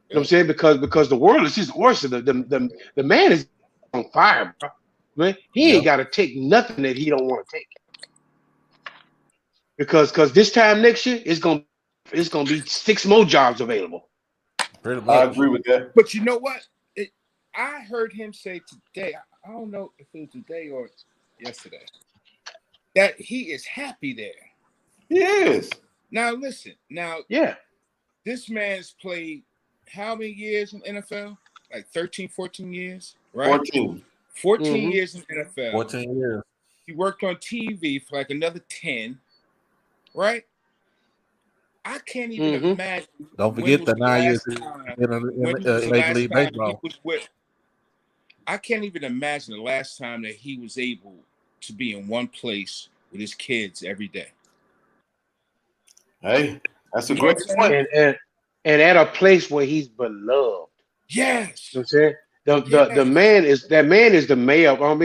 Speaker 6: You know what I'm saying? Because the world is his oyster. The man is on fire, bro. Man, he ain't got to take nothing that he don't want to take. Because this time next year it's gonna be 6 more jobs available.
Speaker 1: I agree with that.
Speaker 7: But you know what? I heard him say today. I don't know if it was today or yesterday, that he is happy there.
Speaker 1: He is.
Speaker 7: Now listen. This man's played how many years in NFL? Like 13, 14 years, right? 14 years in NFL.
Speaker 3: 14 years.
Speaker 7: He worked on TV for like another 10, right? I can't even imagine.
Speaker 3: Don't forget the 9 years in Major League Baseball.
Speaker 7: I can't even imagine the last time that he was able to be in one place with his kids every day.
Speaker 1: Hey, that's a great point.
Speaker 6: And at a place where he's beloved.
Speaker 7: Yes.
Speaker 6: You know what I'm saying? The man is the mayor of,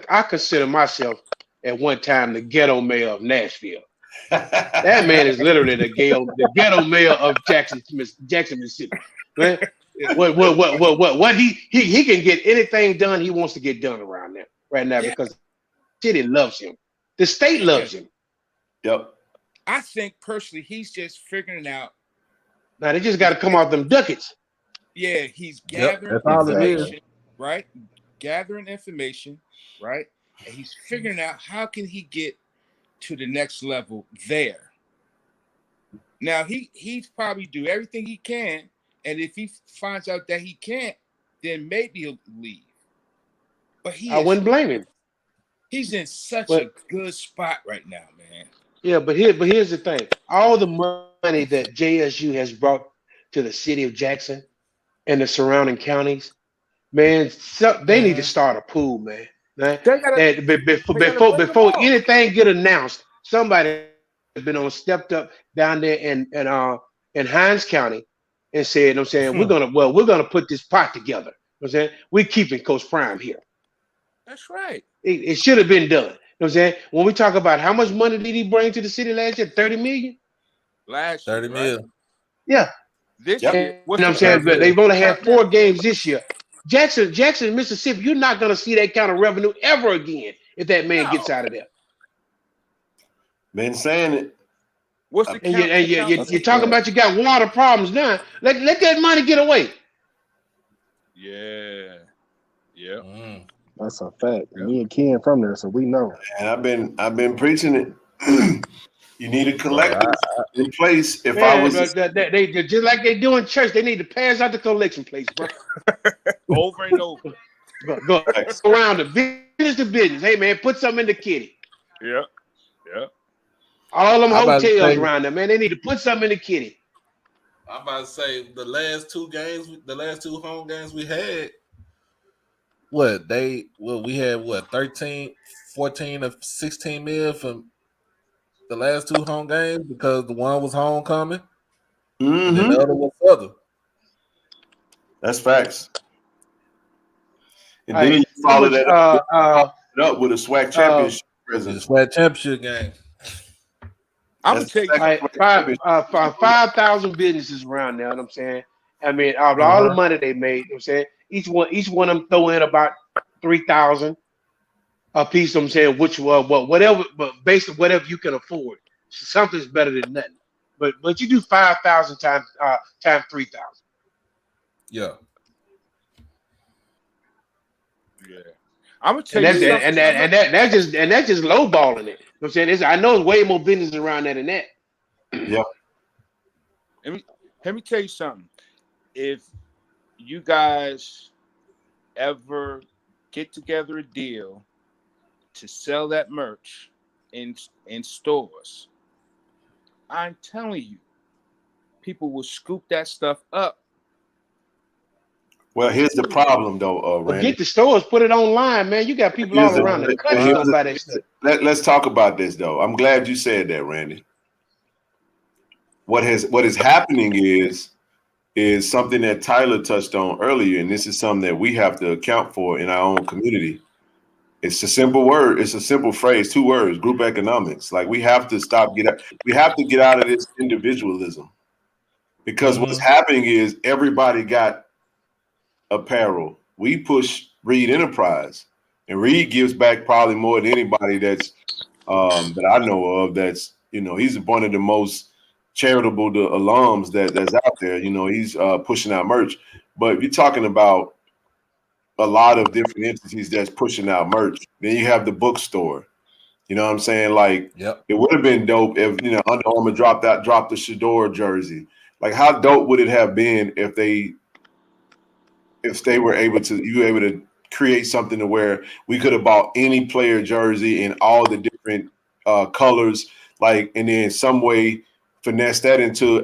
Speaker 6: I consider myself at one time the ghetto mayor of Nashville. That man is literally the ghetto mayor of Jackson, Mississippi. Right? What he can get anything done he wants to get done around there right now because the city loves him. The state loves him.
Speaker 1: Yep.
Speaker 7: I think personally he's just figuring out.
Speaker 6: Now they just got to come off them ducats.
Speaker 7: Yeah, he's gathering information, right? Gathering information, right? And he's figuring out how can he get to the next level there. Now he's probably do everything he can, and if he finds out that he can't, then maybe he'll leave. But
Speaker 6: I wouldn't blame him.
Speaker 7: He's in such a good spot right now, man.
Speaker 6: Yeah, but here's the thing: all the money that JSU has brought to the city of Jackson and the surrounding counties, man, they need to start a pool, man. Right? Before anything get announced, somebody has been stepped up down there in Hinds County and said, you know what I'm saying, we're gonna put this pot together. You know what I'm saying? We're keeping Coach Prime here.
Speaker 7: That's right.
Speaker 6: It should have been done. You know what I'm saying? When we talk about how much money did he bring to the city last year? 30 million?
Speaker 7: Last year,
Speaker 3: 30 million.
Speaker 6: Yeah.
Speaker 9: This
Speaker 1: Yep.
Speaker 9: year,
Speaker 6: You know
Speaker 9: what's
Speaker 6: what
Speaker 9: the
Speaker 6: I'm saying? But
Speaker 9: carousel?
Speaker 6: they've only had 4 games this year. Jackson, Mississippi, you're not going to see that kind of revenue ever again if that man gets
Speaker 9: No.
Speaker 6: out of there.
Speaker 1: Been saying it.
Speaker 9: What's the
Speaker 6: And
Speaker 9: count?
Speaker 6: you're talking about you got water problems now. Let that money get away.
Speaker 9: Yeah.
Speaker 4: That's a fact. Me and Ken from there, so we know.
Speaker 1: And I've been preaching it. You need a collective in place. If I
Speaker 6: Man,
Speaker 1: was
Speaker 6: they just like they do in church, they need to pass out the collection plates, bro.
Speaker 9: Over and over.
Speaker 6: Go around the business to business. Hey man, put something in the kitty.
Speaker 9: Yeah.
Speaker 6: All them
Speaker 3: I'm about to
Speaker 6: hotels
Speaker 3: say-
Speaker 6: around there, man. They need to put something in the kitty.
Speaker 3: I'm about to say the last two home games we had. We had 13, 14 or 16 mil from the last two home games because the one was homecoming and then the other was other.
Speaker 1: That's facts. And
Speaker 6: All
Speaker 1: then
Speaker 6: right,
Speaker 1: you follow that up with a SWAC championship
Speaker 3: The
Speaker 1: presence.
Speaker 3: SWAC championship game.
Speaker 9: I'm gonna tell you.
Speaker 6: All right, 5,000 businesses around there. You know what I'm saying? I mean, out of all the money they made, you know what I'm saying, each one of them throw in about 3,000 a piece. You know what I'm saying, which whatever, but basically whatever you can afford. Something's better than nothing. But you do 5,000 times 3,000.
Speaker 3: Yeah.
Speaker 9: I'm gonna tell
Speaker 6: And
Speaker 9: you
Speaker 6: that's
Speaker 9: something.
Speaker 6: that's just lowballing it. You know what I'm saying? I know there's way more business around there than that.
Speaker 1: Yep.
Speaker 9: Let me tell you something. If you guys ever get together a deal to sell that merch in stores, I'm telling you, people will scoop that stuff up.
Speaker 1: Well, here's the problem, though, Randy.
Speaker 6: Get the stores, put it online, man. You got people all around the country gonna buy that stuff.
Speaker 1: Let's talk about this, though. I'm glad you said that, Randy. What is happening is something that Tyler touched on earlier, and this is something that we have to account for in our own community. It's a simple word. It's a simple phrase, 2 words: group economics. Like we have to get out of this individualism, because what's happening is everybody got apparel. We push Reed Enterprise, and Reed gives back probably more than anybody that I know of. That's he's one of the most charitable alums that's out there. He's pushing out merch. But if you're talking about a lot of different entities that's pushing out merch, then you have the bookstore. You know what I'm saying? Like, It would have been dope if Under Armour dropped the Shador jersey. Like, how dope would it have been if they were able to create something to where we could have bought any player jersey in all the different colors, like, and then some way finesse that into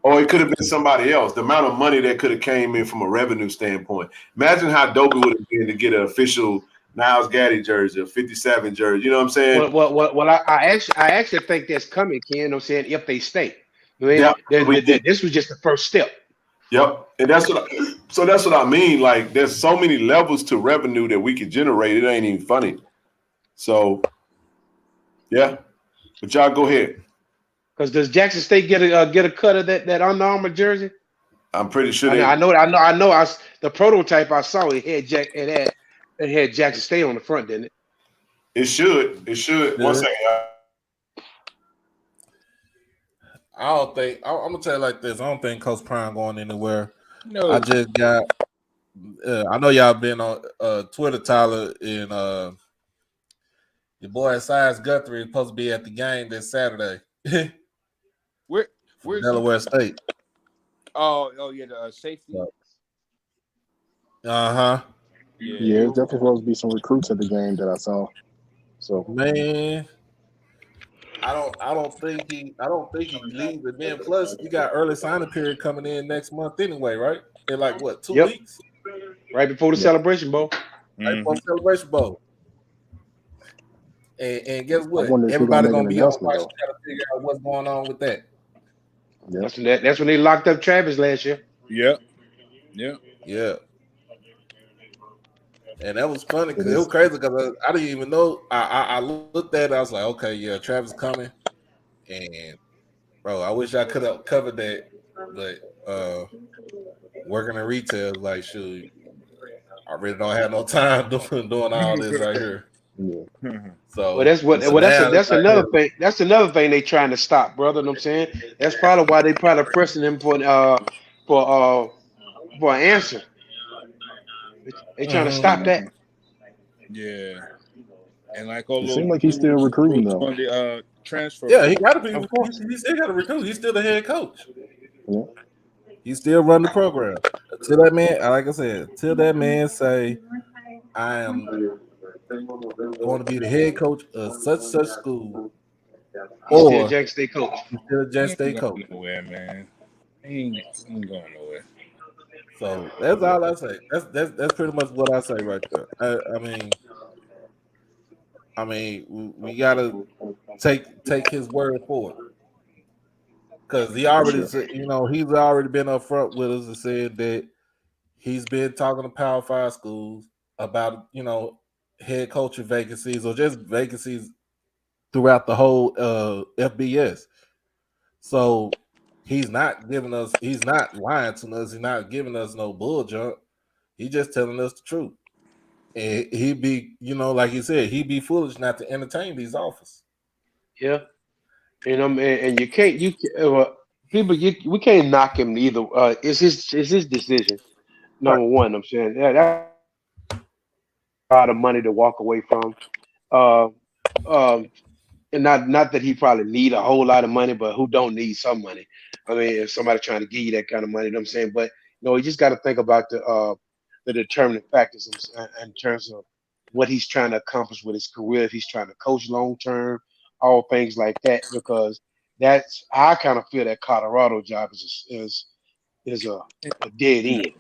Speaker 1: or it could have been somebody else. The amount of money that could have came in from a revenue standpoint. Imagine how dope it would have been to get an official Niles Gaddy jersey, a 57 jersey. You know what I'm saying?
Speaker 6: Well, I actually think that's coming, Ken. You know what I'm saying, if they stay. This was just the first step.
Speaker 1: Yep. And that's what I mean. Like, there's so many levels to revenue that we could generate. It ain't even funny. So, yeah. But y'all go ahead.
Speaker 6: Because does Jackson State get a cut of that Under Armour jersey?
Speaker 1: I'm pretty sure.
Speaker 6: I know. The prototype I saw it had Jackson State on the front, didn't it?
Speaker 1: It should.
Speaker 3: Yeah.
Speaker 1: One second.
Speaker 3: I don't think I'm gonna tell you like this. I don't think Coach Prime going anywhere.
Speaker 9: No.
Speaker 3: I just got. I know y'all been on Twitter, Tyler, and your boy Size Guthrie is supposed to be at the game this Saturday.
Speaker 9: Where's
Speaker 3: Delaware State.
Speaker 9: Oh yeah, the safety.
Speaker 3: Yeah,
Speaker 4: it's definitely supposed to be some recruits at the game that I saw. So
Speaker 3: man, I don't think he leaves it. Then plus you got early signing period coming in next month anyway, right? In like what, 2 weeks?
Speaker 6: Right before the Celebration Bowl.
Speaker 3: Right before the Celebration Bowl. And guess what?
Speaker 4: wonder if
Speaker 3: Everybody
Speaker 4: he
Speaker 3: gonna
Speaker 4: gonna
Speaker 3: be
Speaker 4: make
Speaker 3: on
Speaker 4: an announcement,
Speaker 3: trying to figure out what's going on with that.
Speaker 6: That's when they locked up Travis last year.
Speaker 9: Yeah.
Speaker 3: And that was funny because it was crazy because I didn't even know. I looked at it. I was like, okay, yeah, Travis coming, and Bro, I wish I could have covered that, but working in retail, like, shoot, I really don't have no time doing all this right here.
Speaker 4: Yeah.
Speaker 3: So,
Speaker 6: Well, that's another thing. That's another thing they trying to stop, brother. You know what I'm saying? That's probably why they probably pressing him for an answer. They trying to stop that.
Speaker 9: Yeah. And like
Speaker 4: It seems like he's still recruiting though.
Speaker 9: on the transfer.
Speaker 3: Yeah, he got to be.
Speaker 6: Of course.
Speaker 3: He still got to recruit. He's still the head coach.
Speaker 4: Yeah.
Speaker 3: He still run the program. Till that man, like I said, till that man say, I am going to be the head coach of such school,
Speaker 6: He's still
Speaker 3: or
Speaker 6: Jack State coach.
Speaker 3: he's still a Jack State coach.
Speaker 9: Nowhere, man. He ain't going nowhere.
Speaker 3: So that's all I say. That's pretty much what I say right there. I mean, we gotta take his word for it, because he already said, he's already been up front with us and said that he's been talking to Power 5 schools about head coaching vacancies or just vacancies throughout the whole FBS. So he's not lying to us. He's not giving us no bull junk. He's just telling us the truth. And he'd be, like you said, he'd be foolish not to entertain these offers.
Speaker 6: Yeah, and you can't we can't knock him either. It's his decision. Number one, I'm saying that's a lot of money to walk away from. And not that he probably need a whole lot of money, but who don't need some money? I mean, if somebody trying to give you that kind of money, you know what I'm saying? But you just got to think about the determining factors in terms of what he's trying to accomplish with his career. If he's trying to coach long term, all things like that, because that's I kind of feel that Colorado job is a dead end.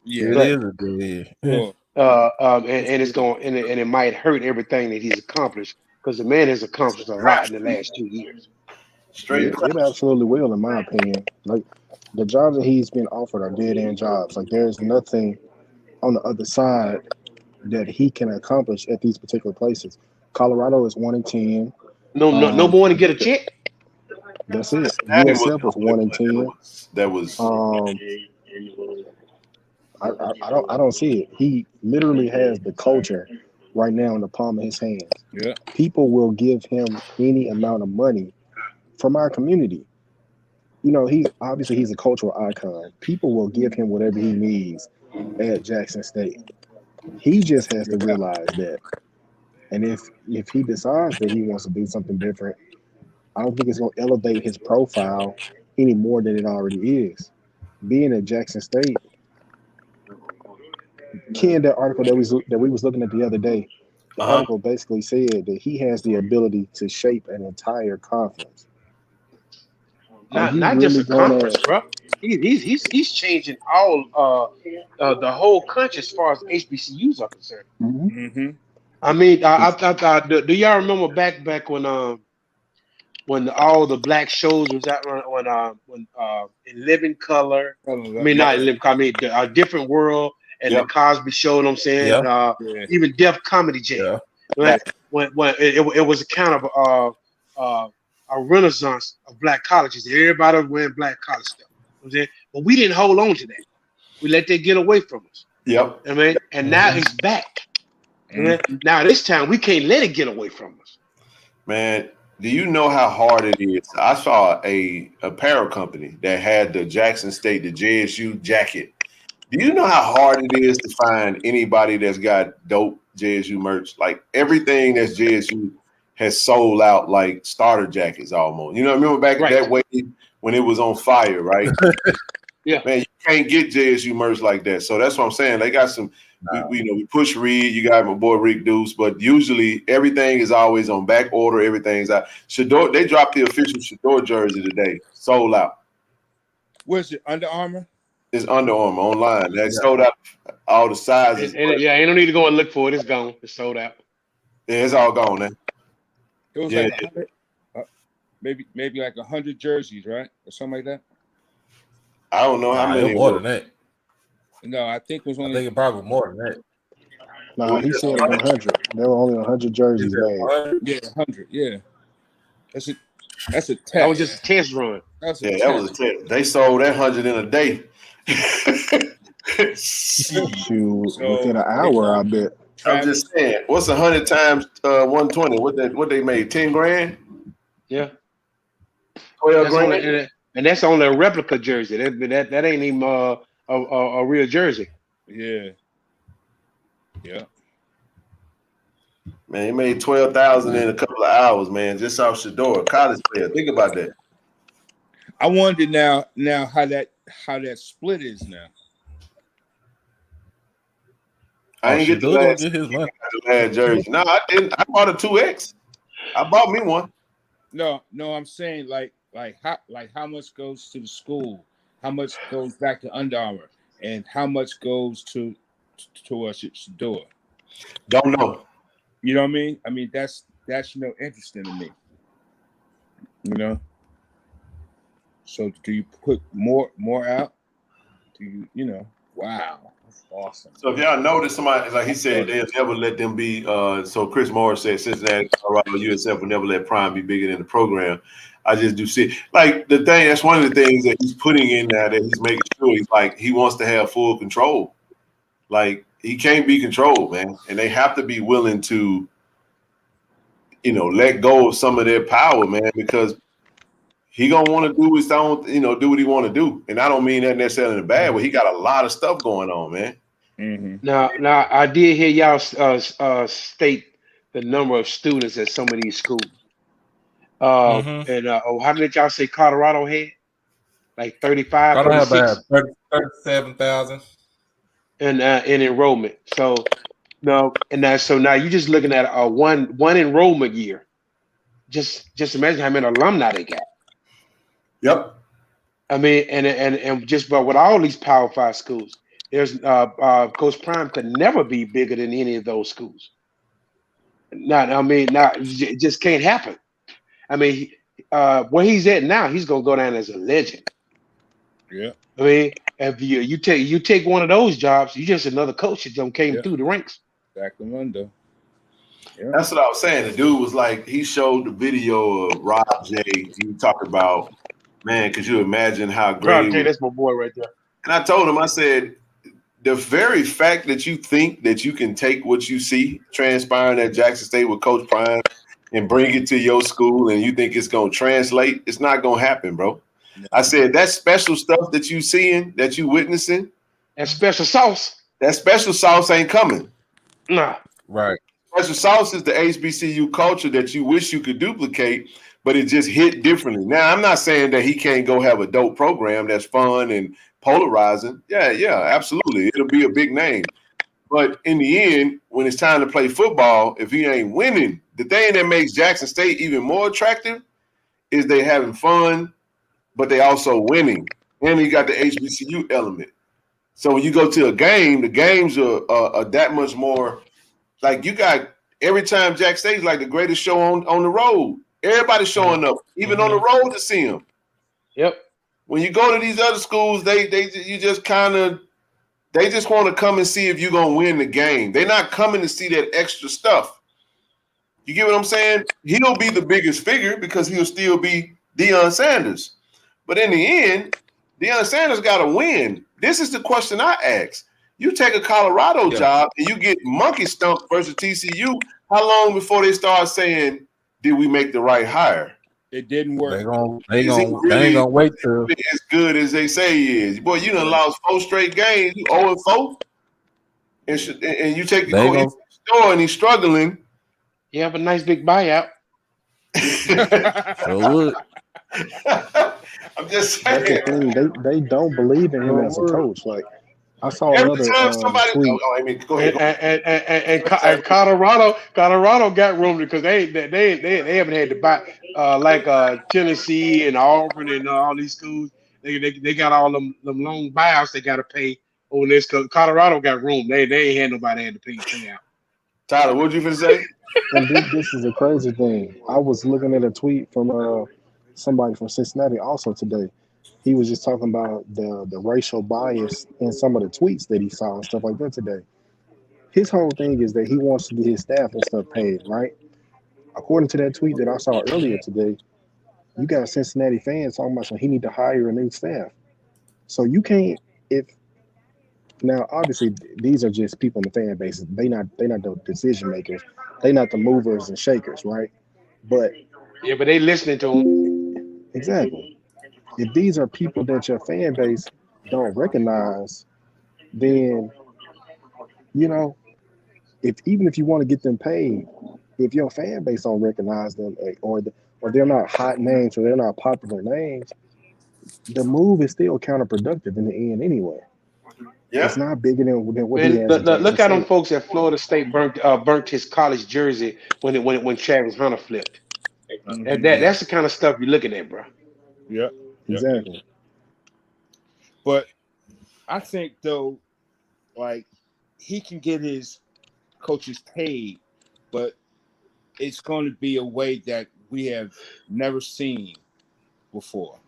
Speaker 9: Yeah,
Speaker 3: it is a dead end.
Speaker 6: And it's going and it might hurt everything that he's accomplished, because the man has accomplished a lot in the last 2 years.
Speaker 1: Straight.
Speaker 4: It absolutely will, in my opinion. Like, the jobs that he's been offered are dead end jobs. Like, there's nothing on the other side that he can accomplish at these particular places. Colorado is 1-10.
Speaker 6: No more to get a check.
Speaker 4: That's it. USF was 1-10.
Speaker 1: That was.
Speaker 4: I don't see it. He literally has the culture right now in the palm of his hands.
Speaker 9: Yeah.
Speaker 4: People will give him any amount of money from our community. He's a cultural icon. People will give him whatever he needs at Jackson State. He just has to realize that. And if he decides that he wants to do something different, I don't think it's going to elevate his profile any more than it already is. Being at Jackson State, Ken, that article that we was looking at the other day, the article basically said that he has the ability to shape an entire conference.
Speaker 6: Not just a conference, bro. He's changing all the whole country as far as HBCUs are concerned.
Speaker 9: Mm-hmm.
Speaker 6: I mean, do y'all remember back when all the black shows was out when in Living Color? I mean, not in Living Color. I mean, a Different World and the Cosby Show. You know what I'm saying? Even Def Comedy Jam. Right? When it was a kind of a renaissance of black colleges. Everybody was wearing black college stuff. You know what I'm saying? But we didn't hold on to that. We let that get away from us.
Speaker 1: Yep.
Speaker 6: I mean, and now it's back. Now this time we can't let it get away from us.
Speaker 1: Man, do you know how hard it is? I saw a apparel company that had the Jackson State, the JSU jacket. Do you know how hard it is to find anybody that's got dope JSU merch? Like, everything that's JSU has sold out like starter jackets almost. I remember back that way when it was on fire, right?
Speaker 6: Yeah.
Speaker 1: Man, you can't get JSU merch like that. So that's what I'm saying. They got some, we push Reed, you got my boy Rick Deuce, but usually everything is always on back order. Everything's out. Shador, they dropped the official Shador jersey today. Sold out.
Speaker 9: Where's it? Under Armour?
Speaker 1: It's Under Armour online. They sold out all the sizes.
Speaker 6: Ain't no need to go and look for it. It's gone. It's sold out.
Speaker 1: Yeah, it's all gone now.
Speaker 9: It was like 100, maybe like 100 jerseys, right? Or something like that.
Speaker 1: I don't know how many.
Speaker 3: More than that.
Speaker 9: No, I think it was only.
Speaker 3: I think it probably more than that.
Speaker 4: No, he said 100. There were only 100 jerseys made.
Speaker 9: Yeah, 100. Yeah, that's a test.
Speaker 6: That was just a test run.
Speaker 9: That's
Speaker 1: Yeah, that was a tip. They sold that 100 in a day.
Speaker 4: Shoot,
Speaker 9: So
Speaker 4: within an hour, I bet.
Speaker 1: I'm just saying, what's 100 times 120? What they made? 10 grand?
Speaker 6: Yeah.
Speaker 1: 12
Speaker 6: That's
Speaker 1: grand?
Speaker 6: only, and that's only a replica jersey. That ain't even a real jersey.
Speaker 9: Yeah. Yeah.
Speaker 1: Man, he made 12,000 in a couple of hours, man, just off Shador, college player. Think about that.
Speaker 9: I wonder now how that split is now.
Speaker 1: I ain't get the
Speaker 3: Shador
Speaker 1: last,
Speaker 3: get his money.
Speaker 1: jersey. No, I didn't. I bought a 2X. I bought me one.
Speaker 9: No, I'm saying like how much goes to the school, how much goes back to Under Armour, and how much goes to Shador.
Speaker 1: Don't know.
Speaker 9: You know what I mean? I mean that's interesting to me. You know. So do you put more out? Do you know? Wow, that's awesome.
Speaker 1: So if y'all notice, somebody like he said, they'll never let them be. So Chris Morris said Cincinnati, Colorado, USF will never let Prime be bigger than the program. I just do see like the thing. That's one of the things that he's putting in there that he's making sure he's like he wants to have full control. Like he can't be controlled, man, and they have to be willing to, let go of some of their power, man, because he gonna want to do his own, do what he want to do. And I don't mean that necessarily in a bad way. He got a lot of stuff going on, man.
Speaker 9: Mm-hmm.
Speaker 6: Now I did hear y'all state the number of students at some of these schools. And how many y'all say Colorado had? Like 35,
Speaker 10: Colorado
Speaker 6: 36?
Speaker 10: had 37,000.
Speaker 6: In enrollment. So now you're just looking at a one enrollment year. Just imagine how many alumni they got.
Speaker 1: Yep.
Speaker 6: I mean, and just about with all these Power 5 schools, there's Coach Prime could never be bigger than any of those schools. It just can't happen. I mean, where he's at now, he's gonna go down as a legend.
Speaker 9: Yeah.
Speaker 6: I mean, if you take one of those jobs, you're just another coach that came through the ranks.
Speaker 9: Sacramento. Yeah.
Speaker 1: That's what I was saying. The dude was like, he showed the video of Rob J. He talked about, man, could you imagine how great
Speaker 6: Rob J, that's my boy right there.
Speaker 1: And I told him, I said, the very fact that you think that you can take what you see transpiring at Jackson State with Coach Prime and bring it to your school and you think it's going to translate, it's not going to happen, bro. I said, that special stuff that you seeing, that you witnessing,
Speaker 6: that special sauce
Speaker 1: ain't coming.
Speaker 6: Nah.
Speaker 3: Right.
Speaker 1: Special sauce is the HBCU culture that you wish you could duplicate, but it just hit differently. Now, I'm not saying that he can't go have a dope program that's fun and polarizing. Yeah, absolutely. It'll be a big name. But in the end, when it's time to play football, if he ain't winning, the thing that makes Jackson State even more attractive is they having fun, but they also winning. And you got the HBCU element. So when you go to a game, the games are that much more. Like you got every time Jack State's like the greatest show on the road. Everybody's showing up, even on the road to see him.
Speaker 6: Yep.
Speaker 1: When you go to these other schools, they just want to come and see if you're gonna win the game. They're not coming to see that extra stuff. You get what I'm saying? He'll be the biggest figure because he'll still be Deion Sanders. But in the end, Deion Sanders got to win. This is the question I ask. You take a Colorado job and you get monkey stumped versus TCU. How long before they start saying, "Did we make the right hire?"
Speaker 9: It didn't work.
Speaker 3: They ain't gonna wait till
Speaker 1: as good as they say he is. Boy, you done lost 4 straight games. You 0-4, and you take the coach store and he's struggling.
Speaker 6: You have a nice big buyout.
Speaker 3: Sure would.
Speaker 1: I'm just
Speaker 4: That's
Speaker 1: saying.
Speaker 4: the thing. They don't believe in him as a coach. Like I saw
Speaker 1: Every time
Speaker 4: another
Speaker 1: somebody,
Speaker 4: tweet.
Speaker 1: go ahead.
Speaker 6: And Colorado got room because they haven't had to buy like Tennessee and Auburn and all these schools. They got all them long buyouts they got to pay on this. Cause Colorado got room. They ain't had nobody had to pay out.
Speaker 1: Tyler, what'd you finna say?
Speaker 4: And this is a crazy thing. I was looking at a tweet from somebody from Cincinnati also today. He was just talking about the racial bias in some of the tweets that he saw and stuff like that today. His whole thing is that he wants to get his staff and stuff paid, right? According to that tweet that I saw earlier today, you got Cincinnati fans talking about so he need to hire a new staff. So you can't if now obviously these are just people in the fan base. They not the decision makers. They not the movers and shakers, right? But
Speaker 6: Yeah, but they listening to him.
Speaker 4: exactly. If these are people that your fan base don't recognize, then you know, if even if you want to get them paid, if your fan base don't recognize them or they're not hot names or they're not popular names, the move is still counterproductive in the end anyway.
Speaker 1: Yeah.
Speaker 4: It's not bigger than what he
Speaker 6: Man,
Speaker 4: has in
Speaker 6: look
Speaker 4: Jackson
Speaker 6: at them
Speaker 4: State.
Speaker 6: folks at Florida State burnt his college jersey when Travis Hunter flipped. That's the kind of stuff you're looking at, bro.
Speaker 9: Yeah.
Speaker 4: Exactly.
Speaker 9: But I think though, like he can get his coaches paid, but it's going to be a way that we have never seen before.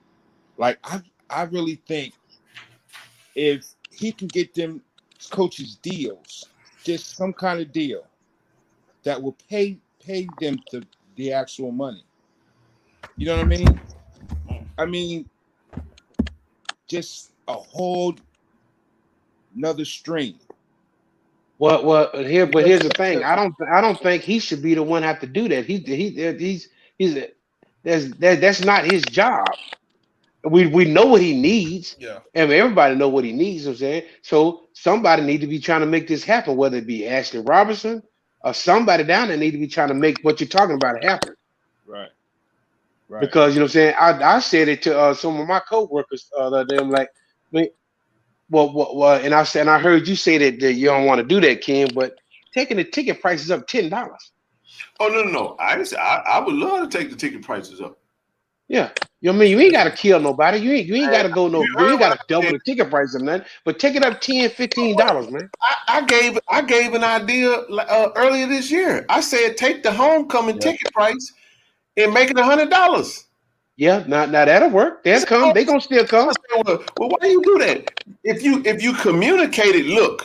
Speaker 9: Like I really think if he can get them coaches deals, just some kind of deal that will pay them the actual money. You know what I mean? I mean, just a whole another stream.
Speaker 6: Well, here's the thing. I don't think he should be the one have to do that. That's not his job. We know what he needs.
Speaker 3: Yeah.
Speaker 6: And everybody know what he needs. You know what I'm saying, so somebody need to be trying to make this happen, whether it be Ashley Robertson or somebody down there need to be trying to make what you're talking about happen.
Speaker 9: Right.
Speaker 6: Because you know what I'm saying. I said it to some of my coworkers the other day. I'm like, well, and I heard you say that you don't want to do that, Ken, but taking the ticket prices up $10.
Speaker 1: Oh no! I would love to take the ticket prices up.
Speaker 6: Yeah, you know what I mean, you ain't got to kill nobody. You ain't got to go you ain't got to double the ticket price or nothing. But take it up $10, $15, man.
Speaker 1: I gave an idea earlier this year. I said take the homecoming ticket price and make it $100.
Speaker 6: Yeah, now that'll work. They'll come. They gonna still come.
Speaker 1: Well, why do you do that? If you communicated, look,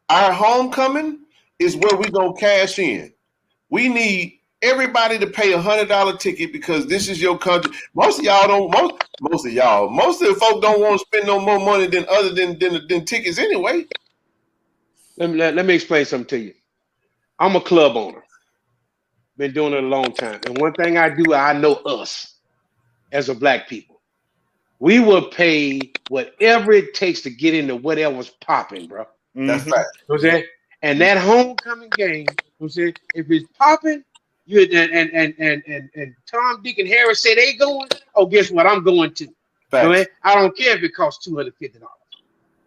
Speaker 1: our homecoming is where we gonna cash in. We need everybody to pay $100 ticket because this is your country. Most of y'all don't. Most of the folk don't want to spend no more money than tickets anyway.
Speaker 6: Let me explain something to you. I'm a club owner. Been doing it a long time, and one thing I do, I know us as a black people. We will pay whatever it takes to get into whatever's popping, bro.
Speaker 1: That's fact.
Speaker 6: You know what I'm saying? And that homecoming game, you know what I'm saying, if it's popping, you and Tom, Dick, and Harry say they going, oh, guess what? I'm going too. You know what I mean? I don't care if it costs $250.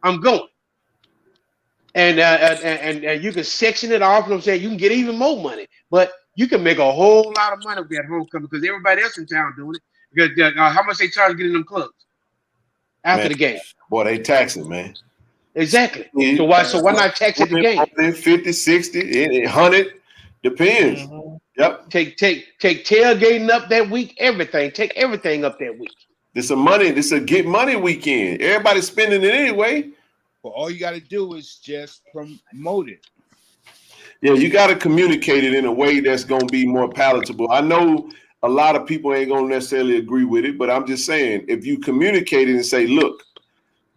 Speaker 6: I'm going. And you can section it off, you know what I'm saying? You can get even more money, but you can make a whole lot of money with that homecoming because everybody else in town doing it. Because how much they charge to get in them clubs after the game?
Speaker 1: Boy, they taxing, man.
Speaker 6: Exactly. So why not tax at the game?
Speaker 1: 50, 60, 100, depends.
Speaker 6: Mm-hmm.
Speaker 1: Yep.
Speaker 6: Take tailgating up that week. Everything. Take everything up that week.
Speaker 1: This a get money weekend. Everybody's spending it anyway.
Speaker 9: But all you got to do is just promote it.
Speaker 1: Yeah, you got to communicate it in a way that's going to be more palatable. I know a lot of people ain't going to necessarily agree with it, but I'm just saying, if you communicate it and say, look,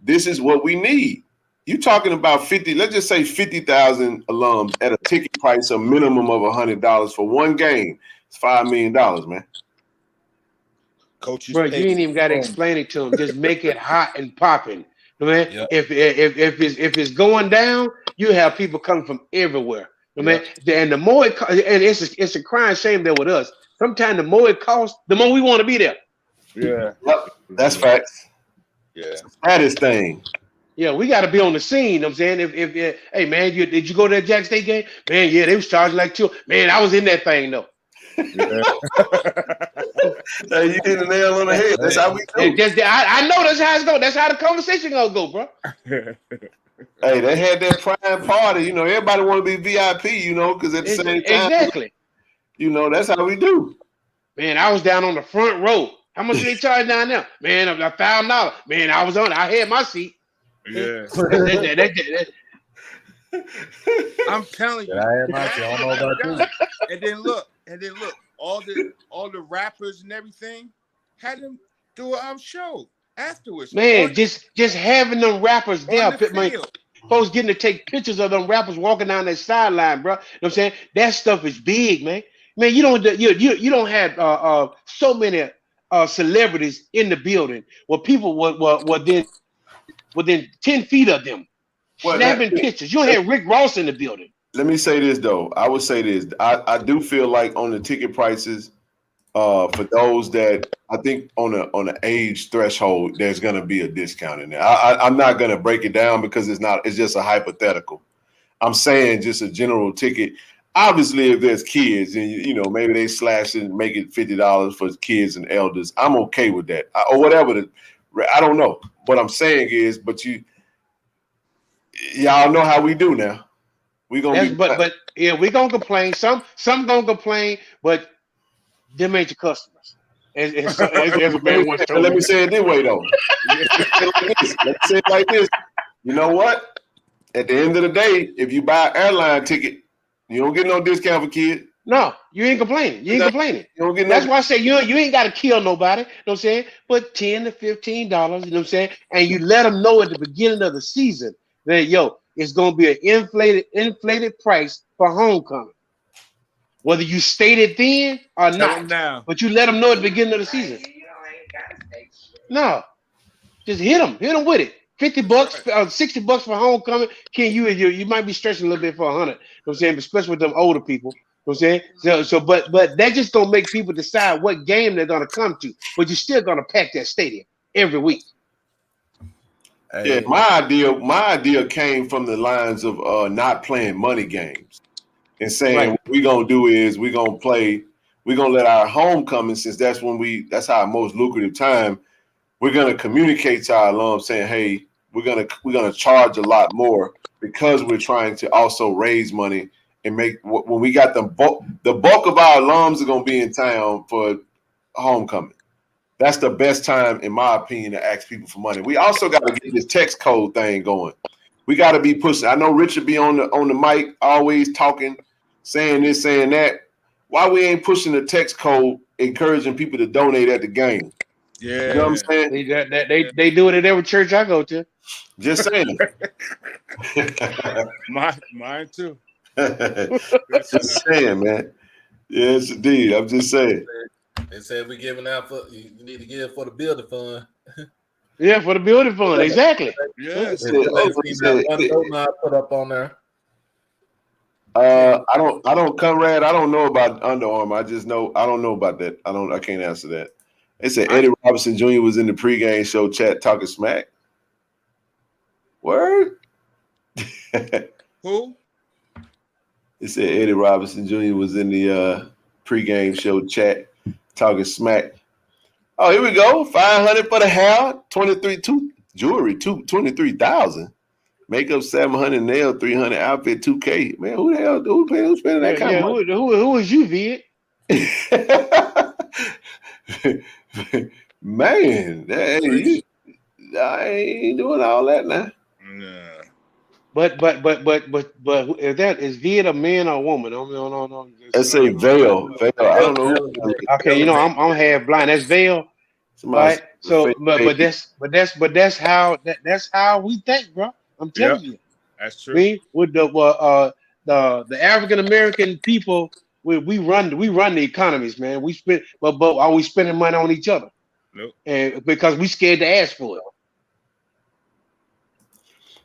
Speaker 1: this is what we need. You're talking about 50, let's just say 50,000 alums at a ticket price, a minimum of $100 for one game. It's $5 million, man.
Speaker 9: Coaches,
Speaker 6: bro, you ain't even got to explain it to them. Just make it hot and popping. Man, yep. If it's going down, you have people coming from everywhere. Man, and the more and it's a crying shame there with us. Sometimes the more it costs, the more we want to be there.
Speaker 9: Yeah,
Speaker 1: yep. That's facts.
Speaker 9: Yeah,
Speaker 1: that is thing.
Speaker 6: Yeah, we got to be on the scene. You know what I'm saying, if hey man, did you go to that Jack State game? Man, yeah, they was charging like $2. Man, I was in that thing though.
Speaker 1: Yeah. You hit the nail on the head. That's how we do.
Speaker 6: I know that's how it's going. That's how the conversation gonna go, bro.
Speaker 1: Hey, they had that prime party. You know, everybody want to be VIP. You know, because at the same time,
Speaker 6: exactly.
Speaker 1: You know, that's how we do.
Speaker 6: Man, I was down on the front row. How much did they charge down there? Man, $1,000. Man, I was on. I had my seat.
Speaker 9: Yeah. I'm telling you.
Speaker 10: I had my seat. I don't know about you.
Speaker 9: And then look, all the rappers and everything Had them do a show afterwards.
Speaker 6: Man, just having them rappers there,
Speaker 9: on the
Speaker 6: man,
Speaker 9: field.
Speaker 6: folks getting to take pictures of them rappers walking down that sideline, bro. You know what I'm saying? That stuff is big, man. Man, you don't have so many celebrities in the building where people were within 10 feet of them snapping pictures. You don't have Rick Ross in the building.
Speaker 1: Let me say this though. I would say this. I do feel like on the ticket prices, for those that I think on the age threshold, there's gonna be a discount in there. I'm not gonna break it down because it's just a hypothetical. I'm saying just a general ticket. Obviously, if there's kids and you know maybe they slash it and make it $50 for kids and elders, I'm okay with that or whatever. I don't know. What I'm saying is, but y'all know how we do now. We gonna
Speaker 6: but yeah, we gonna complain. Some gonna complain, but them ain't your customers. As a man once told
Speaker 1: Let
Speaker 6: me.
Speaker 1: me say it this way though. Let's say it like this. You know what? At the end of the day, if you buy an airline ticket, you don't get no discount for kids.
Speaker 6: No, you ain't complaining. You ain't complaining.
Speaker 1: You don't get
Speaker 6: That's why I say you ain't got to kill nobody. You know what I'm saying? But $10 to $15, you know what I'm saying? And you let them know at the beginning of the season that it's gonna be an inflated price for homecoming. Whether you state it then or not, but you let them know at the beginning of the season. No, just hit them with it. $50, $60 for homecoming. You might be stretching a little bit for $100. You know what I'm saying? Especially with them older people. You know what I'm saying? But that just don't make people decide what game they're gonna come to. But you're still gonna pack that stadium every week.
Speaker 1: Yeah, my idea came from the lines of not playing money games and saying what we're gonna do is we're gonna let our homecoming, since that's our most lucrative time, we're gonna communicate to our alums saying, hey, we're gonna charge a lot more because we're trying to also raise money and make when we got the bulk of our alums are gonna be in town for homecoming. That's the best time, in my opinion, to ask people for money. We also got to get this text code thing going. We got to be pushing. I know Richard be on the mic, always talking, saying this, saying that. Why we ain't pushing the text code, encouraging people to donate at the game?
Speaker 9: Yeah,
Speaker 1: you know what I'm saying?
Speaker 6: They do it at every church I go to.
Speaker 1: Just saying.
Speaker 9: Mine too.
Speaker 1: Just saying, man. Yes, indeed. I'm just saying.
Speaker 3: They said we're giving out for you need to give for the building fund.
Speaker 6: Yeah, for the building fund, exactly.
Speaker 9: Yeah.
Speaker 3: Put up on there.
Speaker 1: I don't Conrad. I don't know about Under Armour. I don't know about that. I can't answer that. They said Eddie Robinson Jr. was in the pregame show chat talking smack. Word.
Speaker 9: Who?
Speaker 1: They said Eddie Robinson Jr. was in the pregame show chat talking smack. Oh, here we go. 500 for the hair, 23,000. Makeup 700, nail 300, outfit 2K. Man, who the hell who's spending that kind of money?
Speaker 6: Who is you, Vid?
Speaker 1: Man, I ain't doing all that now.
Speaker 9: Yeah.
Speaker 6: But if that is Vid a man or a woman? No.
Speaker 1: Let's say Veil. I don't know.
Speaker 6: Okay, I'm half blind. That's Veil. Right. So, but that's how we think, bro. I'm telling you.
Speaker 9: That's true.
Speaker 6: With the African American people, we run the economies, man. We spend, but are we spending money on each other?
Speaker 9: Nope.
Speaker 6: And because we scared to ask for it.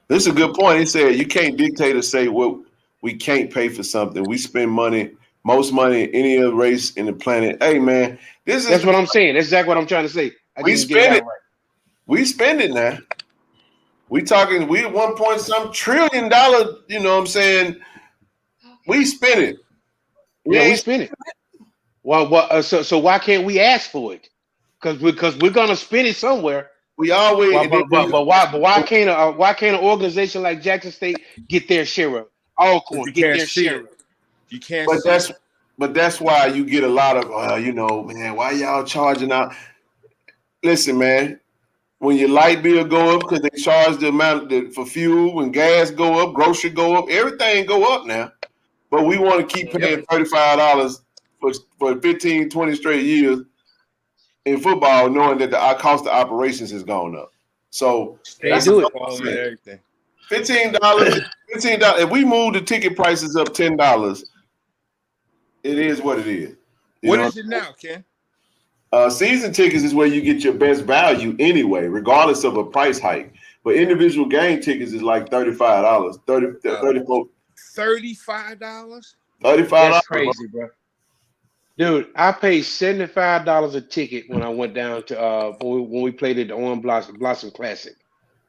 Speaker 1: This is a good point. He said you can't dictate or say what we can't pay for something. We spend money, most money in any other race in the planet. Hey man, that's
Speaker 6: what I'm saying. That's exactly what I'm trying to say.
Speaker 1: We spend it. We spend it now. We at $1 trillion, you know what I'm saying? We spend it.
Speaker 6: We spend it. Well, so why can't we ask for it? Because we're gonna spend it somewhere.
Speaker 1: We always
Speaker 6: but why can't an organization like Jackson State get their share of Alcorn, get their share of?
Speaker 9: You can't
Speaker 1: but that's why you get a lot of man, why y'all charging out? Listen, man, when your light bill go up because they charge the amount for fuel and gas go up, grocery go up, everything go up now. But we want to keep paying $35 for 15, 20 straight years. in football, knowing that the cost of operations has gone up. So
Speaker 6: They do it.
Speaker 9: Everything.
Speaker 1: $15. If we move the ticket prices up $10, it is what it is.
Speaker 9: What is it now, Ken?
Speaker 1: Season tickets is where you get your best value anyway, regardless of a price hike. But individual game tickets is like $35, $34.
Speaker 9: $35?
Speaker 1: $35.
Speaker 6: That's crazy, bro. Dude, I paid $75 a ticket when I went down to when we played at the Orange Blossom Classic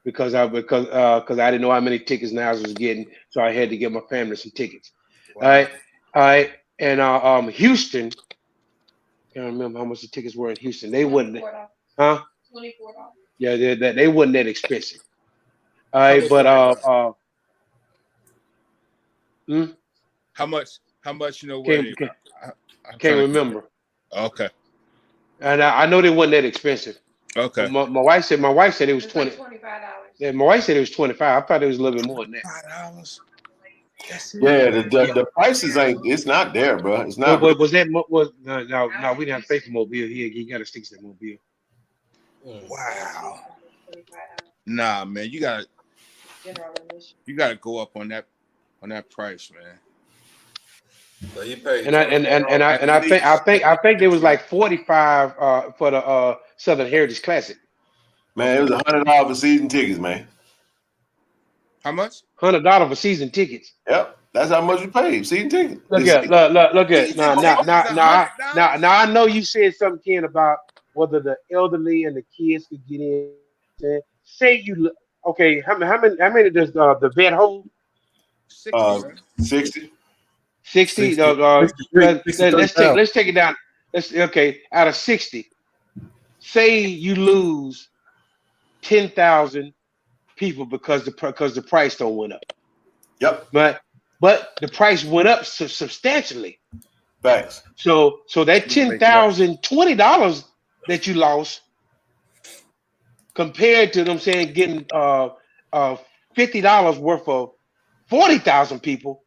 Speaker 6: because I didn't know how many tickets Niles was getting, so I had to get my family some tickets.
Speaker 9: Wow.
Speaker 6: All right, and Houston. I can't remember how much the tickets were in Houston. They wouldn't, huh?
Speaker 8: $24.
Speaker 6: Yeah, they wasn't that expensive. All right, but
Speaker 9: How much? You know
Speaker 6: can't remember.
Speaker 9: Okay.
Speaker 6: And I know they wasn't that expensive.
Speaker 9: Okay.
Speaker 6: My wife said it was $20.
Speaker 8: $25.
Speaker 6: Yeah, my wife said it was $25. I thought it was a little bit more than that.
Speaker 9: $5.
Speaker 1: Yeah, the prices ain't. It's not there, bro. It's not.
Speaker 6: But was that no? We didn't have to pay for Mobile. He got to stick to that Mobile.
Speaker 9: Wow. Nah, man, you gotta go up on that price, man.
Speaker 10: So you paid.
Speaker 6: And I think it was like 45 for the Southern Heritage Classic.
Speaker 1: Man, it was $100 for season tickets, man.
Speaker 9: How much?
Speaker 6: $100 for season tickets.
Speaker 1: Yep, that's how much you paid. Season tickets.
Speaker 6: Look at now. I know you said something, Ken, about whether the elderly and the kids could get in. Say you okay? How many does the vet hold?
Speaker 1: 60.
Speaker 6: 60. Let's take it down. Out of 60, say you lose 10,000 people because the price don't went up.
Speaker 1: Yep.
Speaker 6: But the price went up substantially.
Speaker 1: Facts.
Speaker 6: So that $20 that you lost compared to them saying getting $50 worth of 40,000 people.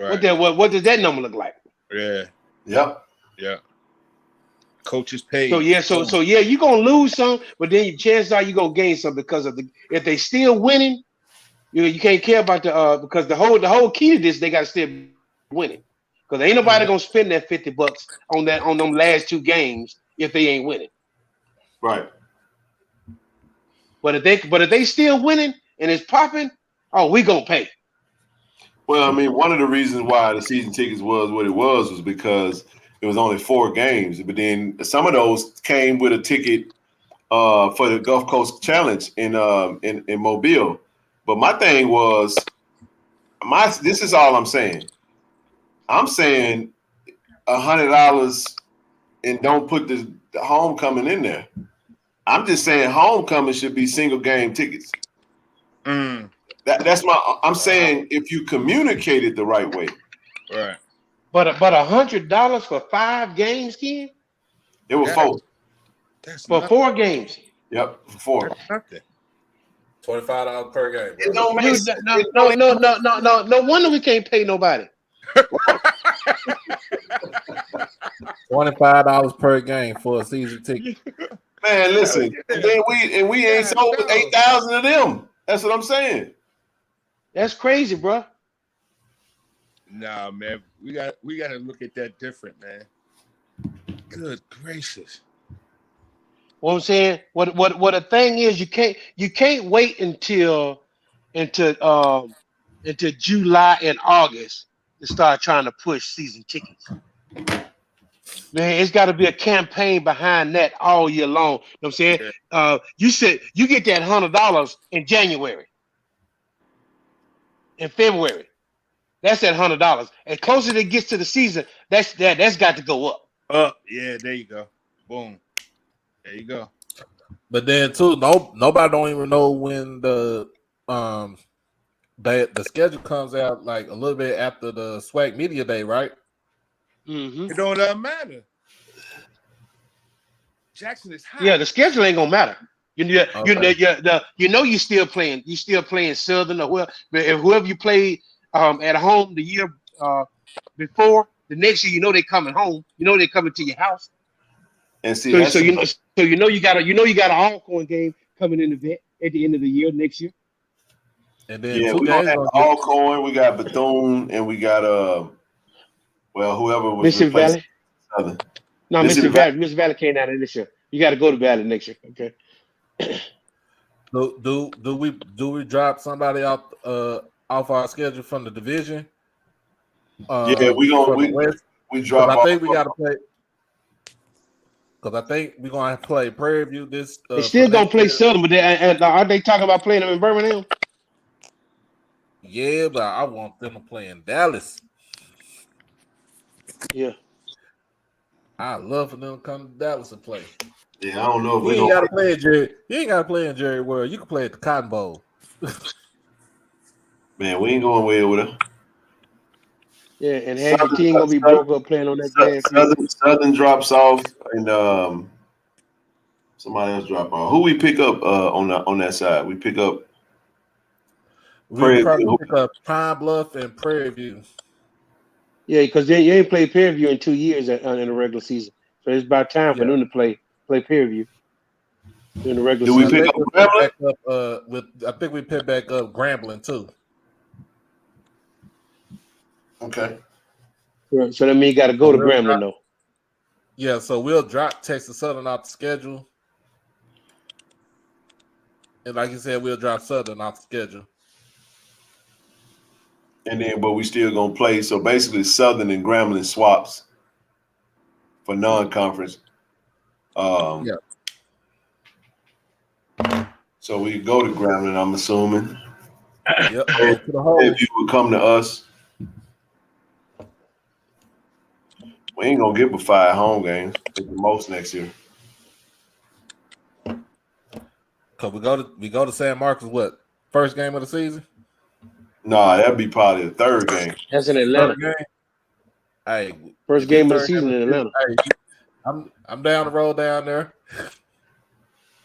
Speaker 6: Right. What does that number look like?
Speaker 9: Yeah.
Speaker 1: Yep.
Speaker 9: Yeah. Coaches paid.
Speaker 6: So yeah, you're gonna lose some, but then chances are you're gonna gain some because of if they still winning, you can't care about because the whole key to this, they gotta still winning. Because ain't nobody gonna spend that $50 on them last two games if they ain't winning.
Speaker 1: Right.
Speaker 6: But if they still winning and it's popping, we gonna pay.
Speaker 1: Well, I mean, one of the reasons why the season tickets was what it was because it was only 4 games. But then some of those came with a ticket for the Gulf Coast Challenge in Mobile. But my thing was, this is all I'm saying. I'm saying $100 and don't put the homecoming in there. I'm just saying homecoming should be single game tickets. I'm saying if you communicate it the right way.
Speaker 9: Right.
Speaker 6: But $100 for 5 games, Ken?
Speaker 1: It was 4.
Speaker 6: For 4 games.
Speaker 1: Yep, for 4.
Speaker 9: Nothing.
Speaker 10: $25 per game.
Speaker 1: It don't make sense.
Speaker 6: No wonder we can't pay nobody.
Speaker 3: $25 per game for a season ticket.
Speaker 1: Man, listen, and then we ain't sold 8,000 of them. That's what I'm saying.
Speaker 6: That's crazy, bro.
Speaker 9: Nah, man, we got to look at that different, man. Good gracious.
Speaker 6: What I'm saying, what the thing is, you can't wait until July and August to start trying to push season tickets. Man, it's got to be a campaign behind that all year long. You know what I'm saying? Yeah. You said you get that $100 in January. In February. That's that $100. As closer it gets to the season, that's got to go up.
Speaker 9: Yeah, there you go. Boom. There you go.
Speaker 3: But then too, nobody don't even know when the schedule comes out, like a little bit after the SWAC Media Day, right?
Speaker 6: Mm-hmm.
Speaker 9: It don't matter. Jackson is high.
Speaker 6: Yeah, the schedule ain't gonna matter. You still playing. You still playing Southern or whoever you played at home the year before. The next year, they coming home. They coming to your house.
Speaker 1: And see,
Speaker 6: So
Speaker 1: that's
Speaker 6: so you know you got an Alcorn game coming in the vet at the end of the year next year.
Speaker 3: And then
Speaker 1: yeah,
Speaker 3: two
Speaker 1: we're gonna
Speaker 3: games
Speaker 1: have
Speaker 3: gonna get
Speaker 1: Alcorn, we got Bethune, and we got well, whoever was
Speaker 6: Mississippi
Speaker 1: replacing
Speaker 6: Valley.
Speaker 1: Southern.
Speaker 6: No,
Speaker 1: Mississippi Valley.
Speaker 6: Mississippi Valley came out of this year. You got to go to Valley next year. Okay.
Speaker 3: do we drop somebody off our schedule from the division?
Speaker 1: Yeah,
Speaker 3: From the West?
Speaker 1: we drop
Speaker 3: I
Speaker 1: off.
Speaker 3: think we got to play. Because I think we're gonna have to play Prairie View this.
Speaker 6: They
Speaker 3: For
Speaker 6: still gonna
Speaker 3: next
Speaker 6: play
Speaker 3: year.
Speaker 6: Southern, but aren't they talking about playing them in Birmingham?
Speaker 3: Yeah, but I want them to play in Dallas.
Speaker 6: Yeah.
Speaker 3: I love for them to come to Dallas and play.
Speaker 1: Yeah, I don't know if
Speaker 3: You ain't gotta play in Jerry. You ain't gotta play in Jerry World. You can play at the Cotton Bowl.
Speaker 1: Man, we ain't going way over there.
Speaker 6: Yeah, and have your team gonna be broke up playing on that gas.
Speaker 1: Southern drops off, and somebody else drop off. Who we pick up on that side? We pick up.
Speaker 3: We probably pick up Pine Bluff and Prairie View.
Speaker 6: Yeah, because you ain't played Prairie View in 2 years in the regular season, so it's about time for them to play Prairie View in the regular season.
Speaker 1: Do we pick up
Speaker 3: I think we pick back up Grambling too.
Speaker 1: Okay.
Speaker 6: So that means you got to go to Grambling though.
Speaker 3: Yeah, so we'll drop Texas Southern off the schedule, and like you said, we'll drop Southern off the schedule.
Speaker 1: And then, but we still gonna play. So basically, Southern and Grambling swaps for non-conference.
Speaker 3: Yeah.
Speaker 1: So we go to Grambling, I'm assuming.
Speaker 3: Yep.
Speaker 1: If you would come to us, we ain't gonna get but 5 home games at the most next year.
Speaker 3: Cause we go to San Marcos. What, first game of the season?
Speaker 1: Nah, that'd be probably the 3rd game.
Speaker 6: That's in Atlanta.
Speaker 3: Hey,
Speaker 6: first game of the season in Atlanta.
Speaker 3: Hey, I'm down the road down there.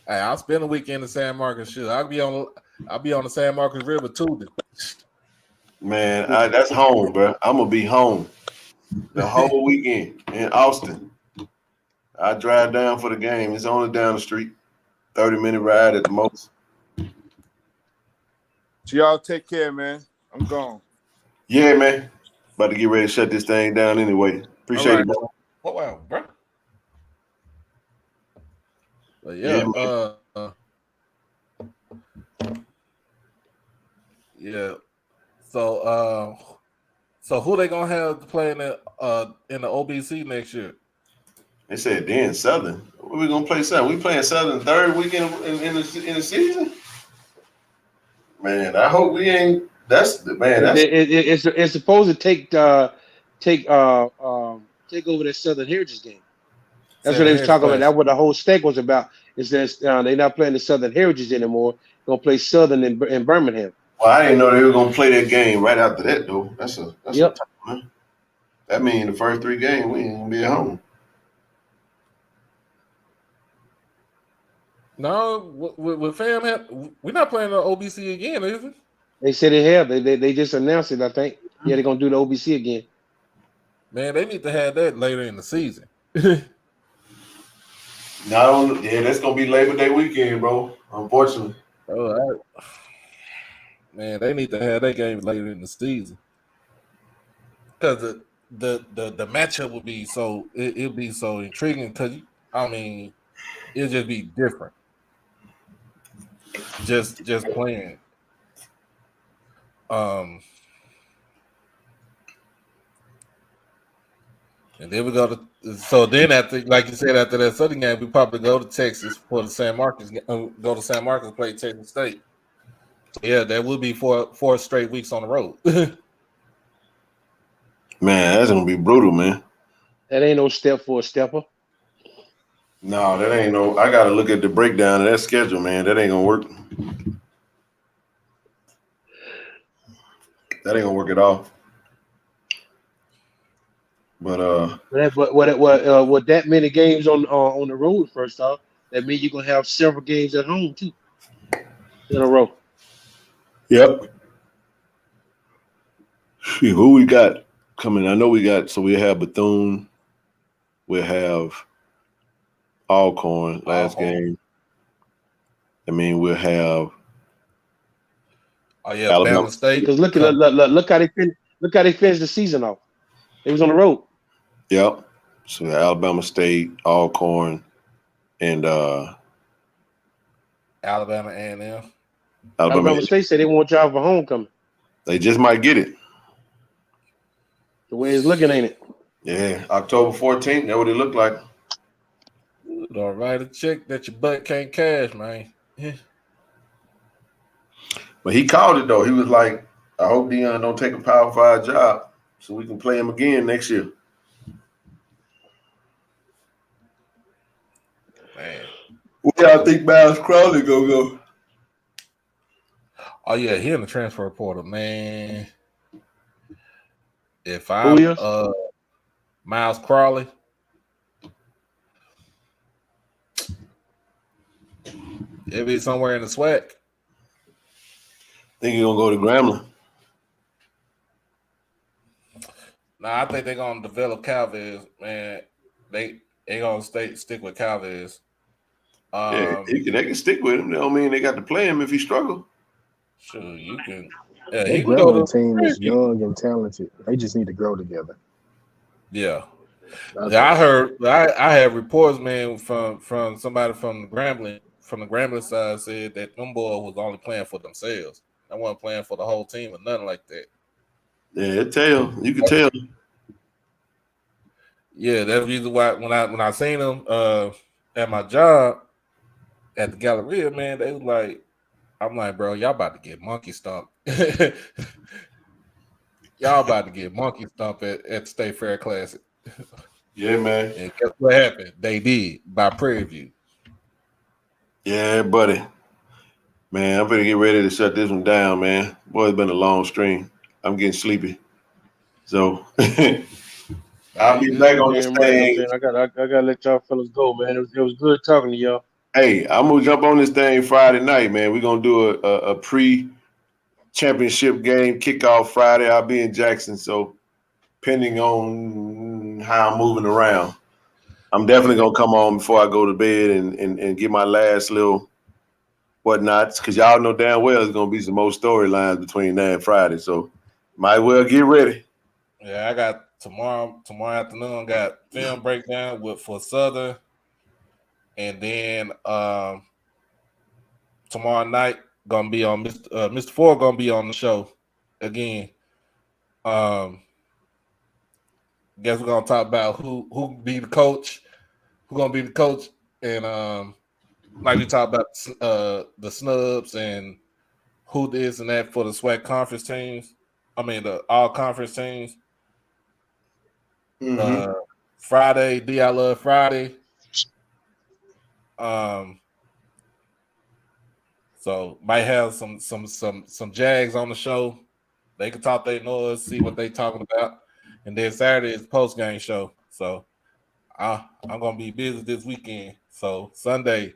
Speaker 3: Hey, I'll spend a weekend in San Marcos. Shit, I'll be on the San Marcos River Tuesday.
Speaker 1: Man, that's home, bro. I'm gonna be home the whole weekend in Austin. I drive down for the game. It's only down the street, 30-minute ride at the most.
Speaker 9: So y'all take care, man. I'm gone.
Speaker 1: Yeah, man. About to get ready to shut this thing down anyway. Appreciate it, bro.
Speaker 3: Wow, bro. But yeah. So who they gonna have to play in the OBC next year?
Speaker 1: They said then Southern. What we gonna play Southern? We playing Southern 3rd weekend in the season. Man, I hope we ain't. It's
Speaker 6: supposed to take over that Southern Heritage game. That's what they was talking about. That's what the whole stake was about. Is that they're not playing the Southern Heritage anymore. They're gonna play Southern in Birmingham.
Speaker 1: Well, I didn't know they were gonna play that game right after that though. That's
Speaker 6: yep.
Speaker 1: Man. That means the first 3 games we ain't gonna be at home.
Speaker 3: No, with fam, we're not playing the OBC again, is it?
Speaker 6: They said they have. They just announced it. I think. Yeah, they're gonna do the OBC again.
Speaker 3: Man, they need to have that later in the season.
Speaker 1: That's gonna be Labor Day weekend, bro. Unfortunately.
Speaker 3: Man, they need to have that game later in the season. Because the matchup would be so it'll be so intriguing. Because it'll just be different. Just playing. And then we go to. So then after, like you said, after that Southern game, we probably go to Texas for the San Marcos. Go to San Marcos and play Texas State. Yeah, that will be 4 straight weeks on the road.
Speaker 1: Man, that's gonna be brutal, man.
Speaker 6: That ain't no step for a stepper.
Speaker 1: No, that ain't no. I gotta look at the breakdown of that schedule, man. That ain't gonna work. That ain't gonna work at all. But
Speaker 6: with that many games on the road, first off, that means you're gonna have several games at home too in a row.
Speaker 1: Yep. Who we got coming? I know we got. So we have Bethune. We have Alcorn last game. I mean, we'll have.
Speaker 3: Oh yeah,
Speaker 1: Alabama
Speaker 3: Bama State.
Speaker 6: Because look how they finished the season off. They was on the road.
Speaker 1: Yep. So Alabama State, Alcorn, and
Speaker 3: Alabama A&M.
Speaker 6: Alabama State said they want y'all for homecoming.
Speaker 1: They just might get it.
Speaker 6: The way it's looking, ain't it?
Speaker 1: Yeah, October 14th. That's what it looked like.
Speaker 3: Don't write a check that your butt can't cash, man. Yeah.
Speaker 1: But he called it though. He was like, "I hope Deion don't take a Power 5 job, so we can play him again next year."
Speaker 3: Man.
Speaker 1: Where y'all think Miles Crowley gonna go?
Speaker 3: Oh yeah, he in the transfer portal, man. If I'm Miles Crowley, it'll be somewhere in the SWAC.
Speaker 1: Think he's gonna go to Grambling?
Speaker 3: Nah, I think they're gonna develop Calvez, man. They gonna stick with Calvez.
Speaker 1: Yeah, they can stick with him. That don't mean they got to play him if he struggle.
Speaker 3: Sure, you can. Yeah,
Speaker 4: That
Speaker 3: he can go
Speaker 4: Grambling
Speaker 3: to
Speaker 4: team is young and talented. They just need to grow together.
Speaker 3: Yeah. I heard. I have reports, man, from somebody from the Grambling side said that them boys was only playing for themselves. They wasn't playing for the whole team or nothing like that.
Speaker 1: Yeah, you can tell.
Speaker 3: Yeah, that's the reason why when I seen them at my job at the Galleria, man, they was like, I'm like, bro, y'all about to get monkey stomped. Y'all about to get monkey stomped at the State Fair Classic.
Speaker 1: Yeah, man.
Speaker 3: And guess what happened? They did by Prairie View.
Speaker 1: Yeah, buddy. Man, I'm gonna get ready to shut this one down, man. Boy, it's been a long stream. I'm getting sleepy. So I'll be back on this thing.
Speaker 6: I gotta let y'all fellas go, man. It was good talking to y'all.
Speaker 1: Hey, I'm gonna jump on this thing Friday night, man. We're gonna do a pre-championship game kickoff Friday. I'll be in Jackson, so depending on how I'm moving around, I'm definitely gonna come on before I go to bed and get my last little whatnots, because y'all know damn well there's gonna be some more storylines between now and Friday. So might well get ready.
Speaker 3: Yeah, I got tomorrow afternoon. Got film breakdown for Southern, and then tomorrow night gonna be on Mr. Ford gonna be on the show again. Guess we're gonna talk about who be the coach, who gonna be the coach, and like we talked about the snubs and who this and that for the SWAC conference teams. I mean the all conference teams.
Speaker 1: Mm-hmm.
Speaker 3: Friday, I Love Friday. So might have some Jags on the show. They can talk their noise, see what they talking about, and then Saturday is post game show. So I'm gonna be busy this weekend. So Sunday,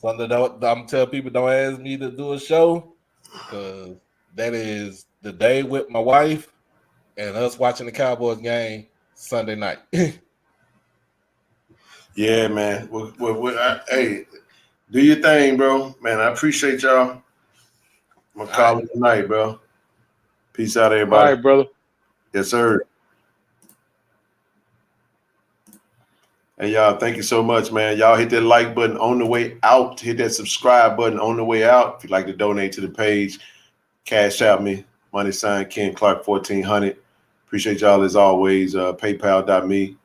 Speaker 3: I'm telling people don't ask me to do a show because that is the day with my wife and us watching the Cowboys game Sunday night.
Speaker 1: Yeah, man. Hey, do your thing, bro. Man, I appreciate y'all. I'm gonna call it tonight, bro. Peace out, everybody.
Speaker 6: All right, brother.
Speaker 1: Yes, sir. And y'all, thank you so much, man. Y'all hit that like button on the way out. Hit that subscribe button on the way out. If you'd like to donate to the page, cash out me. Money sign Ken Clark 1400. Appreciate y'all as always. PayPal.me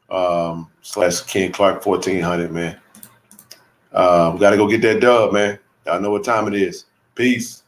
Speaker 1: / Ken Clark 1400, man. We got to go get that dub, man. Y'all know what time it is. Peace.